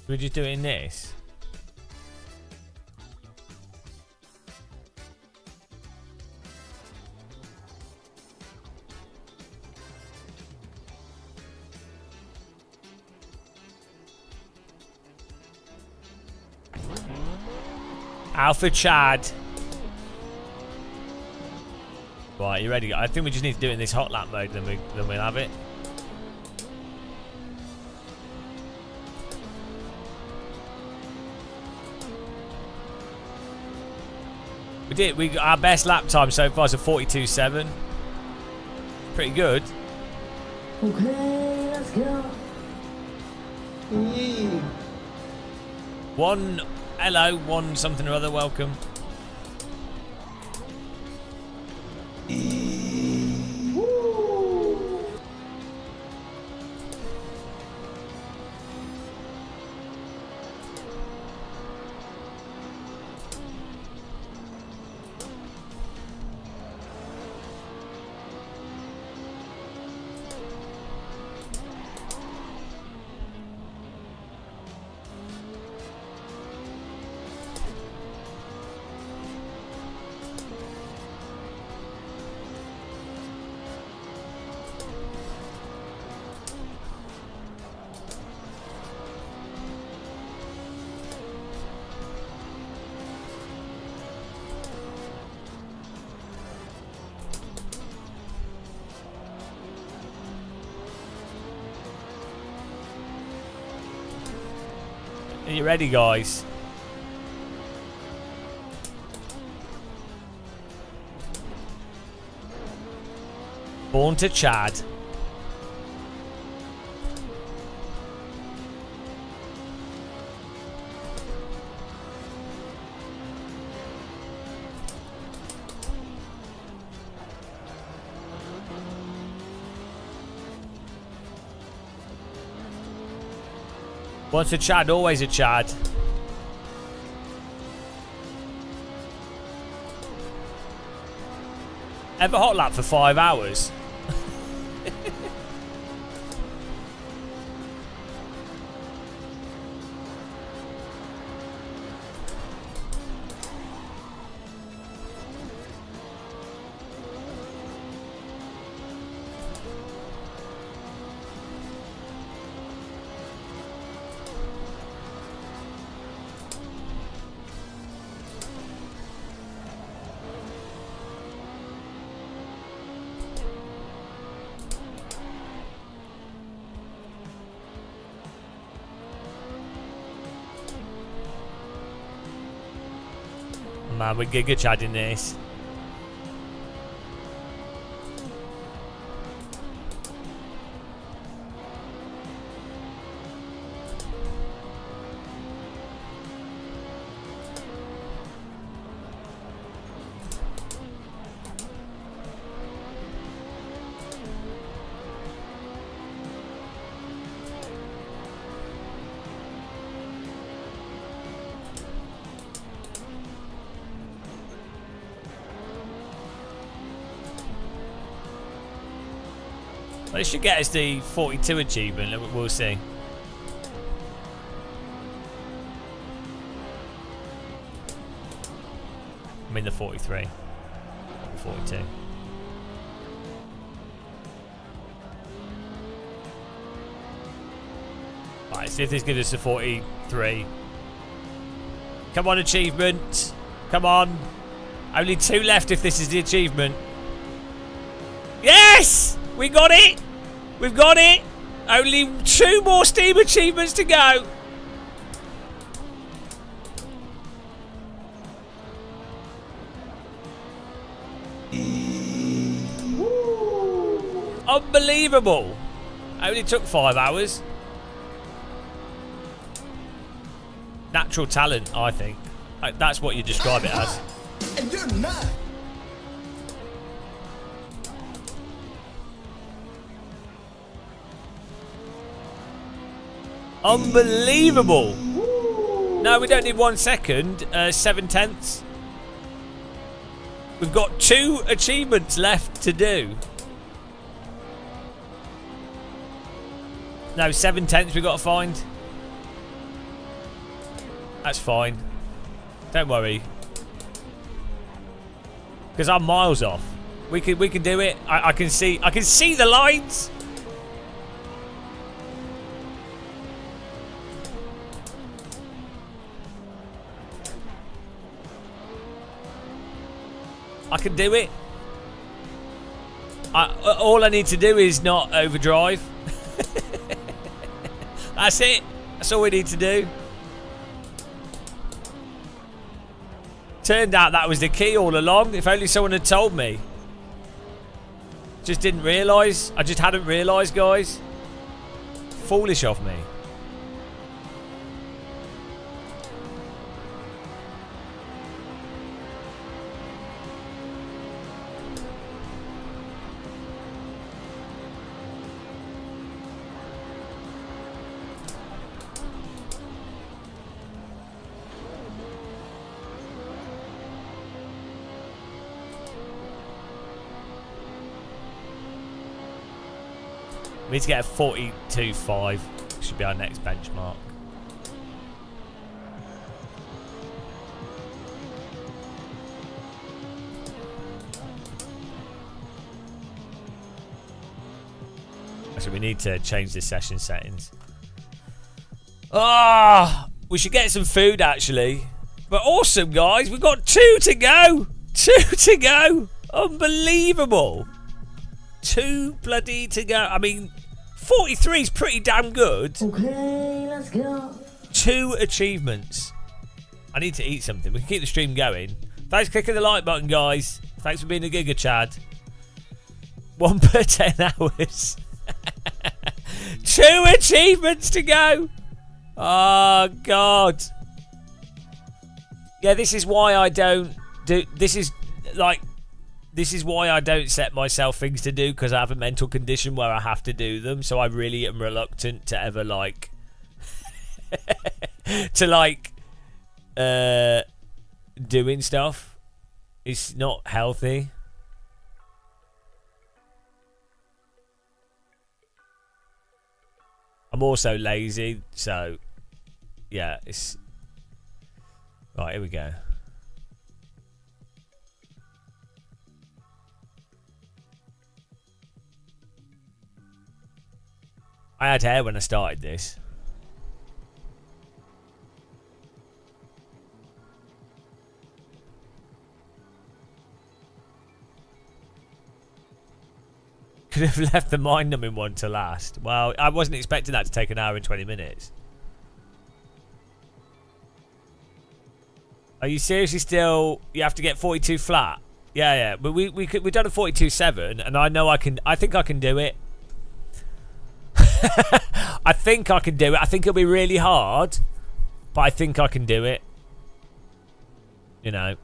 We're just doing this. Alpha Chad. Right, you ready? I think we just need to do it in this hot lap mode, then we'll have it. We did. We got our best lap time so far is a 42.7. Pretty good. Okay, let's go. One something or other. Welcome. Are you ready, guys? Born to Chad. Once a Chad, always a Chad. Ever hot lap for 5 hours? on, man. We're Giga Chadding this. Well, it should get us the 42 achievement. We'll see. I mean the 43. Not the 42. Right, see if this gives us a 43. Come on, achievement. Come on. Only 2 left if this is the achievement. Yes! We got it! We've got it! Only 2 more Steam achievements to go. Unbelievable! Only took 5 hours. Natural talent, I think. That's what you describe it as. And you're not. Unbelievable! No, we don't need 1 second. 7/10. We've got 2 achievements left to do. No, 7/10 we've got to find. That's fine. Don't worry. Because I'm miles off. We can do it. I can see the lines. I can do it. All I need to do is not overdrive. That's it. That's all we need to do. Turned out that was the key all along. If only someone had told me. Just didn't realise. I just hadn't realised, guys. Foolish of me. We need to get a 42.5. Should be our next benchmark. So we need to change the session settings. Ah, we should get some food actually. But awesome, guys. We've got 2 to go. 2 to go. Unbelievable. 2 bloody to go. I mean, 43 is pretty damn good. Okay, let's go. 2 achievements. I need to eat something. We can keep the stream going. Thanks for clicking the like button, guys. Thanks for being a Giga Chad. 1 per 10 hours. 2 achievements to go. Oh, God. Yeah, this is why I don't do... This is why I don't set myself things to do, because I have a mental condition where I have to do them. So I really am reluctant to ever like doing stuff. It's not healthy. I'm also lazy, so yeah, it's right. Here we go. I had hair when I started this. Could have left the mind-numbing one to last. Well, I wasn't expecting that to take 1 hour and 20 minutes. Are you seriously still? You have to get 42 flat. Yeah. But we've done a 42.7, and I know I can. I think I can do it. I think I can do it. I think it'll be really hard, but I think I can do it. You know.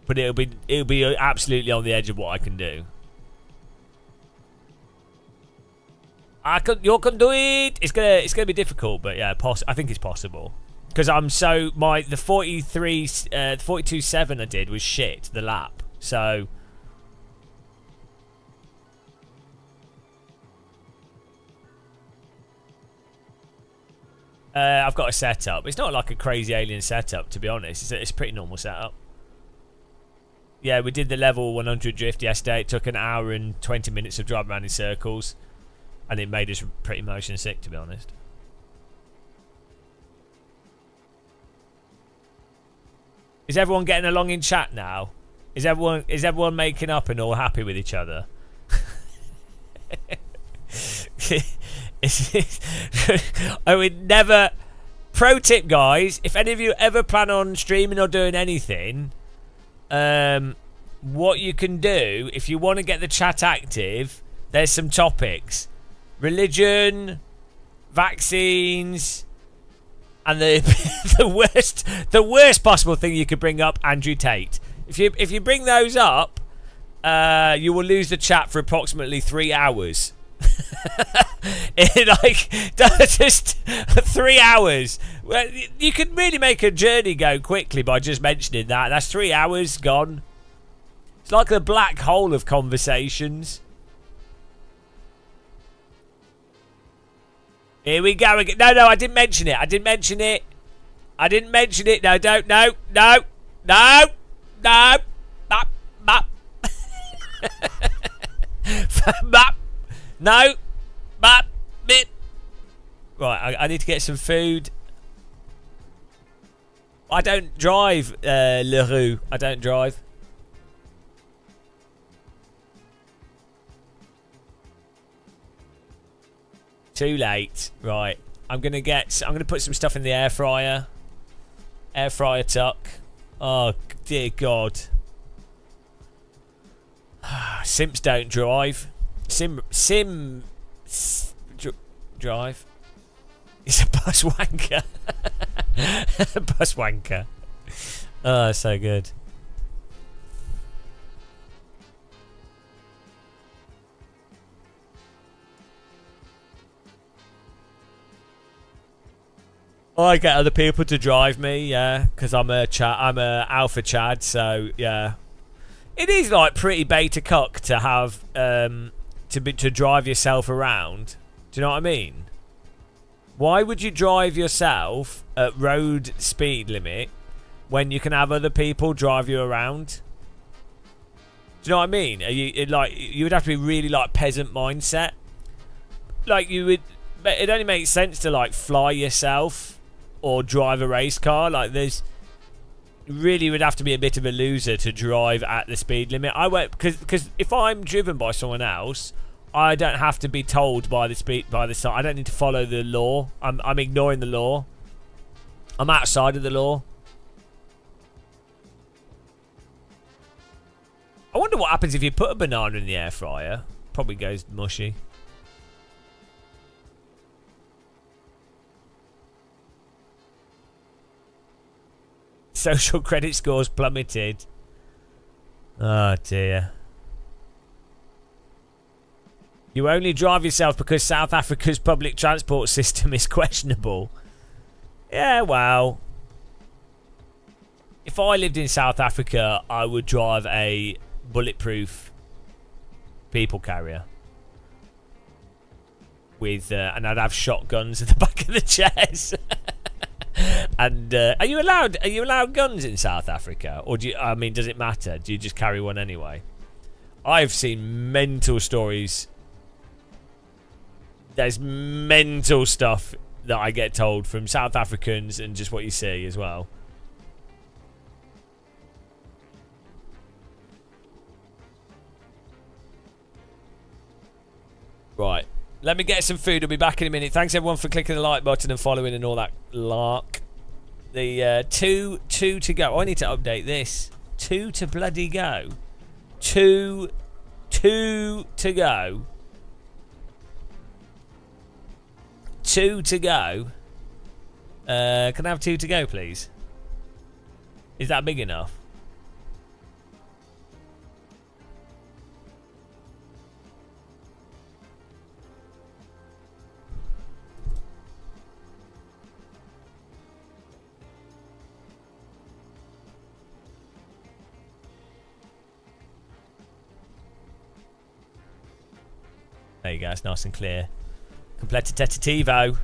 But it'll be absolutely on the edge of what I can do. You can do it. It's gonna be difficult, but yeah, I think it's possible. Because I'm so the 42.7 I did was shit, the lap. So I've got a setup. It's not like a crazy alien setup, to be honest. It's a pretty normal setup. Yeah, we did the level 100 drift yesterday. It took an hour and 20 minutes of driving around in circles, and it made us pretty motion sick, to be honest. Is everyone getting along in chat now? Is everyone making up and all happy with each other? I would never. Pro tip, guys: if any of you ever plan on streaming or doing anything, what you can do if you want to get the chat active, there's some topics: religion, vaccines. And the worst possible thing you could bring up, Andrew Tate. If you bring those up, you will lose the chat for approximately 3 hours. Just 3 hours. Well, you can really make a journey go quickly by just mentioning that. That's 3 hours gone. It's like the black hole of conversations. Here we go again. No, I didn't mention it. No, don't. No. No. Right, I need to get some food. I don't drive, LaRue. I don't drive. Too late. Right. I'm gonna put some stuff in the air fryer. Air fryer tuck. Oh dear God. Simps don't drive. Drive. He's a bus wanker. Bus wanker. Oh, so good. I get other people to drive me, yeah, because I'm a alpha Chad, so yeah. It is like pretty beta cuck to have to drive yourself around. Do you know what I mean? Why would you drive yourself at road speed limit when you can have other people drive you around? Do you know what I mean? You would have to be really like peasant mindset. Like it only makes sense to like fly yourself or drive a race car. Like really would have to be a bit of a loser to drive at the speed limit. I won't, because if I'm driven by someone else, I don't have to be told by the sign. I don't need to follow the law. I'm ignoring the law. I'm outside of the law. I wonder what happens if you put a banana in the air fryer. Probably goes mushy. Social credit scores plummeted. Oh dear. You only drive yourself because South Africa's public transport system is questionable. Yeah, well. If I lived in South Africa, I would drive a bulletproof people carrier. And I'd have shotguns at the back of the chairs. And are you allowed guns in South Africa, or does it matter? Do you just carry one anyway? I've seen mental stories. There's mental stuff that I get told from South Africans, and just what you see as well. Right, let me get some food. I'll be back in a minute. Thanks everyone for clicking the like button and following and all that lark. The two to go. I need to update this. 2 to bloody go. 2 to go. 2 to go. Can I have 2 to go, please? Is that big enough? There you go, it's nice and clear. Completitativo.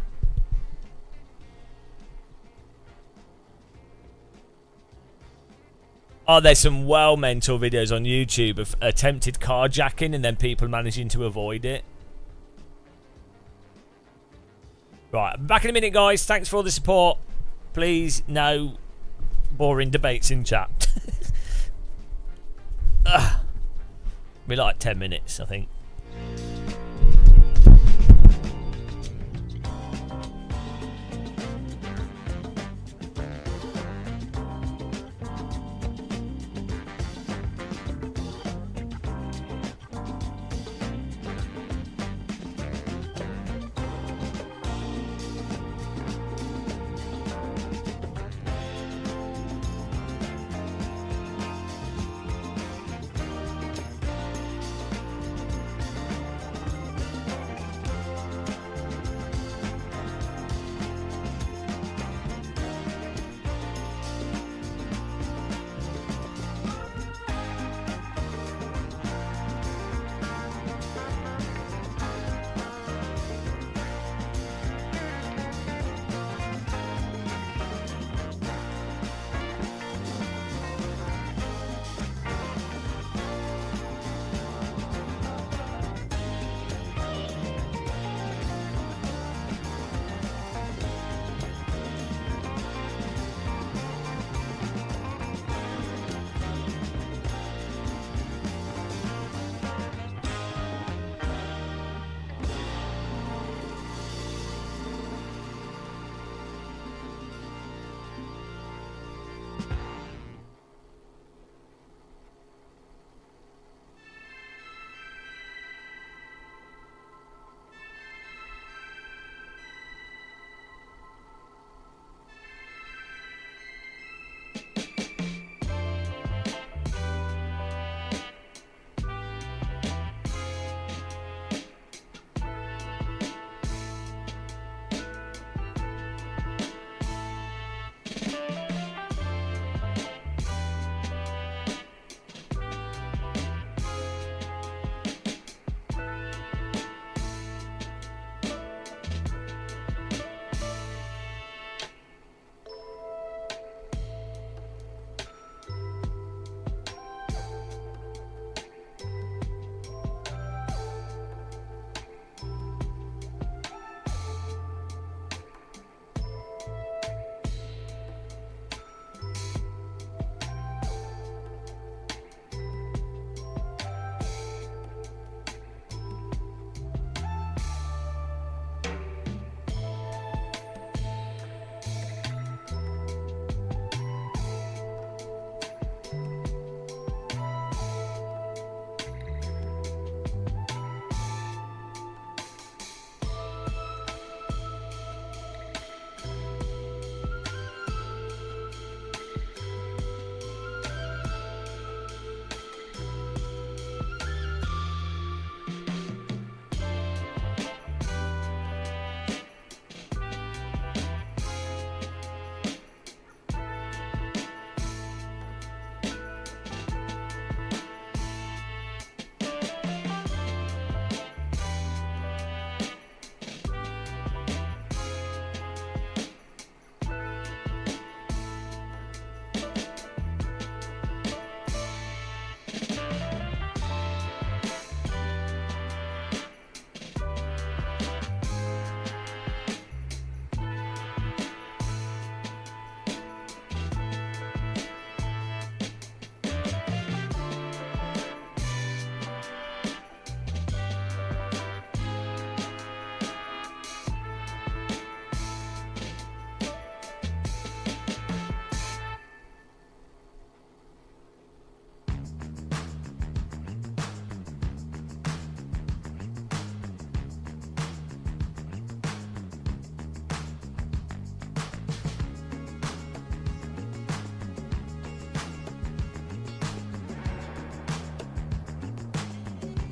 Oh, there's some well mental videos on YouTube of attempted carjacking and then people managing to avoid it. Right, I'm back in a minute, guys. Thanks for all the support. Please, no boring debates in chat. Be like 10 minutes, I think.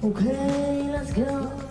Okay, let's go.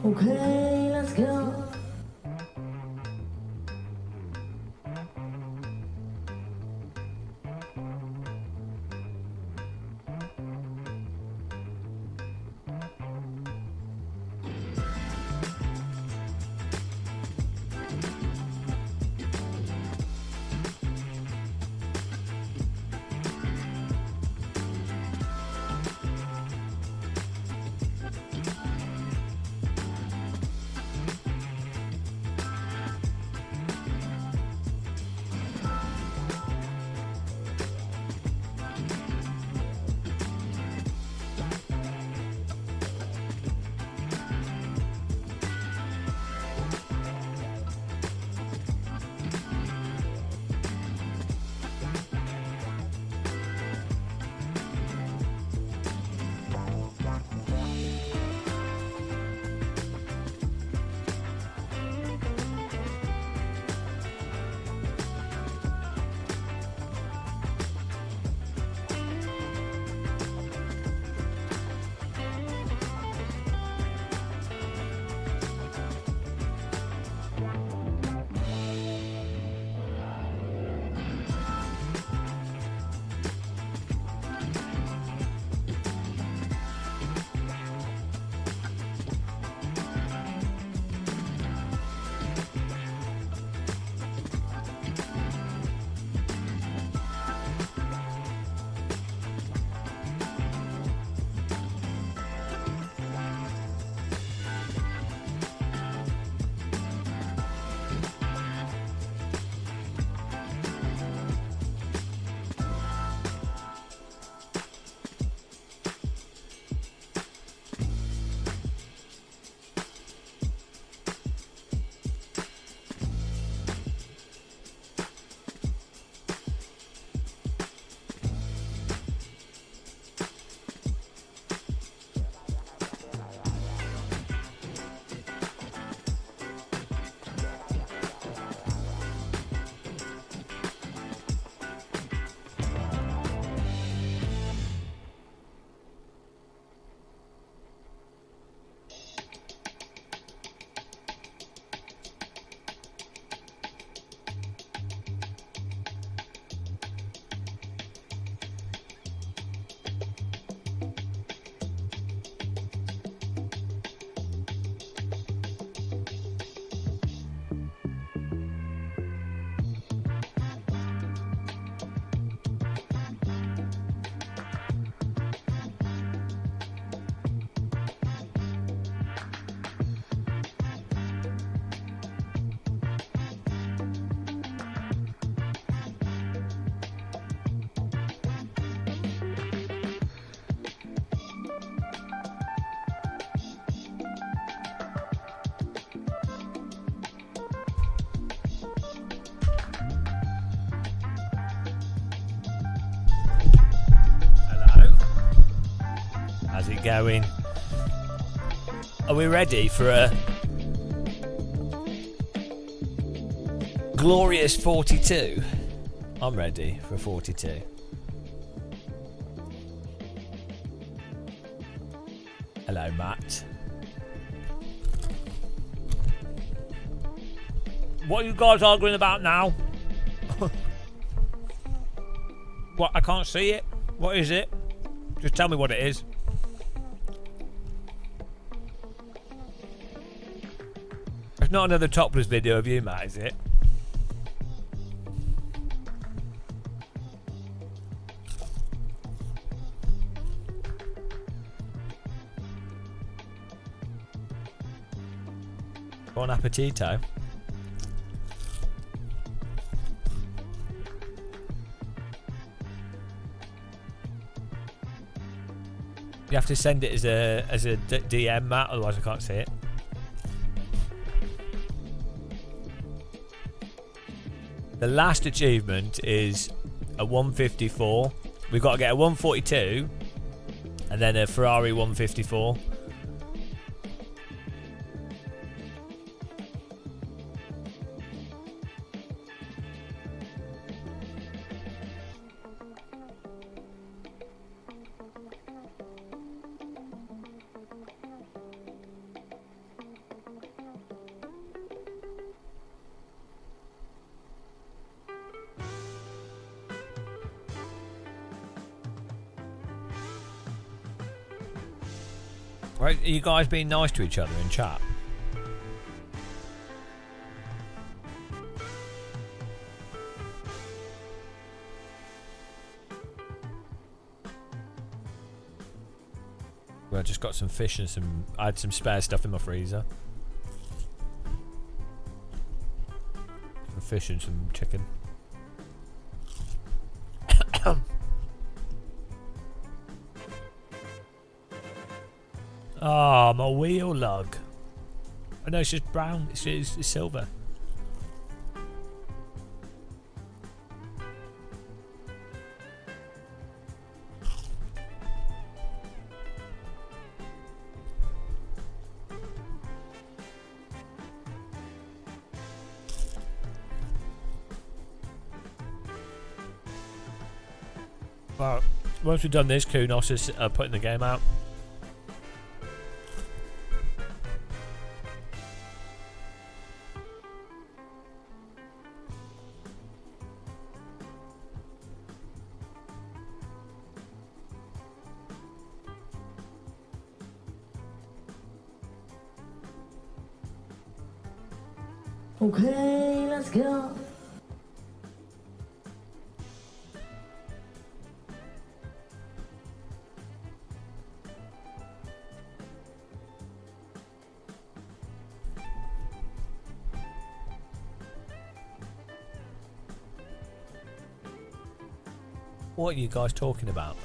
Okay, let's go. How's it going? Are we ready for a glorious 42? I'm ready for 42. Hello, Matt. What are you guys arguing about now? What? I can't see it. What is it? Just tell me what it is. It's not another topless video of you, Matt, is it? Buon appetito. You have to send it as a DM, Matt, otherwise I can't see it. The last achievement is a 154. We've got to get a 142 and then a Ferrari 154. Right, are you guys being nice to each other in chat? Well, I just got some fish and I had some spare stuff in my freezer. Some fish and some chicken. Ah, my wheel lug. Oh no, it's just brown. It's silver. Well, once we've done this, Kunos is putting the game out. Okay, let's go. What are you guys talking about?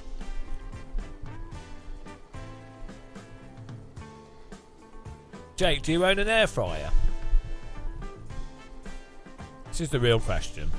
Jake, do you own an air fryer? This is the real question.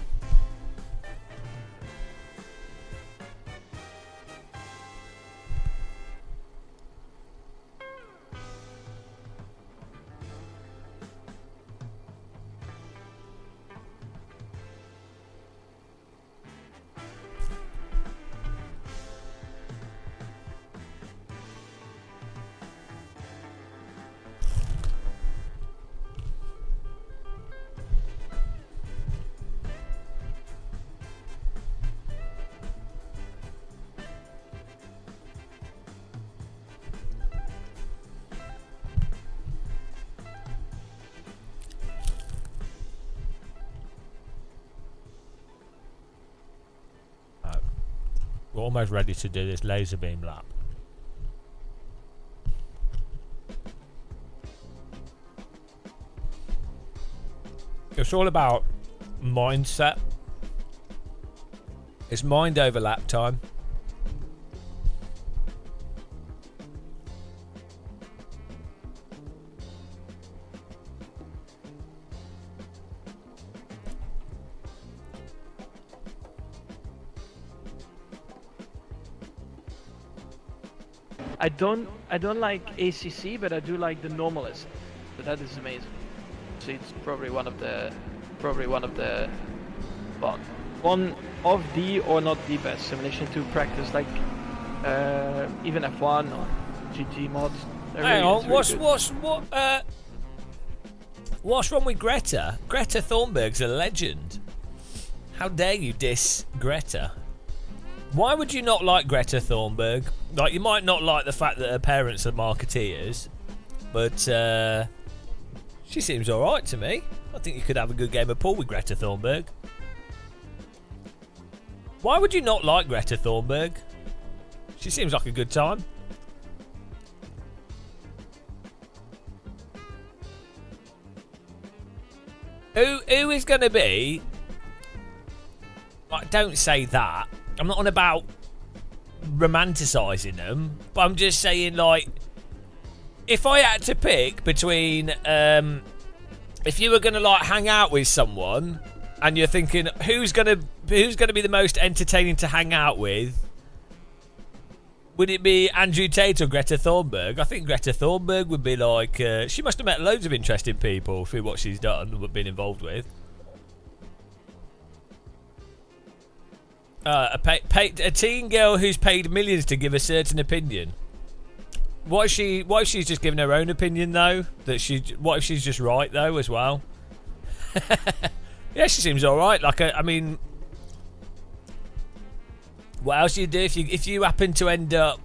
We're almost ready to do this laser beam lap. It's all about mindset. It's mind over lap time. I don't like ACC, but I do like the normalist. So that is amazing. So it's probably one of the well, one of the or not the best simulation to practice, like even F1 or GT mods. Hang on, what's wrong with Greta? Greta Thunberg's a legend. How dare you diss Greta? Why would you not like Greta Thunberg? Like, you might not like the fact that her parents are marketeers, but she seems alright to me. I think you could have a good game of pool with Greta Thunberg. Why would you not like Greta Thunberg? She seems like a good time. Who is going to be... Like, don't say that. I'm not on about romanticising them, but I'm just saying, like, if I had to pick between, if you were gonna like hang out with someone, and you're thinking who's gonna be the most entertaining to hang out with, would it be Andrew Tate or Greta Thunberg? I think Greta Thunberg would be like, she must have met loads of interesting people through what she's done and been involved with. A teen girl who's paid millions to give a certain opinion. What if she's just giving her own opinion though? What if she's just right though as well? Yeah, she seems all right. Like, I mean, what else do you do if you happen to end up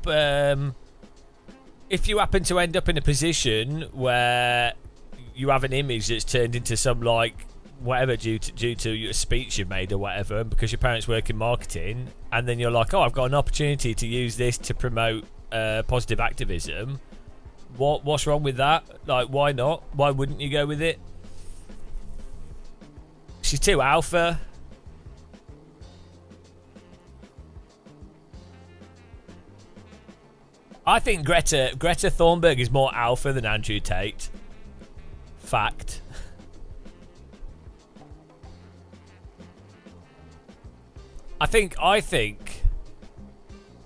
if you happen to end up in a position where you have an image that's turned into some like whatever due to your speech you've made or whatever, because your parents work in marketing, and then you're like, oh, I've got an opportunity to use this to promote positive activism. What's wrong with that? Like, why not? Why wouldn't you go with it? She's too alpha. I think Greta Thunberg is more alpha than Andrew Tate. Fact. I think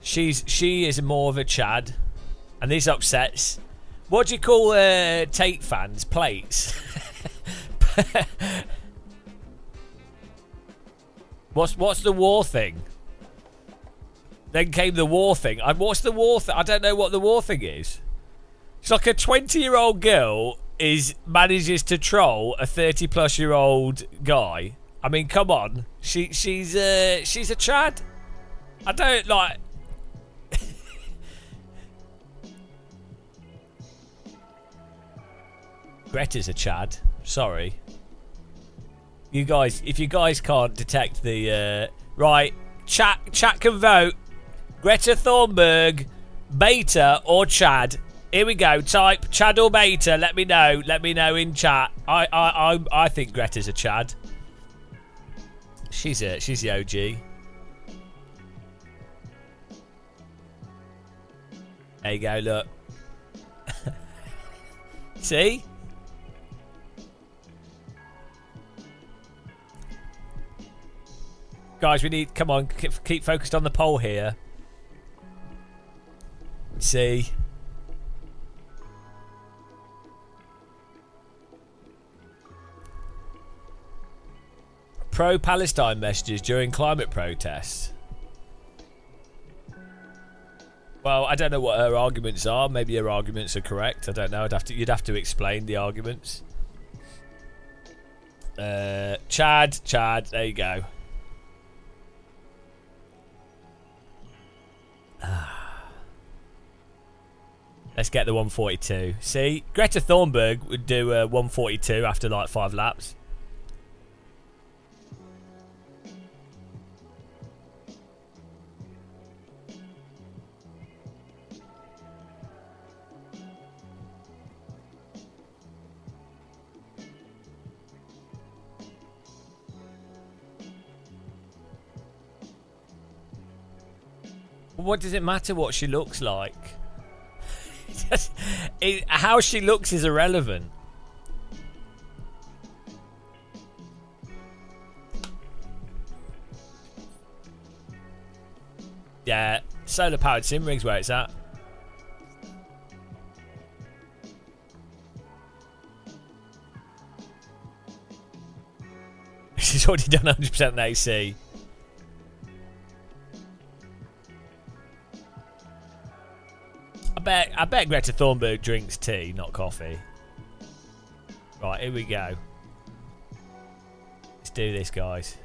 she is more of a Chad, and this upsets. What do you call Tate fans? Plates. What's the war thing? Then came the war thing. What's the war thing? I don't know what the war thing is. It's like a 20-year-old girl manages to troll a 30-plus-year-old guy. I mean, come on. She's a Chad. I don't like. Greta's a Chad. Sorry. You guys, if you guys can't detect the right, chat can vote. Greta Thunberg, beta or Chad. Here we go. Type Chad or beta. Let me know. Let me know in chat. I think Greta's a Chad. She's the OG. There you go. Look. See. Guys, we need. Come on, keep focused on the poll here. See. Pro-Palestine messages during climate protests. Well, I don't know what her arguments are. Maybe her arguments are correct. I don't know. You'd have to explain the arguments. Chad. There you go. Let's get the 142. See, Greta Thunberg would do 142 after like 5 laps. What does it matter what she looks like? How she looks is irrelevant. Yeah, solar powered sim rigs where it's at. She's already done 100% AC. I bet Greta Thunberg drinks tea, not coffee. Right, here we go. Let's do this, guys.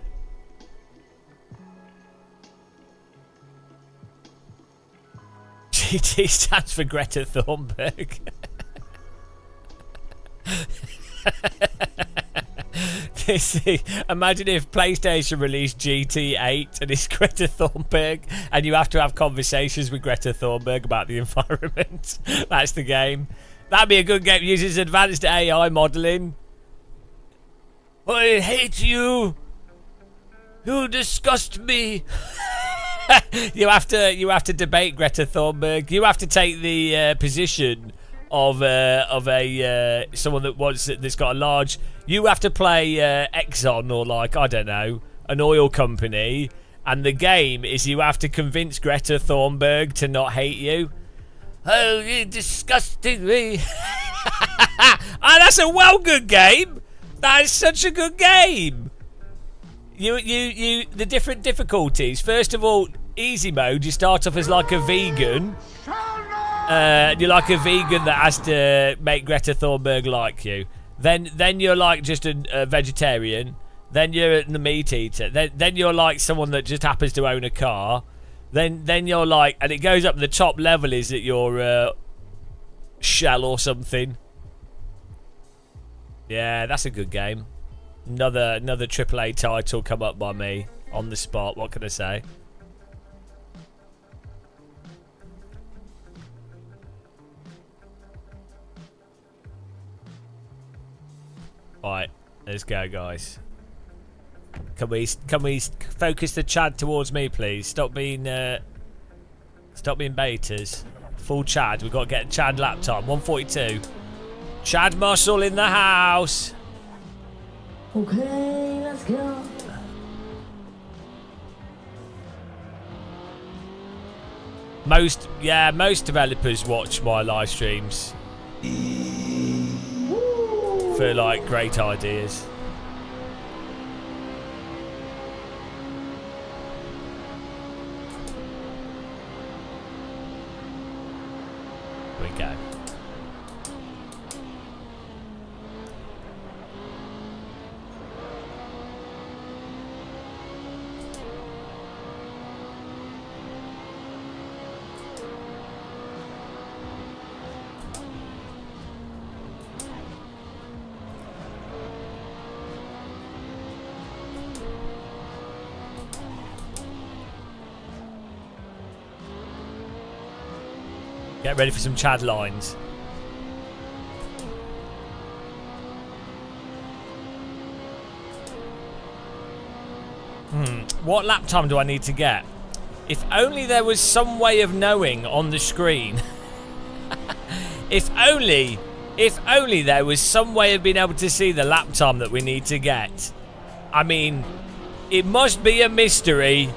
GT stands for Greta Thunberg. Imagine if PlayStation released GT8 and it's Greta Thunberg, and you have to have conversations with Greta Thunberg about the environment. That's the game. That'd be a good game. Uses advanced AI modeling. I hate you. You disgust me. You have to debate Greta Thunberg. You have to take the position of someone that's got a large. You have to play Exxon or like, I don't know, an oil company, and the game is you have to convince Greta Thunberg to not hate you. Oh, you're disgusting me. Oh, that's a well good game. That is such a good game. You the different difficulties. First of all, easy mode. You start off as like a vegan. You're like a vegan that has to make Greta Thunberg like you. Then you're like just a vegetarian. Then you're the meat eater. Then you're like someone that just happens to own a car. Then you're like, and it goes up. The top level is that you're Shell or something. Yeah, that's a good game. Another AAA title come up by me on the spot. What can I say? Right, let's go, guys. Can we focus the Chad towards me, please? Stop being betas. Full Chad. We've got to get Chad lap time. 142. Chad Muscle in the house. Okay, let's go. Most developers watch my live streams for like great ideas. Here we go. Get ready for some Chad lines. What lap time do I need to get? If only there was some way of knowing on the screen. If only there was some way of being able to see the lap time that we need to get. I mean, it must be a mystery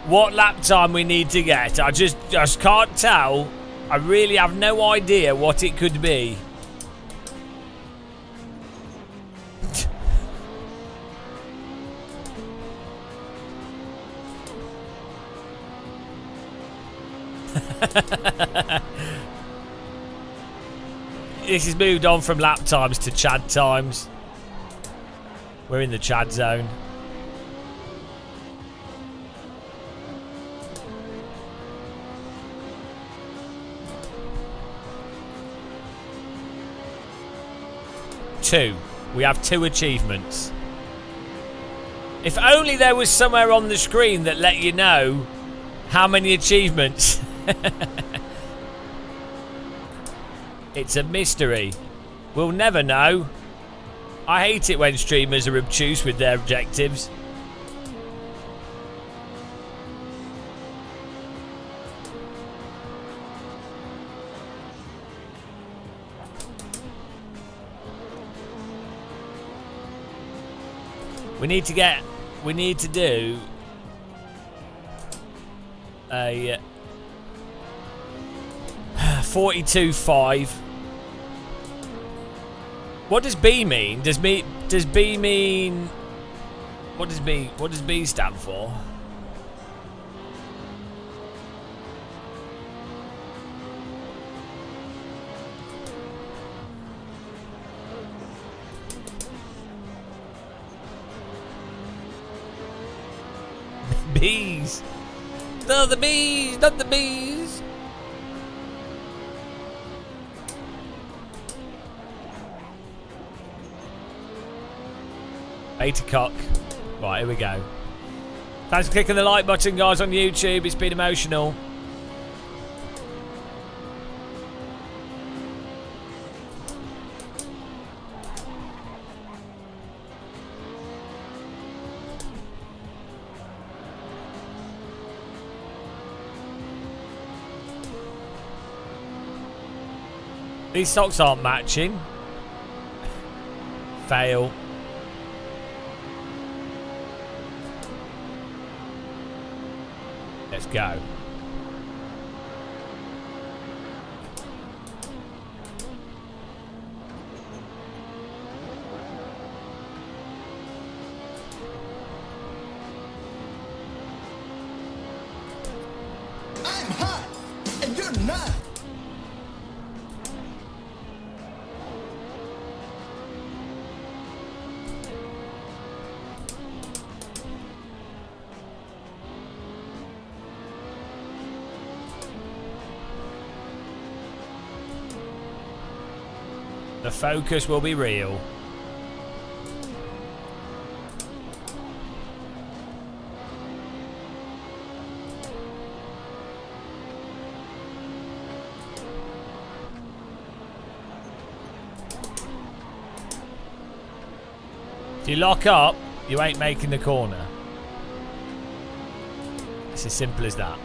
what lap time we need to get. I just can't tell. I really have no idea what it could be. This has moved on from lap times to Chad times. We're in the Chad zone. We have 2 achievements. If only there was somewhere on the screen that let you know how many achievements. It's a mystery. We'll never know. I hate it when streamers are obtuse with their objectives. We need to do a 42.5. What does B mean? Does B mean what does B stand for? Bees. No, the bees, not the bees. Beta cock. Right, here we go. Thanks for clicking the like button, guys, on YouTube. It's been emotional. These socks aren't matching. Fail. Let's go. I'm hot, and you're not. The focus will be real. If you lock up, you ain't making the corner. It's as simple as that.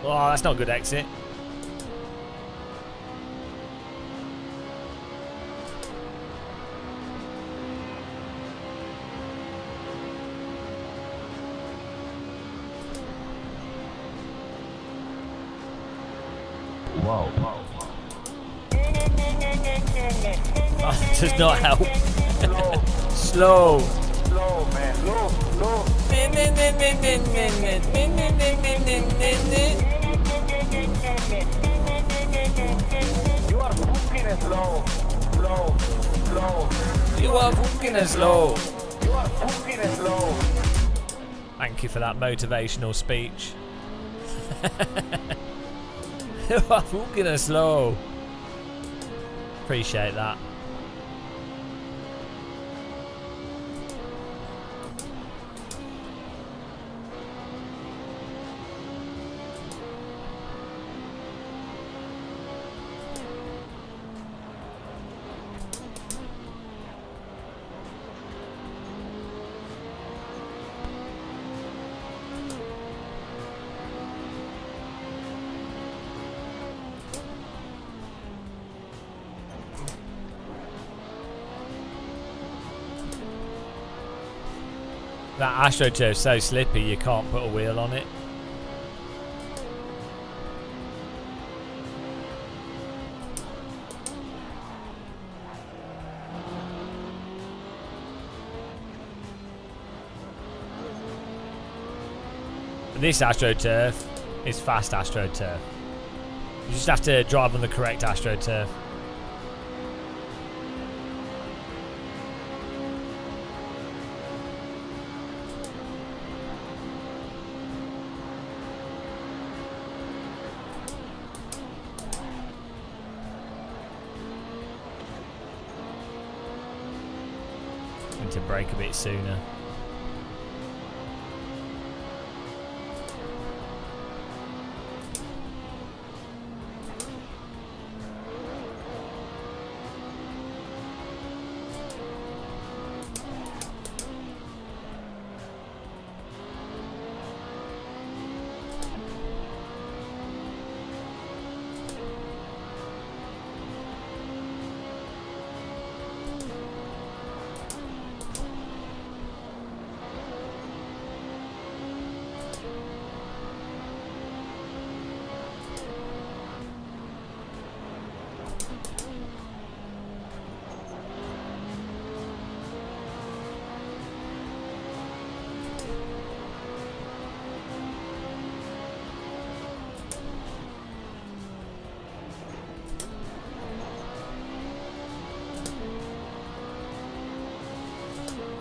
Oh, that's not a good exit. Whoa. Oh, it does not help. Slow. Slow, man. Slow. You are fucking slow. You are fucking slow. You are fucking slow. Thank you for that motivational speech. You are fucking slow. Appreciate that. That AstroTurf is so slippy you can't put a wheel on it. This AstroTurf is fast AstroTurf. You just have to drive on the correct AstroTurf. Need to brake a bit sooner.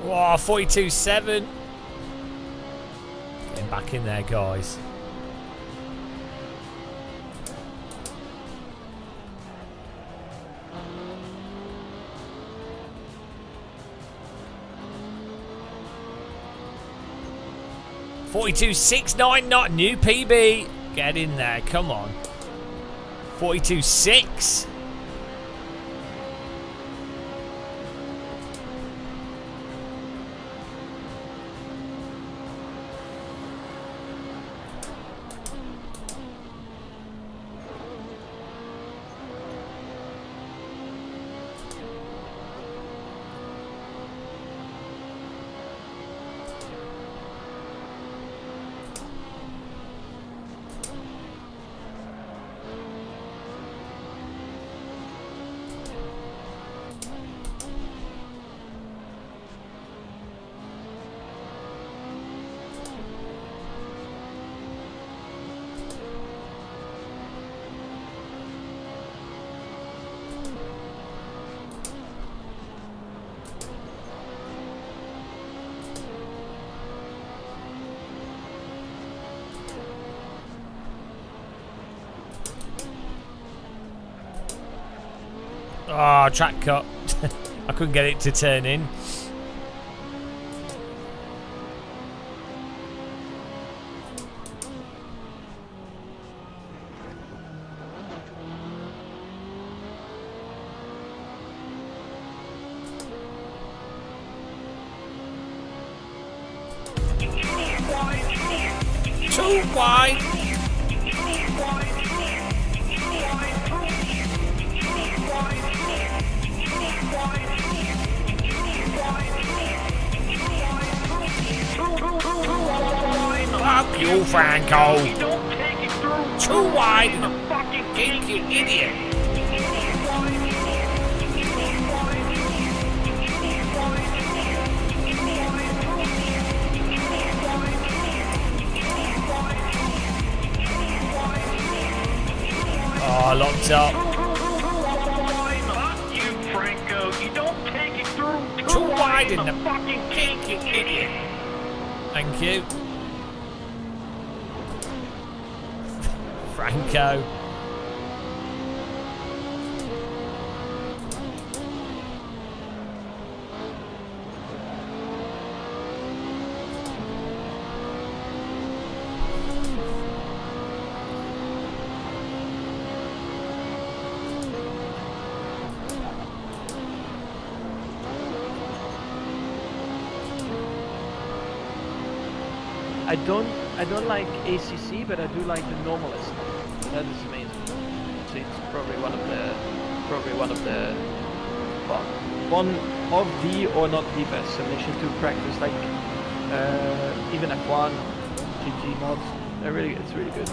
Wow, 42.7. Getting back in there, guys. .42.69, not new PB. Get in there, come on. 42.6. Oh, track cut. I couldn't get it to turn in. Too wide. Fuck you, Franco. Too wide in the fucking kink, you idiot. Oh, locked up. Fuck you, Franco. You don't take it through. Too wide in the fucking kink, you idiot. Thank you. Franco. I don't like ACC, but I do like the normalist. That is amazing. So it's probably one of the well, one of the or not the best simulation to practice, like even F1, GT mods. It's really good.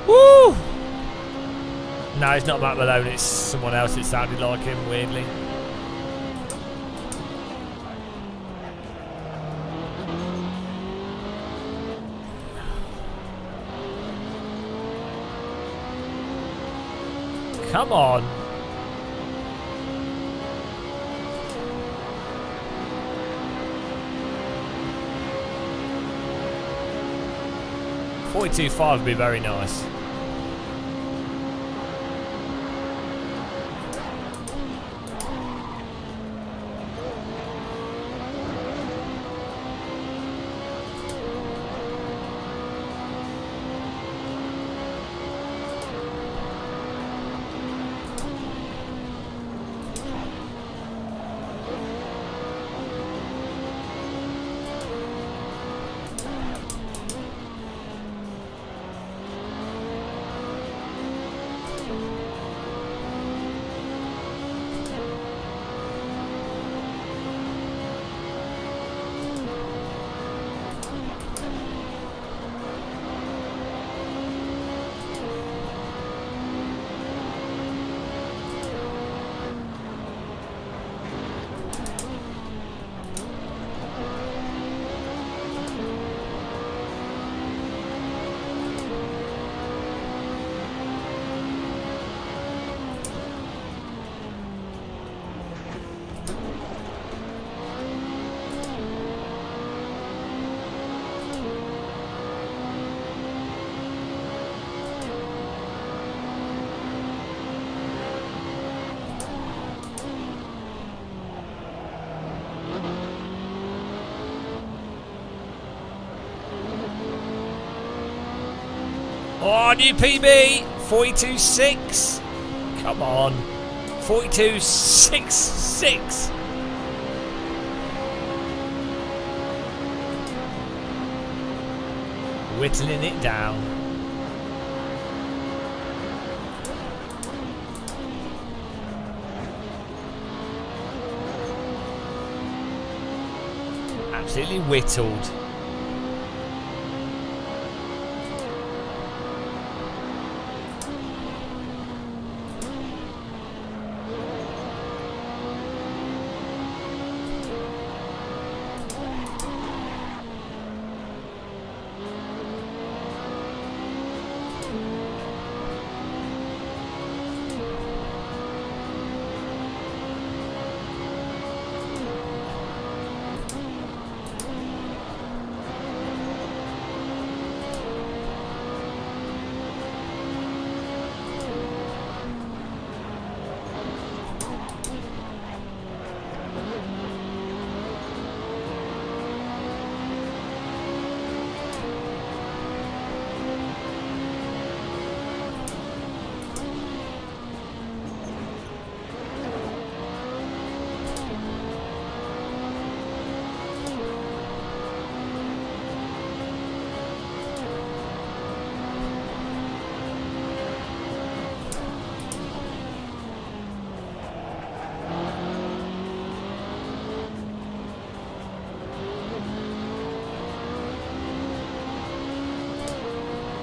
Woo! No, it's not Matt Malone, it's someone else. It sounded like him, weirdly. Come on. .425 would be very nice. Oh, new PB! 42.6! Come on. 42.66! Whittling it down. Absolutely whittled.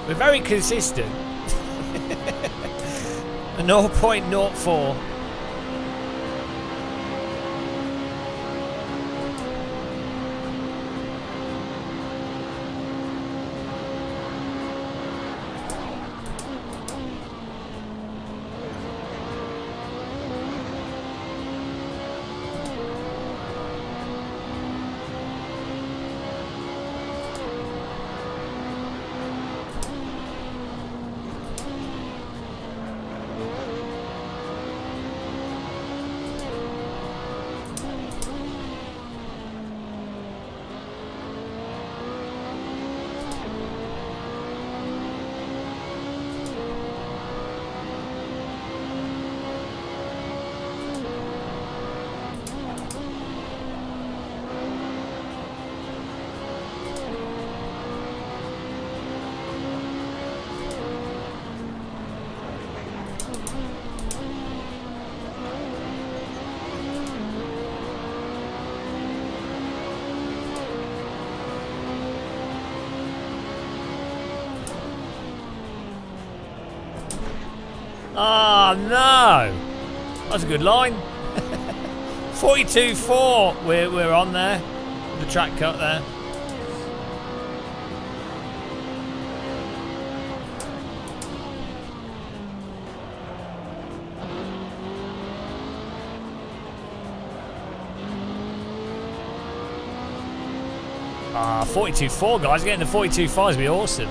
We're very consistent. A 0.04. Oh no! That's a good line. 42.4. We're on there. The track cut there. Ah, 42.4, guys. Getting the 42.5 would be awesome.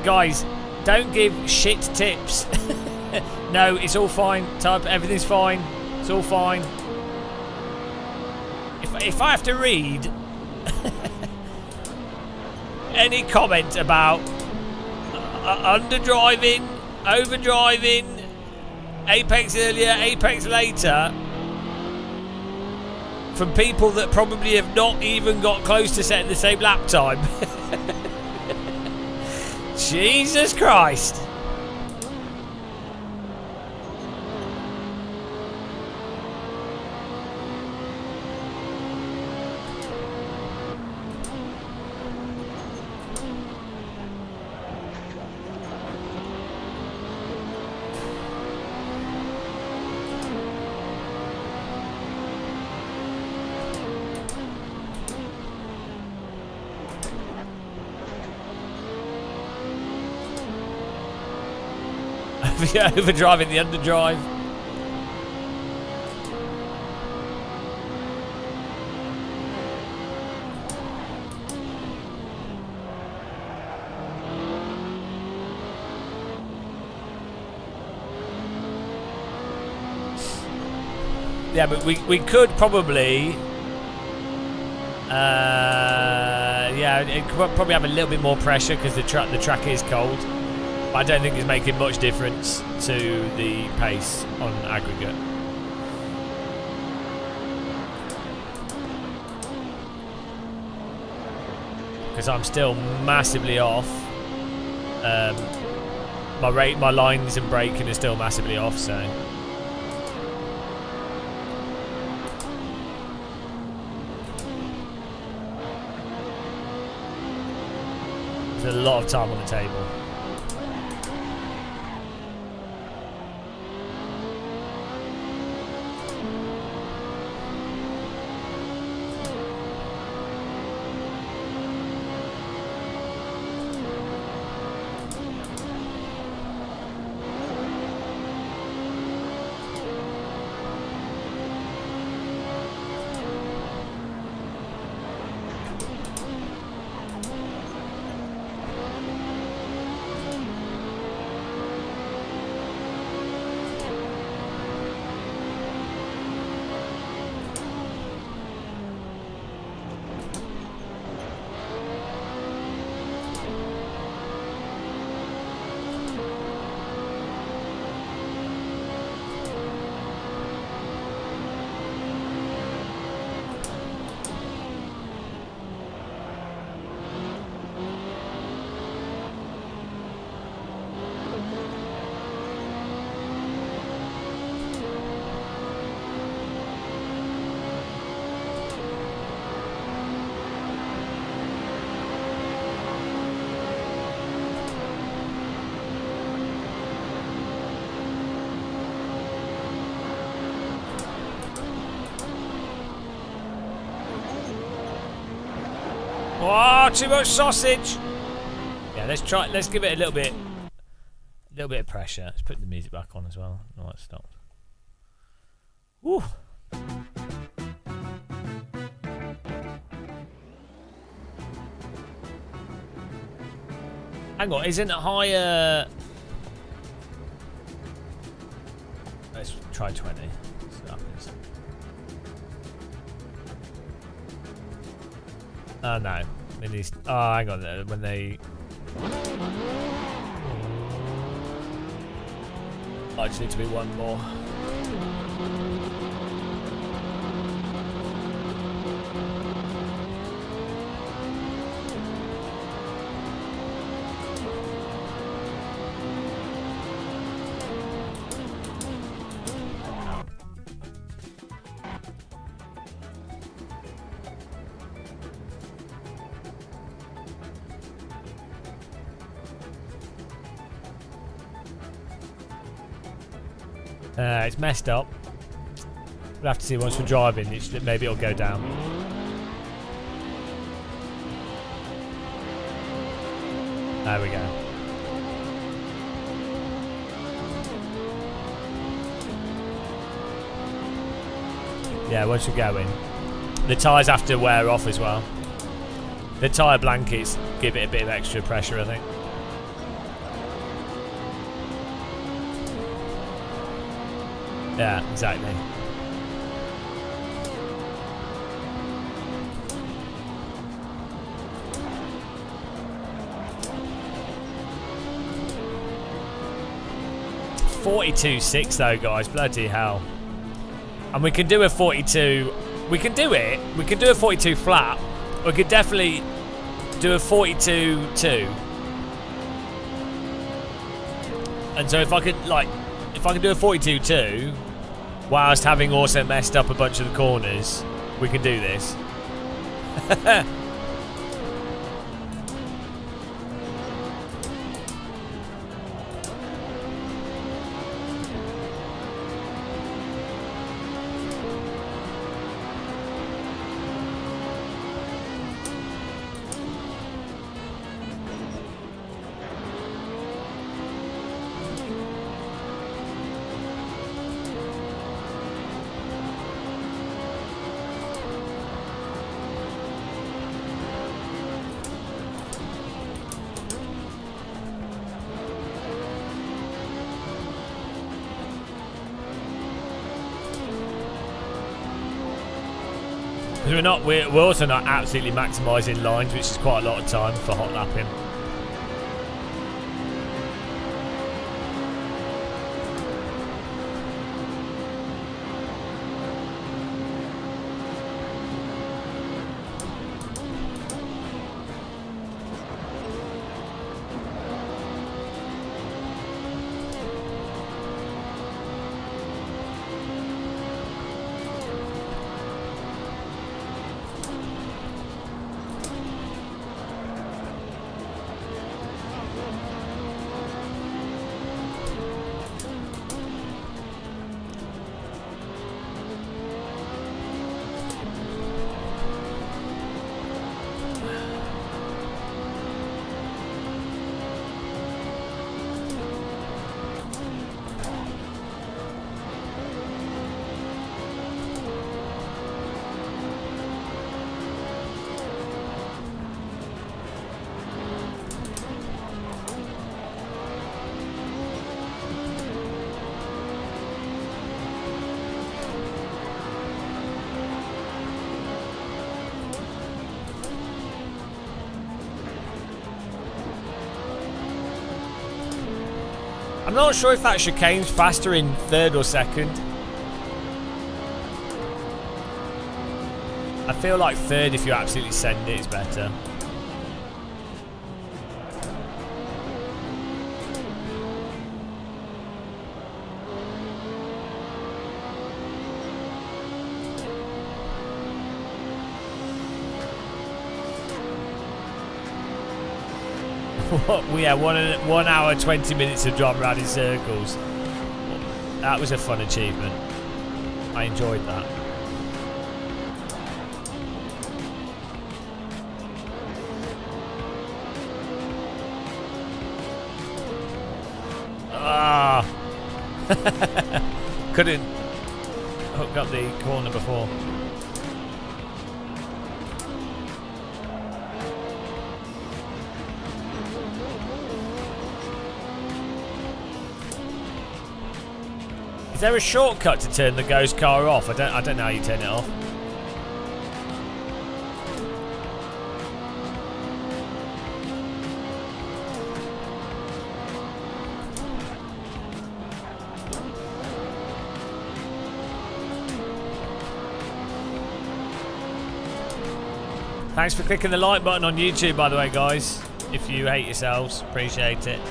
Guys, don't give shit tips. No, it's all fine. Everything's fine. It's all fine. If I have to read any comment about underdriving, overdriving, apex earlier, apex later, from people that probably have not even got close to setting the same lap time. Jesus Christ. Overdriving the underdrive. Yeah, but we could probably yeah, it could probably have a little bit more pressure because the track is cold. I don't think it's making much difference to the pace on aggregate. Because I'm still massively off. My lines and braking are still massively off, so. There's a lot of time on the table. Oh, too much sausage. Yeah, let's give it a little bit of pressure. Let's put the music back on as well. No, it stopped. Woo. Hang on, isn't it higher? Let's try 20. See what happens. Oh no. It needs, oh, hang on. When they. I just need to be one more. It's messed up. We'll have to see once we're driving. Maybe it'll go down. There we go. Yeah, once we're going. The tyres have to wear off as well. The tyre blankets give it a bit of extra pressure, I think. Yeah, exactly. .42.6 though, guys. Bloody hell. And we can do a 42. We can do it. We can do a 42 flat. We could definitely do a 42.2. And so if I could, like, if I can do a 42.2 whilst having also messed up a bunch of the corners, we can do this. We're also not absolutely maximising lines, which is quite a lot of time for hot lapping. I'm not sure if that chicane's faster in third or second. I feel like third, if you absolutely send it, is better. We had 1 hour 20 minutes of driving around in circles. That was a fun achievement. I enjoyed that. Couldn't hook up the corner before. Is there a shortcut to turn the ghost car off? I don't know how you turn it off. Thanks for clicking the like button on YouTube, by the way, guys. If you hate yourselves, appreciate it.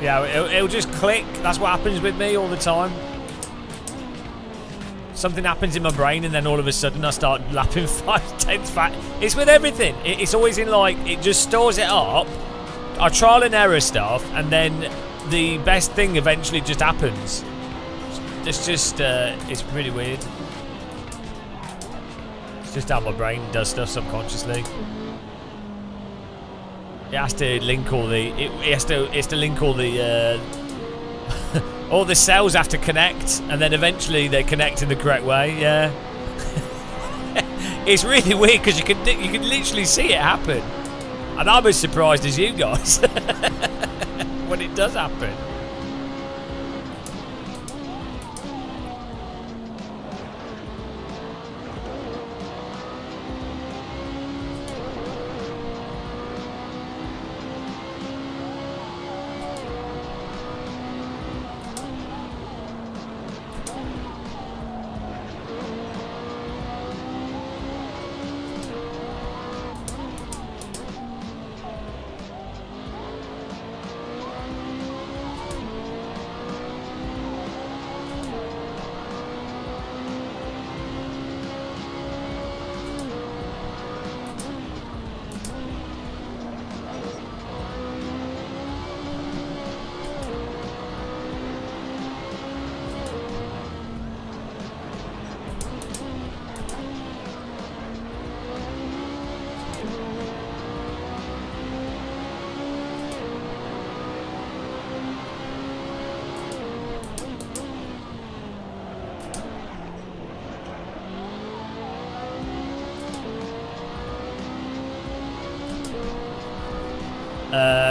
Yeah, it'll just click. That's what happens with me all the time. Something happens in my brain and then all of a sudden I start lapping 5 tenths fat. It's with everything. It's always in like, it just stores it up. I trial and error stuff and then the best thing eventually just happens. It's just, it's really weird. It's just how my brain does stuff subconsciously. It has to link all the. It has to link all the. All the cells have to connect, and then eventually they connect in the correct way. Yeah. It's really weird because you can literally see it happen, and I'm as surprised as you guys when it does happen.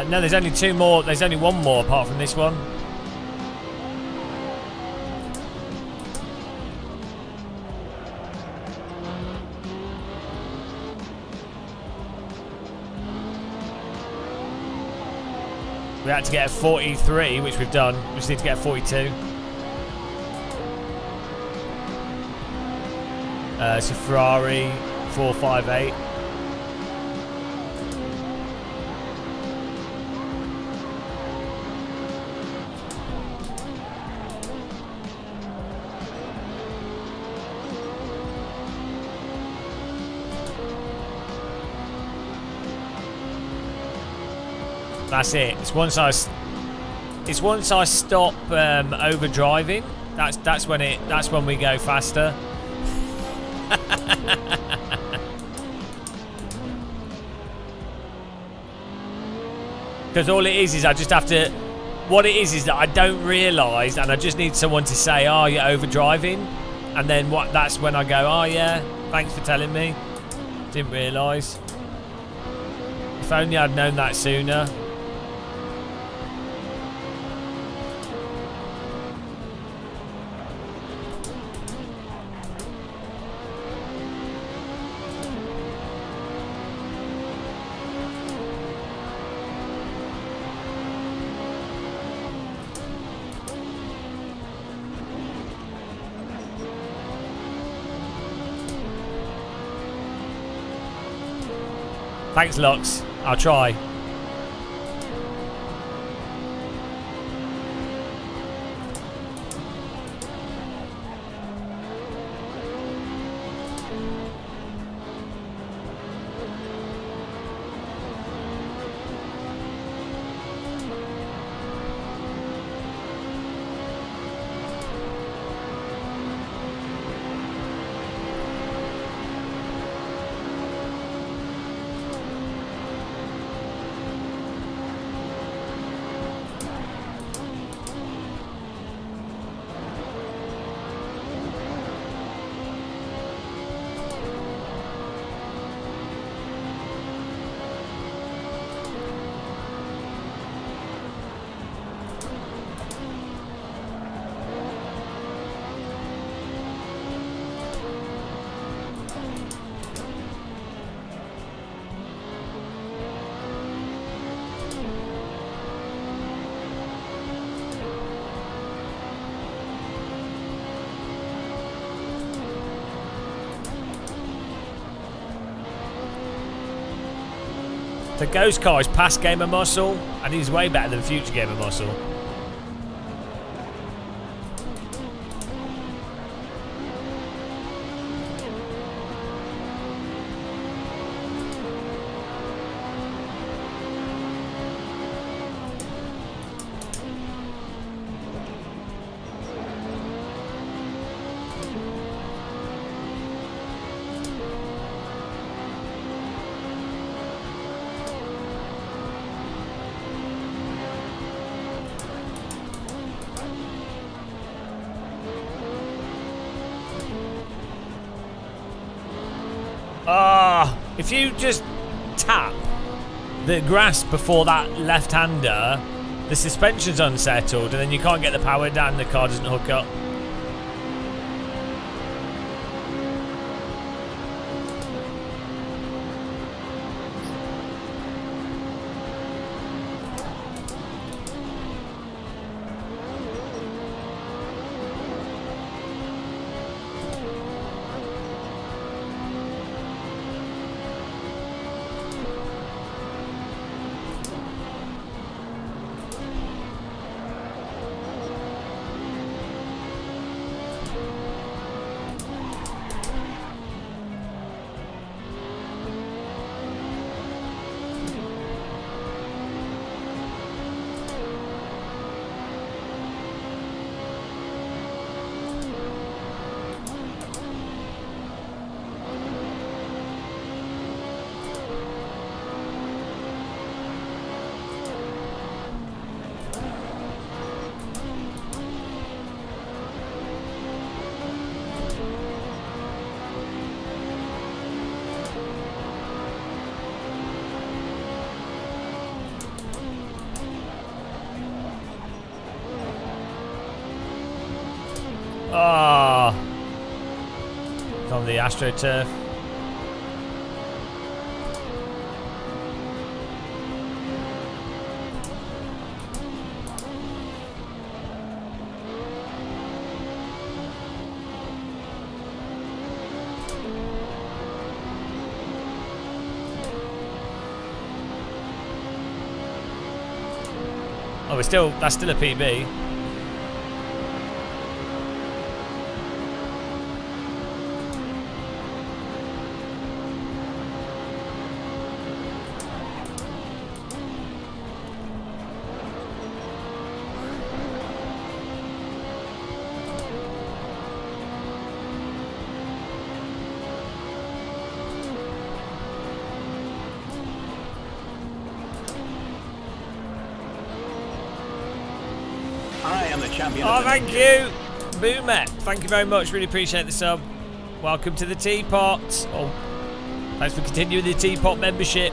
No, there's only 2 more. There's only 1 more apart from this one. We had to get a 43, which we've done. We just need to get a 42. It's a Ferrari 458. That's it. It's once I stop overdriving. That's when we go faster. Because all it is I just have to. What it is that I don't realise, and I just need someone to say, "Oh, you're overdriving," and then that's when I go, "Oh yeah, thanks for telling me. Didn't realise. If only I'd known that sooner." Thanks, Lux. I'll try. The Ghost car is past Gamer Muscle, and he's way better than future Gamer Muscle. If you just tap the grass before that left-hander, the suspension's unsettled, and then you can't get the power down, the car doesn't hook up. Ah, it's on the AstroTurf. Oh, that's still a PB. champion. Oh, thank you, Boomer. Thank you very much. Really appreciate the sub. Welcome to the Teapot. Oh, thanks for continuing the Teapot membership.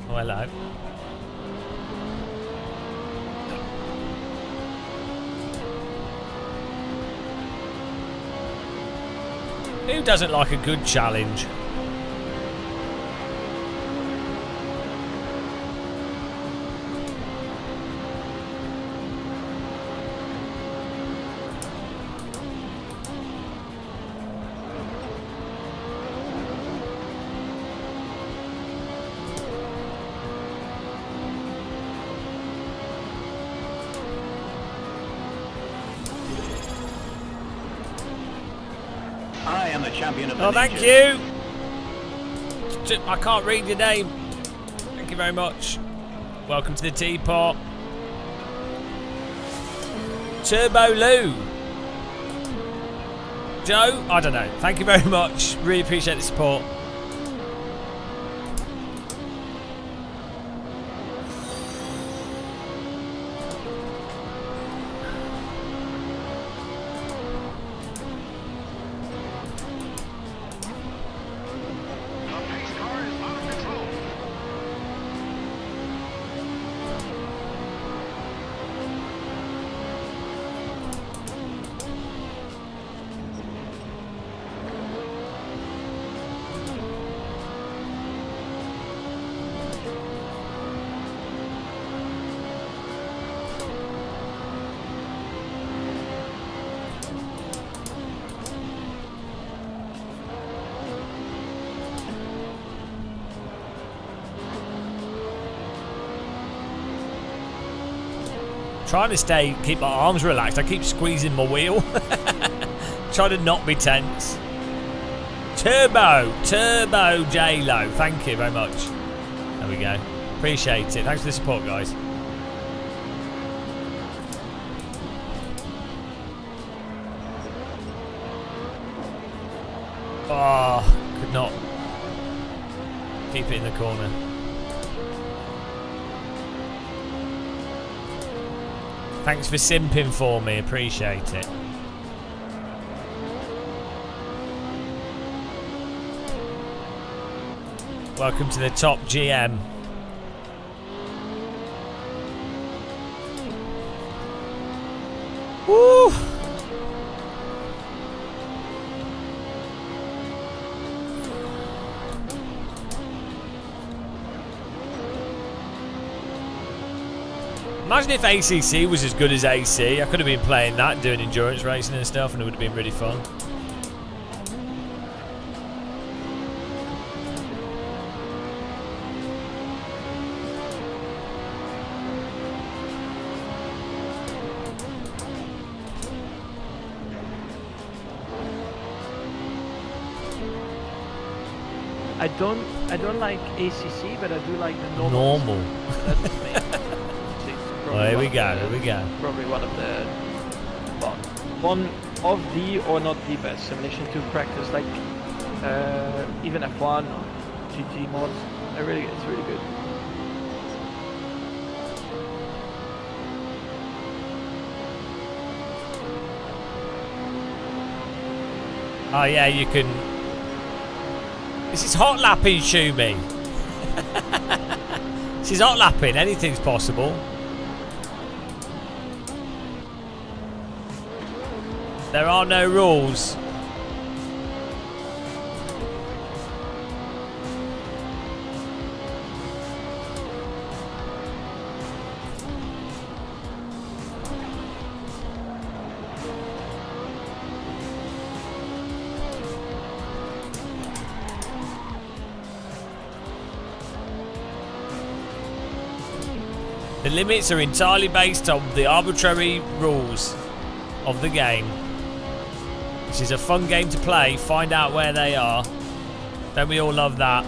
Oh, hello. Who doesn't like a good challenge? I am the champion of the Oh, thank ninjas. you. I can't read your name. Thank you very much. Welcome to the Teapot. Turbo Lou. Joe? I don't know. Thank you very much. Really appreciate the support. Trying to keep my arms relaxed. I keep squeezing my wheel. Trying to not be tense. Turbo J-Lo. Thank you very much. There we go. Appreciate it. Thanks for the support, guys. Oh, could not keep it in the corner. Thanks for simping for me, appreciate it. Welcome to the top GM. Woo! Imagine if ACC was as good as AC. I could have been playing that and doing endurance racing and stuff, and it would have been really fun. I don't like ACC, but I do like the Normal. That's the main. Well, here we go. Probably one of the, well, one of the or not the best simulation to practice, like even F1 or GT mods. It's really good. Oh yeah, you can. This is hot lapping, Shumi. This is hot lapping. Anything's possible. There are no rules. The limits are entirely based on the arbitrary rules of the game. This is a fun game to play. Find out where they are. Don't we all love that?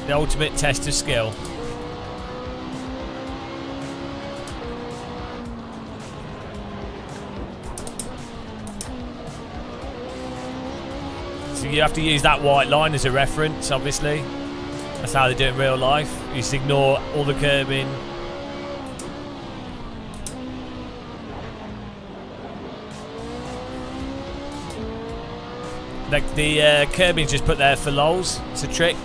The ultimate test of skill. So you have to use that white line as a reference, obviously. That's how they do it in real life. You just ignore all the curbing. Like the curbing's just put there for lols. It's a trick.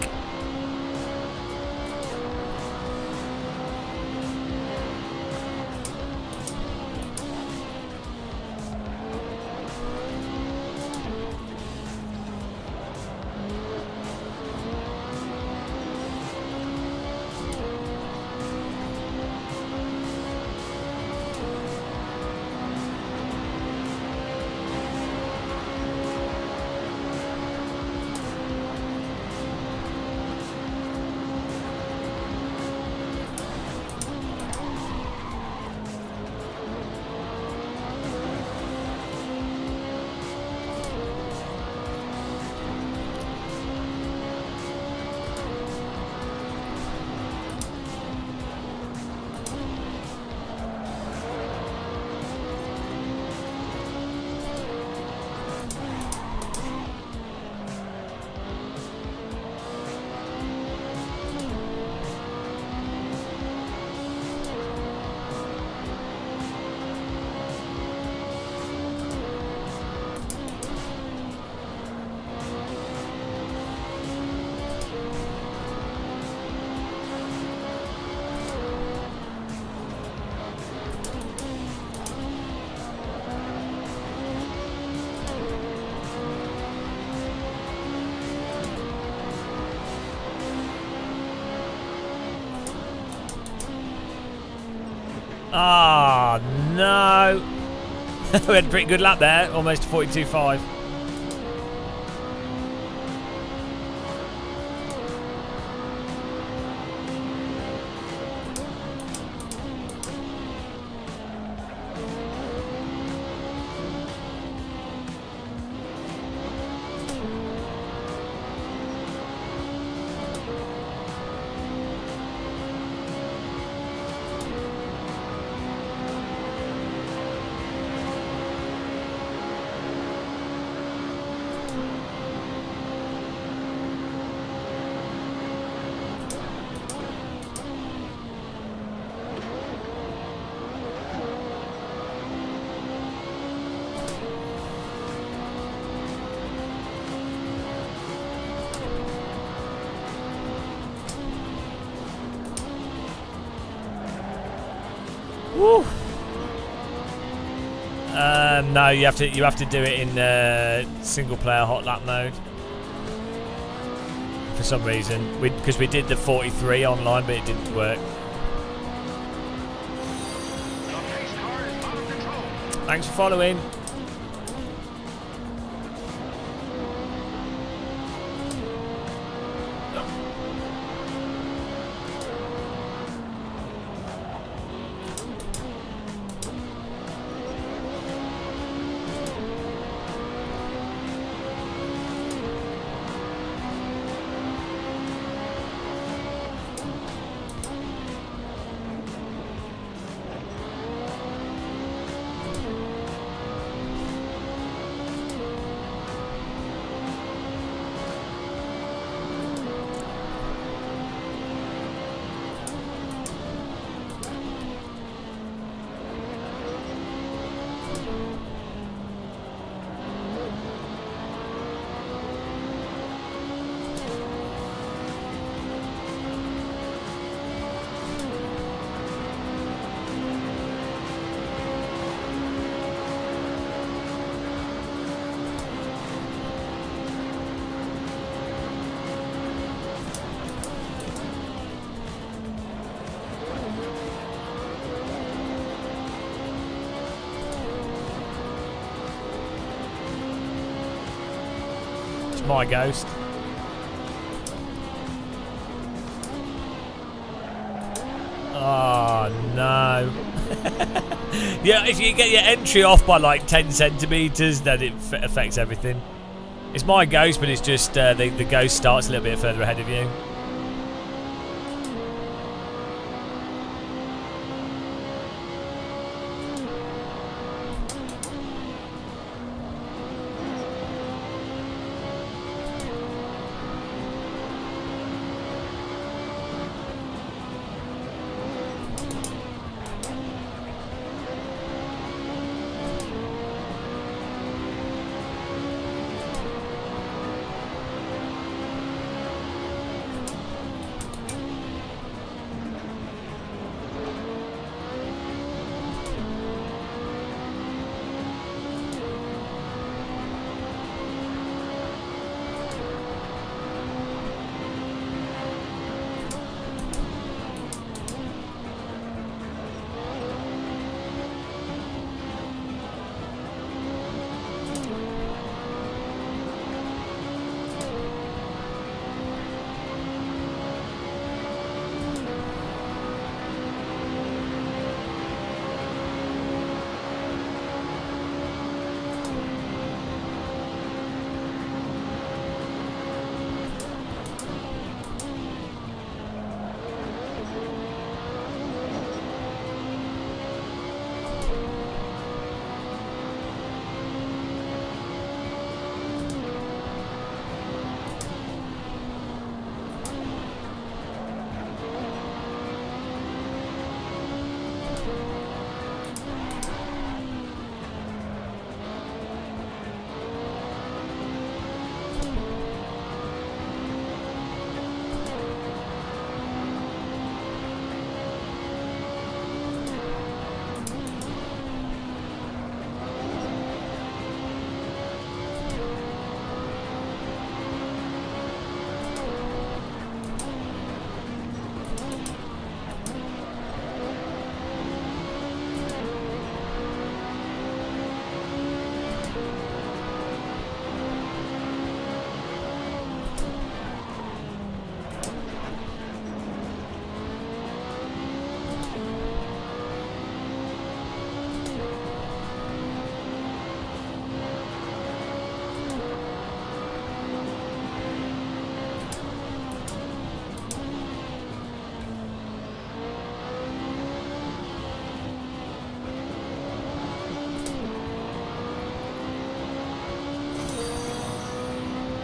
Ah, no. We had a pretty good lap there, almost 42.5. Woo. No, you have to do it in single player hot lap mode for some reason. Because we did the 43 online, but it didn't work. Thanks for following. My ghost. Oh no. Yeah, if you get your entry off by like 10 centimetres, then it affects everything. It's my ghost, but it's just the ghost starts a little bit further ahead of you.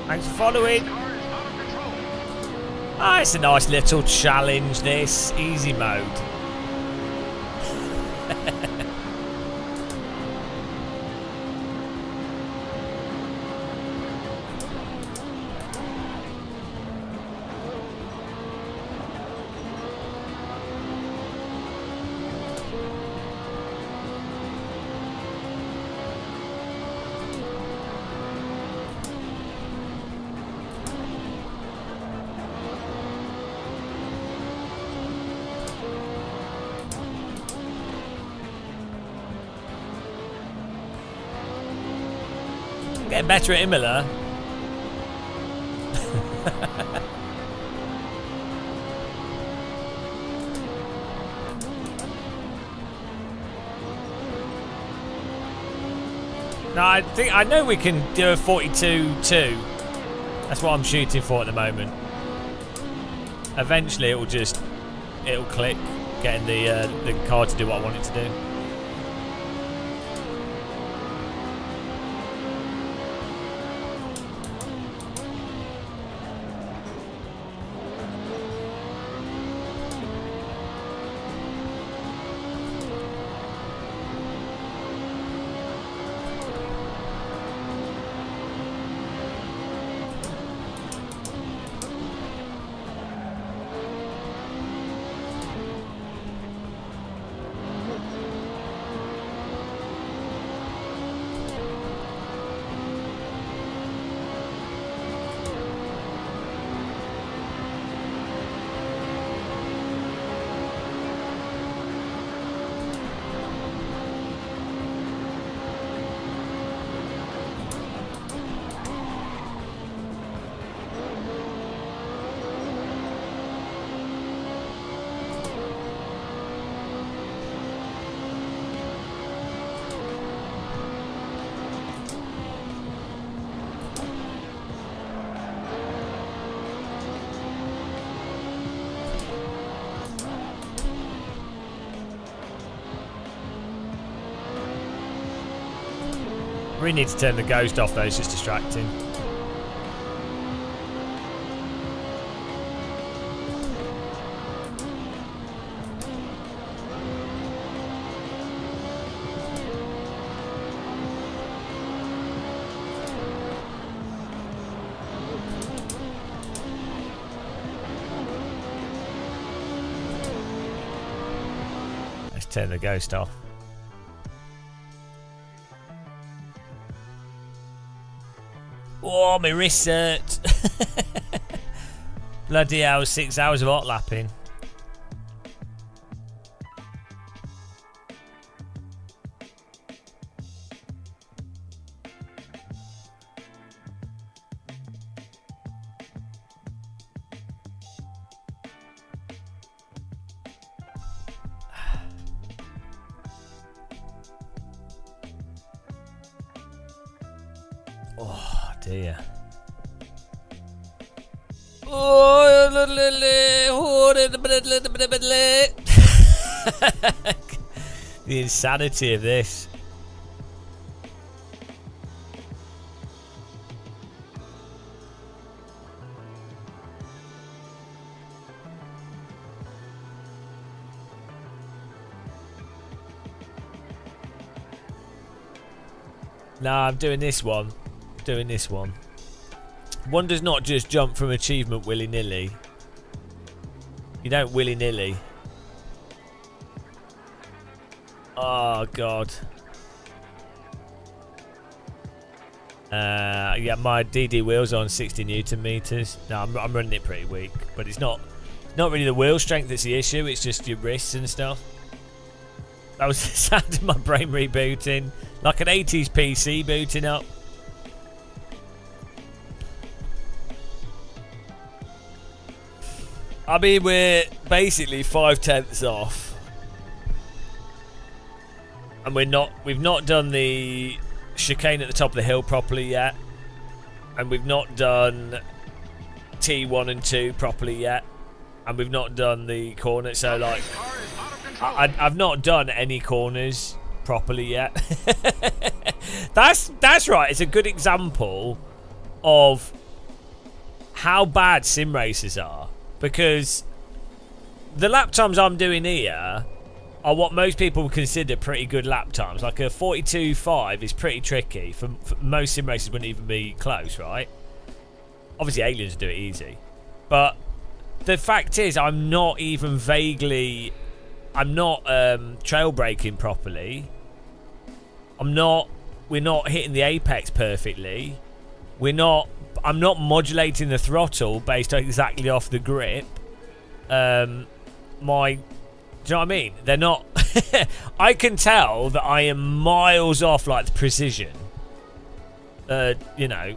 Thanks for following. Ah, it's a nice little challenge, this. Easy mode. Getting better at Imola. No, I know we can do a 42.2. That's what I'm shooting for at the moment. Eventually it'll click, getting the car to do what I want it to do. We need to turn the ghost off though, it's just distracting. Let's turn the ghost off. Oh, my wrist hurt. Bloody hell, 6 hours of hot lapping. Oh dear. The insanity of this. Nah, I'm doing this one. Doing this one. One does not just jump from achievement willy-nilly. You don't willy-nilly. Oh god. Yeah, my DD wheels on 60 Newton meters. No, I'm running it pretty weak, but it's not really the wheel strength that's the issue. It's just your wrists and stuff. That was the sound of my brain rebooting, like an 80s PC booting up. I mean, we're basically 5/10 off, and we've not done the chicane at the top of the hill properly yet, and we've not done T1 and 2 properly yet, and we've not done the corner. So like, I've not done any corners properly yet. That's right. It's a good example of how bad sim races are. Because the lap times I'm doing here are what most people would consider pretty good lap times. Like a 42.5 is pretty tricky. For most sim races wouldn't even be close, right? Obviously aliens do it easy. But the fact is I'm not even vaguely... I'm not trail braking properly. We're not hitting the apex perfectly. I'm not modulating the throttle based exactly off the grip. Do you know what I mean? They're not... I can tell that I am miles off, like, the precision. You know.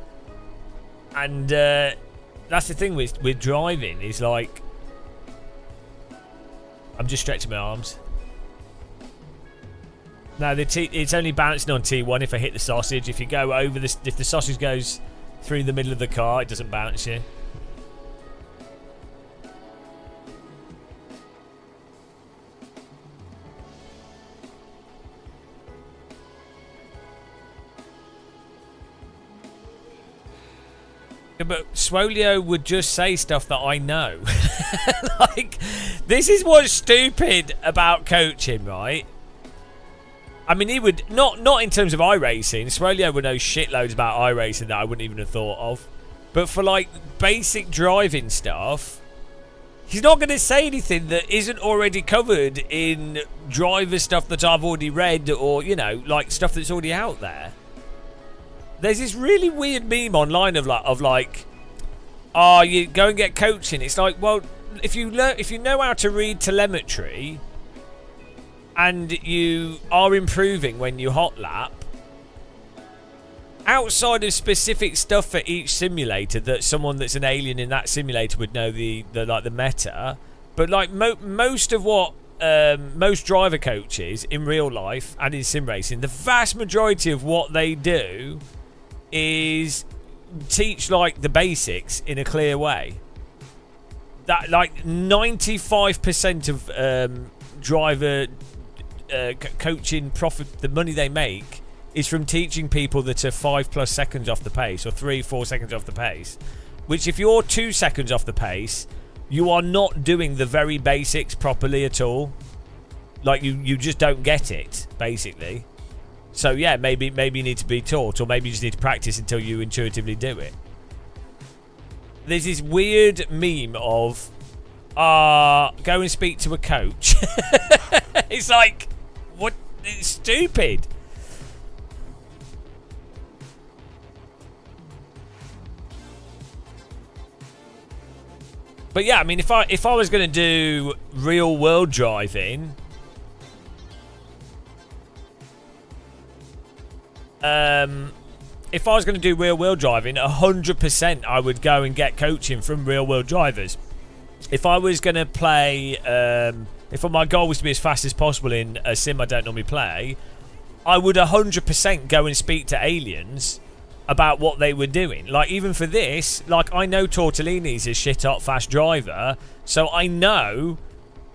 And that's the thing with driving, is like... I'm just stretching my arms. No, it's only bouncing on T1 if I hit the sausage. If you go over this... If the sausage goes through the middle of the car, it doesn't bounce you. Yeah, but Swolio would just say stuff that I know. Like, this is what's stupid about coaching, right? I mean, he would not in terms of iRacing. Swolio would know shitloads about iRacing that I wouldn't even have thought of. But for like basic driving stuff, he's not going to say anything that isn't already covered in driver stuff that I've already read, or you know, like stuff that's already out there. There's this really weird meme online of like, oh, you go and get coaching. It's like, well, if you know how to read telemetry, and you are improving when you hot lap, outside of specific stuff for each simulator that someone that's an alien in that simulator would know the meta, but like most of what most driver coaches in real life and in sim racing, the vast majority of what they do is teach like the basics in a clear way. That like 95% of driver coaching profit, the money they make is from teaching people that are 5+ seconds off the pace or 3-4 seconds off the pace, which if you're 2 seconds off the pace, you are not doing the very basics properly at all. Like you just don't get it, basically. So yeah, maybe you need to be taught, or maybe you just need to practice until you intuitively do it. There's this weird meme of go and speak to a coach. It's like, what? It's stupid. But yeah, I mean, if I was going to do real world driving, if I was going to do real world driving, 100% I would go and get coaching from real world drivers. If I was going to play, if my goal was to be as fast as possible in a sim I don't normally play, I would 100% go and speak to aliens about what they were doing. Like, even for this, like, I know Tortellini's a shit hot fast driver, so I know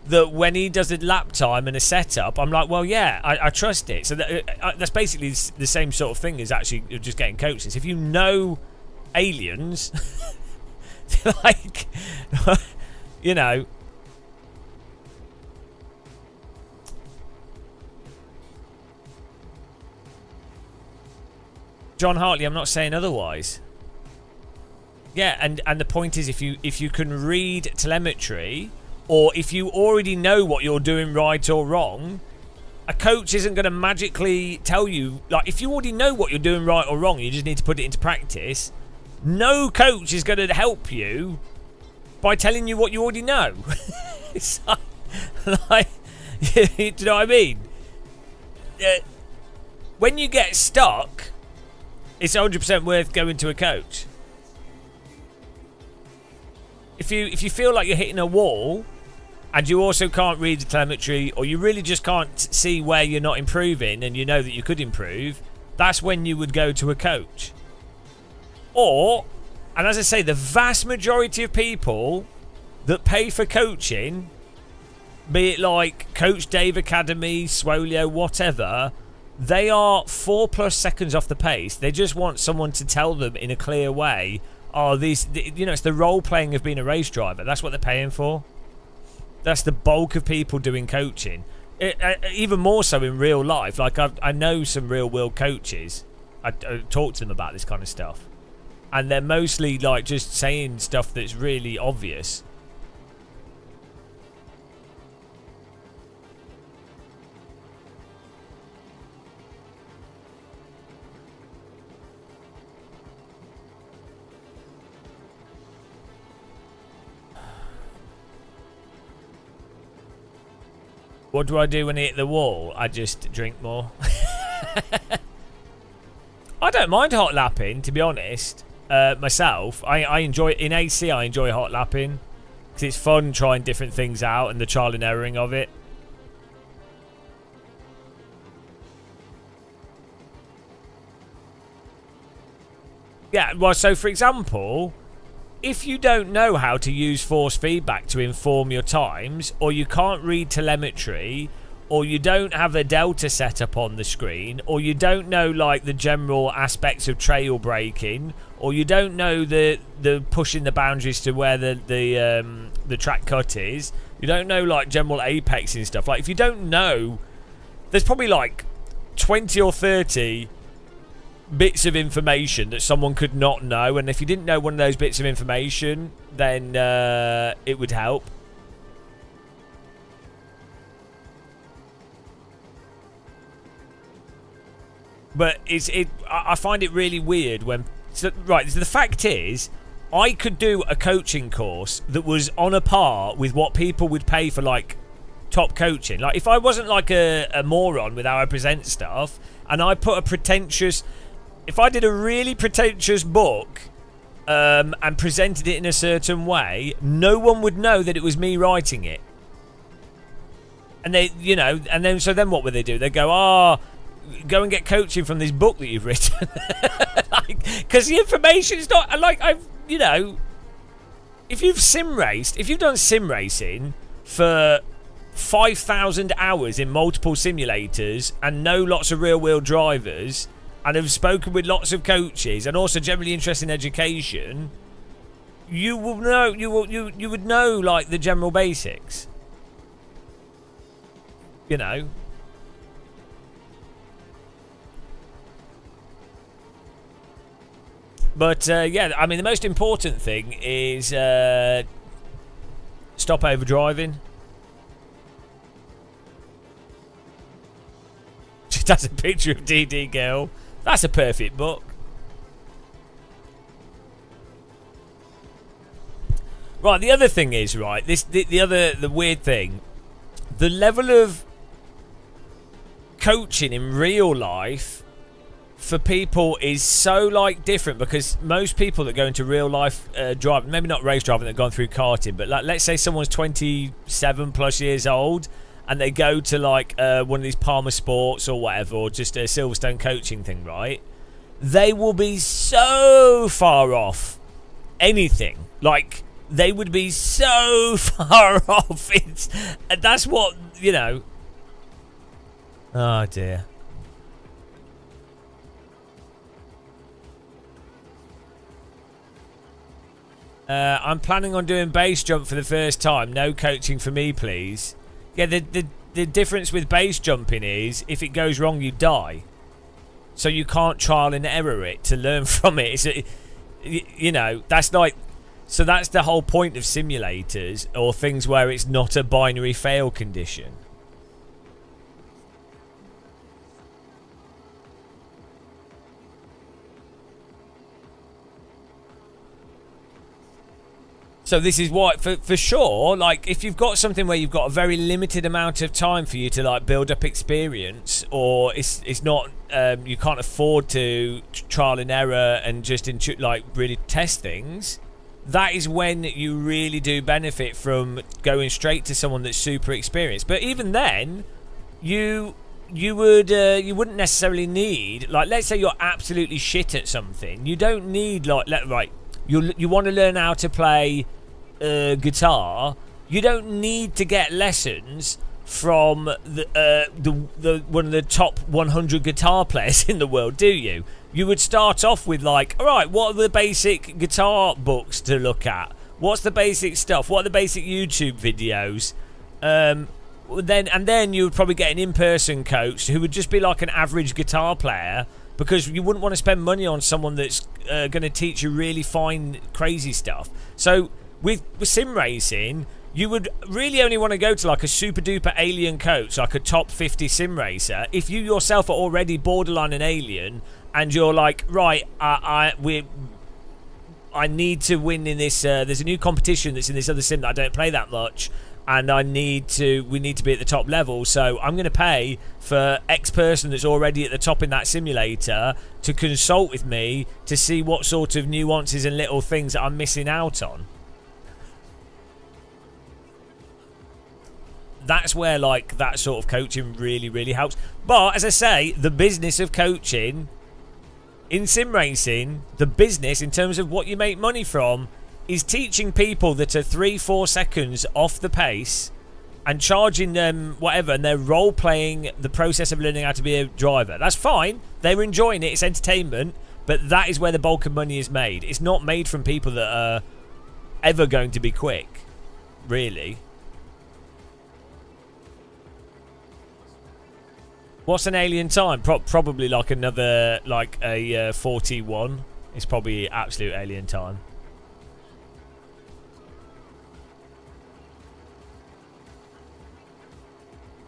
that when he does a lap time and a setup, I'm like, well, yeah, I trust it. So that's basically the same sort of thing as actually just getting coaches. If you know aliens, like, you know, John Hartley, I'm not saying otherwise. Yeah, and the point is, if you can read telemetry, or if you already know what you're doing right or wrong, a coach isn't going to magically tell you. Like, if you already know what you're doing right or wrong, you just need to put it into practice. No coach is going to help you by telling you what you already know. It's like, do you know what I mean? When you get stuck, it's 100% worth going to a coach. If you feel like you're hitting a wall, and you also can't read the telemetry, or you really just can't see where you're not improving, and you know that you could improve, that's when you would go to a coach. Or, and as I say, the vast majority of people that pay for coaching, be it like Coach Dave Academy, Swolio, whatever, they are 4+ seconds off the pace. They just want someone to tell them in a clear way, oh, these, you know, it's the role playing of being a race driver. That's what they're paying for. That's the bulk of people doing coaching. Even more so in real life. Like, I know some real world coaches. I talk to them about this kind of stuff, and they're mostly like just saying stuff that's really obvious. What do I do when I hit the wall? I just drink more. I don't mind hot lapping, to be honest. Myself, I enjoy in AC. I enjoy hot lapping because it's fun trying different things out and the trial and erroring of it. Yeah, well, so for example, if you don't know how to use force feedback to inform your times, or you can't read telemetry, or you don't have a delta set up on the screen, or you don't know like the general aspects of trail braking, or you don't know the pushing the boundaries to where the track cut is, you don't know like general apex and stuff. Like, if you don't know, there's probably like 20 or 30 bits of information that someone could not know, and if you didn't know one of those bits of information, then it would help. But I find it really weird when right, the fact is, I could do a coaching course that was on a par with what people would pay for like top coaching. Like, if I wasn't like a moron with how I present stuff, and I put a pretentious, if I did a really pretentious book and presented it in a certain way, no one would know that it was me writing it. And they, you know, and then so then what would they do? They'd go, go and get coaching from this book that you've written. Because the information is not, like, you know, if you've done sim racing for 5,000 hours in multiple simulators and know lots of real-world drivers and have spoken with lots of coaches and also generally interested in education, you will know. You would know like the general basics. You know. But yeah, I mean, the most important thing is stop over driving. That's a picture of DD girl. That's a perfect book. Right, the other thing is, right, the weird thing, the level of coaching in real life for people is so like different, because most people that go into real life driving, maybe not race driving, that have gone through karting, but like, let's say someone's 27 plus years old and they go to like one of these Palmer Sports or whatever, or just a Silverstone coaching thing, right? They will be so far off anything. Like, they would be so far off. That's what, you know. Oh dear. I'm planning on doing base jump for the first time. No coaching for me, please. Yeah, the difference with base jumping is if it goes wrong, you die. So you can't trial and error it to learn from it. You know, that's like... So that's the whole point of simulators, or things where it's not a binary fail condition. So this is why, for sure, like, if you've got something where you've got a very limited amount of time for you to, like, build up experience, or it's not, you can't afford to trial and error and just, like, really test things, that is when you really do benefit from going straight to someone that's super experienced. But even then, you wouldn't necessarily need, like, let's say you're absolutely shit at something. You don't need, like, right, you want to learn how to play guitar. You don't need to get lessons from the one of the top 100 guitar players in the world, do you? You would start off with, like, all right, what are the basic guitar books to look at? What's the basic stuff? What are the basic YouTube videos? Then you would probably get an in-person coach who would just be like an average guitar player, because you wouldn't want to spend money on someone that's going to teach you really fine, crazy stuff. So with sim racing, you would really only want to go to like a super duper alien coach, like a top 50 sim racer, if you yourself are already borderline an alien and you're like, right, I need to win in this. There's a new competition that's in this other sim that I don't play that much, and we need to be at the top level, so I'm going to pay for X person that's already at the top in that simulator to consult with me to see what sort of nuances and little things that I'm missing out on. That's where, like, that sort of coaching really, really helps. But, as I say, the business of coaching in sim racing, the business in terms of what you make money from, is teaching people that are 3-4 seconds off the pace and charging them whatever, and they're role-playing the process of learning how to be a driver. That's fine. They're enjoying it. It's entertainment. But that is where the bulk of money is made. It's not made from people that are ever going to be quick, really. What's an alien time? Probably like another, like a 41. It's probably absolute alien time.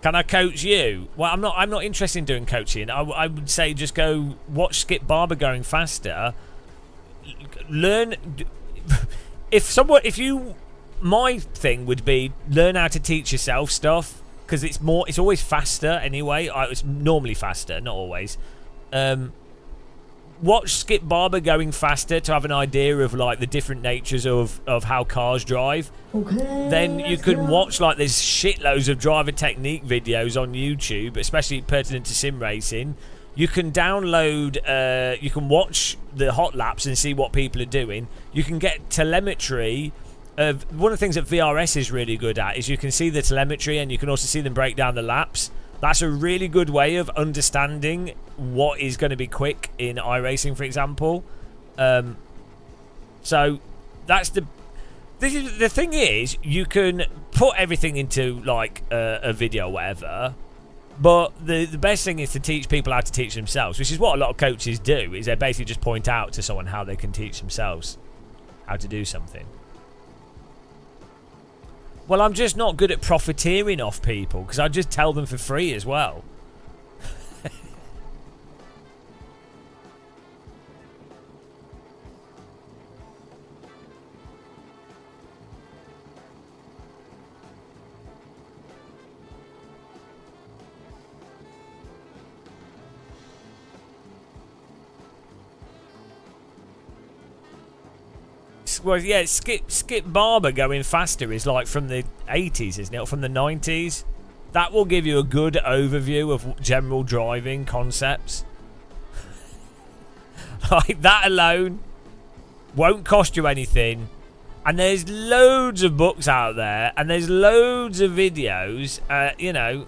Can I coach you? Well, I'm not interested in doing coaching. I would say just go watch Skip Barber going faster. Learn. My thing would be learn how to teach yourself stuff, because it's always faster anyway. It's normally faster, not always. Watch Skip Barber going faster to have an idea of, like, the different natures of how cars drive. Okay, then you can watch, like, there's shitloads of driver technique videos on YouTube, especially pertinent to sim racing. You can download, you can watch the hot laps and see what people are doing. You can get telemetry one of the things that VRS is really good at is you can see the telemetry and you can also see them break down the laps. That's a really good way of understanding what is going to be quick in iRacing, for example. So that's the thing is, you can put everything into like a video or whatever, but the best thing is to teach people how to teach themselves, which is what a lot of coaches do, is they basically just point out to someone how they can teach themselves how to do something. Well, I'm just not good at profiteering off people because I just tell them for free as well. Well, yeah, Skip Barber going faster is like from the 80s, isn't it? Or from the 90s. That will give you a good overview of general driving concepts. Like, that alone won't cost you anything. And there's loads of books out there, and there's loads of videos, you know.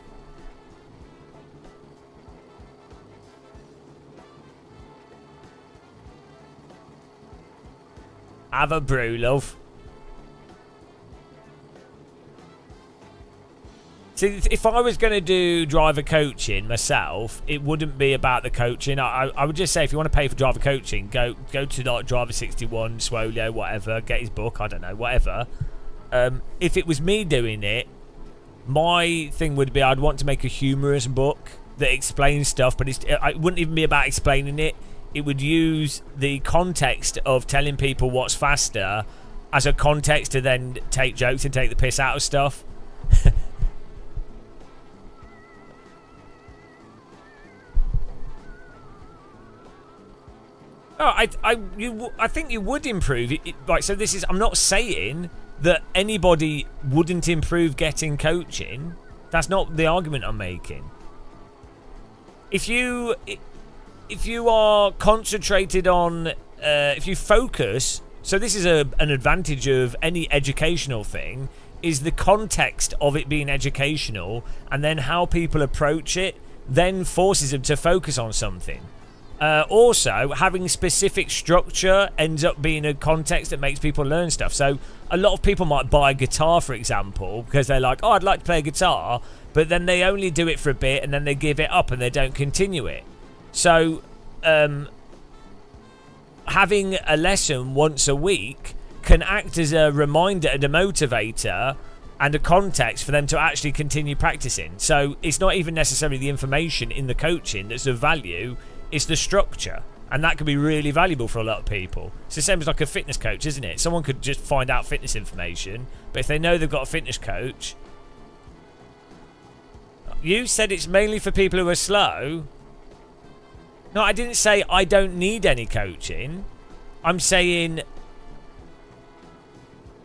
Have a brew, love. See, if I was going to do driver coaching myself, it wouldn't be about the coaching. I would just say, if you want to pay for driver coaching, go to like Driver 61, Swolio, whatever, get his book, I don't know, whatever. If it was me doing it, my thing would be I'd want to make a humorous book that explains stuff, but it wouldn't even be about explaining it. It would use the context of telling people what's faster as a context to then take jokes and take the piss out of stuff. I think you would improve it. Right, so this is, I'm not saying that anybody wouldn't improve getting coaching. That's not the argument I'm making. If you are concentrated on, if you focus, so this is an advantage of any educational thing, is the context of it being educational, and then how people approach it then forces them to focus on something. Also, having specific structure ends up being a context that makes people learn stuff. So a lot of people might buy a guitar, for example, because they're like, oh, I'd like to play a guitar, but then they only do it for a bit and then they give it up and they don't continue it. So having a lesson once a week can act as a reminder and a motivator and a context for them to actually continue practicing. So it's not even necessarily the information in the coaching that's of value, it's the structure. And that can be really valuable for a lot of people. It's the same as like a fitness coach, isn't it? Someone could just find out fitness information, but if they know they've got a fitness coach... You said it's mainly for people who are slow. No, I didn't say I don't need any coaching. I'm saying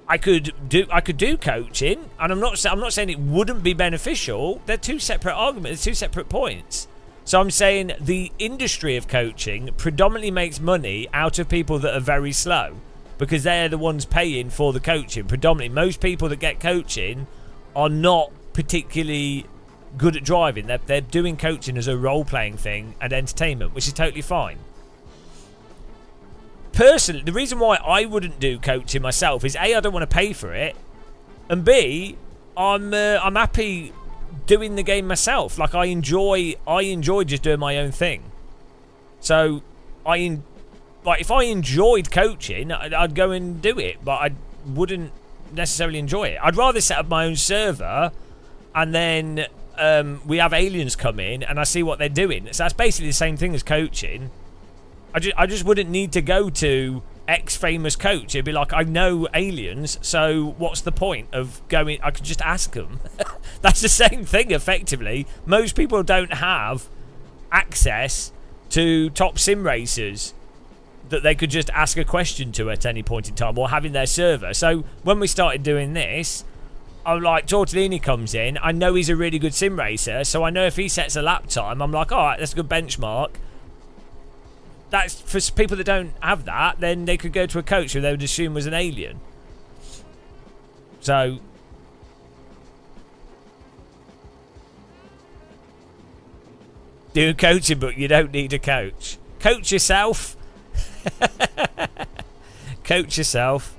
I could do coaching, and I'm not saying it wouldn't be beneficial. They're two separate arguments, two separate points. So I'm saying the industry of coaching predominantly makes money out of people that are very slow, because they're the ones paying for the coaching. Predominantly, most people that get coaching are not particularly good at driving. They're doing coaching as a role-playing thing and entertainment, which is totally fine. Personally, the reason why I wouldn't do coaching myself is A, I don't want to pay for it, and B, I'm happy doing the game myself. Like, I enjoy just doing my own thing. So if I enjoyed coaching, I'd go and do it, but I wouldn't necessarily enjoy it. I'd rather set up my own server and then we have aliens come in and I see what they're doing. So that's basically the same thing as coaching. I just wouldn't need to go to X famous coach. It'd be like, I know aliens, so what's the point of going? I could just ask them. That's the same thing, effectively. Most people don't have access to top sim racers that they could just ask a question to at any point in time, or having their server. So when we started doing this, I'm like, Tortellini comes in, I know he's a really good sim racer, so I know if he sets a lap time, I'm like, alright, that's a good benchmark. That's for people that don't have that, then they could go to a coach who they would assume was an alien. So do coaching, but you don't need a coach. Coach yourself. Coach yourself.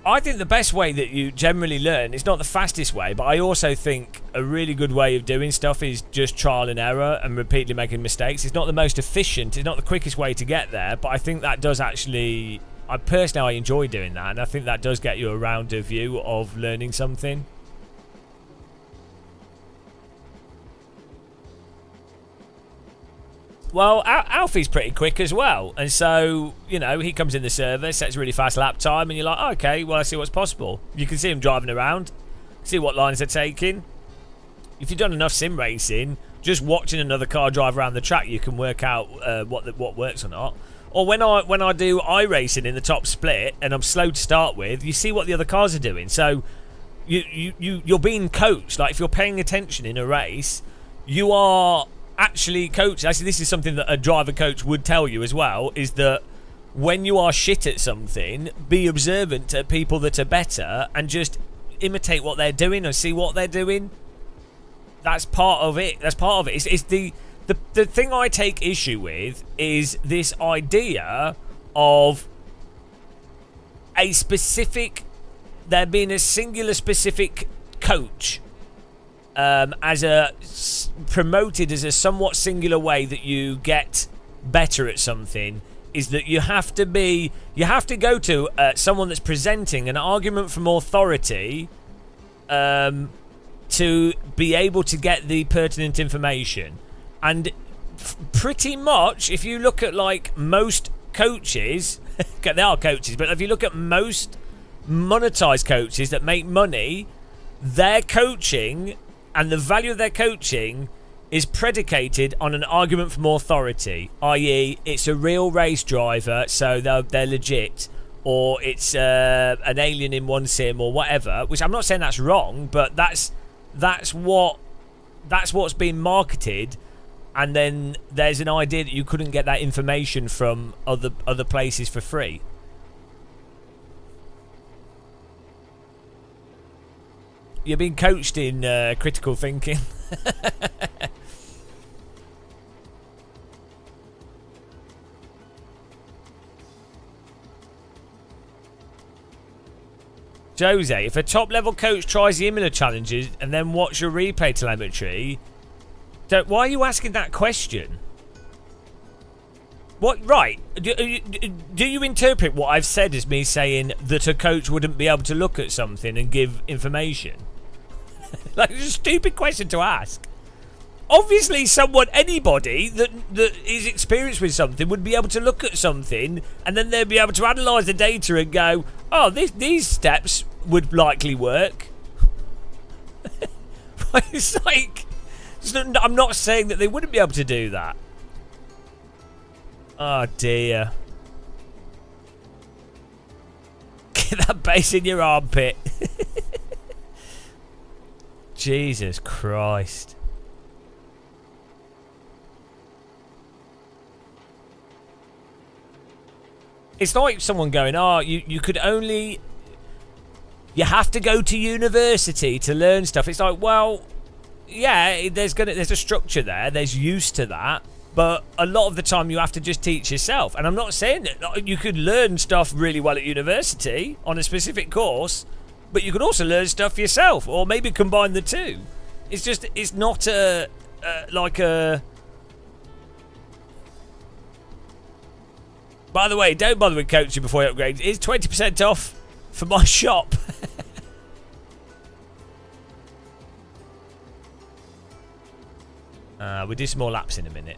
I think the best way that you generally learn, it's not the fastest way, but I also think a really good way of doing stuff is just trial and error and repeatedly making mistakes. It's not the most efficient, it's not the quickest way to get there, but I think that does actually, I personally enjoy doing that, and I think that does get you a rounder view of learning something. Well, Alfie's pretty quick as well. And so, you know, he comes in the server, sets a really fast lap time, and you're like, oh, okay, well, I see what's possible. You can see him driving around, see what lines they're taking. If you've done enough sim racing, just watching another car drive around the track, you can work out what works or not. Or when I do iRacing in the top split, and I'm slow to start with, you see what the other cars are doing. So you're being coached. Like, if you're paying attention in a race, you are actually coached. Actually, this is something that a driver coach would tell you as well, is that when you are shit at something, be observant at people that are better and just imitate what they're doing or see what they're doing. That's part of it. That's part of it. It's the thing I take issue with is this idea of a specific, there being a singular specific coach promoted as a somewhat singular way that you get better at something, is that you have to go to someone that's presenting an argument from authority to be able to get the pertinent information. And pretty much, if you look at like most coaches, they are coaches, but if you look at most monetized coaches that make money, their coaching and the value of their coaching is predicated on an argument from authority, i.e. it's a real race driver, so they're legit, or it's an alien in one sim or whatever, which I'm not saying that's wrong, but that's what's been marketed, and then there's an idea that you couldn't get that information from other places for free. You're being coached in critical thinking. Jose, if a top level coach tries the Imola challenges and then watch your replay telemetry, why are you asking that question? What? Right? Do you interpret what I've said as me saying that a coach wouldn't be able to look at something and give information? Like, it's a stupid question to ask. Obviously, anybody that is experienced with something would be able to look at something and then they'd be able to analyse the data and go, oh, these steps would likely work. It's like, I'm not saying that they wouldn't be able to do that. Oh, dear. Get that bass in your armpit. Jesus Christ. It's like someone going, oh, you could only... You have to go to university to learn stuff. It's like, well, yeah, there's a structure there. There's use to that. But a lot of the time you have to just teach yourself. And I'm not saying that you could learn stuff really well at university on a specific course, but you could also learn stuff yourself, or maybe combine the two. It's just, it's not like a... By the way, don't bother with coaching before you upgrade. It's 20% off for my shop. We'll do some more laps in a minute.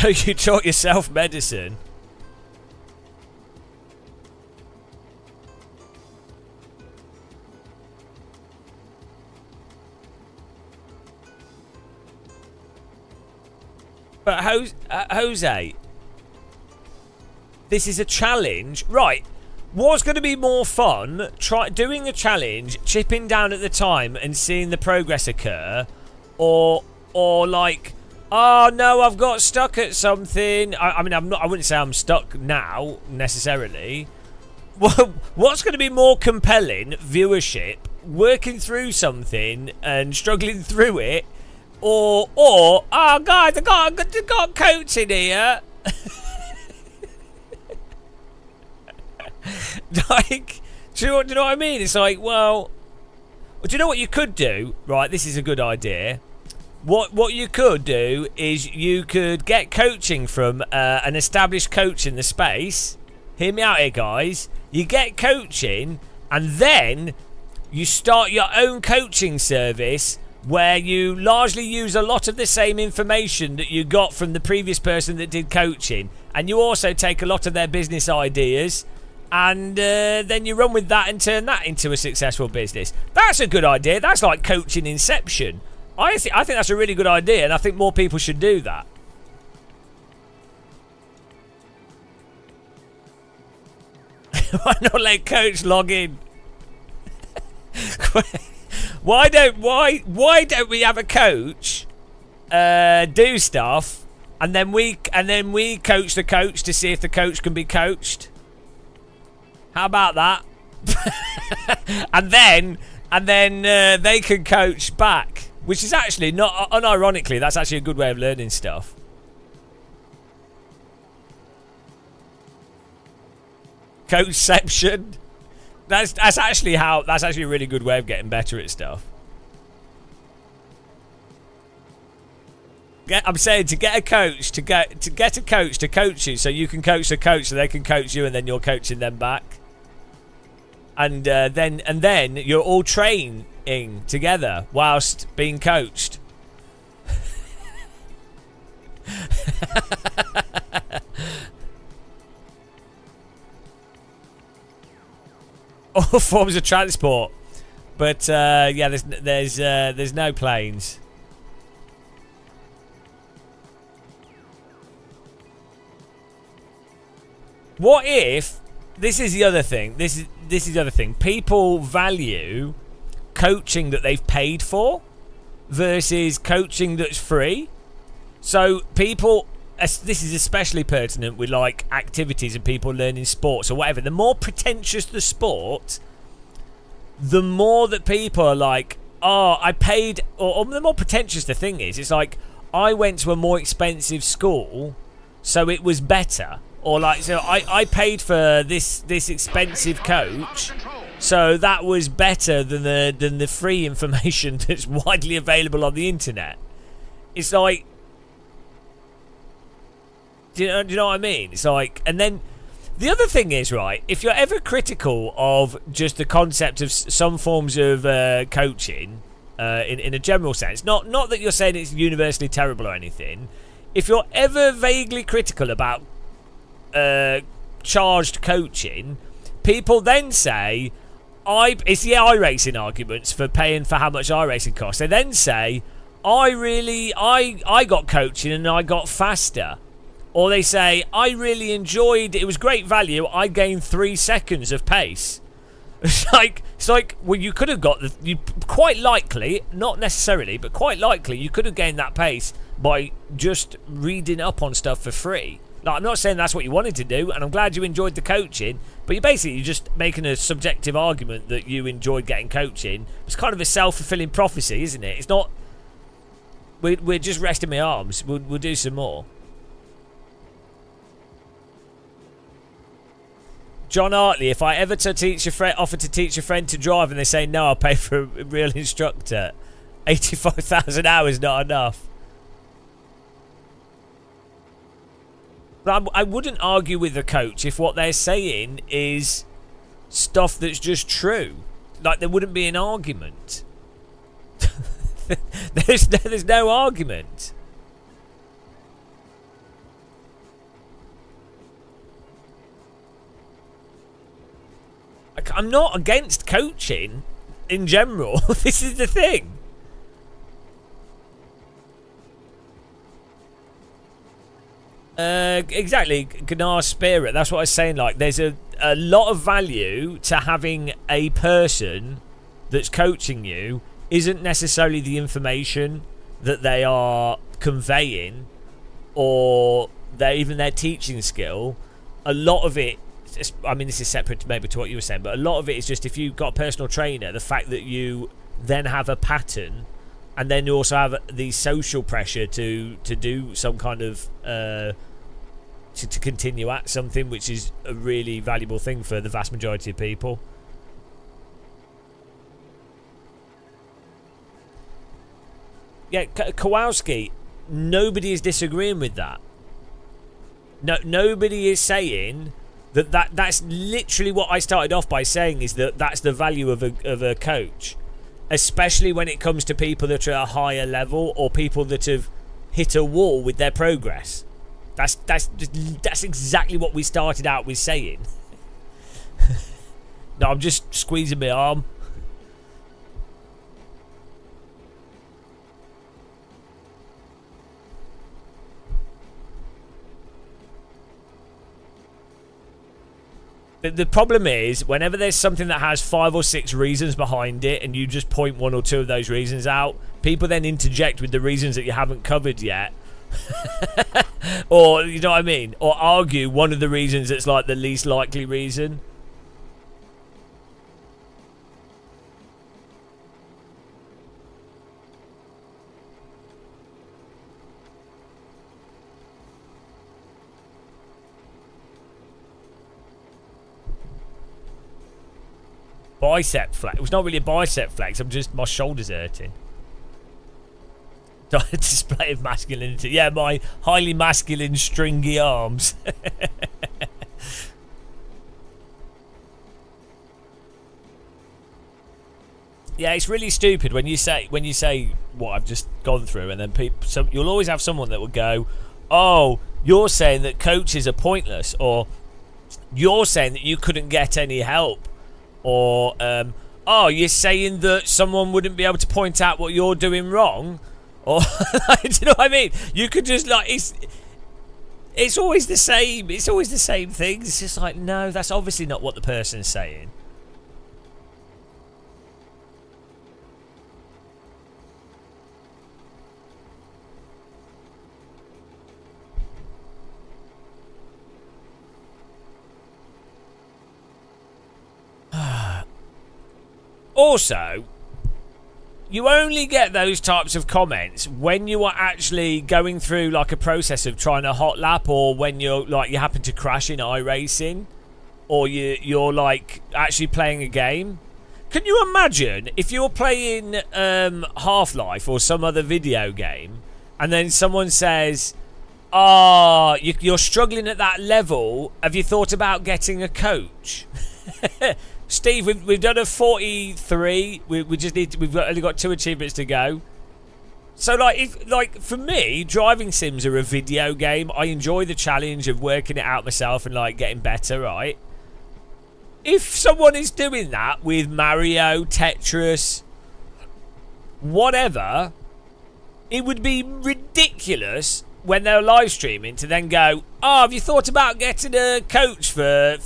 So you taught yourself medicine? But Jose, this is a challenge, right? What's going to be more fun? Doing a challenge, chipping down at the time, and seeing the progress occur, or like, oh no, I've got stuck at something. I mean, I wouldn't say I'm stuck now necessarily. What's going to be more compelling viewership? Working through something and struggling through it, or oh guys, I got coaching here. Like, do you know what I mean? It's like, well, do you know what you could do? Right, this is a good idea. What you could do is you could get coaching from an established coach in the space. Hear me out here, guys. You get coaching, and then you start your own coaching service where you largely use a lot of the same information that you got from the previous person that did coaching, and you also take a lot of their business ideas, and then you run with that and turn that into a successful business. That's a good idea. That's like coaching inception. I think that's a really good idea, and I think more people should do that. Why not let coach log in? Why don't we have a coach do stuff, and then we coach the coach to see if the coach can be coached? How about that? and then they can coach back, which is actually not unironically, that's actually a good way of learning stuff. Coachception. That's actually a really good way of getting better at stuff. I'm saying to get a coach to coach you, so you can coach the coach, so they can coach you, and then you're coaching them back. And then you're all training together whilst being coached. All forms of transport, but yeah, there's no planes. What if this is the other thing? This is the other thing. People value coaching that they've paid for versus coaching that's free. So people, this is especially pertinent with like activities and people learning sports or whatever. The more pretentious the sport, the more that people are like, oh, I paid, or the more pretentious the thing is. It's like, I went to a more expensive school, so it was better. Or like, so I paid for this expensive coach, so that was better than the free information that's widely available on the internet. It's like, do you know what I mean? It's like, and then the other thing is, right, if you're ever critical of just the concept of some forms of coaching, in a general sense, not that you're saying it's universally terrible or anything, if you're ever vaguely critical about charged coaching, people then say, it's the iRacing arguments for paying for how much iRacing costs. They then say, I got coaching and I got faster. Or they say, I really enjoyed, it was great value, I gained 3 seconds of pace. It's like, well, you could have got you quite likely, not necessarily, but quite likely you could have gained that pace by just reading up on stuff for free. Like, I'm not saying that's what you wanted to do, and I'm glad you enjoyed the coaching, but you're just making a subjective argument that you enjoyed getting coaching. It's kind of a self-fulfilling prophecy, isn't it? It's not, we're just resting my arms, we'll do some more. John Hartley, if I ever offer to teach a friend to drive and they say no, I'll pay for a real instructor. 85,000 hours not enough. But I wouldn't argue with the coach if what they're saying is stuff that's just true. Like, there wouldn't be an argument. there's no argument. I'm not against coaching in general. This is the thing. Exactly, Gnar Spirit. That's what I was saying. Like, there's a lot of value to having a person that's coaching you. Isn't necessarily the information that they are conveying, or even their teaching skill. A lot of it, I mean, this is separate maybe to what you were saying, but a lot of it is just if you've got a personal trainer, the fact that you then have a pattern, and then you also have the social pressure to do some kind of to continue at something, which is a really valuable thing for the vast majority of people. Yeah, Kowalski, nobody is disagreeing with that. No, nobody is saying that's literally what I started off by saying, is that that's the value of a coach, especially when it comes to people that are at a higher level or people that have hit a wall with their progress. That's exactly what we started out with saying. No, I'm just squeezing my arm. The problem is, whenever there's something that has 5 or 6 reasons behind it, and you just point 1 or 2 of those reasons out, people then interject with the reasons that you haven't covered yet. Or, you know what I mean? Or argue one of the reasons that's like the least likely reason. Bicep flex. It was not really a bicep flex. I'm just, my shoulders hurting. Display of masculinity. Yeah, my highly masculine stringy arms. Yeah, it's really stupid when you say what I've just gone through, and then you'll always have someone that will go, "Oh, you're saying that coaches are pointless," or "You're saying that you couldn't get any help," or "Oh, you're saying that someone wouldn't be able to point out what you're doing wrong." Or, do you know what I mean? You could just, like, it's always the same. It's always the same thing. It's just like, no, that's obviously not what the person's saying. Also, you only get those types of comments when you are actually going through like a process of trying a hot lap, or when you happen to crash in iRacing, or you're like actually playing a game. Can you imagine if you're playing Half-Life or some other video game, and then someone says, "Ah, you're struggling at that level. Have you thought about getting a coach?" Steve, we've done a 43. We've only got 2 achievements to go. So for me, driving sims are a video game. I enjoy the challenge of working it out myself and like getting better, right? If someone is doing that with Mario, Tetris, whatever, it would be ridiculous when they're live streaming to then go, "Oh, have you thought about getting a coach for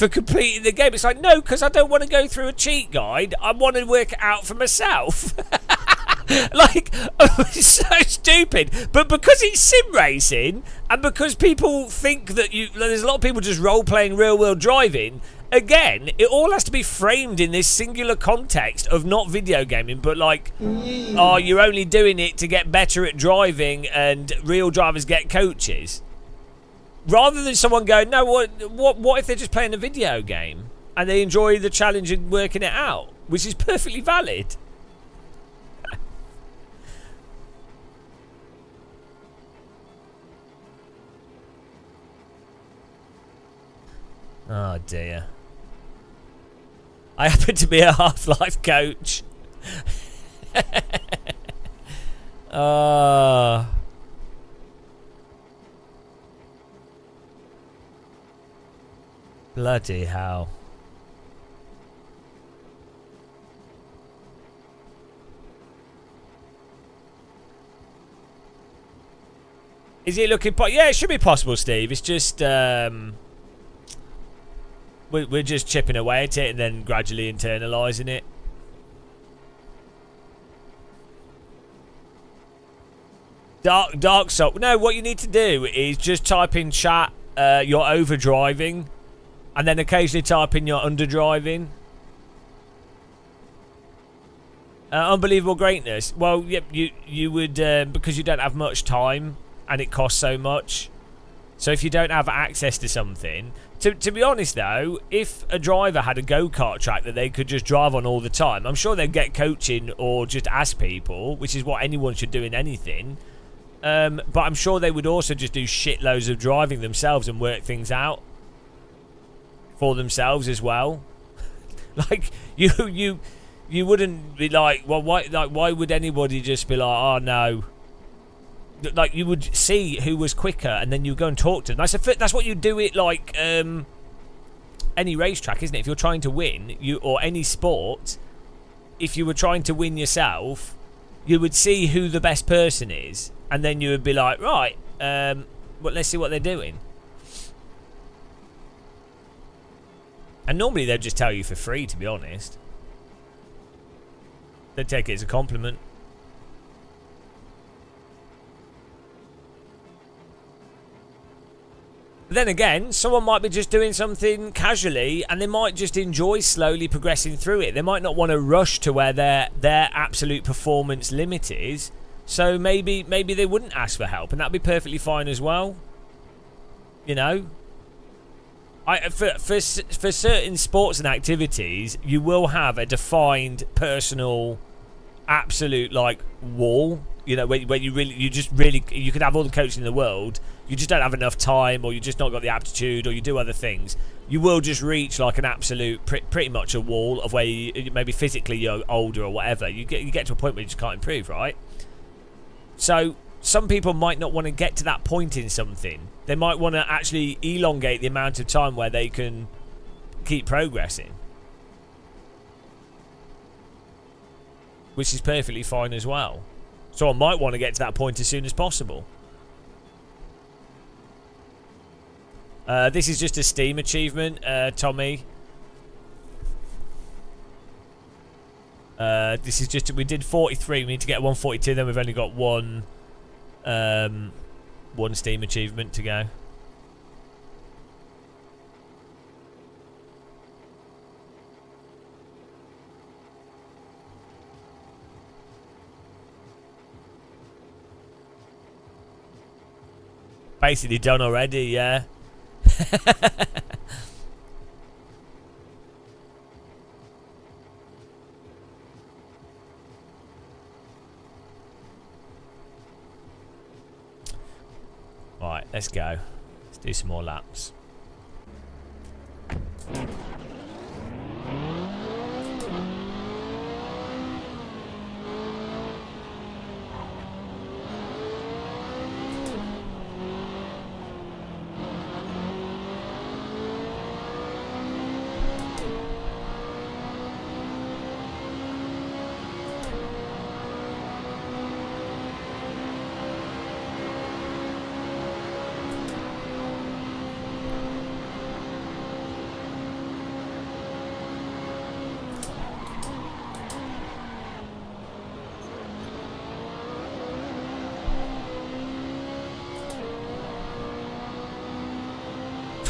completing the game?" It's like, no, because I don't want to go through a cheat guide. I want to work it out for myself. Like, it's so stupid. But because it's sim racing, and because people think that there's a lot of people just role playing real world driving. Again, it all has to be framed in this singular context of not video gaming, but like, oh, you're only doing it to get better at driving, and real drivers get coaches. Rather than someone going, no, what if they're just playing a video game and they enjoy the challenge and working it out, which is perfectly valid. Oh dear. I happen to be a Half-Life coach. Bloody hell. Is it looking... Yeah, it should be possible, Steve. It's just... We're just chipping away at it and then gradually internalising it. Dark Soul. No, what you need to do is just type in chat, you're overdriving, and then occasionally type in you're underdriving. Unbelievable greatness. Well, yep, you would, because you don't have much time and it costs so much. So if you don't have access to something... To be honest, though, if a driver had a go-kart track that they could just drive on all the time, I'm sure they'd get coaching or just ask people, which is what anyone should do in anything. But I'm sure they would also just do shitloads of driving themselves and work things out for themselves as well. Like, you wouldn't be like, well, why would anybody just be like, oh, no... Like, you would see who was quicker and then you go and talk to them. That's what you do it like any racetrack, isn't it? If you're trying to win, or any sport, if you were trying to win yourself, you would see who the best person is and then you would be like, right, well, let's see what they're doing. And normally they'd just tell you for free, to be honest. They'd take it as a compliment. But then again, someone might be just doing something casually and they might just enjoy slowly progressing through it. They might not want to rush to where their absolute performance limit is. So maybe they wouldn't ask for help and that'd be perfectly fine as well. You know? For certain sports and activities, you will have a defined personal absolute like wall. You know, where you could have all the coaching in the world, you just don't have enough time, or you just not got the aptitude, or you do other things. You will just reach like an absolute, pretty much a wall of where you, maybe physically you're older or whatever. You get to a point where you just can't improve, right? So some people might not want to get to that point in something. They might want to actually elongate the amount of time where they can keep progressing, which is perfectly fine as well. So I might want to get to that point as soon as possible. This is just a Steam achievement, Tommy. This is just... We did 43. We need to get 142. Then we've only got one Steam achievement to go. Basically done already, yeah. Right, let's go. Let's do some more laps.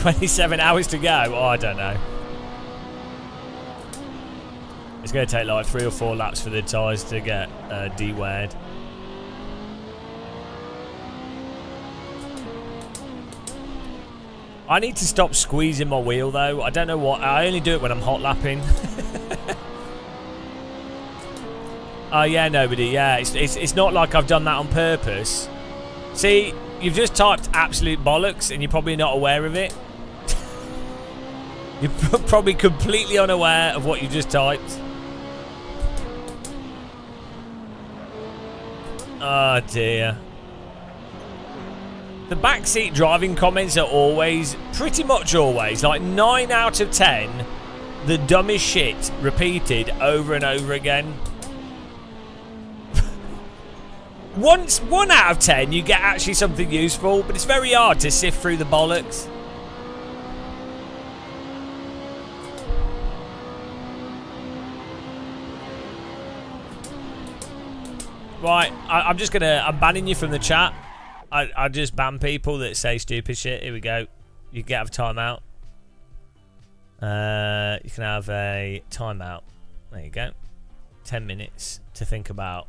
$27 hours to go. Oh, I don't know. It's going to take like 3 or 4 laps for the tyres to get de-weared. I need to stop squeezing my wheel though. I don't know what. I only do it when I'm hot lapping. Oh yeah, nobody. Yeah, it's not like I've done that on purpose. See, you've just typed absolute bollocks and you're probably not aware of it. You're probably completely unaware of what you just typed. Oh dear. The backseat driving comments are always, pretty much always, like 9 out of 10, the dumbest shit repeated over and over again. once 1 out of 10 you get actually something useful, but it's very hard to sift through the bollocks. Right, I'm banning you from the chat. I just ban people that say stupid shit. Here we go. You can have a timeout. You can have a timeout. There you go. 10 minutes to think about.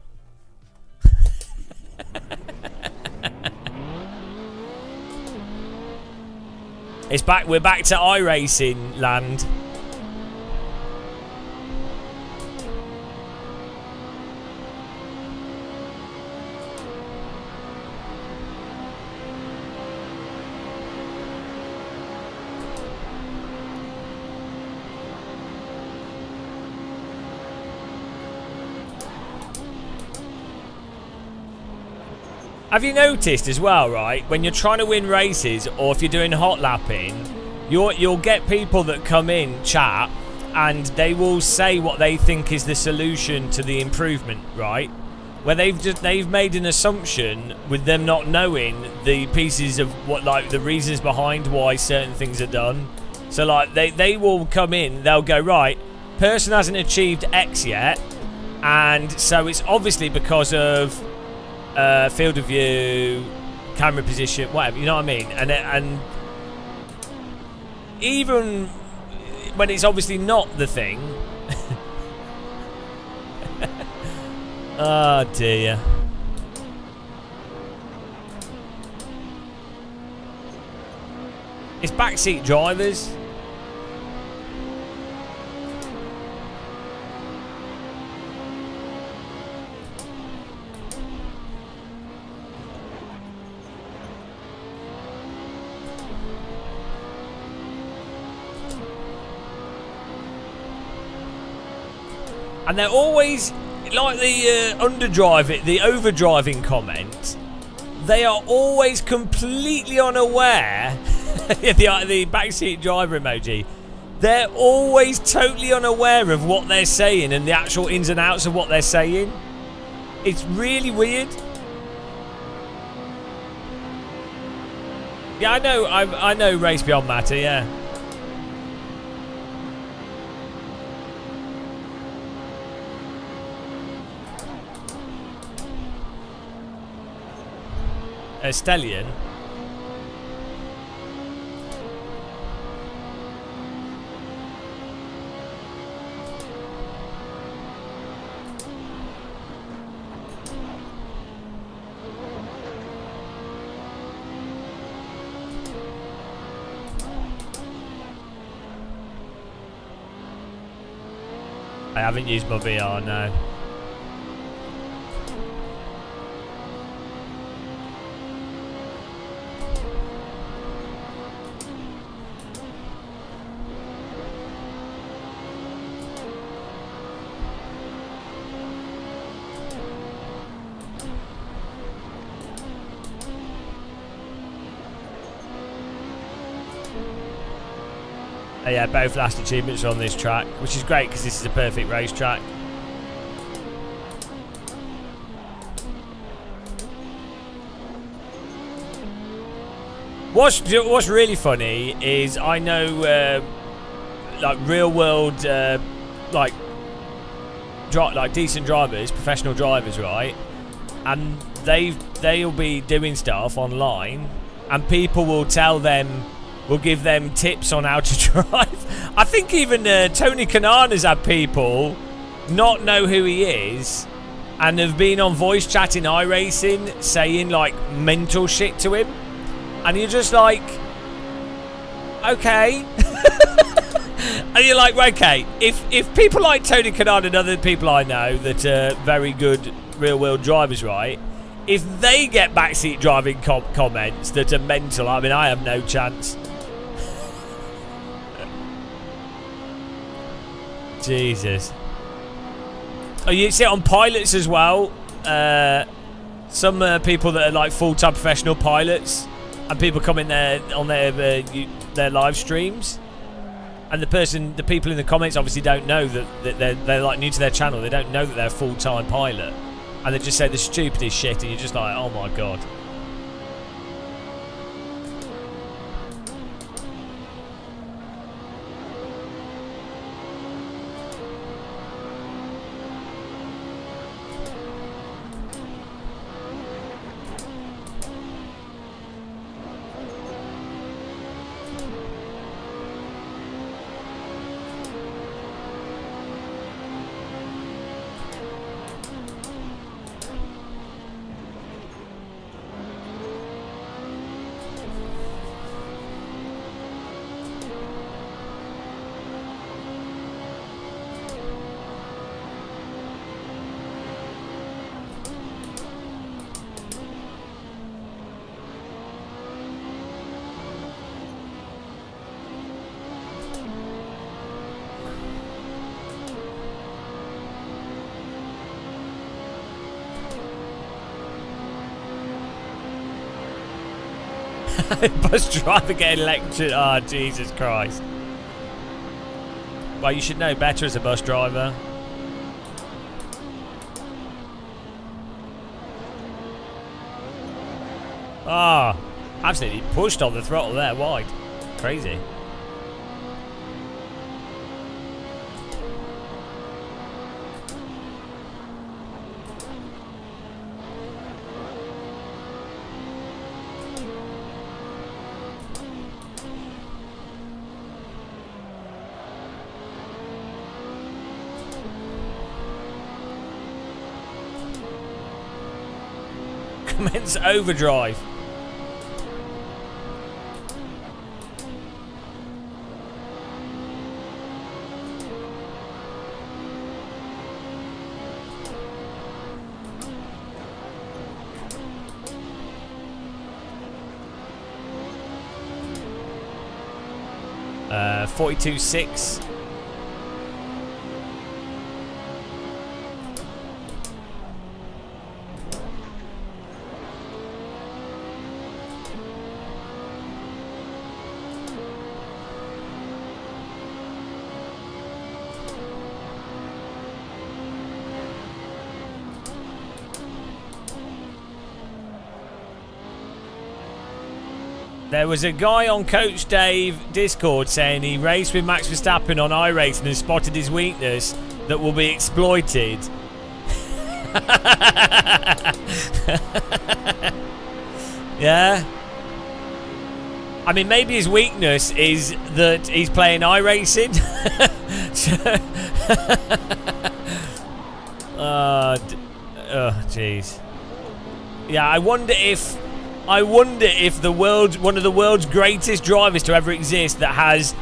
It's back. We're back to iRacing land. Have you noticed as well, right, when you're trying to win races or if you're doing hot lapping, you'll get people that come in chat and they will say what they think is the solution to the improvement, right? Where they've made an assumption with them not knowing the pieces of what, like, the reasons behind why certain things are done. So like they will come in, they'll go, right, person hasn't achieved X yet, and so it's obviously because of field of view, camera position, whatever, you know what I mean? And even when it's obviously not the thing. Oh dear. It's backseat drivers. And they're always, like the underdriving, the overdriving comment, they are always completely unaware. the backseat driver emoji. They're always totally unaware of what they're saying and the actual ins and outs of what they're saying. It's really weird. Yeah, I know Race Beyond Matter, yeah. Stellion. I haven't used my VR, no. Yeah, both last achievements are on this track, which is great because this is a perfect racetrack. What's really funny is I know like real world like decent drivers, professional drivers, right? And they'll be doing stuff online, and people will tell them. We'll give them tips on how to drive. I think even Tony Kanaan has had people not know who he is and have been on voice chat in iRacing saying like mental shit to him. And you're just like, okay. And you're like, okay, if people like Tony Kanaan and other people I know that are very good real world drivers, right? If they get backseat driving comments that are mental, I mean, I have no chance. Jesus. Oh, you see it on pilots as well. Some people that are like full-time professional pilots, and people come in there on their live streams, and the people in the comments obviously don't know that they're like new to their channel. They don't know that they're a full-time pilot, and they just say the stupidest shit, and you're just like, oh my god. Bus driver getting lectured. Oh, Jesus Christ. Well, you should know better as a bus driver. Ah, absolutely pushed on the throttle there, wide. Crazy. Commence overdrive. Uh, 42.6. There was a guy on Coach Dave Discord saying he raced with Max Verstappen on iRacing and spotted his weakness that will be exploited. Yeah. I mean, maybe his weakness is that he's playing iRacing. Oh, jeez. Yeah, I wonder if one of the world's greatest drivers to ever exist, that has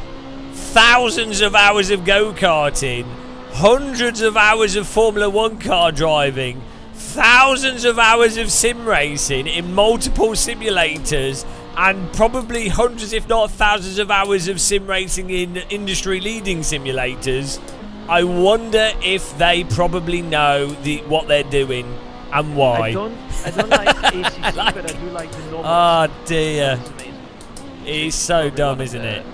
thousands of hours of go-karting, hundreds of hours of Formula 1 car driving, thousands of hours of sim racing in multiple simulators, and probably hundreds if not thousands of hours of sim racing in industry-leading simulators. I wonder if they probably know what they're doing and why. I don't like ACC, but I do like the normal. Oh dear. It's amazing. It's so dumb, isn't it?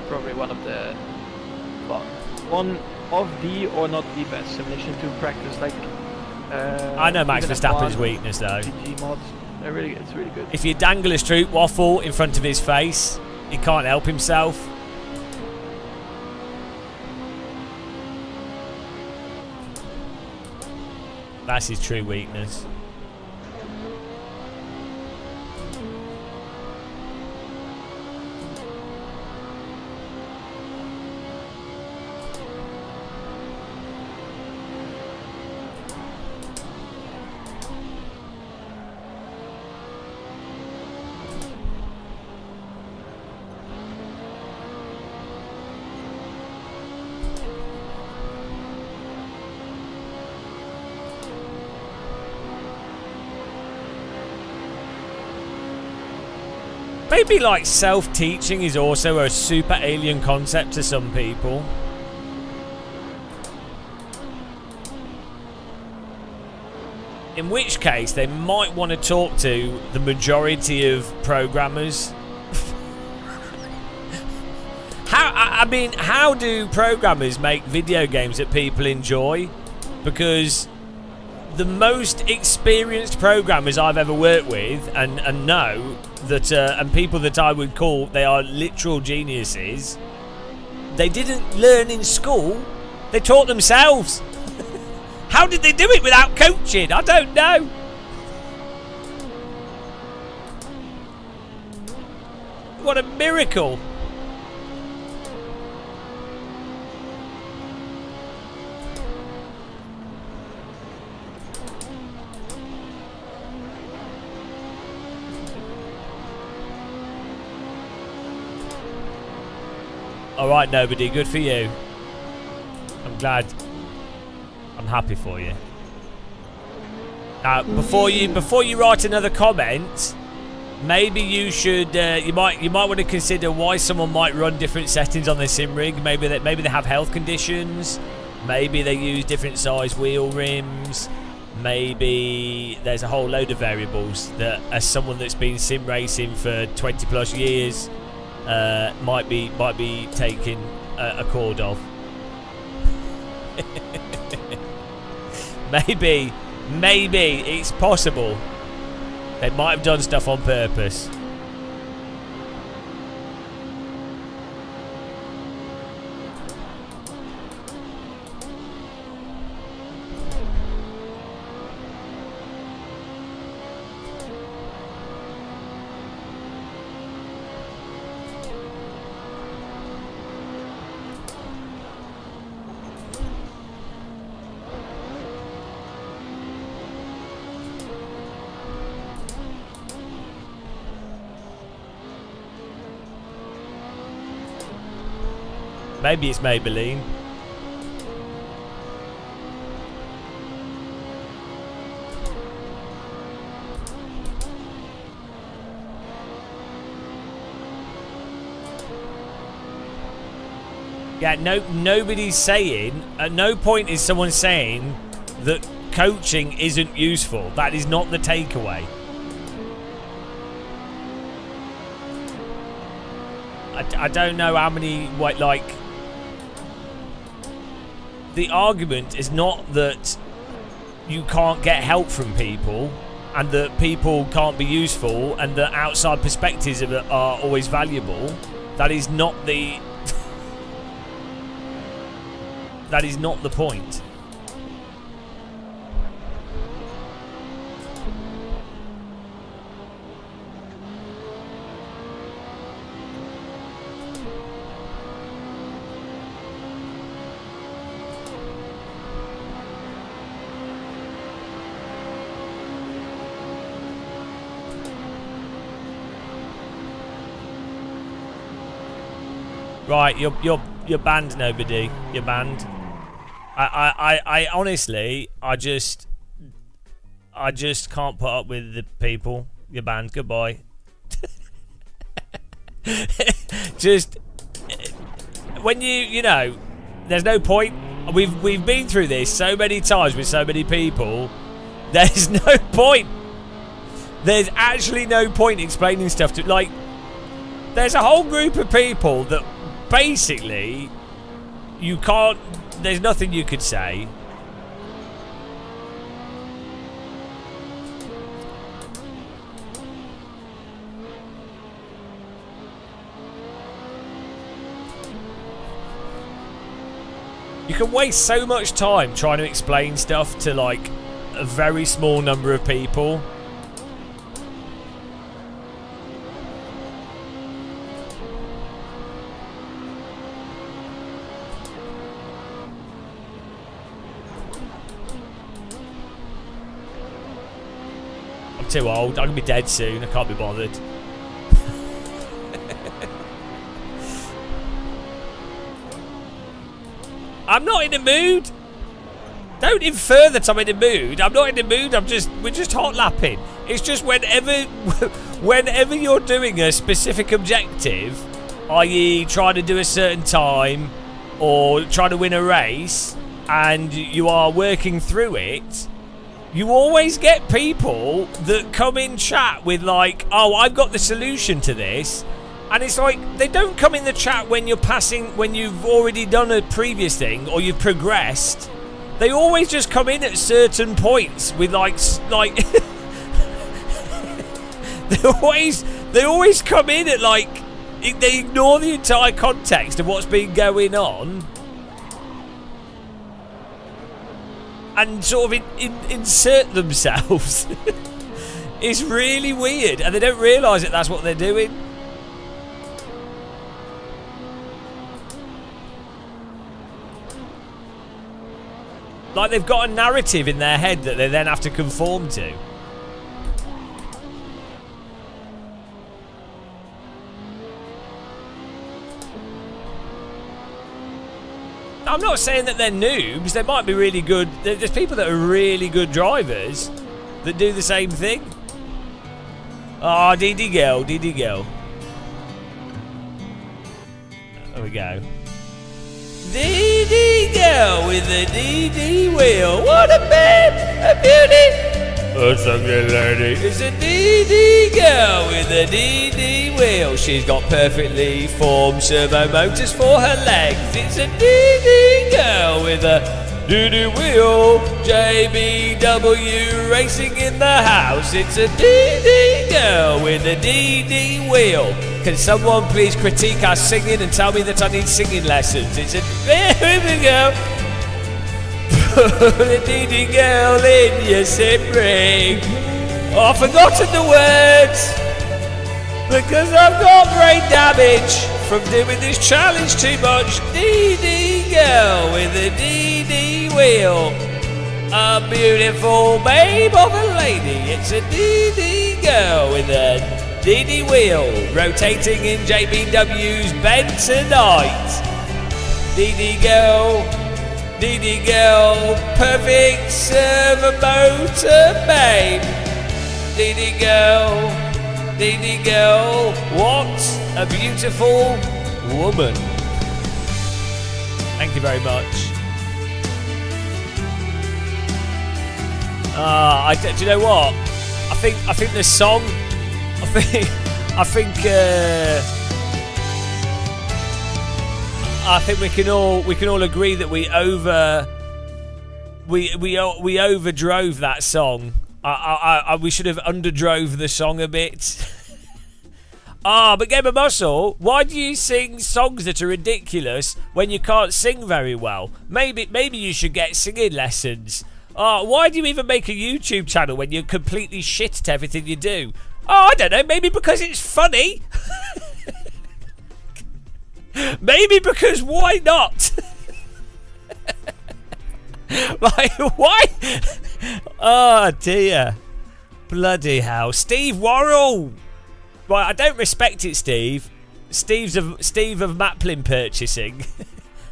Probably one of the, well, one of the or not the best simulation to practice. Like, I know Max even Verstappen's advanced weakness though. GG mods. It's really good. If you dangle a street waffle in front of his face, he can't help himself. That's his true weakness. Maybe like self-teaching is also a super alien concept to some people. In which case they might want to talk to the majority of programmers. How do programmers make video games that people enjoy? Because the most experienced programmers I've ever worked with, and know that, and people that I would call they are literal geniuses. They didn't learn in school; they taught themselves. How did they do it without coaching? I don't know. What a miracle! Alright, nobody, good for you. I'm glad. I'm happy for you. Now, before you write another comment, maybe you should you might want to consider why someone might run different settings on their sim rig. Maybe they have health conditions. Maybe they use different size wheel rims. Maybe there's a whole load of variables that, as someone that's been sim racing for 20 plus years, might be taking a chord of. Maybe it's possible they might have done stuff on purpose. Maybe it's Maybelline. Yeah, nobody's saying, at no point is someone saying that coaching isn't useful. That is not the takeaway. I don't know how many, like, the argument is not that you can't get help from people and that people can't be useful and that outside perspectives are always valuable. That is not the that is not the point. Right, you're banned, nobody. You're banned. I honestly, I just can't put up with the people. You're banned. Goodbye. Just when you know, there's no point. We've been through this so many times with so many people. There's no point. There's actually no point explaining stuff to, like, there's a whole group of people that basically you can't, there's nothing you could say. You can waste so much time trying to explain stuff to, like, a very small number of people. I'm too old. I'm gonna be dead soon. I can't be bothered. I'm not in the mood. Don't infer that I'm in the mood. I'm not in the mood. We're just hot lapping. It's just whenever you're doing a specific objective, i.e. trying to do a certain time or trying to win a race, and you are working through it, you always get people that come in chat with, like, oh, I've got the solution to this. And it's like, they don't come in the chat when you're passing, when you've already done a previous thing or you've progressed. They always just come in at certain points with like they always come in at like they ignore the entire context of what's been going on and sort of insert themselves. It's really weird, and they don't realise that that's what they're doing. Like they've got a narrative in their head that they then have to conform to. I'm not saying that they're noobs. They might be really good. There's people that are really good drivers that do the same thing. Oh, DD girl, DD girl. There we go. DD girl with a DD wheel. What a babe, a beauty. Oh, something lady. It's a DD girl with a DD wheel. She's got perfectly formed servo motors for her legs. It's a DD girl with a DD wheel. JBW racing in the house. It's a DD girl with a DD wheel. Can someone please critique our singing and tell me that I need singing lessons? It's a here we go. Put a DD girl in your Sebring. Oh, I've forgotten the words because I've got brain damage from doing this challenge too much. DD girl with a DD wheel. A beautiful babe of a lady. It's a DD girl with a DD wheel, rotating in JBW's bed tonight. DD girl, perfect servo motor babe. DD girl, what a beautiful woman. Thank you very much. Do you know what? I think the song. I think we can all agree that we overdrove that song. We should have underdrove the song a bit. But Gamer Muscle, why do you sing songs that are ridiculous when you can't sing very well? Maybe you should get singing lessons. Why do you even make a YouTube channel when you're completely shit at everything you do? I don't know, maybe because it's funny. Maybe because why not? Like, why? Oh dear. Bloody hell. Steve Worrell. Right, I don't respect it, Steve. Steve of Maplin Purchasing.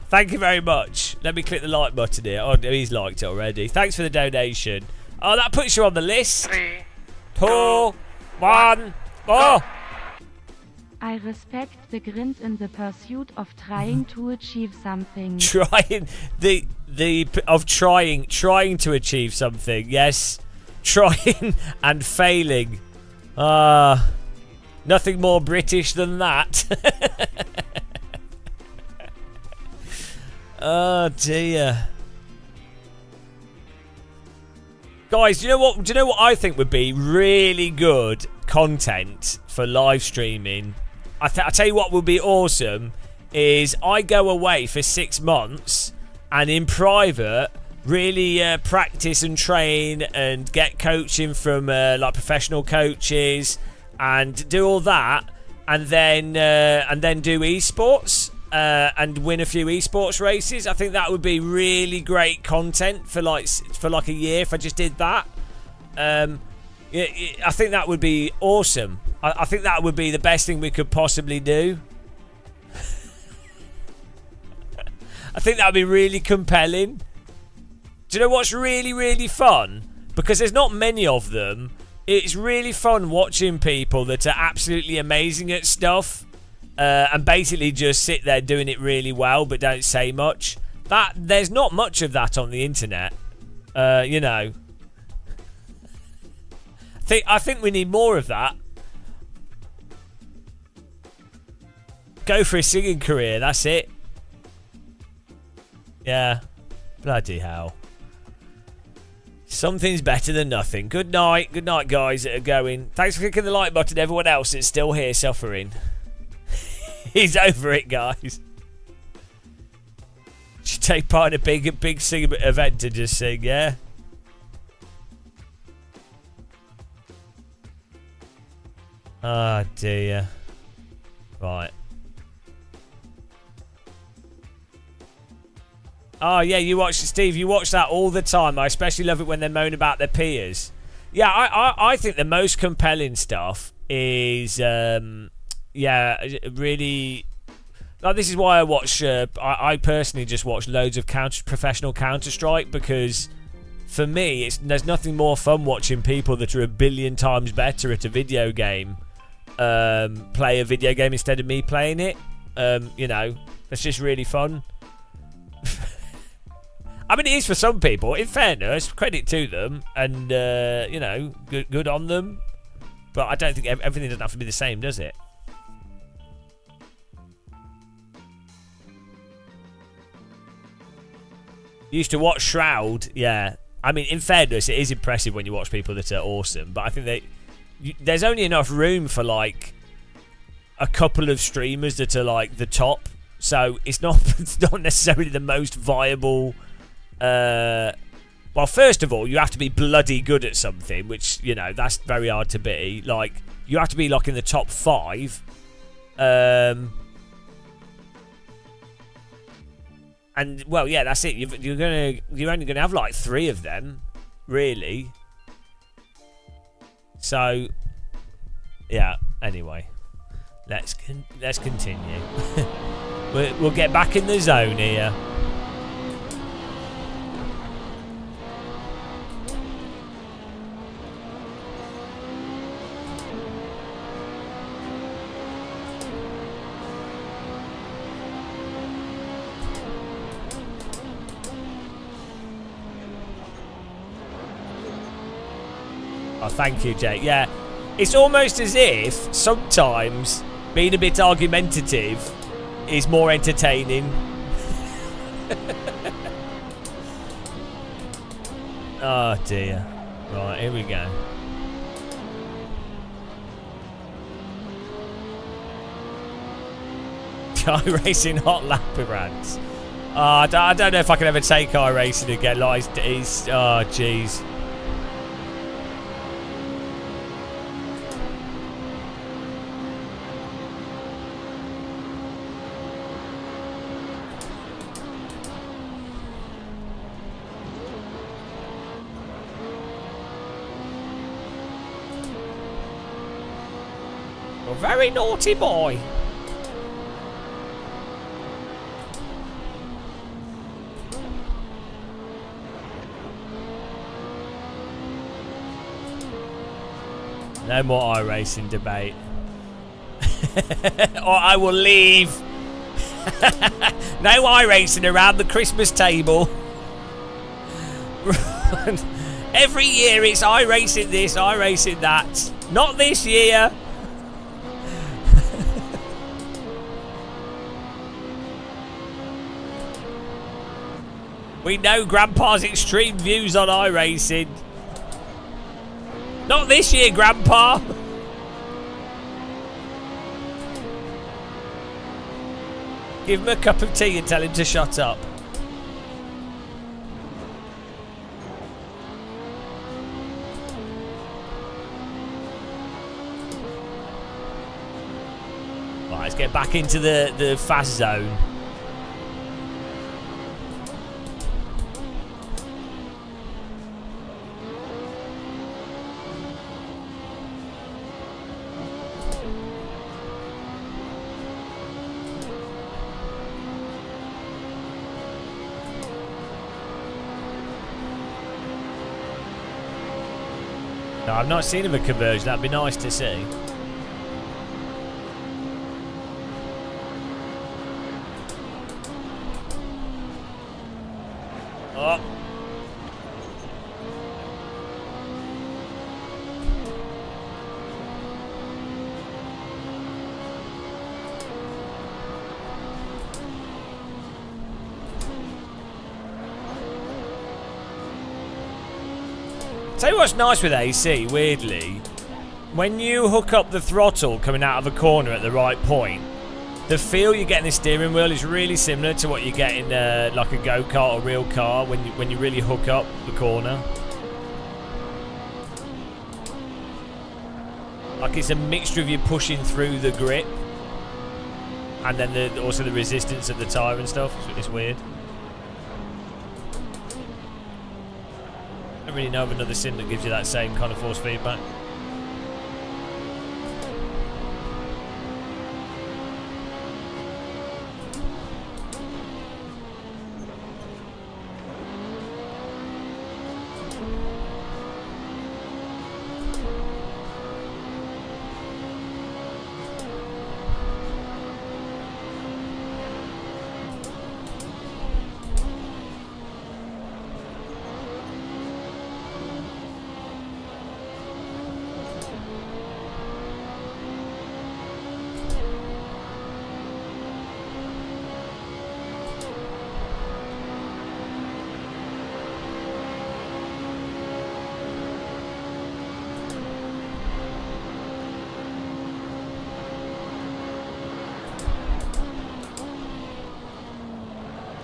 Thank you very much. Let me click the like button here. Oh, he's liked it already. Thanks for the donation. Oh, that puts you on the list. 3, 2, 1, oh. I respect the grind in the pursuit of trying to achieve something. Trying to achieve something. Yes, trying and failing. Nothing more British than that. Oh dear. Guys, do you know what I think would be really good content for live streaming? I tell you what would be awesome is I go away for 6 months and in private really practice and train and get coaching from like professional coaches and do all that and then do esports and win a few esports races. I think that would be really great content for like a year if I just did that. I think that would be awesome. I think that would be the best thing we could possibly do. I think that would be really compelling. Do you know what's really, really fun? Because there's not many of them. It's really fun watching people that are absolutely amazing at stuff and basically just sit there doing it really well but don't say much. There's not much of that on the internet. You know. I think we need more of that. Go for a singing career, that's it. Yeah. Bloody hell. Something's better than nothing. Good night, guys that are going. Thanks for clicking the like button. Everyone else that's still here suffering. He's over it, guys. Should take part in a big sing event to just sing, yeah? Oh dear. Right. Oh yeah, Steve, you watch that all the time. I especially love it when they moan about their peers. Yeah, I think the most compelling stuff is really, like, this is why I watch I personally just watch loads of professional Counter-Strike, because for me there's nothing more fun watching people that are a billion times better at a video game play a video game instead of me playing it. You know, it's just really fun. I mean, it is for some people. In fairness, credit to them, and you know, good on them. But I don't think everything doesn't have to be the same, does it? Used to watch Shroud, yeah. I mean, in fairness, it is impressive when you watch people that are awesome. But I think there's only enough room for like a couple of streamers that are like the top. So it's not necessarily the most viable. Well, first of all, you have to be bloody good at something, which, you know, that's very hard to be. Like, you have to be like in the top 5. And well, yeah, that's it. You're only gonna have like 3 of them, really. So, yeah. Anyway, let's continue. We'll get back in the zone here. Oh, thank you, Jake. Yeah, it's almost as if sometimes being a bit argumentative is more entertaining. Oh dear. Right, here we go. iRacing hot lap rants. I don't know if I can ever take iRacing again. Like, oh jeez. Very naughty boy. No more iRacing debate. Or I will leave. No iRacing around the Christmas table. Every year it's iRacing this, iRacing that. Not this year. We know Grandpa's extreme views on iRacing. Not this year, Grandpa. Give him a cup of tea and tell him to shut up. Right, let's get back into the fast zone. No, I've not seen of a conversion. That'd be nice to see. Oh. Tell you what's nice with AC, weirdly, when you hook up the throttle coming out of a corner at the right point, the feel you get in the steering wheel is really similar to what you get in like a go-kart or real car when you really hook up the corner. Like it's a mixture of you pushing through the grip and then also the resistance of the tyre and stuff. It's weird. I don't really know of another sim that gives you that same kind of force feedback.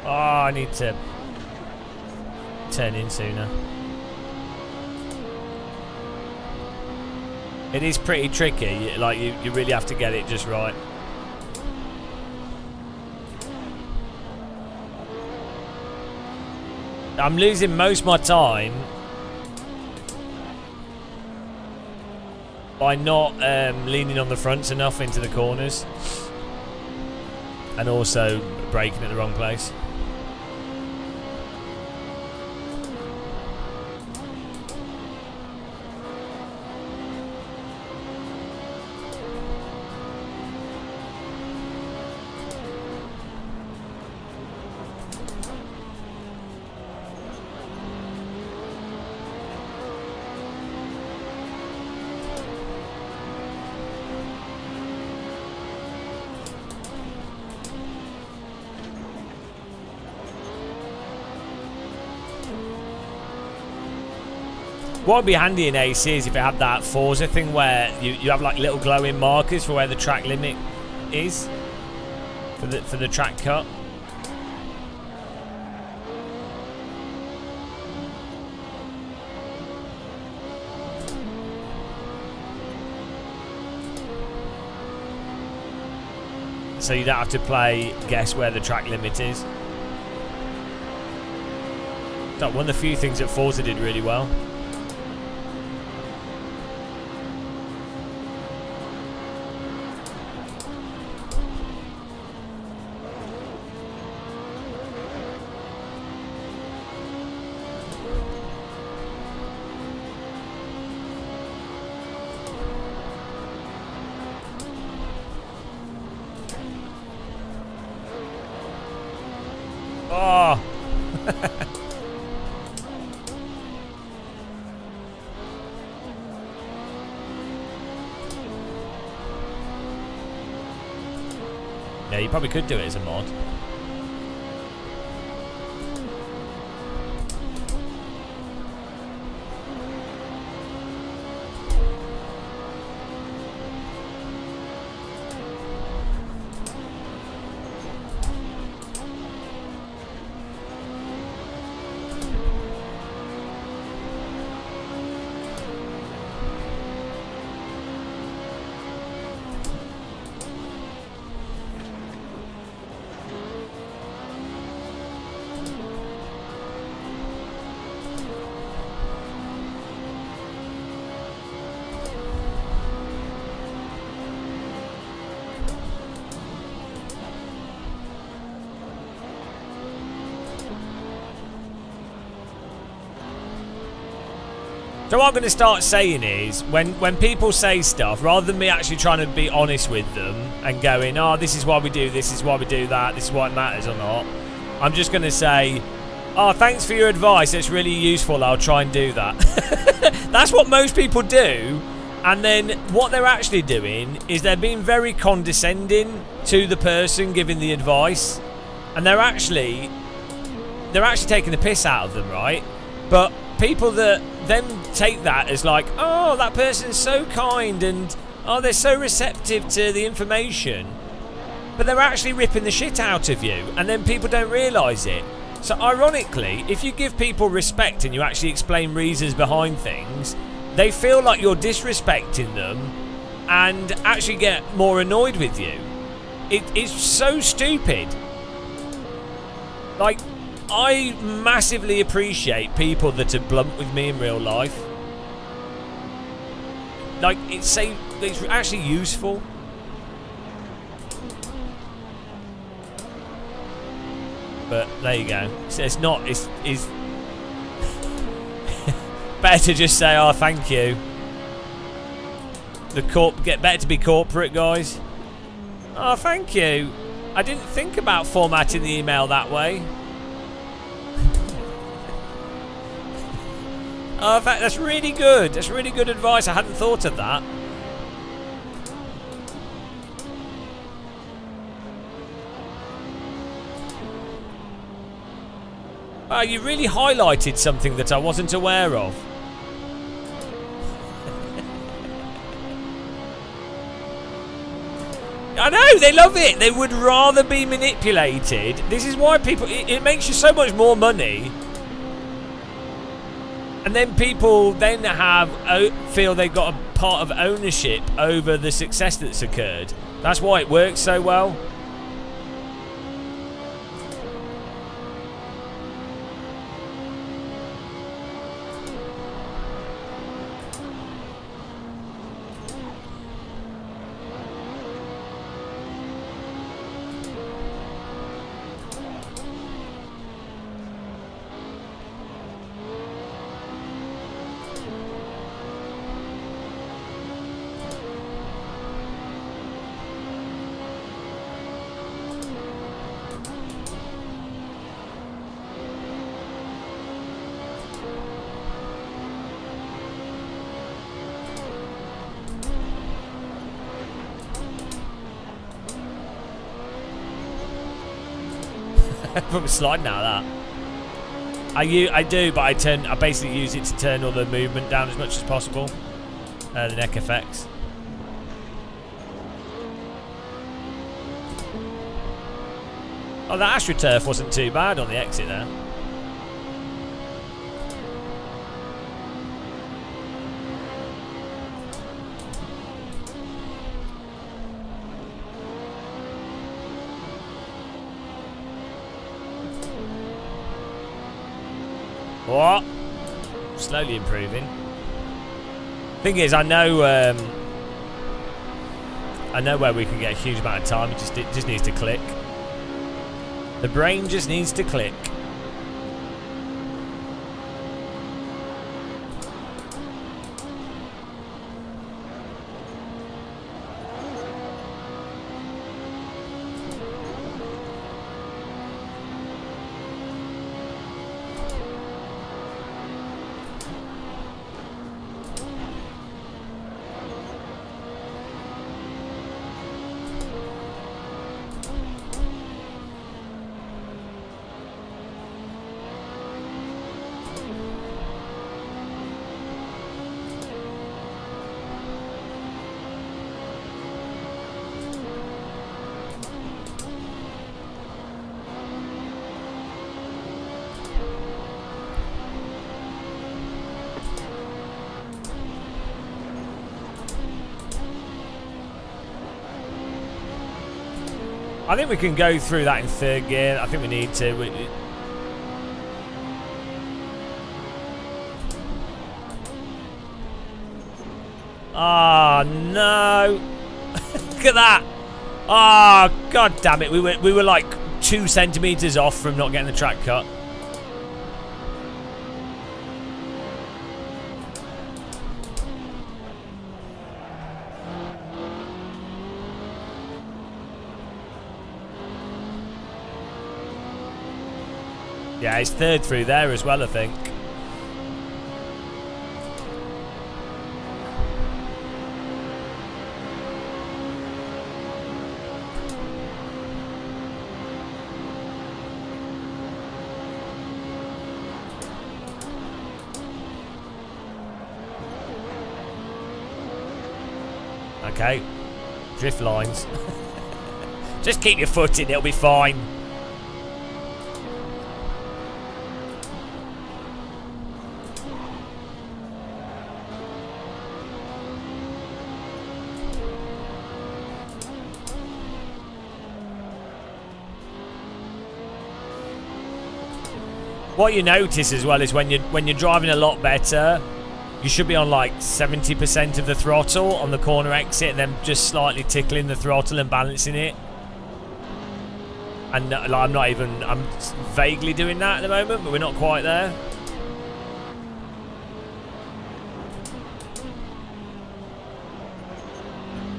Oh, I need to turn in sooner. It is pretty tricky, like you really have to get it just right. I'm losing most of my time by not leaning on the fronts enough into the corners and also braking at the wrong place. What would be handy in AC is if it had that Forza thing where you have like little glowing markers for where the track limit is for the track cut. So you don't have to guess where the track limit is. That's one of the few things that Forza did really well. Oh! Yeah, you probably could do it as a mod. So what I'm going to start saying is, when people say stuff, rather than me actually trying to be honest with them and going, oh, this is why we do this is why we do that, this is why it matters or not, I'm just going to say, oh, thanks for your advice, it's really useful, I'll try and do that. That's what most people do, and then what they're actually doing is they're being very condescending to the person giving the advice, and they're actually taking the piss out of them, right? But people that then take that as like, oh, that person's so kind and oh, they're so receptive to the information, but they're actually ripping the shit out of you, and then people don't realise it. So ironically, if you give people respect and you actually explain reasons behind things, they feel like you're disrespecting them and actually get more annoyed with you. It's so stupid. Like, I massively appreciate people that are blunt with me in real life. Like, it's actually useful. But there you go. It's not. It's better to just say, "Oh, thank you." Get better to be corporate, guys. Oh, thank you. I didn't think about formatting the email that way. Oh, that's really good. That's really good advice. I hadn't thought of that. Wow, you really highlighted something that I wasn't aware of. I know, they love it. They would rather be manipulated. This is why people... It makes you so much more money. And then people then feel they've got a part of ownership over the success that's occurred. That's why it works so well. From sliding out of that. I do, but I basically use it to turn all the movement down as much as possible. The neck effects. Oh, the AstroTurf wasn't too bad on the exit there. What? Slowly improving. Thing is, I know where we can get a huge amount of time. It just needs to click. The brain just needs to click. I think we can go through that in third gear. I think we need to. Ah, no. Look at that. Ah, oh, god damn it. We were like 2 centimeters off from not getting the track cut. Yeah, he's third through there as well, I think. Okay. Drift lines. Just keep your foot in, it'll be fine. What you notice as well is when you're driving a lot better, you should be on like 70% of the throttle on the corner exit, and then just slightly tickling the throttle and balancing it. And like, I'm vaguely doing that at the moment, but we're not quite there.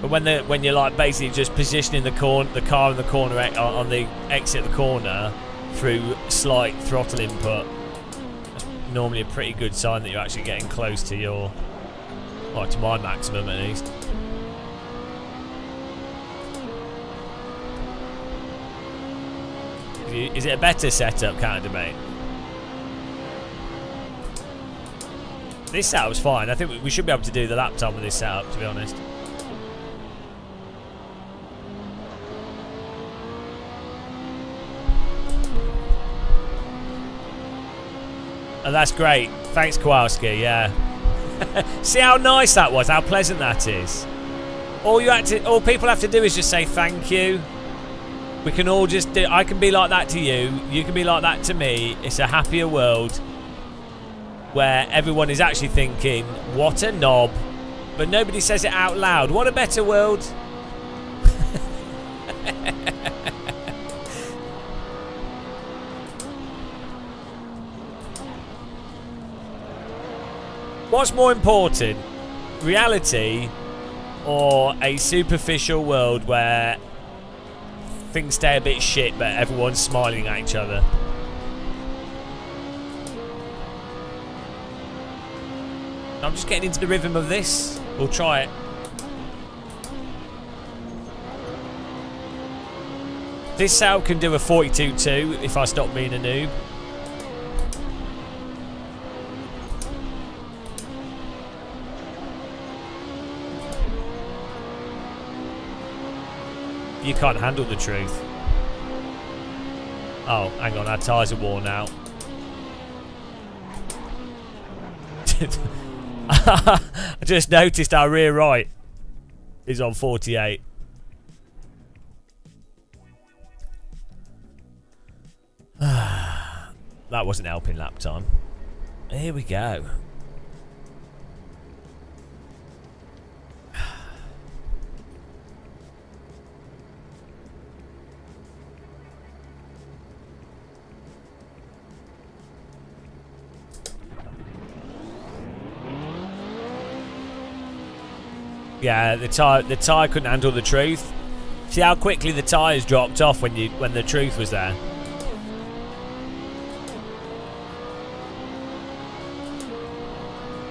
But when you're like basically just positioning the car in the corner on the exit of the corner through slight throttle input, that's normally a pretty good sign that you're actually getting close to your, well, to my maximum at least. Is it a better setup, Canada, mate? This setup's fine. I think we should be able to do the lap time with this setup, to be honest. Oh, that's great. Thanks, Kowalski. Yeah. See how nice that was? How pleasant that is. All people have to do is just say thank you. We can all just do. I can be like that to you. You can be like that to me. It's a happier world where everyone is actually thinking, "What a knob," but nobody says it out loud. What a better world. What's more important, reality or a superficial world where things stay a bit shit but everyone's smiling at each other? I'm just getting into the rhythm of this. We'll try it. This setup can do a 42.2 if I stop being a noob. You can't handle the truth. Oh, hang on, our tyres are worn out. I just noticed our rear right is on 48. That wasn't helping lap time. Here we go. Yeah, the tyre couldn't handle the truth. See how quickly the tyres dropped off when the truth was there.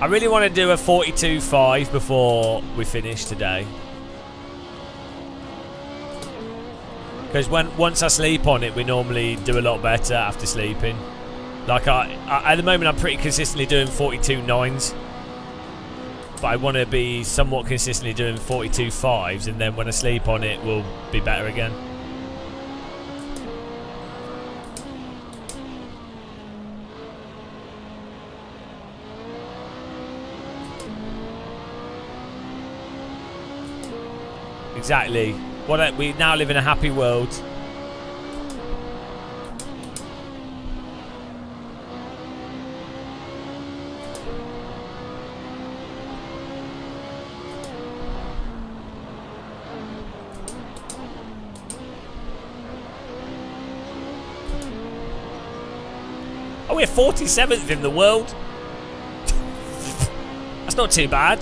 I really want to do a 42.5 before we finish today, because once I sleep on it, we normally do a lot better after sleeping. Like at the moment, I'm pretty consistently doing 42.9s. But I want to be somewhat consistently doing 42.5s, and then when I sleep on it, we'll be better again. Exactly. We now live in a happy world. Oh, we're 47th in the world. That's not too bad.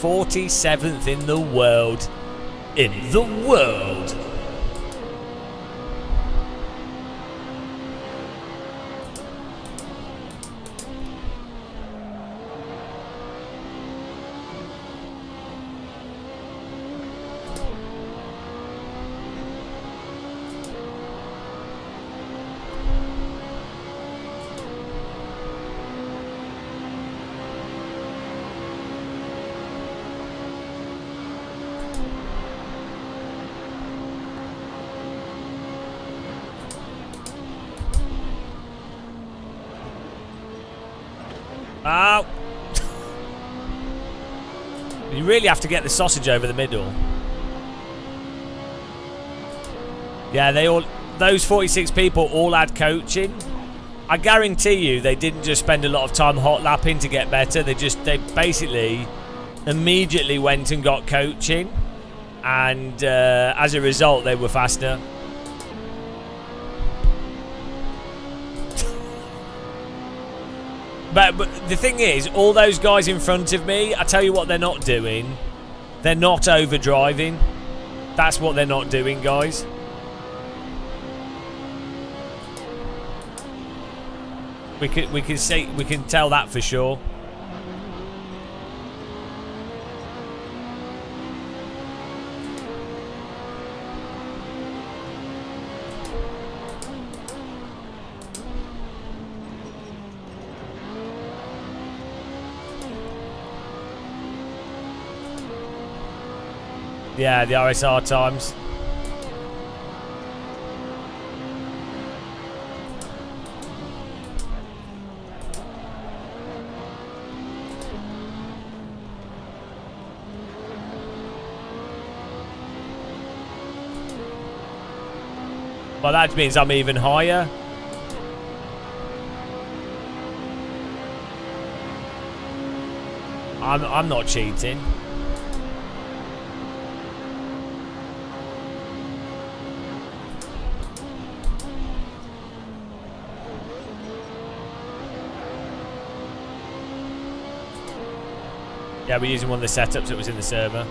"47th in the world." In the world. Oh. You really have to get the sausage over the middle. Yeah, those 46 people all had coaching. I guarantee you they didn't just spend a lot of time hot lapping to get better. They basically immediately went and got coaching, and as a result they were faster. But the thing is, all those guys in front of me, I tell you what they're not doing. They're not overdriving. That's what they're not doing, guys. We can tell that for sure. Yeah, the RSR times. Well, that means I'm even higher. I'm not cheating. Yeah, we're using one of the setups that was in the server.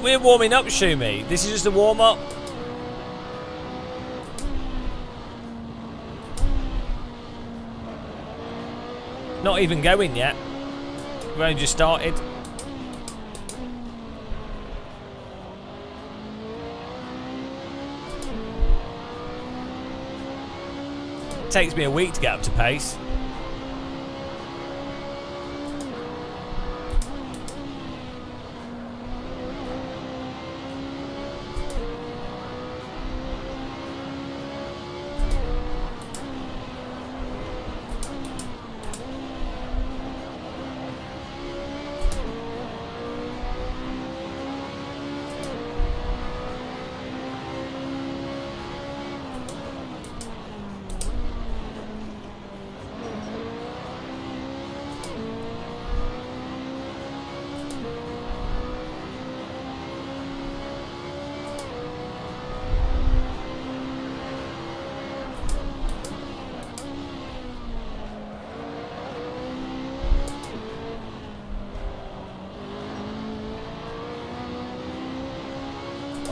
We're warming up, Shumi. This is just a warm up. Not even going yet. We've only just started. Takes me a week to get up to pace.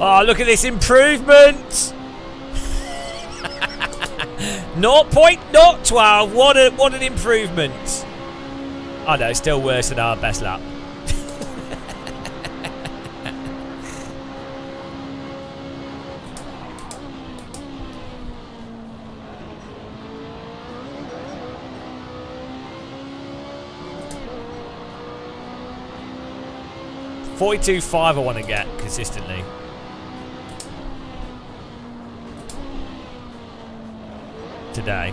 Oh, look at this improvement! 0.012. What an improvement! Oh no, it's still worse than our best lap. 42.5 I want to get consistently. Today.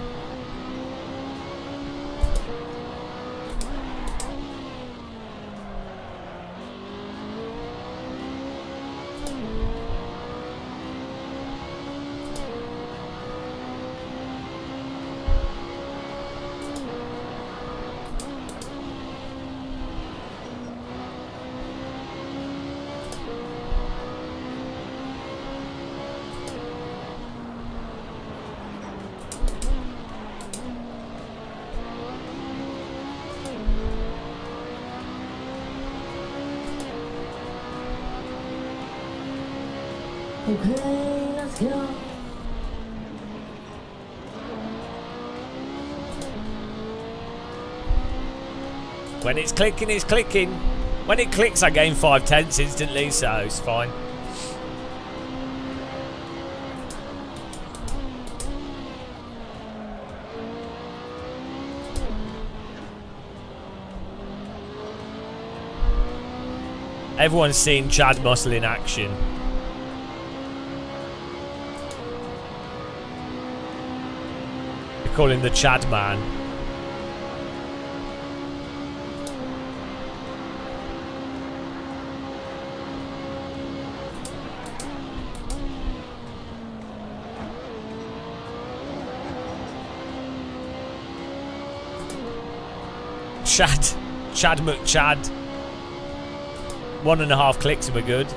Okay, let's go. When it's clicking, it's clicking. When it clicks, I gain 5/10 instantly, so it's fine. Everyone's seen Chad Muscle in action. They call him the Chad Man. Chad McChad. 1.5 clicks and we're good.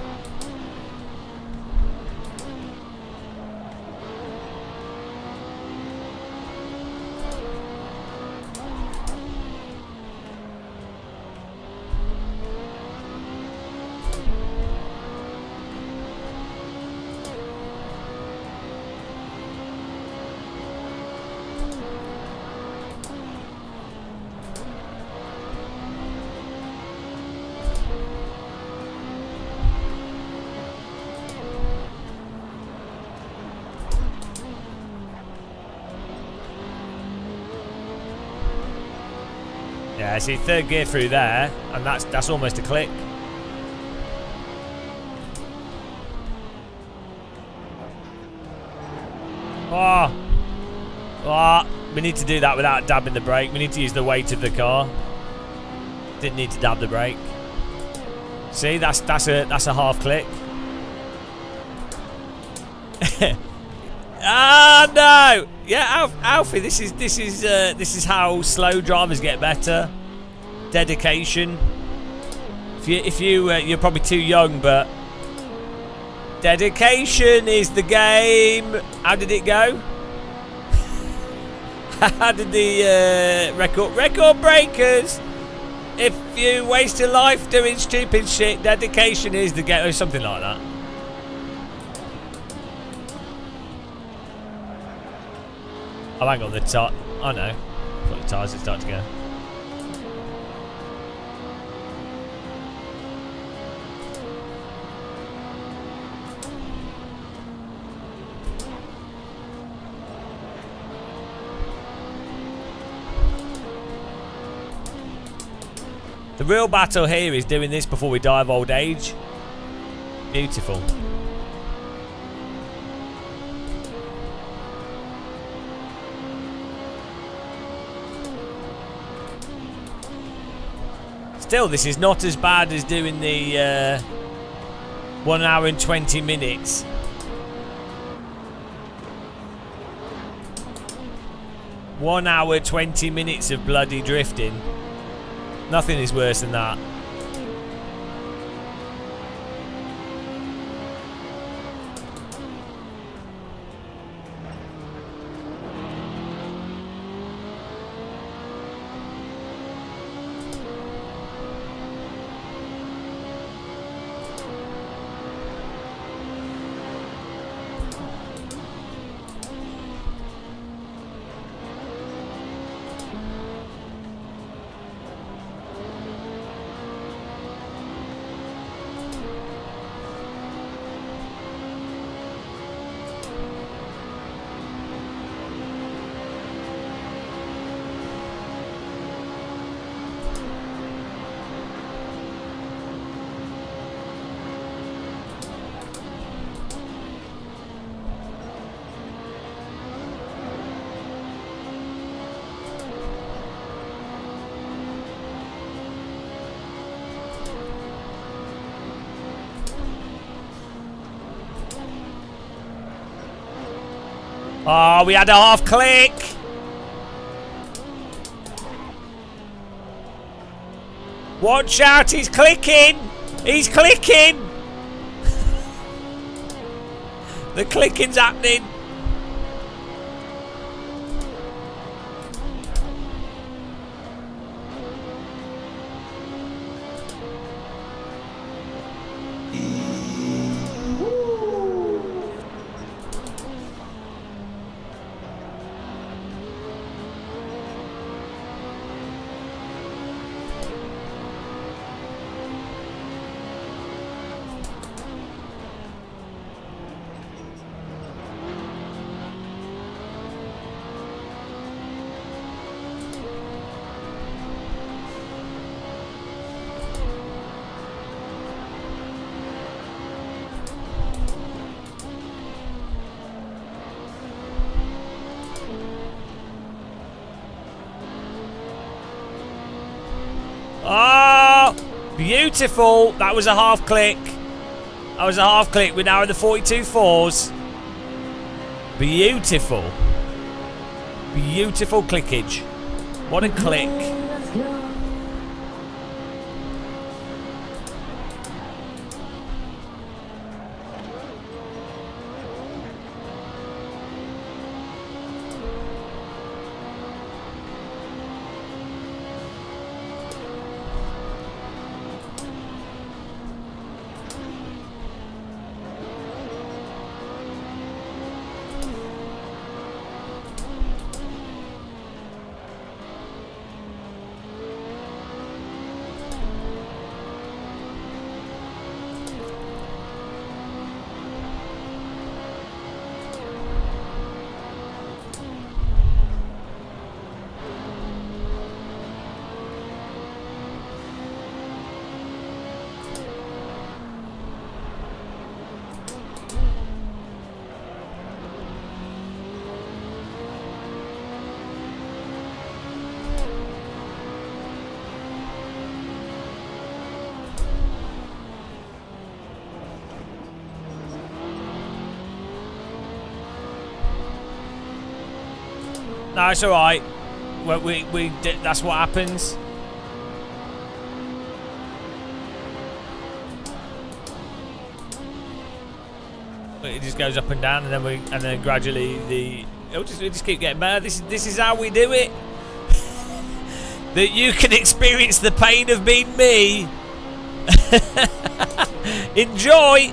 Yeah, see, third gear through there, and that's almost a click. Oh, we need to do that without dabbing the brake. We need to use the weight of the car. Didn't need to dab the brake. See, that's a half click. Ah, no! Yeah, Alfie, this is how slow drivers get better. Dedication. If you're probably too young, but dedication is the game. How did it go? How did the record breakers? If you waste your life doing stupid shit, dedication is the game, or something like that. Oh, hang on, the tire. Oh no, I thought the tyres had started to go. The real battle here is doing this before we die of old age. Beautiful. Still, this is not as bad as doing the 1 hour and 20 minutes. One hour, 20 minutes of bloody drifting. Nothing is worse than that. Oh, we had a half click. Watch out, he's clicking. He's clicking. The clicking's happening. Oh, beautiful. That was a half click. That was a half click. We're now in the 42.4s. Beautiful. Beautiful clickage. What a click. Let's go. No, it's alright. That's what happens. It just goes up and down, and then gradually we just keep getting better. This is how we do it. That you can experience the pain of being me. Enjoy.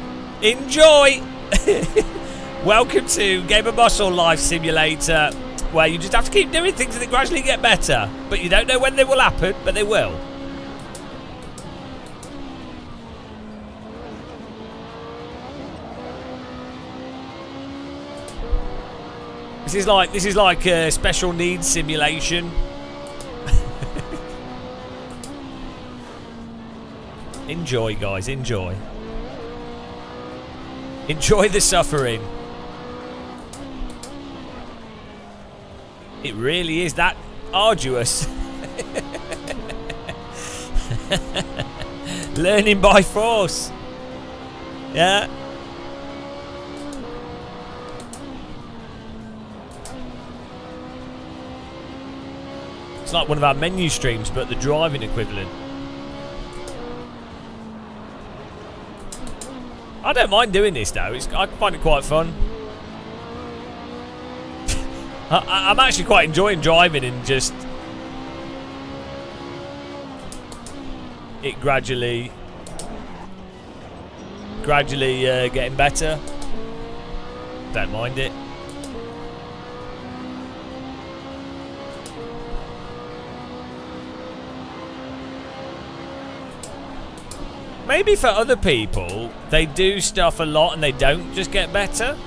Welcome to Game of Muscle Life Simulator, where you just have to keep doing things and they gradually get better. But you don't know when they will happen, but they will. This is like a special needs simulation. Enjoy, guys, enjoy. Enjoy the suffering. It really is that arduous. Learning by force. Yeah. It's like one of our menu streams, but the driving equivalent. I don't mind doing this though. I find it quite fun. I'm actually quite enjoying driving and just it gradually getting better. Don't mind it. Maybe for other people, they do stuff a lot and they don't just get better.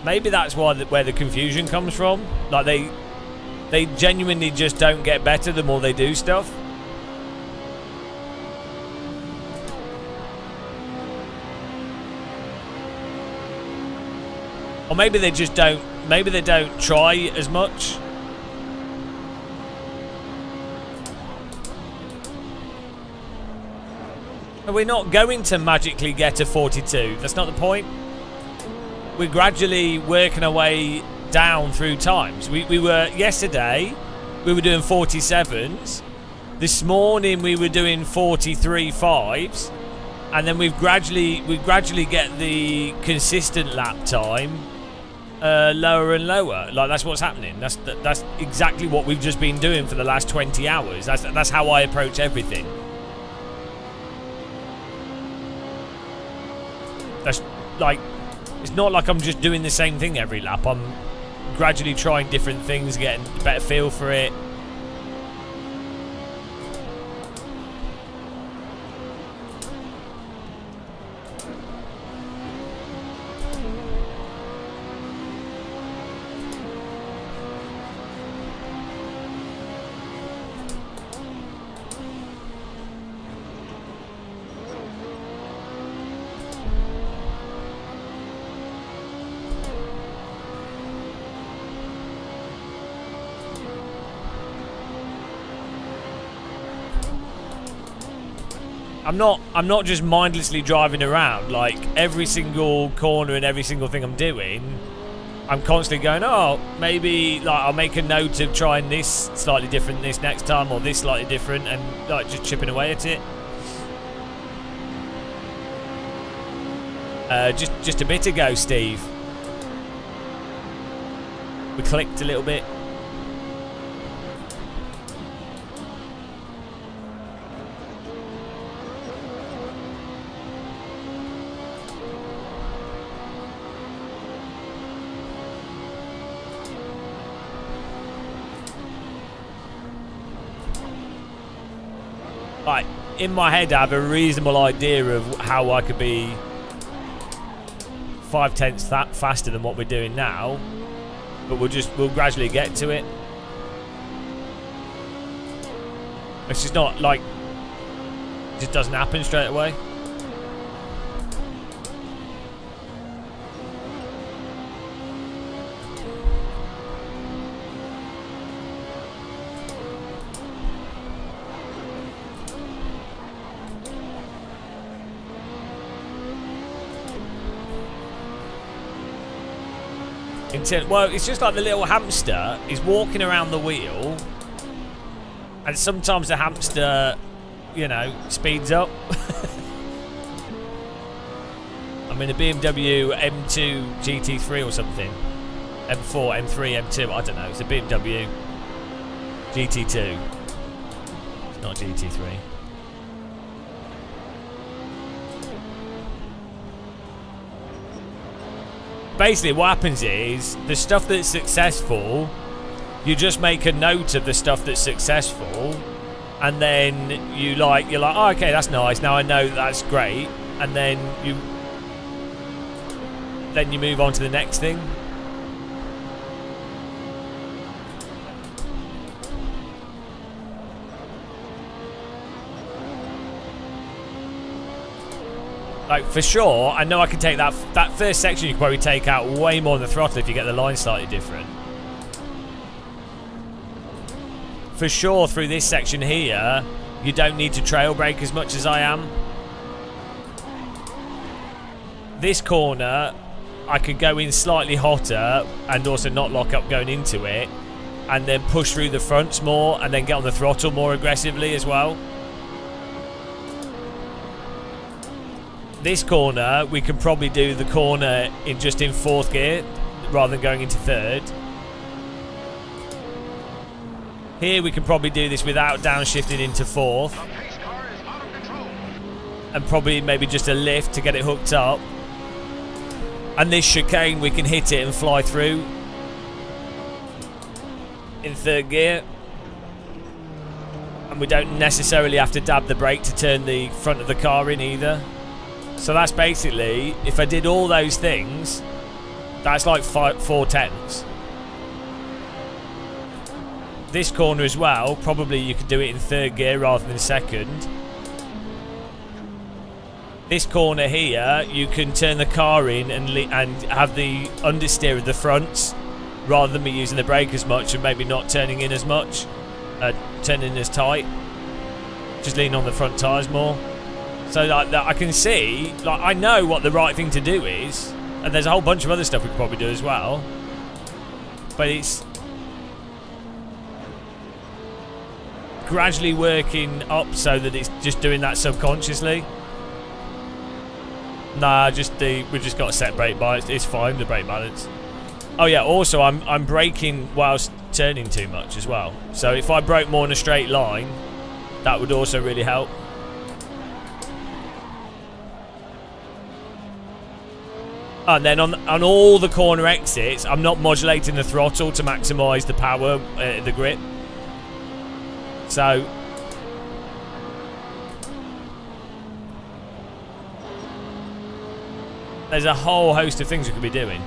Maybe that's why where the confusion comes from. Like they genuinely just don't get better the more they do stuff. Or maybe they just don't. Maybe they don't try as much. We're not going to magically get to 42. That's not the point. We're gradually working our way down through times. We were yesterday, we were doing 47s. This morning we were doing 43.5s, and then we gradually get the consistent lap time lower and lower. Like, that's what's happening. That's exactly what we've just been doing for the last 20 hours. That's how I approach everything. That's like, it's not like I'm just doing the same thing every lap. I'm gradually trying different things, getting a better feel for it. I'm not just mindlessly driving around. Like, every single corner and every single thing I'm doing, I'm constantly going, oh, maybe like I'll make a note of trying this slightly different this next time, or this slightly different, and like just chipping away at it. Just a bit ago, Steve, we clicked a little bit. Like, in my head I have a reasonable idea of how I could be 0.5 faster than what we're doing now, but we'll gradually get to it. It's just not like, it just doesn't happen straight away. Well, it's just like the little hamster is walking around the wheel, and sometimes the hamster, you know, speeds up. I'm in a BMW M2 GT3 or something. M4, M3, M2, I don't know. It's a BMW GT2. It's not GT3. Basically, what happens is, the stuff that's successful, you just make a note of the stuff that's successful, and then you're like, oh, okay, that's nice. Now I know that's great, and then you move on to the next thing. Like, for sure, I know I can take that first section. You can probably take out way more than the throttle if you get the line slightly different. For sure, through this section here, you don't need to trail brake as much as I am. This corner, I could go in slightly hotter and also not lock up going into it, and then push through the fronts more, and then get on the throttle more aggressively as well. This corner, we can probably do the corner in just in 4th gear rather than going into 3rd. Here we can probably do this without downshifting into 4th, and probably maybe just a lift to get it hooked up. And this chicane, we can hit it and fly through in 3rd gear, and we don't necessarily have to dab the brake to turn the front of the car in either. So that's basically, if I did all those things, that's like 4/10s. This corner as well, probably you could do it in 3rd gear rather than 2nd. This corner here, you can turn the car in and have the understeer of the fronts, rather than me using the brake as much and maybe not turning in as much, turning in as tight. Just lean on the front tyres more. So like that, I can see, like, I know what the right thing to do is, and there's a whole bunch of other stuff we could probably do as well. but it's gradually working up so that it's just doing that subconsciously. Nah, we've just got a set brake bar. It's fine, the brake balance. Oh yeah, also I'm braking whilst turning too much as well. So if I broke more in a straight line, that would also really help. And then on all the corner exits, I'm not modulating the throttle to maximise the power, the grip. So there's a whole host of things we could be doing.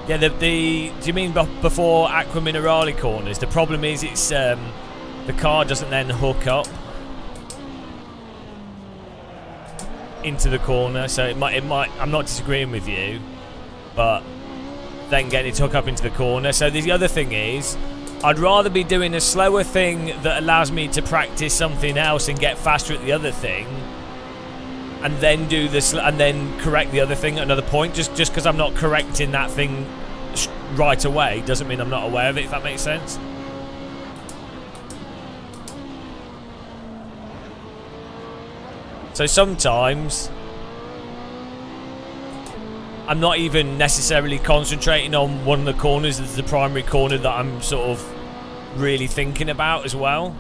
Yeah, do you mean before Aqua Minerale corners? The problem is it's the car doesn't then hook up into the corner, so it might. I'm not disagreeing with you, but then getting it to hook up into the corner. So the other thing is, I'd rather be doing a slower thing that allows me to practice something else and get faster at the other thing, and then do this, and then correct the other thing at another point. Just because I'm not correcting that thing right away doesn't mean I'm not aware of it, if that makes sense. So sometimes I'm not even necessarily concentrating on one of the corners as the primary corner that I'm sort of really thinking about as well.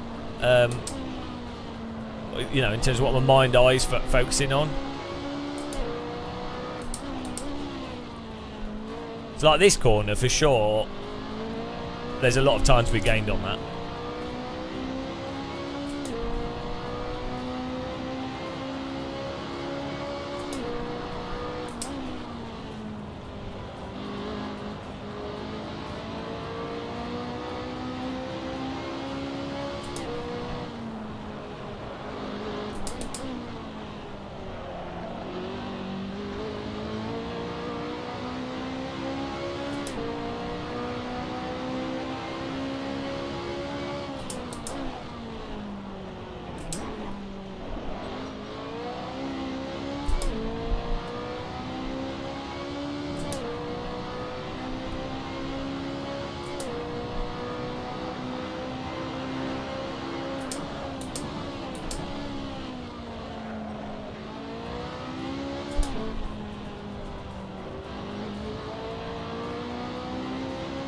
You know, in terms of what my mind eye is focusing on. So like this corner for sure, there's a lot of time to be gained on that.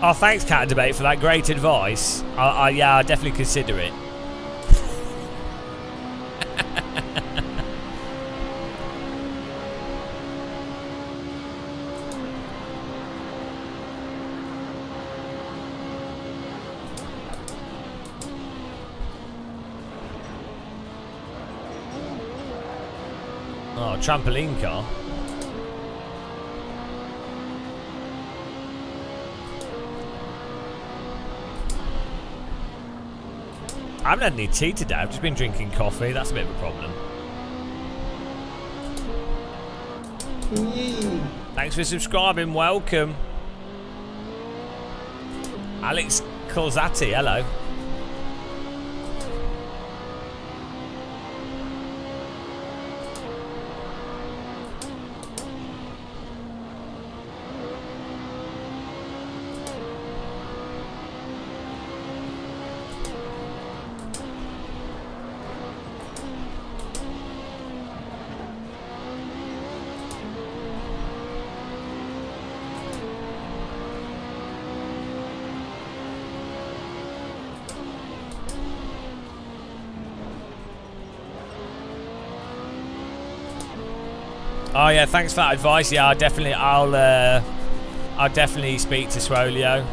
Oh, thanks, Cat Debate, for that great advice. Yeah, I'll definitely consider it. Oh, trampoline car. I haven't had any tea today, I've just been drinking coffee. That's a bit of a problem. Thanks for subscribing, welcome. Alex Colzatti, hello. Oh yeah, thanks for that advice. Yeah, I'll definitely speak to Swolio.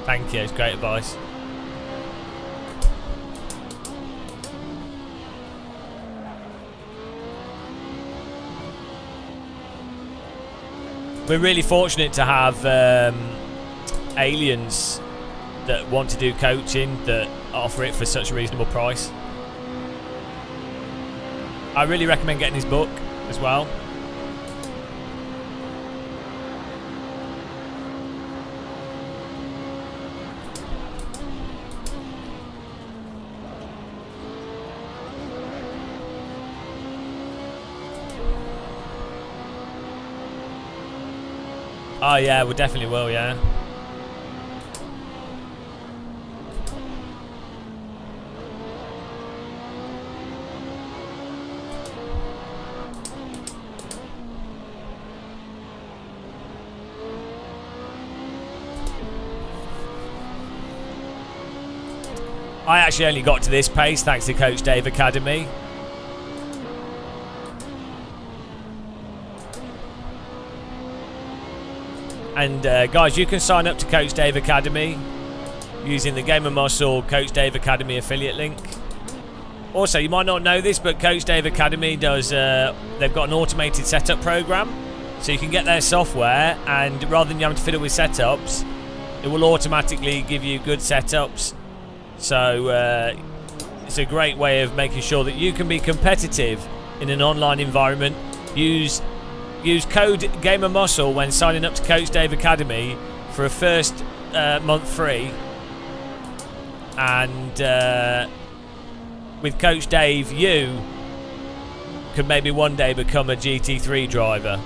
Thank you, it's great advice. We're really fortunate to have aliens that want to do coaching that offer it for such a reasonable price. I really recommend getting his book as well. Oh yeah, we definitely will, yeah. I actually only got to this pace thanks to Coach Dave Academy. And guys, you can sign up to Coach Dave Academy using the Game of Muscle Coach Dave Academy affiliate link. Also, you might not know this, but Coach Dave Academy does, they've got an automated setup program. So you can get their software, and rather than you having to fiddle with setups, it will automatically give you good setups. So it's a great way of making sure that you can be competitive in an online environment. Use code Game of Muscle when signing up to Coach Dave Academy for a first month free. And with Coach Dave, you could maybe one day become a GT3 driver.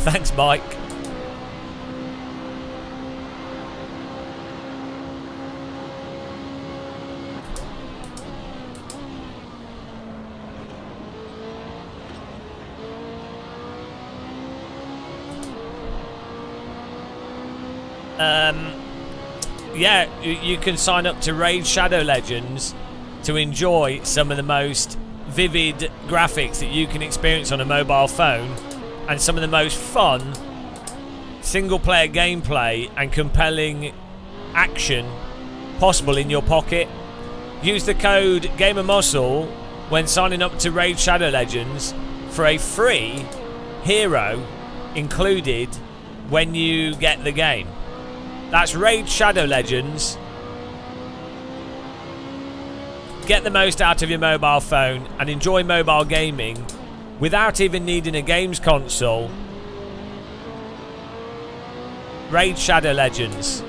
Thanks, Mike. Yeah, you can sign up to Raid Shadow Legends to enjoy some of the most vivid graphics that you can experience on a mobile phone, and some of the most fun single-player gameplay and compelling action possible in your pocket. Use the code Game of Muscle when signing up to Raid Shadow Legends for a free hero included when you get the game. That's Raid Shadow Legends. Get the most out of your mobile phone and enjoy mobile gaming without even needing a games console. Raid Shadow Legends.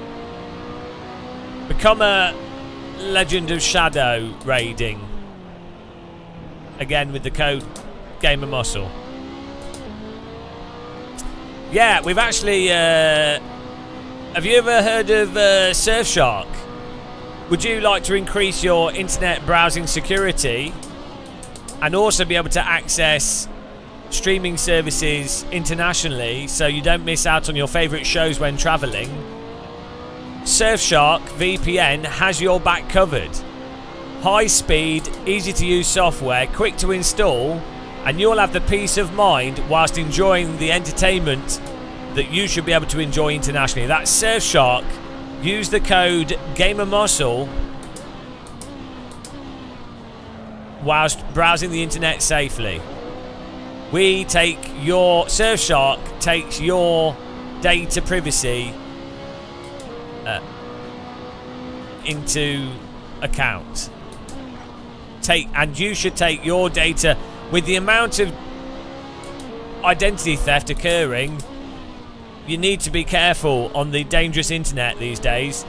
Become a Legend of Shadow raiding. Again with the code Game of Muscle. Yeah, we've actually... have you ever heard of Surfshark? Would you like to increase your internet browsing security and also be able to access streaming services internationally so you don't miss out on your favourite shows when travelling? Surfshark VPN has your back covered. High speed, easy to use software, quick to install, and you'll have the peace of mind whilst enjoying the entertainment that you should be able to enjoy internationally. That's Surfshark. Use the code Game of Muscle whilst browsing the internet safely. We take your... Surfshark takes your data privacy into account. And you should take your data. With the amount of identity theft occurring, you need to be careful on the dangerous internet these days.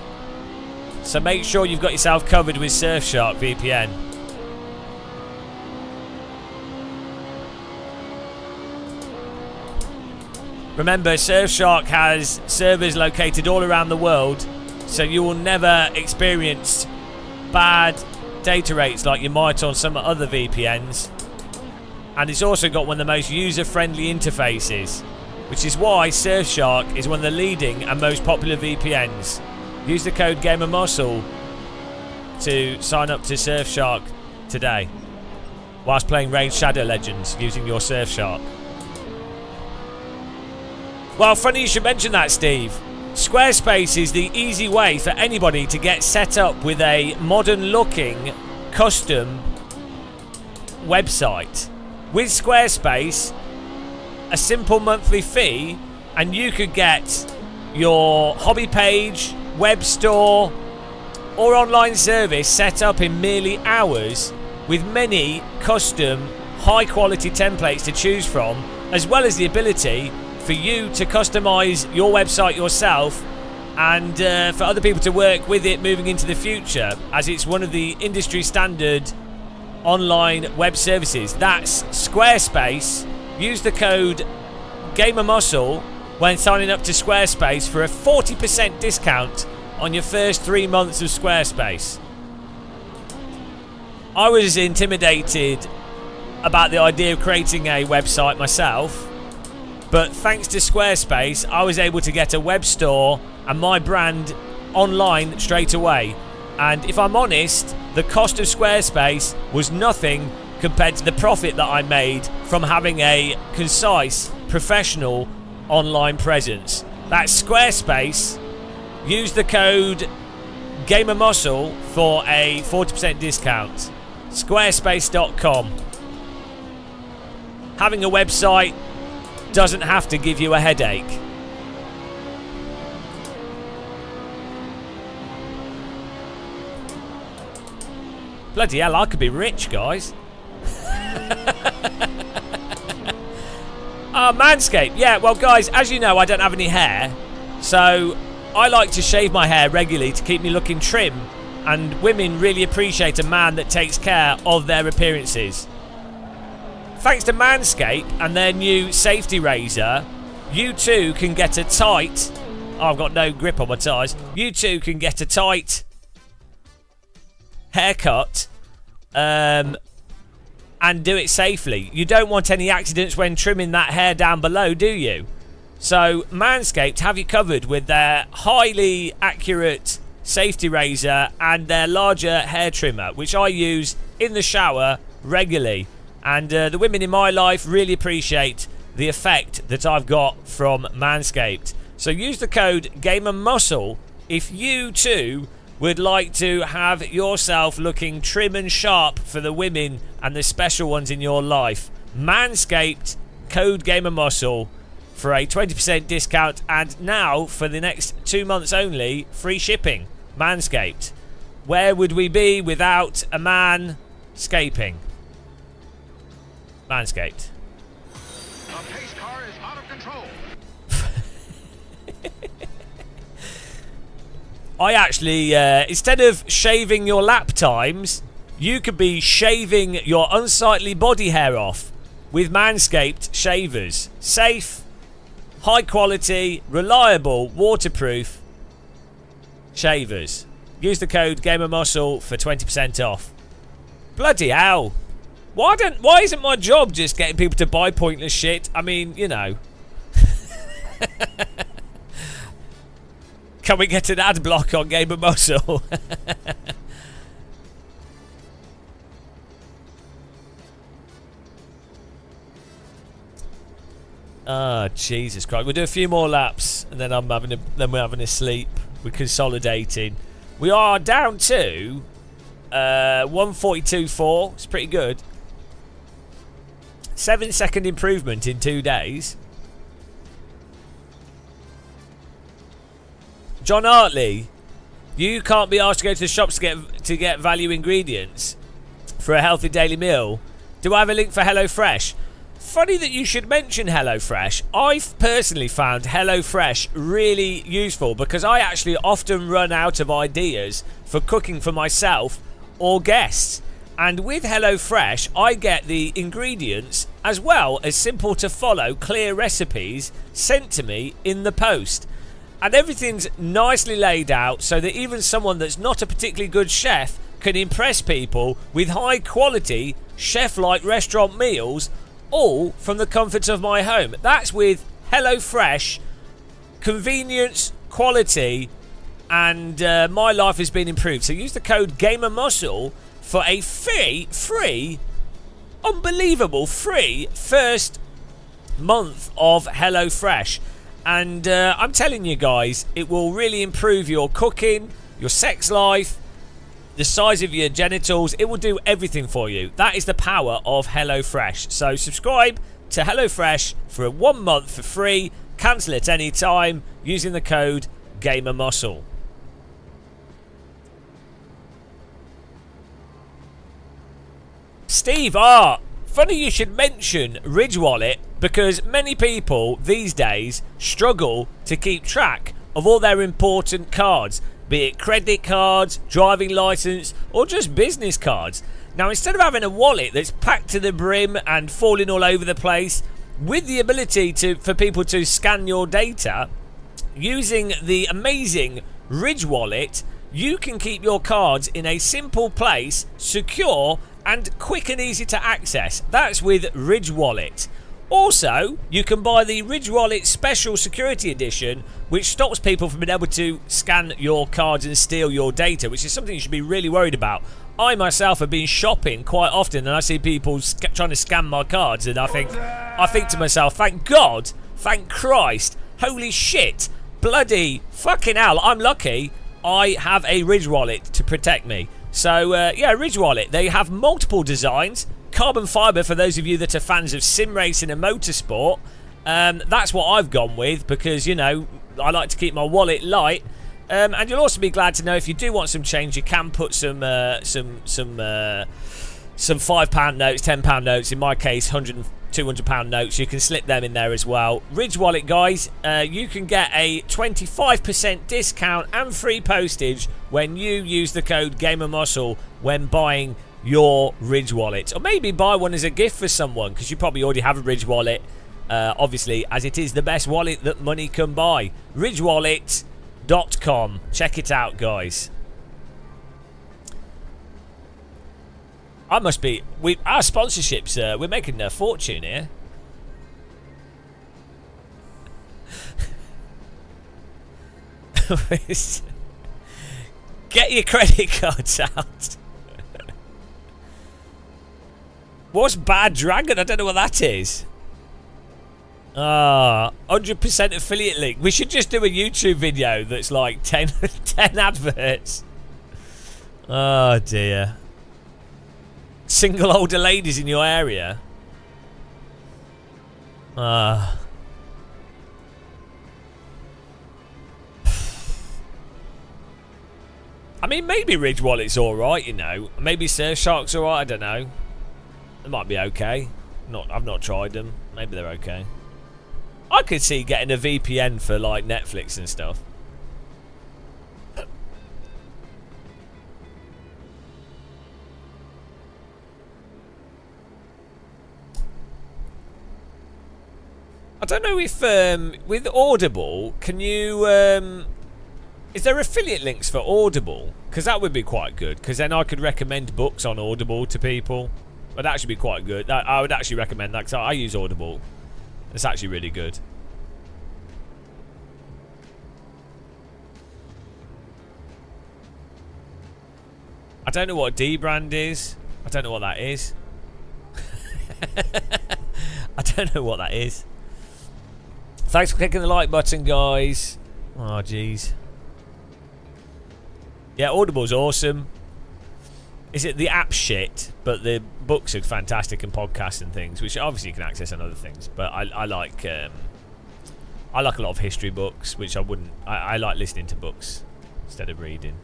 So make sure you've got yourself covered with Surfshark VPN. Remember, Surfshark has servers located all around the world, so you will never experience bad data rates like you might on some other VPNs. And it's also got one of the most user-friendly interfaces, which is why Surfshark is one of the leading and most popular VPNs. Use the code Game of Muscle to sign up to Surfshark today, whilst playing Raid Shadow Legends using your Surfshark. Well, funny you should mention that, Steve. Squarespace is the easy way for anybody to get set up with a modern-looking, custom website. With Squarespace, a simple monthly fee and you could get your hobby page, web store or online service set up in merely hours with many custom high quality templates to choose from, as well as the ability for you to customize your website yourself and for other people to work with it moving into the future, as it's one of the industry standard online web services. That's Squarespace. Use the code GamerMuscle when signing up to Squarespace for a 40% discount on your first 3 months of Squarespace. I was intimidated about the idea of creating a website myself, but thanks to Squarespace I was able to get a web store and my brand online straight away. And if I'm honest, the cost of Squarespace was nothing compared to the profit that I made from having a concise, professional online presence. That's Squarespace. Use the code GamerMuscle for a 40% discount. Squarespace.com. Having a website doesn't have to give you a headache. Bloody hell, I could be rich, guys. Manscaped. Yeah, well, guys, as you know, I don't have any hair. So I like to shave my hair regularly to keep me looking trim. And women really appreciate a man that takes care of their appearances. Thanks to Manscaped and their new safety razor, you too can get a tight... Oh, I've got no grip on my ties. You too can get a tight haircut and do it safely. You don't want any accidents when trimming that hair down below, do you? So Manscaped have you covered with their highly accurate safety razor and their larger hair trimmer, which I use in the shower regularly. And the women in my life really appreciate the effect that I've got from Manscaped. So use the code GamerMuscle if you too would like to have yourself looking trim and sharp for the women and the special ones in your life. Manscaped, code GamerMuscle for a 20% discount, and now for the next 2 months only, free shipping. Manscaped. Where would we be without a man scaping? Manscaped. The pace car is out of control. I actually, instead of shaving your lap times, you could be shaving your unsightly body hair off with Manscaped shavers. Safe, high quality, reliable, waterproof shavers. Use the code GamerMuscle for 20% off. Bloody hell. Why isn't my job just getting people to buy pointless shit? I mean, you know. Can we get an ad block on GamerMuscle? Ah, Jesus Christ. We'll do a few more laps and then we're having a sleep. We're consolidating. We are down to 142.4. It's pretty good. 7-second improvement in 2 days. John Hartley, you can't be asked to go to the shops to get value ingredients for a healthy daily meal. Do I have a link for HelloFresh? Funny that you should mention HelloFresh. I've personally found HelloFresh really useful because I actually often run out of ideas for cooking for myself or guests. And with HelloFresh, I get the ingredients as well as simple to follow, clear recipes sent to me in the post. And everything's nicely laid out so that even someone that's not a particularly good chef can impress people with high quality, chef-like restaurant meals, all from the comforts of my home. That's with HelloFresh. Convenience, quality, and my life has been improved. So use the code GamerMuscle for a free, unbelievable free first month of HelloFresh. And I'm telling you guys, it will really improve your cooking, your sex life, the size of your genitals. It will do everything for you. That is the power of HelloFresh. So subscribe to HelloFresh for 1 month for free. Cancel at any time using the code GamerMuscle. Steve R. Funny you should mention Ridge Wallet, because many people these days struggle to keep track of all their important cards, be it credit cards, driving license, or just business cards. Now, instead of having a wallet that's packed to the brim and falling all over the place, with the ability for people to scan your data, using the amazing Ridge Wallet, you can keep your cards in a simple place, secure and quick and easy to access. That's with Ridge Wallet. Also, you can buy the Ridge Wallet Special Security Edition, which stops people from being able to scan your cards and steal your data, which is something you should be really worried about. I myself have been shopping quite often, and I see people trying to scam my cards, and I think to myself, thank God, thank Christ, holy shit, bloody fucking hell, I'm lucky I have a Ridge Wallet to protect me. So, yeah, Ridge Wallet. They have multiple designs. Carbon fibre for those of you that are fans of sim racing and motorsport. That's what I've gone with because, you know, I like to keep my wallet light. And you'll also be glad to know if you do want some change, you can put some £5 notes, £10 notes. In my case, £100 and £200 notes. You can slip them in there as well. Ridge Wallet, guys, you can get a 25% discount and free postage when you use the code GamerMuscle when buying your Ridge Wallet, or maybe buy one as a gift for someone because you probably already have a Ridge Wallet. Obviously, as it is the best wallet that money can buy. RidgeWallet.com. Check it out, guys. I must be. Our sponsorships. We're making a fortune here. Get your credit cards out. What's Bad Dragon? I don't know what that is. 100% affiliate link. We should just do a YouTube video that's like 10 adverts. Oh dear. Single older ladies in your area. I mean, maybe Ridge Wallet's alright, you know. Maybe Surfshark's alright, I don't know. They might be okay. I've not tried them. Maybe they're okay. I could see getting a VPN for like Netflix and stuff. I don't know if with Audible, can you is there affiliate links for Audible? Because that would be quite good, because then I could recommend books on Audible to people. That'd actually be quite good. I would actually recommend that, because I use Audible. It's actually really good. I don't know what D brand is. I don't know what that is. I don't know what that is. Thanks for clicking the like button, guys. Oh, jeez. Yeah, Audible's awesome. Is it the app shit? But the books are fantastic, and podcasts and things, which obviously you can access on other things. But I like a lot of history books, which I wouldn't. I like listening to books instead of reading.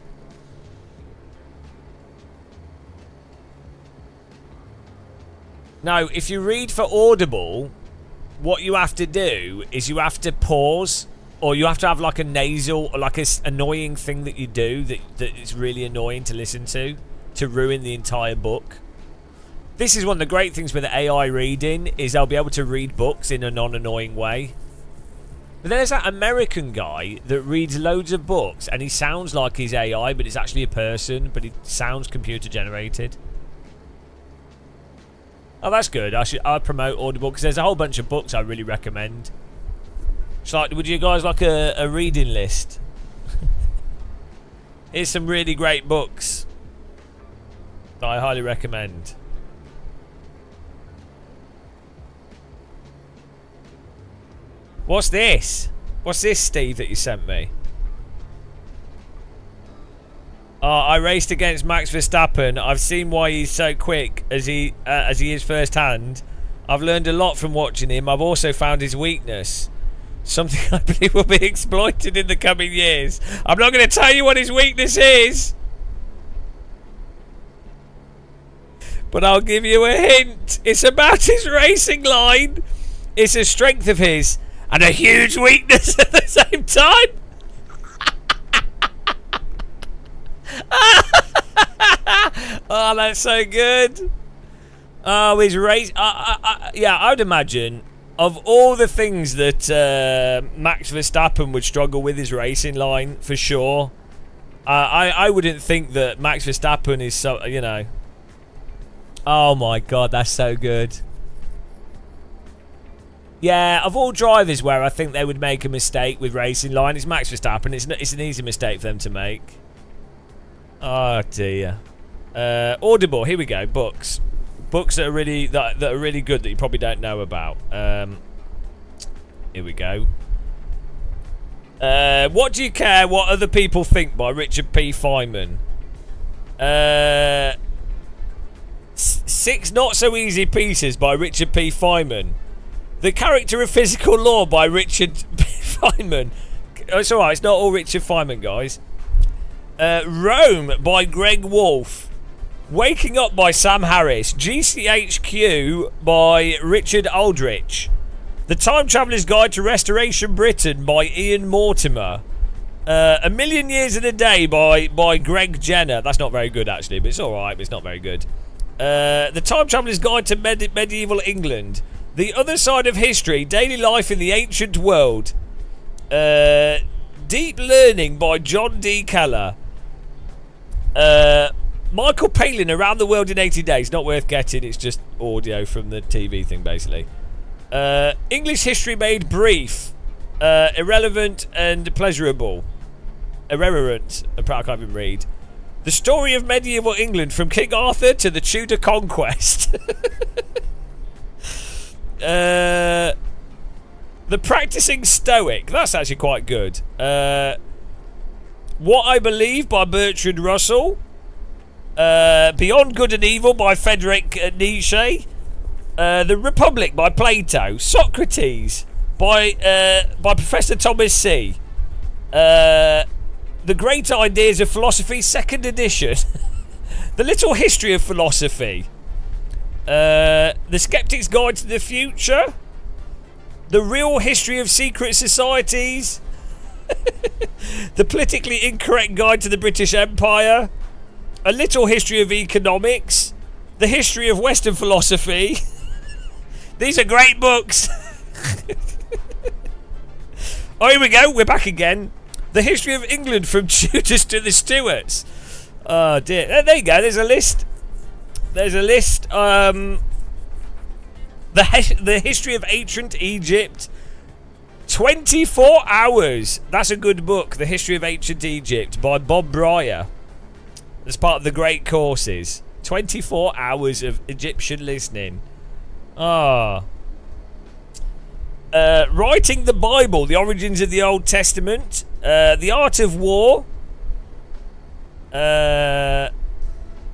Now, if you read for Audible, what you have to do is you have to pause, or you have to have like a nasal, or like a annoying thing that you do that is really annoying to listen to ruin the entire book. This is one of the great things with AI reading, is they'll be able to read books in a non-annoying way. But there's that American guy that reads loads of books and he sounds like he's AI, but it's actually a person, but he sounds computer generated. Oh, that's good. I'll promote Audible, because there's a whole bunch of books I really recommend. So, like, would you guys like a reading list? Here's some really great books that I highly recommend. What's this? What's this, Steve, that you sent me? I raced against Max Verstappen. I've seen why he's so quick as he is firsthand. I've learned a lot from watching him. I've also found his weakness. Something I believe will be exploited in the coming years. I'm not going to tell you what his weakness is. But I'll give you a hint. It's about his racing line. It's a strength of his and a huge weakness at the same time. Oh, that's so good. Oh, his race. Yeah, I would imagine of all the things that Max Verstappen would struggle with, his racing line for sure. I wouldn't think that Max Verstappen is so, you know. Oh my god, that's so good. Yeah, of all drivers where I think they would make a mistake with racing line, it's Max Verstappen. It's an easy mistake for them to make. Oh dear. Audible, here we go. Books that are really that are really good that you probably don't know about. Here we go. What Do You Care What Other People Think by Richard P. Feynman. 6 Not So Easy Pieces by Richard P. Feynman. The Character of Physical Law by Richard P. Feynman. It's alright, it's not all Richard Feynman, guys. Rome by Greg Wolfe. Waking Up by Sam Harris. GCHQ by Richard Aldrich. The Time Traveller's Guide to Restoration Britain by Ian Mortimer. A Million Years in a Day by Greg Jenner. That's not very good, actually, but it's alright, but it's not very good. The Time Traveller's Guide to Medieval England. The Other Side of History. Daily Life in the Ancient World. Deep Learning by John D. Keller. Michael Palin, Around the World in 80 Days. Not worth getting, it's just audio from the TV thing, basically. English History Made Brief. Irrelevant and Pleasurable. Irreverent. I can't even read. The Story of Medieval England from King Arthur to the Tudor Conquest. The Practicing Stoic. That's actually quite good. What I Believe by Bertrand Russell. Beyond Good and Evil by Friedrich Nietzsche. The Republic by Plato. Socrates by Professor Thomas C. The Great Ideas of Philosophy, 2nd edition. The Little History of Philosophy. The Skeptic's Guide to the Future. The Real History of Secret Societies. The Politically Incorrect Guide to the British Empire. A Little History of Economics. The History of Western Philosophy. These are great books. Oh, here we go. We're back again. The History of England from Tudors to the Stuarts. Oh dear. There you go. There's a list. There's a list. The History of Ancient Egypt. 24 Hours. That's a good book. The History of Ancient Egypt by Bob Breyer. As part of the great courses. 24 hours of Egyptian listening. Ah. Writing the Bible, The Origins of the Old Testament. The Art of War.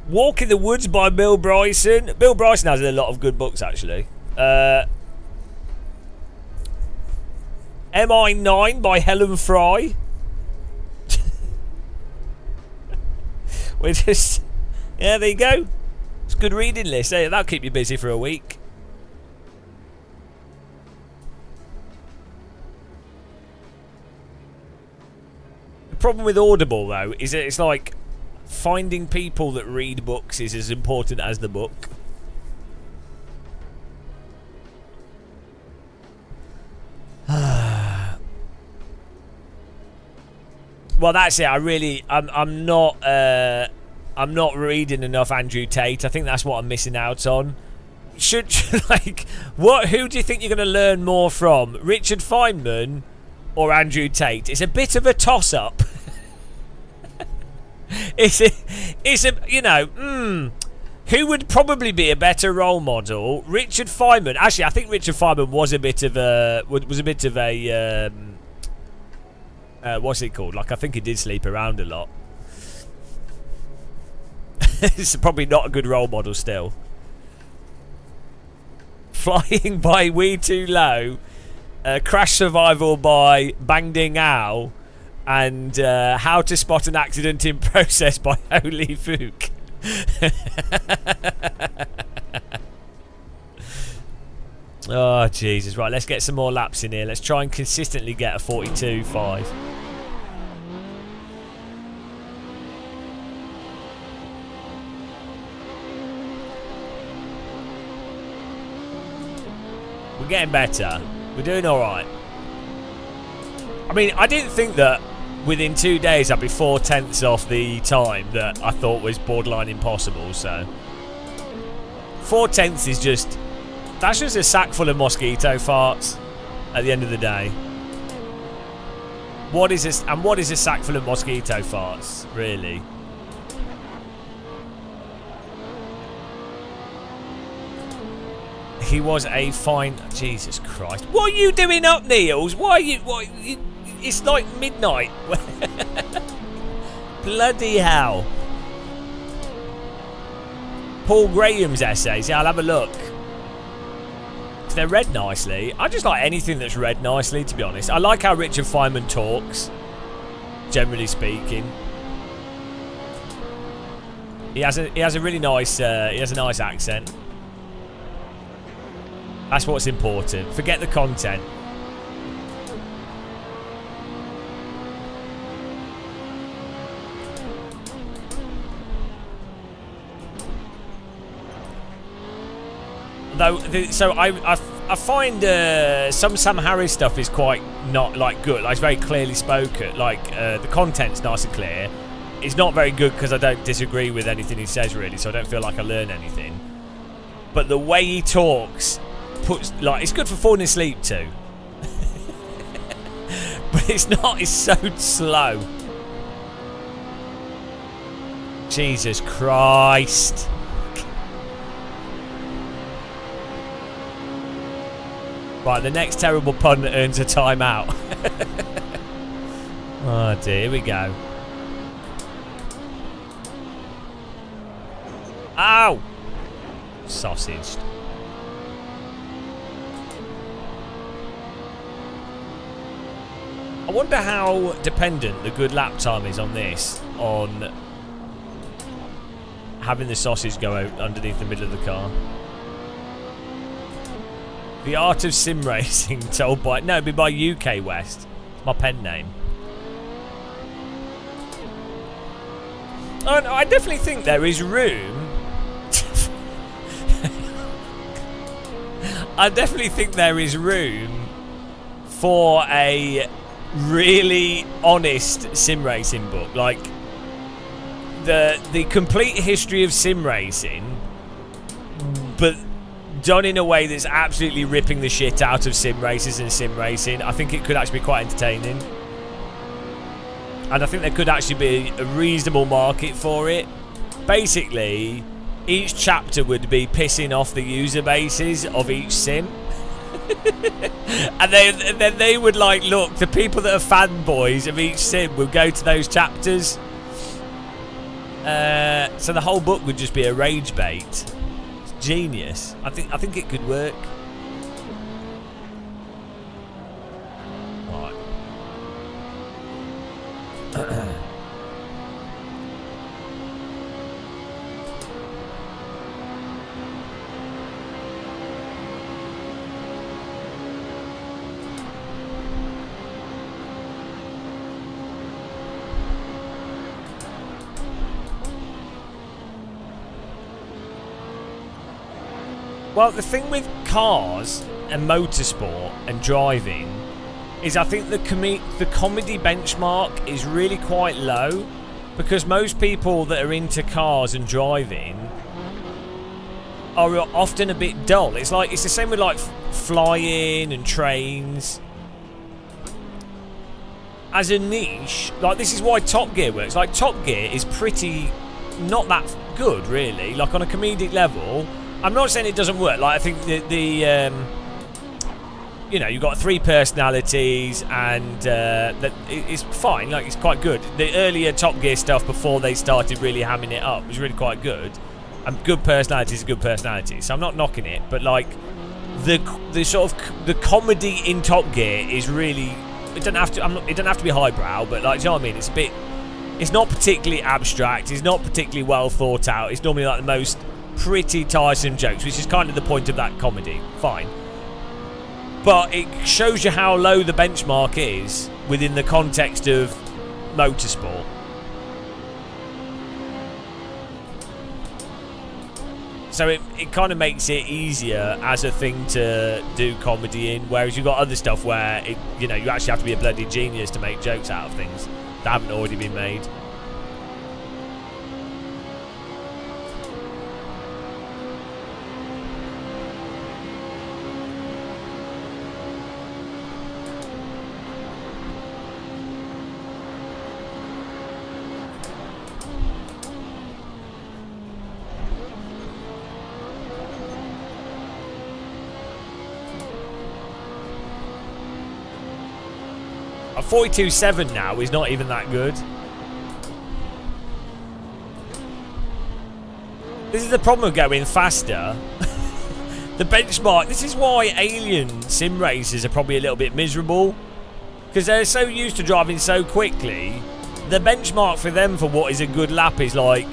Walk in the Woods by Bill Bryson. Bill Bryson has a lot of good books, actually. MI9 by Helen Fry. We're just... Yeah, there you go. It's a good reading list. Hey, that'll keep you busy for a week. The problem with Audible, though, is that it's like finding people that read books is as important as the book. Well, that's it. I'm not reading enough Andrew Tate. I think that's what I'm missing out on. Who do you think you're going to learn more from? Richard Feynman or Andrew Tate? It's a bit of a toss-up. Who would probably be a better role model? Richard Feynman. Actually, I think Richard Feynman was a bit of a what's it called? Like, I think he did sleep around a lot. It's probably not a good role model still. Flying by Wee Too Low, Crash Survival by Bang Ding Ow, and How to Spot an Accident in Process by Holy Fook. Oh, Jesus. Right, let's get some more laps in here. Let's try and consistently get a 42.5. We're getting better. We're doing alright. I mean, I didn't think that within 2 days I'd be 4/10 off the time that I thought was borderline impossible, so 4/10 is just... That's just a sack full of mosquito farts at the end of the day. What is this? And what is a sack full of mosquito farts, really? He was a fine... Jesus Christ. What are you doing up, Niels? Why are you... It's like midnight. Bloody hell. Paul Graham's essays. Yeah, I'll have a look. They're read nicely. I just like anything that's read nicely, to be honest. I like how Richard Feynman talks, generally speaking. He has a really nice nice accent. That's what's important. Forget the content. Though, so I find some Sam Harris stuff is quite not like good. Like, it's very clearly spoken. Like the content's nice and clear. It's not very good because I don't disagree with anything he says really, so I don't feel like I learn anything. But the way he talks puts it's good for falling asleep too. But it's not. It's so slow. Jesus Christ. Right, the next terrible pun earns a timeout. Oh dear, here we go. Ow! Sausaged. I wonder how dependent the good lap time is on this, on having the sausage go out underneath the middle of the car. The Art of Sim Racing, told by... No, it'd be by UK West. It's my pen name. Oh, no, I definitely think there is room... I definitely think there is room for a really honest sim racing book. Like, the complete history of sim racing, but... done in a way that's absolutely ripping the shit out of sim races and sim racing. I think it could actually be quite entertaining. And I think there could actually be a reasonable market for it. Basically, each chapter would be pissing off the user bases of each sim. And then they would like, look, the people that are fanboys of each sim will go to those chapters. So the whole book would just be a rage bait. Genius. I think it could work. Right. Well, the thing with cars and motorsport and driving is I think the comedy benchmark is really quite low, because most people that are into cars and driving are often a bit dull. It's the same with like flying and trains. As a niche, like, this is why Top Gear works. Like, Top Gear is pretty not that good, really. Like, on a comedic level, I'm not saying it doesn't work. Like, I think you know, you've got 3 personalities, and that it's fine. Like, it's quite good. The earlier Top Gear stuff before they started really hamming it up was really quite good. And good personalities are good personalities, so I'm not knocking it. But like, the sort of the comedy in Top Gear is really. It doesn't have to. It doesn't have to be highbrow, but like, do you know what I mean? It's a bit. It's not particularly abstract. It's not particularly well thought out. It's normally like the most pretty tiresome jokes, which is kind of the point of that comedy. Fine. But it shows you how low the benchmark is within the context of motorsport. So it kind of makes it easier as a thing to do comedy in, whereas you've got other stuff where you actually have to be a bloody genius to make jokes out of things that haven't already been made. A 42.7 now is not even that good. This is the problem of going faster. The benchmark. This is why alien sim racers are probably a little bit miserable. Because they're so used to driving so quickly. The benchmark for them for what is a good lap is like...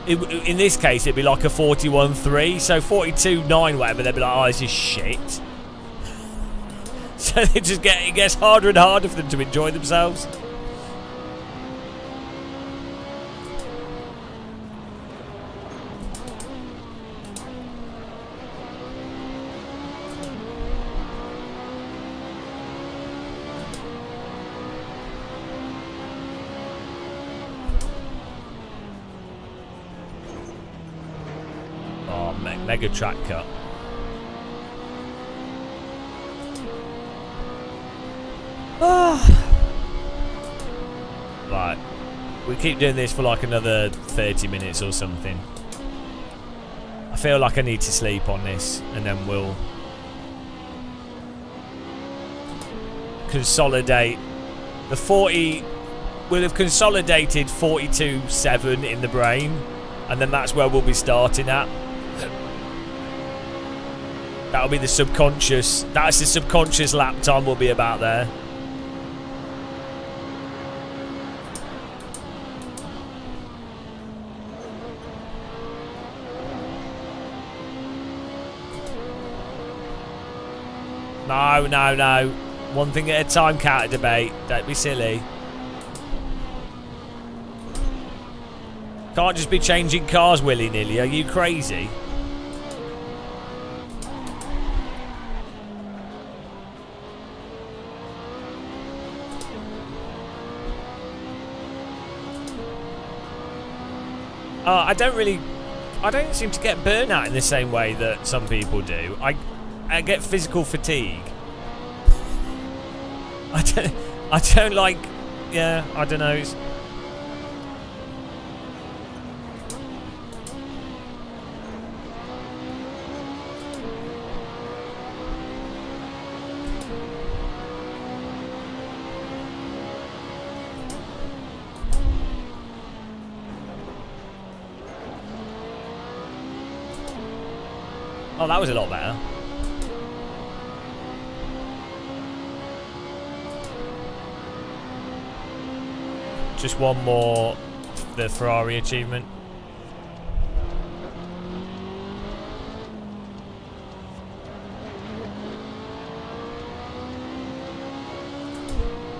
in this case, it'd be like a 41.3. So 42.9, whatever, they'd be like, oh, this is shit. So they just it gets harder and harder for them to enjoy themselves. Oh, mega track cut. Right, we keep doing this for like another 30 minutes or something. I feel like I need to sleep on this, and then we'll consolidate the 40. We'll have consolidated 42.7 in the brain, and then that's where we'll be starting at. That'll be the subconscious. That's the subconscious lap time. Will be about there. No, no, no. One thing at a time, counter debate. Don't be silly. Can't just be changing cars willy-nilly. Are you crazy? I don't seem to get burnout in the same way that some people do. I get physical fatigue. I don't like, yeah, I don't know. Oh, that was a lot better. Just one more, the Ferrari achievement.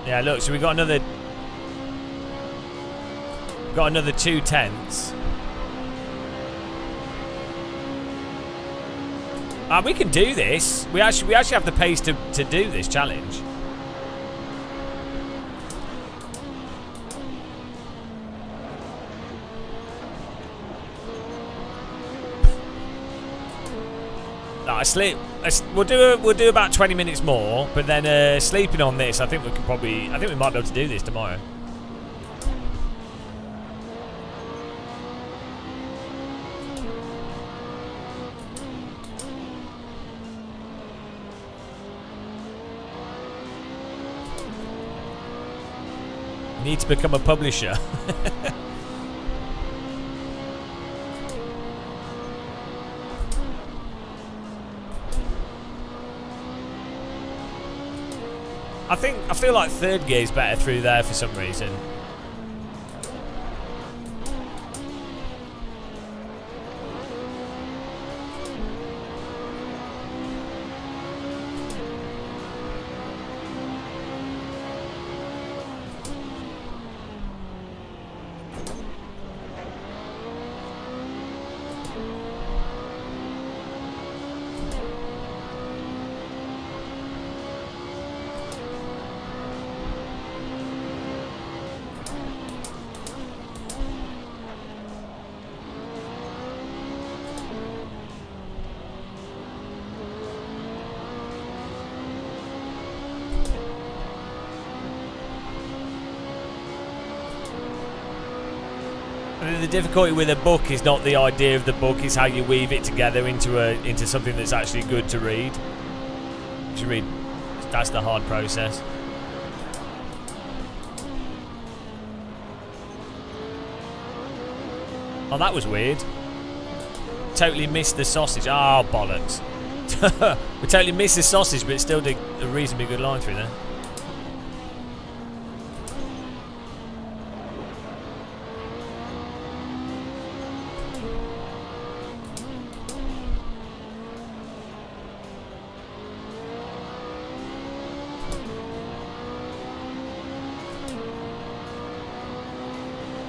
Yeah, look, so we got another 2 tenths. We can do this. We actually have the pace to do this challenge. We'll do about 20 minutes more, but then sleeping on this, I think we might be able to do this tomorrow. Need to become a publisher. I feel like third gear is better through there for some reason. The difficulty with a book is not the idea of the book; it's how you weave it together into something that's actually good to read. To read, that's the hard process. Oh, that was weird. Totally missed the sausage. Oh, bollocks! We totally missed the sausage, but it still did a reasonably good line through there.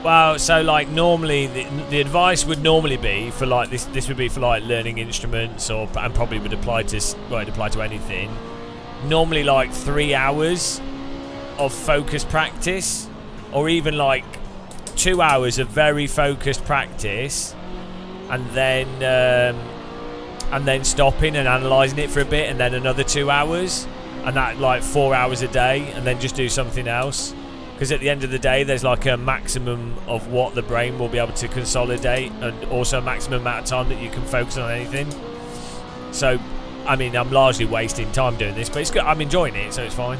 Well, so like normally the advice would normally be for like this would be for like learning instruments and probably would apply to it'd apply to anything. Normally like 3 hours of focused practice, or even like 2 hours of very focused practice, and then stopping and analysing it for a bit, and then another 2 hours, and that like 4 hours a day, and then just do something else. Because at the end of the day, there's like a maximum of what the brain will be able to consolidate, and also a maximum amount of time that you can focus on anything. So, I mean, I'm largely wasting time doing this, but it's good. I'm enjoying it, so it's fine.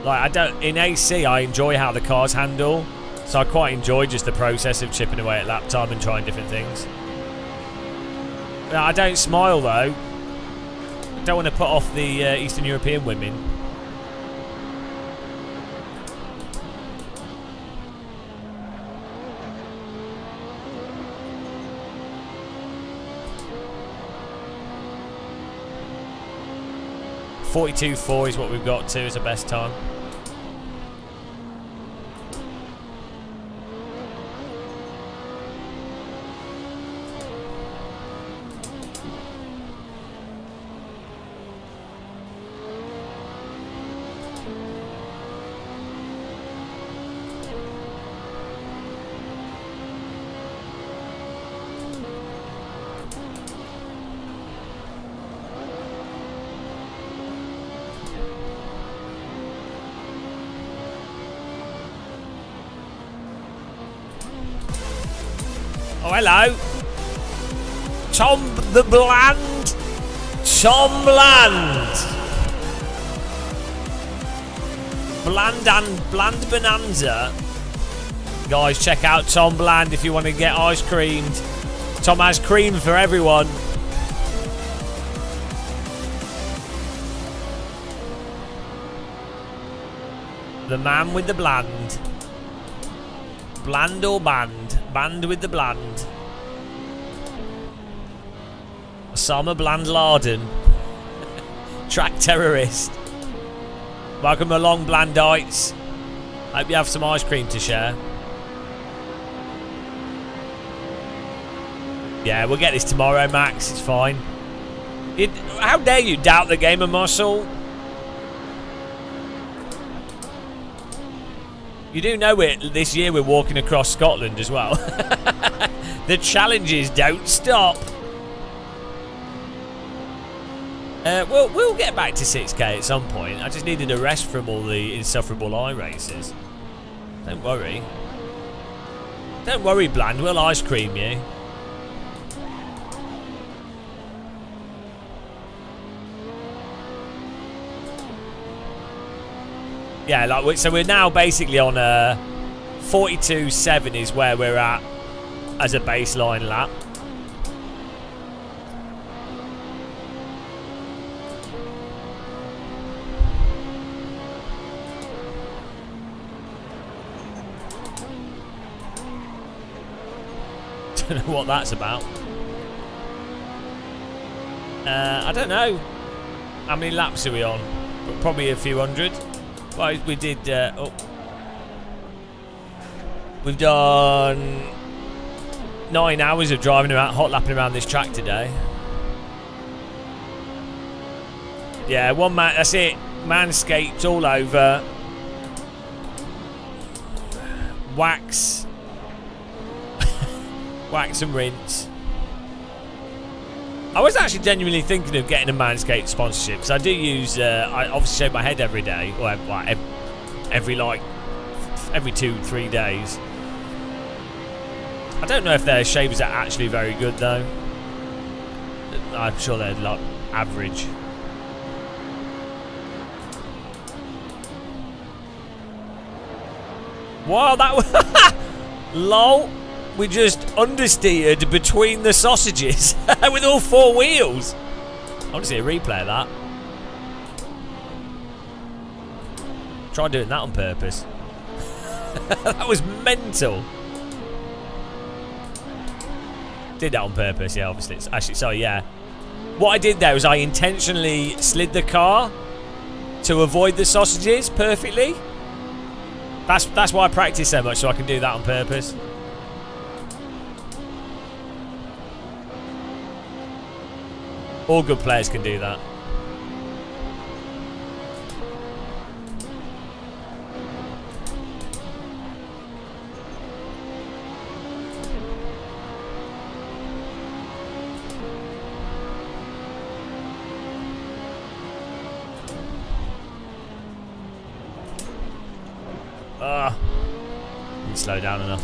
Like, in AC, I enjoy how the cars handle. So I quite enjoy just the process of chipping away at lap time and trying different things. I don't smile though. I don't want to put off the Eastern European women. .42.4 is what we've got to as the best time. Oh, hello. Tom the Bland. Tom Bland. Bland Bonanza. Guys, check out Tom Bland if you want to get ice creamed. Tom has cream for everyone. The man with the bland. Bland or band? Band with the bland. Osama Bland Laden. Track terrorist. Welcome along, Blandites. Hope you have some ice cream to share. Yeah, we'll get this tomorrow, Max. It's fine. How dare you doubt the game of muscle? You do know it. This year we're walking across Scotland as well. The challenges don't stop. We'll get back to 6K at some point. I just needed a rest from all the insufferable eye races. Don't worry. Don't worry, Bland. We'll ice cream you. Yeah, like so we're now basically on 42.7 is where we're at as a baseline lap. Don't know what that's about. I don't know. How many laps are we on? Probably a few hundred. Well, we did. We've done 9 hours of driving around, hot lapping around this track today. Yeah, one man. That's it. Manscaped all over. Wax. Wax and rinse. I was actually genuinely thinking of getting a Manscaped sponsorship because I do use. I obviously shave my head every day, or every 2-3 days. I don't know if their shavers are actually very good though. I'm sure they're like average. Wow, that was lol. We just understeered between the sausages with all 4 wheels. I want to see a replay of that. Try doing that on purpose. That was mental. Did that on purpose, yeah, obviously. It's actually, sorry, yeah. What I did there was I intentionally slid the car to avoid the sausages perfectly. That's why I practice so much, so I can do that on purpose. All good players can do that. Didn't slow down enough.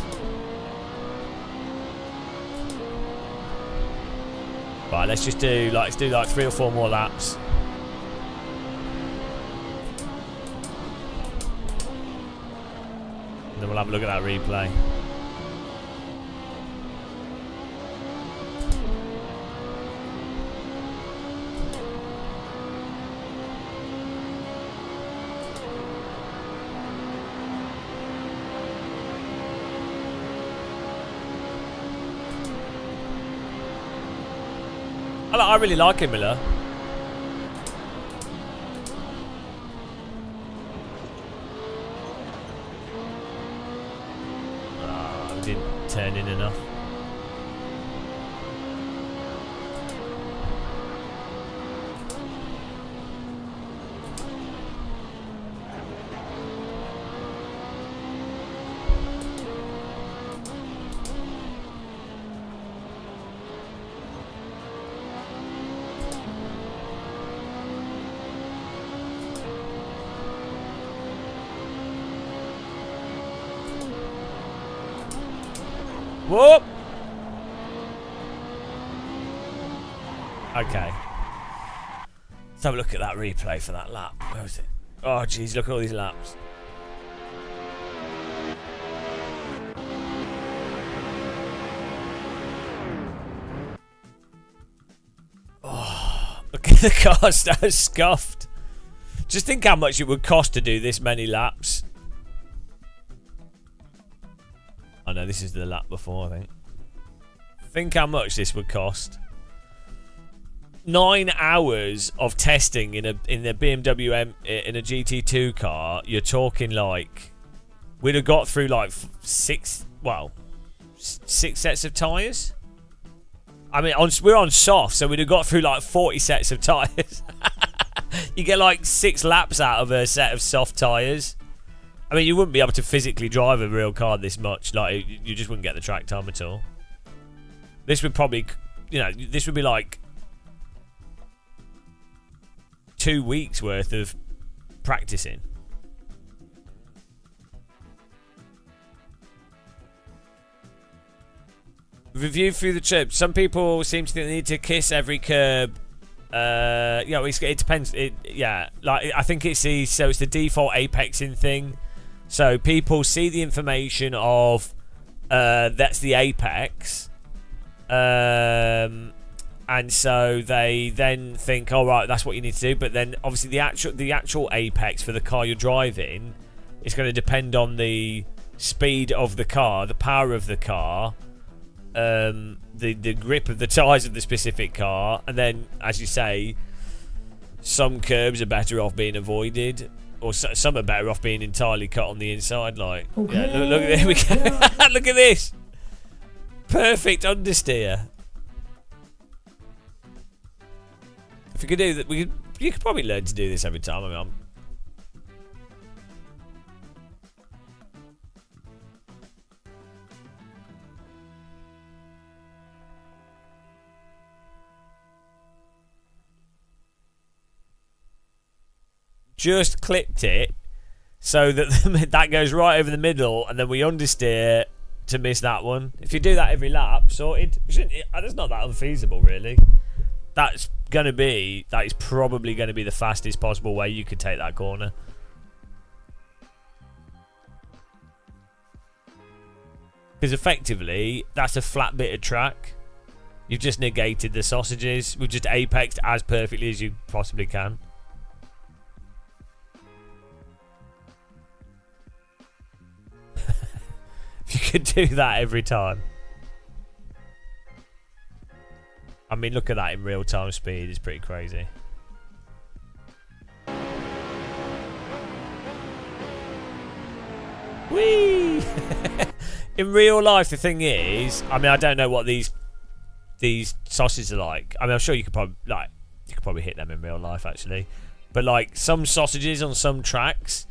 Right, let's do like 3 or 4 more laps. And then we'll have a look at that replay. I really like him, Miller. We didn't turn in enough. Whoop! Okay. Let's have a look at that replay for that lap. Where was it? Oh, jeez, look at all these laps. Oh, look at the car so scuffed. Just think how much it would cost to do this many laps. Oh no, this is the lap before, I think. Think how much this would cost. 9 hours of testing in the BMW in a GT2 car. You're talking like we'd have got through like 6 sets of tyres. I mean, we're on soft, so we'd have got through like 40 sets of tyres. You get like 6 laps out of a set of soft tyres. I mean, you wouldn't be able to physically drive a real car this much. Like, you just wouldn't get the track time at all. This would probably, this would be like 2 weeks worth of practicing. Review through the trip. Some people seem to think they need to kiss every curb Yeah, it depends. Like I think it's the default apexing thing. So people see the information of that's the apex, and so they then think, all right, that's what you need to do. But then obviously the actual apex for the car you're driving is going to depend on the speed of the car, the power of the car, the grip of the tyres of the specific car, and then, as you say, some curbs are better off being avoided, or some are better off being entirely cut on the inside. Like, yeah, look there we go. Look at this, perfect understeer. If you could do that, you could probably learn to do this every time. I mean, I'm just clipped it so that that goes right over the middle, and then we understeer to miss that one. If you do that every lap, sorted. That's not that unfeasible, really. That is probably going to be the fastest possible way you could take that corner. Because effectively, that's a flat bit of track. You've just negated the sausages. We've just apexed as perfectly as you possibly can. If you could do that every time. I mean, look at that in real-time speed. It's pretty crazy. Whee! In real life, the thing is, I mean, I don't know what these sausages are like. I mean, I'm sure you could probably hit them in real life, actually. But like some sausages on some tracks,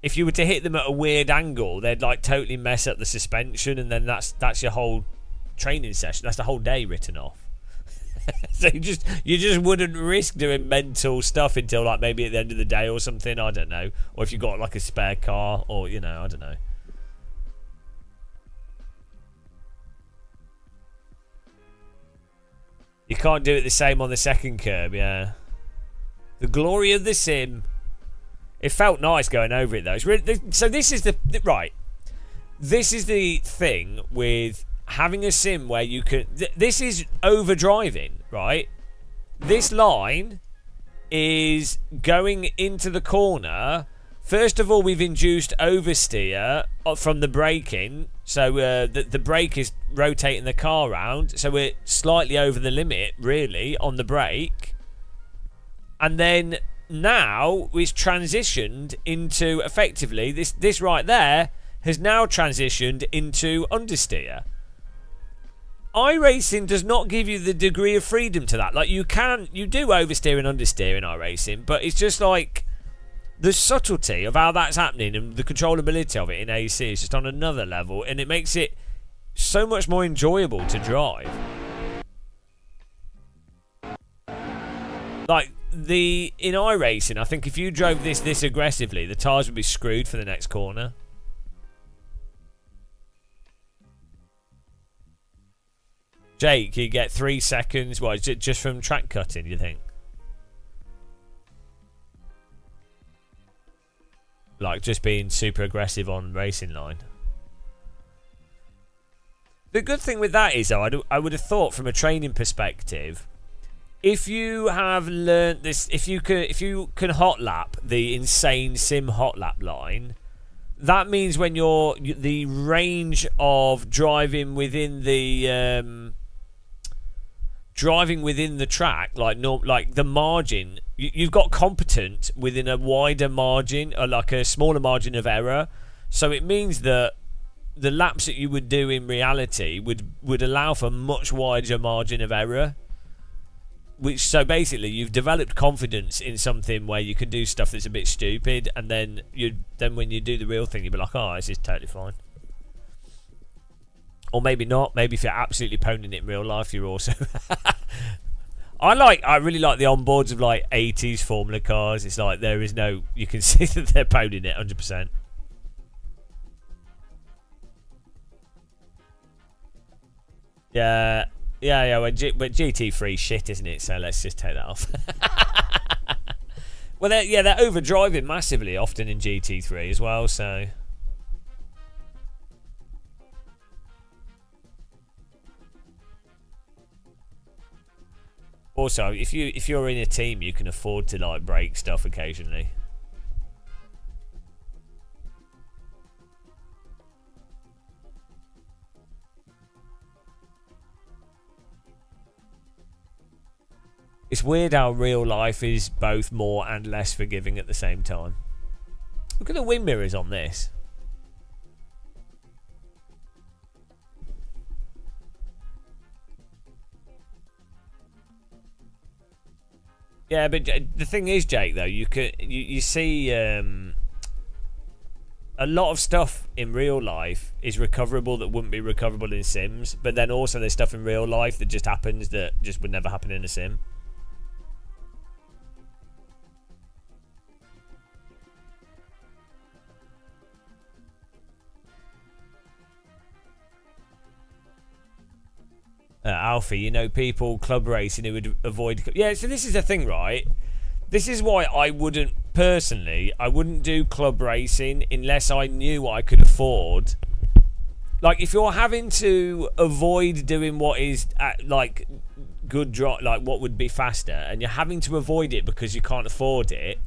if you were to hit them at a weird angle, they'd like totally mess up the suspension, and then that's your whole training session. That's the whole day written off. So you just wouldn't risk doing mental stuff until like maybe at the end of the day or something. I don't know. Or if you got like a spare car, or I don't know. You can't do it the same on the second curb, yeah. The glory of the sim. It felt nice going over it though. It's really, so this is right. This is the thing with having a sim where you can. This is overdriving, right? This line is going into the corner. First of all, we've induced oversteer from the braking, so the brake is rotating the car around, so we're slightly over the limit, really, on the brake. And then now it's transitioned into, effectively, this right there has now transitioned into understeer. iRacing does not give you the degree of freedom to that. Like, you do oversteer and understeer in iRacing, but it's just like the subtlety of how that's happening and the controllability of it in AC is just on another level, and it makes it so much more enjoyable to drive. Like, in iRacing, I think if you drove this aggressively, the tyres would be screwed for the next corner. Jake, you get 3 seconds. What, is it just from track cutting, you think? Like, just being super aggressive on racing line. The good thing with that is, though, I would have thought from a training perspective, if you have learnt this, if you can hot lap the insane sim hot lap line, that means when the range of driving within the track, like the margin, you've got competent within a wider margin, or like a smaller margin of error. So it means that the laps that you would do in reality would allow for much wider margin of error. So basically, you've developed confidence in something where you can do stuff that's a bit stupid, and then when you do the real thing, you'll be like, oh, this is totally fine. Or maybe not. Maybe if you're absolutely poning it in real life, you're also. I really like the onboards of like 80s Formula cars. It's like you can see that they're poning it 100%. Yeah, Yeah, but GT3 shit, isn't it? So let's just take that off. Well, they're overdriving massively often in GT3 as well, so... Also, if you're in a team, you can afford to like break stuff occasionally. It's weird how real life is both more and less forgiving at the same time. Look at the wind mirrors on this. Yeah, but the thing is, Jake, though, you see a lot of stuff in real life is recoverable that wouldn't be recoverable in Sims, but then also there's stuff in real life that just happens that just would never happen in a Sim. Alfie, you know, people club racing who would avoid... Yeah, so this is the thing, right? This is why I wouldn't do club racing unless I knew I could afford... Like, if you're having to avoid doing what is, like, good drop, like, what would be faster, and you're having to avoid it because you can't afford it,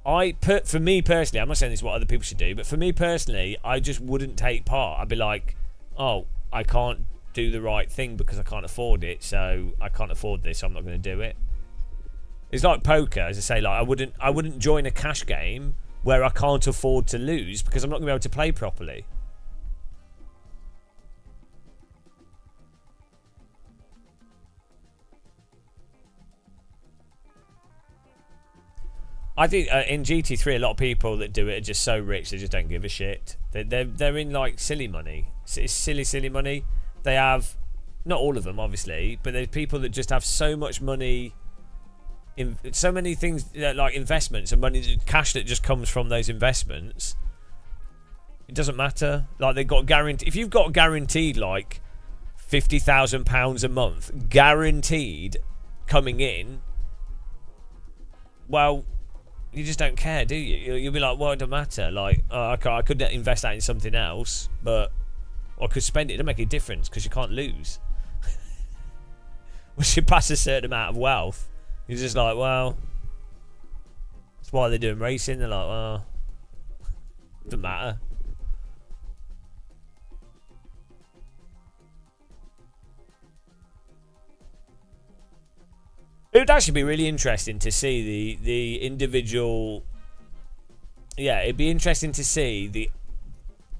for me personally, I'm not saying this is what other people should do, but for me personally, I just wouldn't take part. I'd be like, oh, I can't do the right thing because I can't afford it, so I can't afford this, so I'm not going to do it. It's like poker, as I say, like I wouldn't join a cash game where I can't afford to lose because I'm not going to be able to play properly. I think in GT3 a lot of people that do it are just so rich they just don't give a shit. They're in like silly money. It's silly money. They have, not all of them obviously, but there's people that just have so much money, in so many things like investments and money, cash that just comes from those investments. It doesn't matter. Like they've got guaranteed. If you've got guaranteed like £50,000 a month guaranteed coming in, well, you just don't care, do you? You'll be like, well, it doesn't matter. Like, oh, I could invest that in something else, but or I could spend it. It doesn't make a difference because you can't lose. Once you pass a certain amount of wealth, you're just like, well, that's why they're doing racing. They're like, well, doesn't matter. It would actually be really interesting to see the individual. Yeah, it'd be interesting to see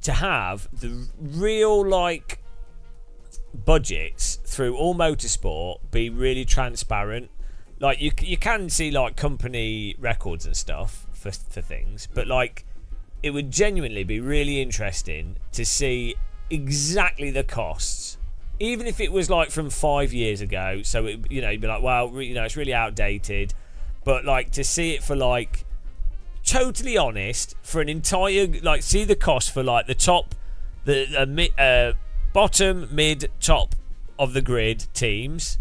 to have the real like budgets through all motorsport be really transparent. Like you can see like company records and stuff for things, but like it would genuinely be really interesting to see exactly the costs. Even if it was like from 5 years ago, so it, you know, you'd be like, well, you know, it's really outdated, but like to see it for like totally honest for an entire, like, see the cost for like the top, the bottom, mid, top of the grid teams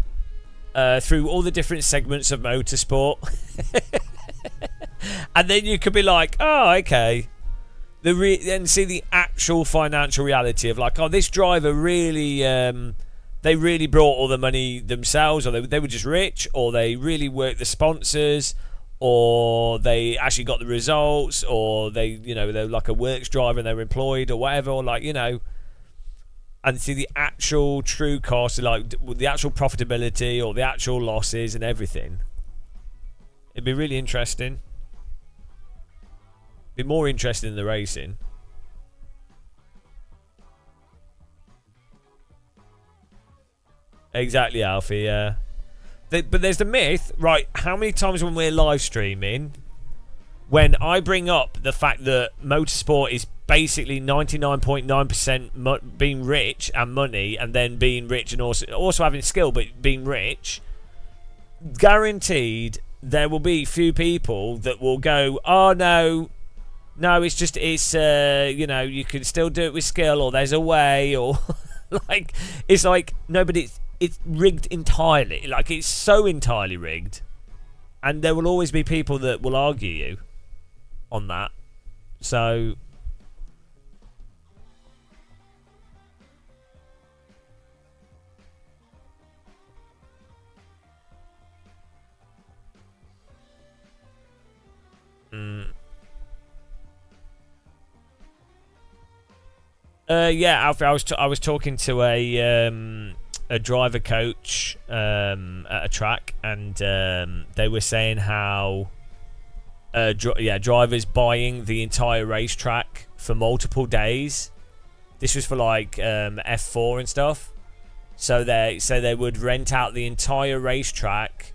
through all the different segments of motorsport, and then you could be like, oh, okay. And see the actual financial reality of like, oh, this driver really, they really brought all the money themselves, or they were just rich, or they really worked the sponsors, or they actually got the results, or they, you know, they're like a works driver and they're employed or whatever, or like, you know, and see the actual true cost, like the actual profitability or the actual losses and everything. It'd be really interesting. Be more interested in the racing. Exactly, Alfie, yeah. But there's the myth, right? How many times when we're live streaming, when I bring up the fact that motorsport is basically 99.9% being rich and money, and then being rich and also having skill, but being rich, guaranteed there will be few people that will go, oh no, it's you know, you can still do it with skill, or there's a way, or like, it's like, no, but it's rigged entirely. Like, it's so entirely rigged. And there will always be people that will argue you on that. So... yeah, Alfie, I was talking to a driver coach at a track, and they were saying how drivers buying the entire racetrack for multiple days. This was for like F4 and stuff. So they would rent out the entire racetrack.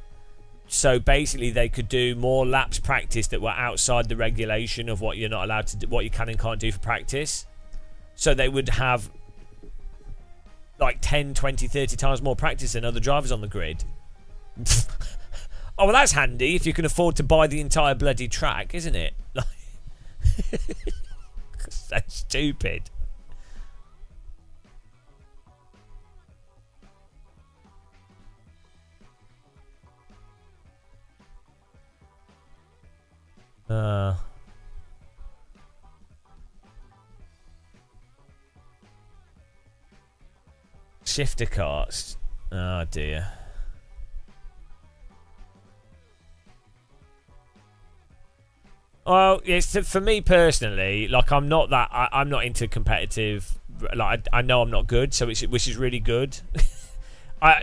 So basically, they could do more laps practice that were outside the regulation of what you're not allowed to do, what you can and can't do for practice. So they would have like 10, 20, 30 times more practice than other drivers on the grid. Oh, well, that's handy if you can afford to buy the entire bloody track, isn't it? Like, so stupid. Shifter carts. Oh dear. Well, yes. For me personally, like I'm not into competitive. Like I know I'm not good, so which is really good.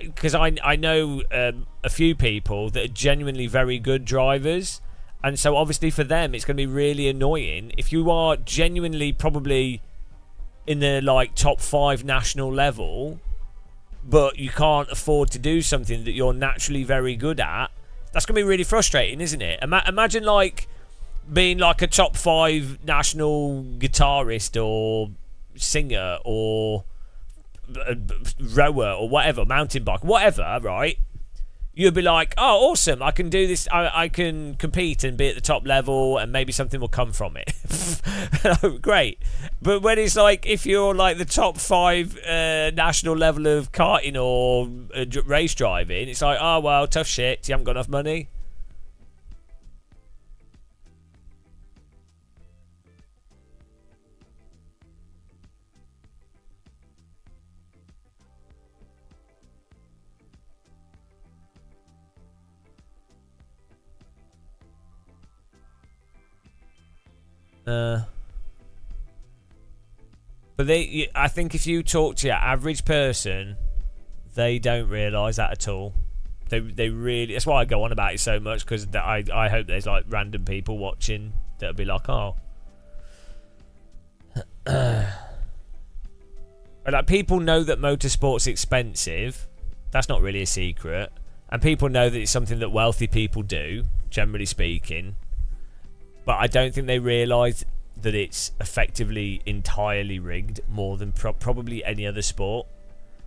Because I know a few people that are genuinely very good drivers, and so obviously for them it's going to be really annoying if you are genuinely probably in the like top 5 national level, but you can't afford to do something that you're naturally very good at. That's going to be really frustrating, isn't it? Imagine like being like a top 5 national guitarist or singer or rower or whatever, mountain bike, whatever, right? You'd be like, oh, awesome, I can do this, I can compete and be at the top level and maybe something will come from it. Great. But when it's like, if you're like the top 5 national level of karting or race driving, it's like, oh, well, tough shit, you haven't got enough money. But I think if you talk to your average person, they don't realise that at all. They really. That's why I go on about it so much, because I hope there's like random people watching that'll be like, oh, but like people know that motorsport's expensive. That's not really a secret, and people know that it's something that wealthy people do, generally speaking. But I don't think they realise that it's effectively entirely rigged more than probably any other sport.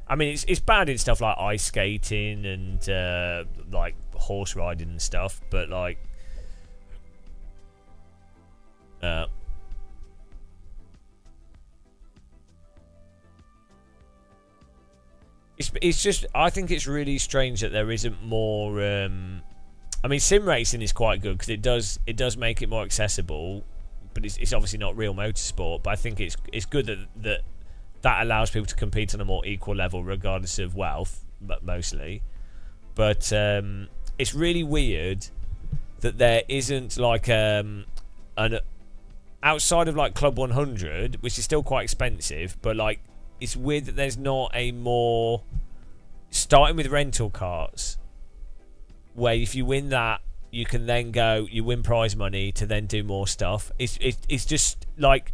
I mean, it's bad in stuff like ice skating and like horse riding and stuff, but like, it's just, I think it's really strange that there isn't more. I mean, sim racing is quite good because it does make it more accessible, but it's obviously not real motorsport. But I think it's good that allows people to compete on a more equal level, regardless of wealth, mostly. But it's really weird that there isn't like an outside of like Club 100, which is still quite expensive, but like it's weird that there's not a more, starting with rental carts, where if you win that, you can then go, you win prize money to then do more stuff. It's just like,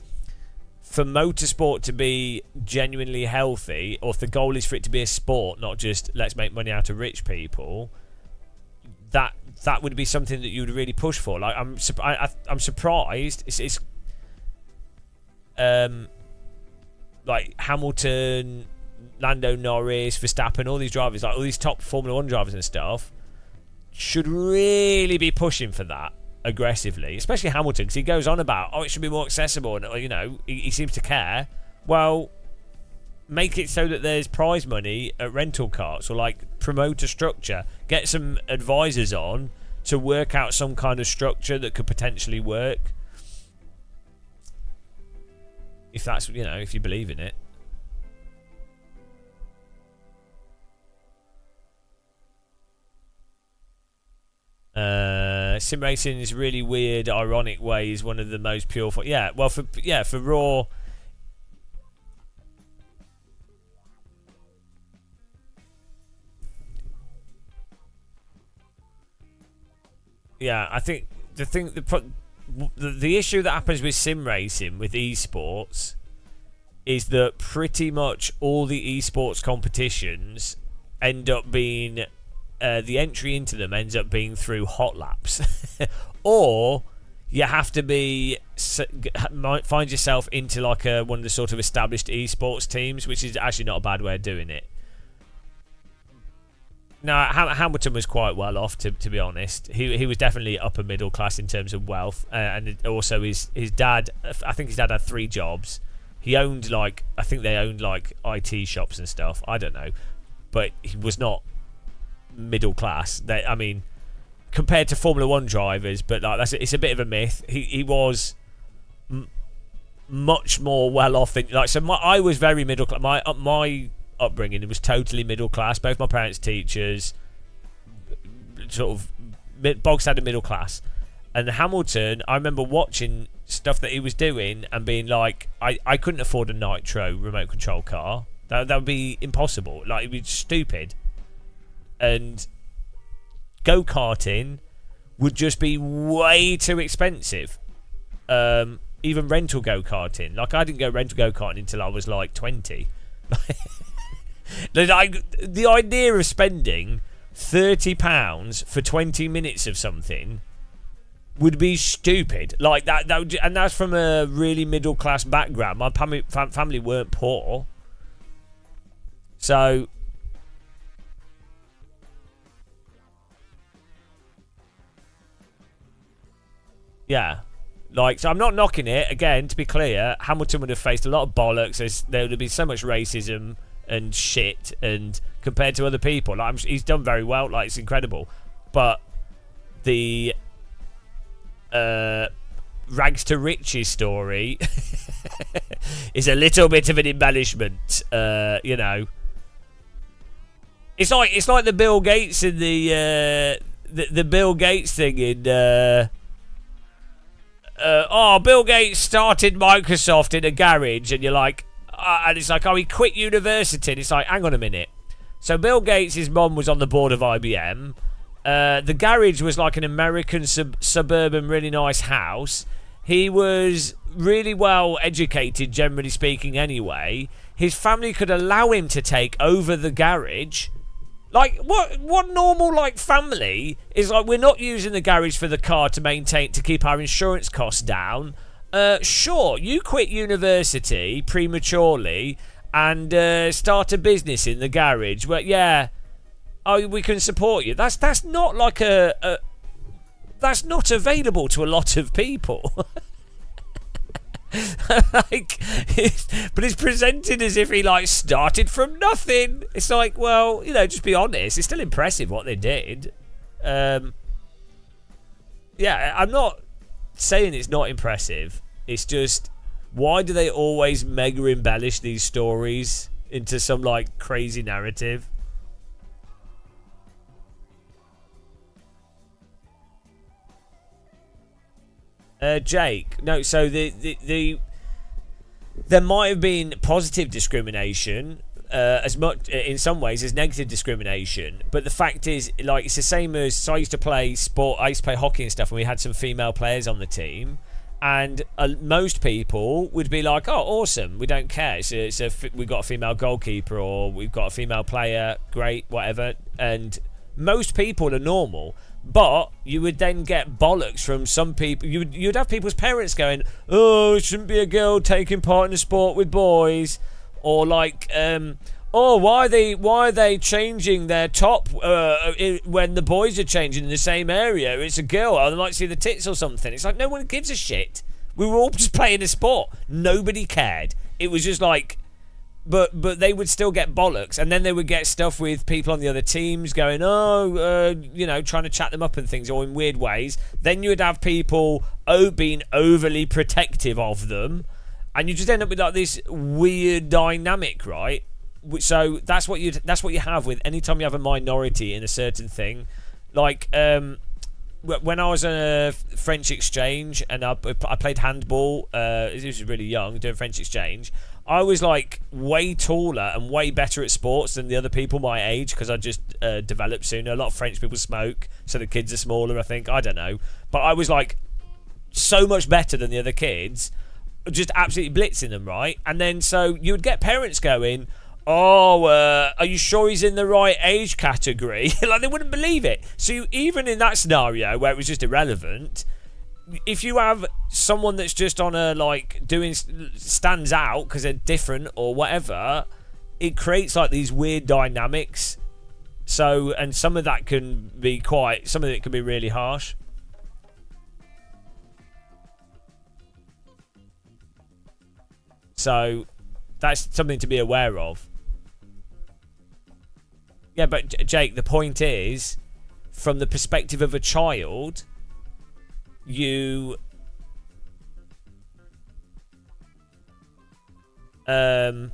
for motorsport to be genuinely healthy, or if the goal is for it to be a sport, not just let's make money out of rich people, that would be something that you would really push for. Like I'm surprised. It's like Hamilton, Lando Norris, Verstappen, all these drivers, like all these top Formula 1 drivers and stuff, should really be pushing for that aggressively, especially Hamilton, because he goes on about, oh, it should be more accessible, and you know, he seems to care. Well, make it so that there's prize money at rental carts, or like promote a structure, get some advisors on to work out some kind of structure that could potentially work. If that's, you know, if you believe in it. Sim racing is really weird, ironic way is one of the most pure. Yeah, well, for Raw. Yeah, I think the issue that happens with sim racing with esports is that pretty much all the esports competitions end up being the entry into them ends up being through hot laps, or you have to find yourself into like one of the sort of established esports teams, which is actually not a bad way of doing it. No, Hamilton was quite well off, to be honest. He was definitely upper middle class in terms of wealth, and also his dad. I think his dad had 3 jobs. He owned I think they owned like IT shops and stuff. I don't know, but he was not middle class. I mean, compared to Formula 1 drivers, but like it's a bit of a myth. He was much more well off than I was very middle class. My upbringing, it was totally middle class. Both my parents teachers, sort of bog standard middle class. And Hamilton, I remember watching stuff that he was doing and being like, I couldn't afford a Nitro remote control car. That would be impossible. Like, it'd be stupid. And go-karting would just be way too expensive. Even rental go-karting. Like, I didn't go rental go-karting until I was like 20. The idea of spending £30 for 20 minutes of something would be stupid. Like that would, and that's from a really middle class background. My family weren't poor, so yeah. So I'm not knocking it. Again, to be clear, Hamilton would have faced a lot of bollocks. There would have been so much racism and shit, and compared to other people, he's done very well. Like, it's incredible, but the rags to riches story is a little bit of an embellishment. You know, it's like the Bill Gates and the Bill Gates thing in. Bill Gates started Microsoft in a garage, and you're like. And it's like, he quit university. And it's like, hang on a minute. So Bill Gates' mom was on the board of IBM. The garage was like an American suburban, really nice house. He was really well educated, generally speaking, anyway. His family could allow him to take over the garage. Like, what normal, like, family is like, we're not using the garage for the car to keep our insurance costs down. Sure, you quit university prematurely and start a business in the garage. Well, yeah, we can support you. That's not like that's not available to a lot of people. But it's presented as if he started from nothing. It's like, well, just be honest. It's still impressive what they did. Yeah, I'm not saying it's not impressive. It's just, why do they always mega embellish these stories into some crazy narrative? Jake, no. So there might have been positive discrimination as much in some ways as negative discrimination, but the fact is, it's the same as, so I used to play sport. I used to play hockey and stuff, and we had some female players on the team, and most people would be like, "Oh, awesome! We don't care. We've got a female goalkeeper, or we've got a female player. Great, whatever." And most people are normal. But you would then get bollocks from some people. You'd have people's parents going, "Oh, it shouldn't be a girl taking part in a sport with boys," or "Oh, why are they changing their top when the boys are changing in the same area? It's a girl. Oh, they might see the tits or something." It's like, no one gives a shit. We were all just playing a sport. Nobody cared. It was just but they would still get bollocks, and then they would get stuff with people on the other teams going, trying to chat them up and things, or in weird ways. Then you would have people being overly protective of them, and you just end up with like this weird dynamic, right? So that's what you have with any time you have a minority in a certain thing. Like when I was on a French exchange and I played handball, this was really young, doing French exchange. I was like way taller and way better at sports than the other people my age because I just developed sooner. A lot of French people smoke, so the kids are smaller, I think. I don't know. But I was like so much better than the other kids, just absolutely blitzing them, right? And then so you would get parents going, are you sure he's in the right age category? Like, they wouldn't believe it. So even in that scenario where it was just irrelevant, if you have someone that's just on a like stands out because they're different or whatever, it creates like these weird dynamics. So, and some of it can be really harsh. So that's something to be aware of. Yeah, but Jake, the point is, from the perspective of a child, you're going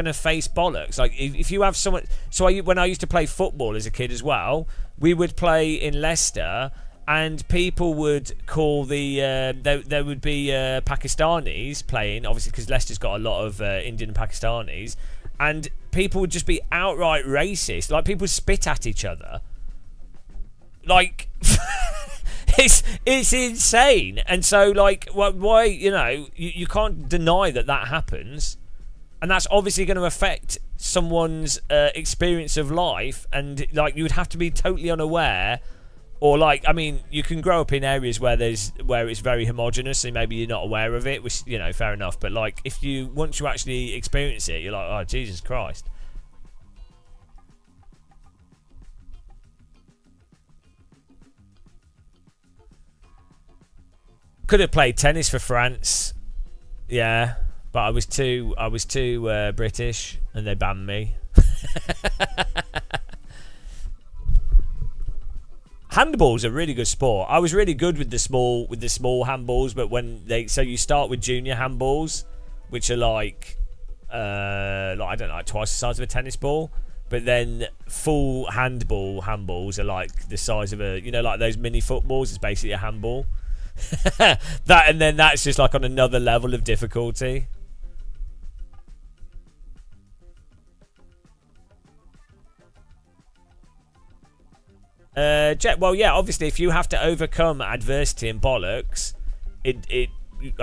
to face bollocks. Like if you have someone, when I used to play football as a kid as well, we would play in Leicester, and people would call there would be Pakistanis playing, obviously because Leicester's got a lot of Indian and Pakistanis, and people would just be outright racist. Like, people spit at each other. Like, it's insane. And so, like, why, you can't deny that happens. And that's obviously going to affect someone's experience of life. And, like, you would have to be totally unaware. Or, like, I mean, you can grow up in areas where it's very homogenous, and maybe you're not aware of it, which, fair enough. But, like, once you actually experience it, you're like, oh, Jesus Christ. Could have played tennis for France, yeah, but I was too British, and they banned me. Handball's a really good sport. I was really good with the small handballs, but you start with junior handballs, which are like I don't know, like twice the size of a tennis ball. But then full handballs are like the size of like those mini footballs. It's basically a handball. That's just like on another level of difficulty. Well, yeah, obviously, if you have to overcome adversity and bollocks, I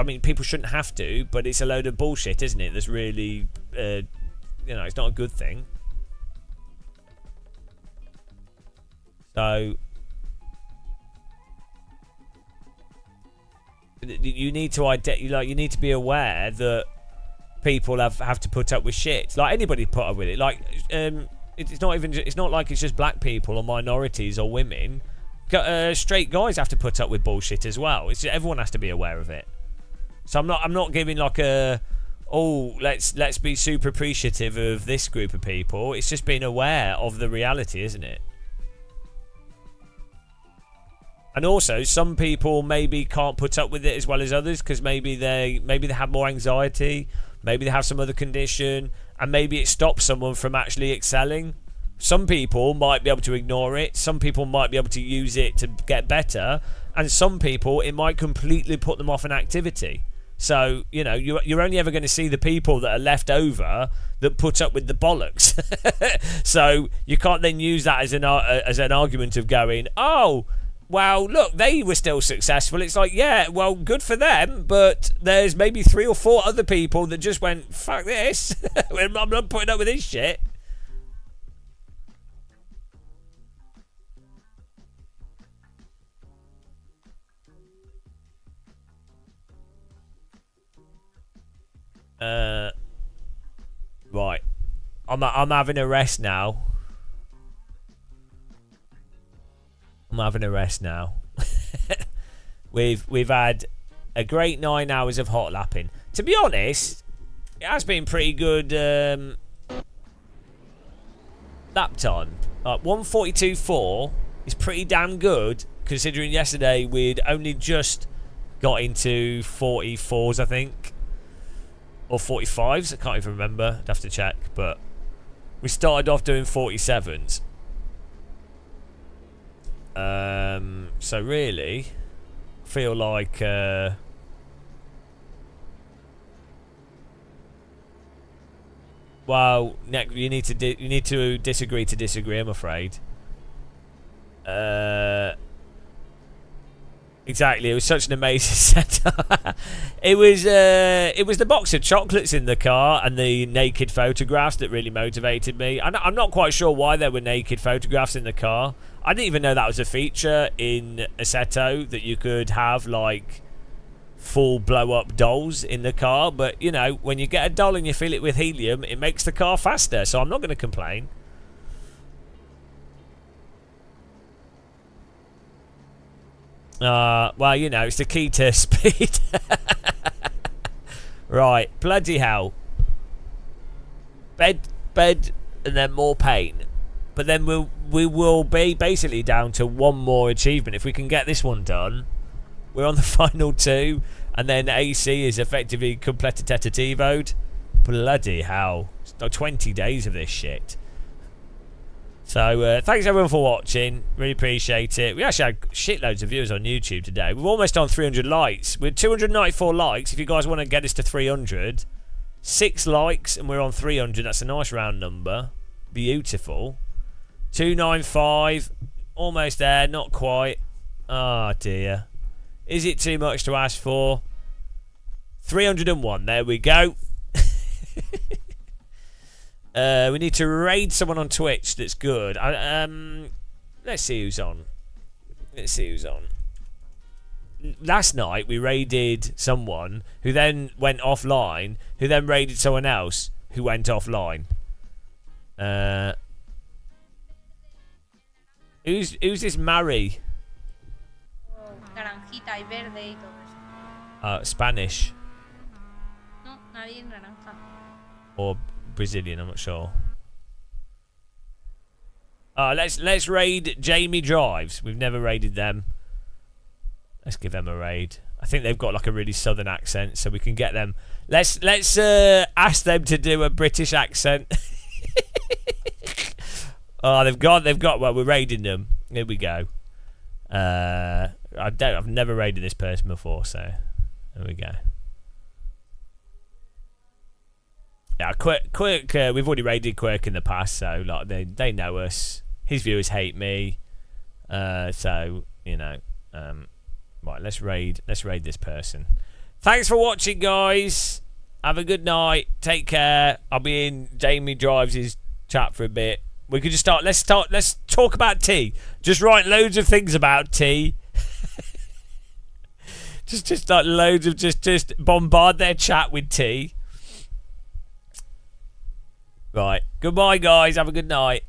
mean, people shouldn't have to, but it's a load of bullshit, isn't it? That's really, it's not a good thing. So you need to be aware that people have to put up with shit. Like, anybody put up with it. Like, it's not like it's just black people or minorities or women. Straight guys have to put up with bullshit as well. Everyone has to be aware of it. So I'm not giving like let's be super appreciative of this group of people. It's just being aware of the reality, isn't it? And also, some people maybe can't put up with it as well as others because maybe they have more anxiety, maybe they have some other condition, and maybe it stops someone from actually excelling. Some people might be able to ignore it, some people might be able to use it to get better, and some people, it might completely put them off an activity. So, you're only ever going to see the people that are left over that put up with the bollocks. So, you can't then use that as an argument of going, oh, well, look, they were still successful. It's like, yeah, well, good for them, but there's maybe 3 or 4 other people that just went, fuck this. I'm not putting up with this shit. Right. I'm having a rest now. We've had a great 9 hours of hot lapping. To be honest, it has been pretty good lap time. 1:42.4 is pretty damn good, considering yesterday we'd only just got into 44s, I think. Or 45s, I can't even remember. I'd have to check, but we started off doing 47s. So really, I feel like well, Nick, you need to disagree to disagree, I'm afraid. Exactly, it was such an amazing setup. It was the box of chocolates in the car and the naked photographs that really motivated me. I'm not quite sure why there were naked photographs in the car. I didn't even know that was a feature in Assetto, that you could have like full blow-up dolls in the car. But you know, when you get a doll and you fill it with helium, it makes the car faster. So I'm not going to complain. Well, you know, it's the key to speed. Right, bloody hell. Bed, and then more pain. But then we will be basically down to one more achievement. If we can get this one done, we're on the final two, and then AC is effectively completativoed. Bloody hell. It's like 20 days of this shit. So, thanks everyone for watching. Really appreciate it. We actually had shitloads of viewers on YouTube today. We're almost on 300 likes. We're 294 likes. If you guys want to get us to 300. 6 likes and we're on 300. That's a nice round number. Beautiful. 295. Almost there. Not quite. Oh, dear. Is it too much to ask for? 301. There we go. We need to raid someone on Twitch that's good. Let's see who's on. Last night we raided someone who then went offline, who then raided someone else who went offline. Who's this Mary? Naranjita y verde y todo eso. Spanish. No, nadie naranja. Or Brazilian, I'm not sure. Let's raid Jamie Drives. We've never raided them. Let's give them a raid. I think they've got like a really southern accent, so we can get them. Let's ask them to do a British accent. Oh, they've got. Well, we're raiding them. Here we go. I've never raided this person before, so there we go. Yeah, Quirk. We've already raided Quirk in the past, so like they know us. His viewers hate me, so you know. Right, let's raid this person. Thanks for watching, guys. Have a good night. Take care. I'll be in Jamie Drives' chat for a bit. We could just start. Let's talk about tea. Just write loads of things about tea. just like loads of just bombard their chat with tea. Right. Goodbye, guys. Have a good night.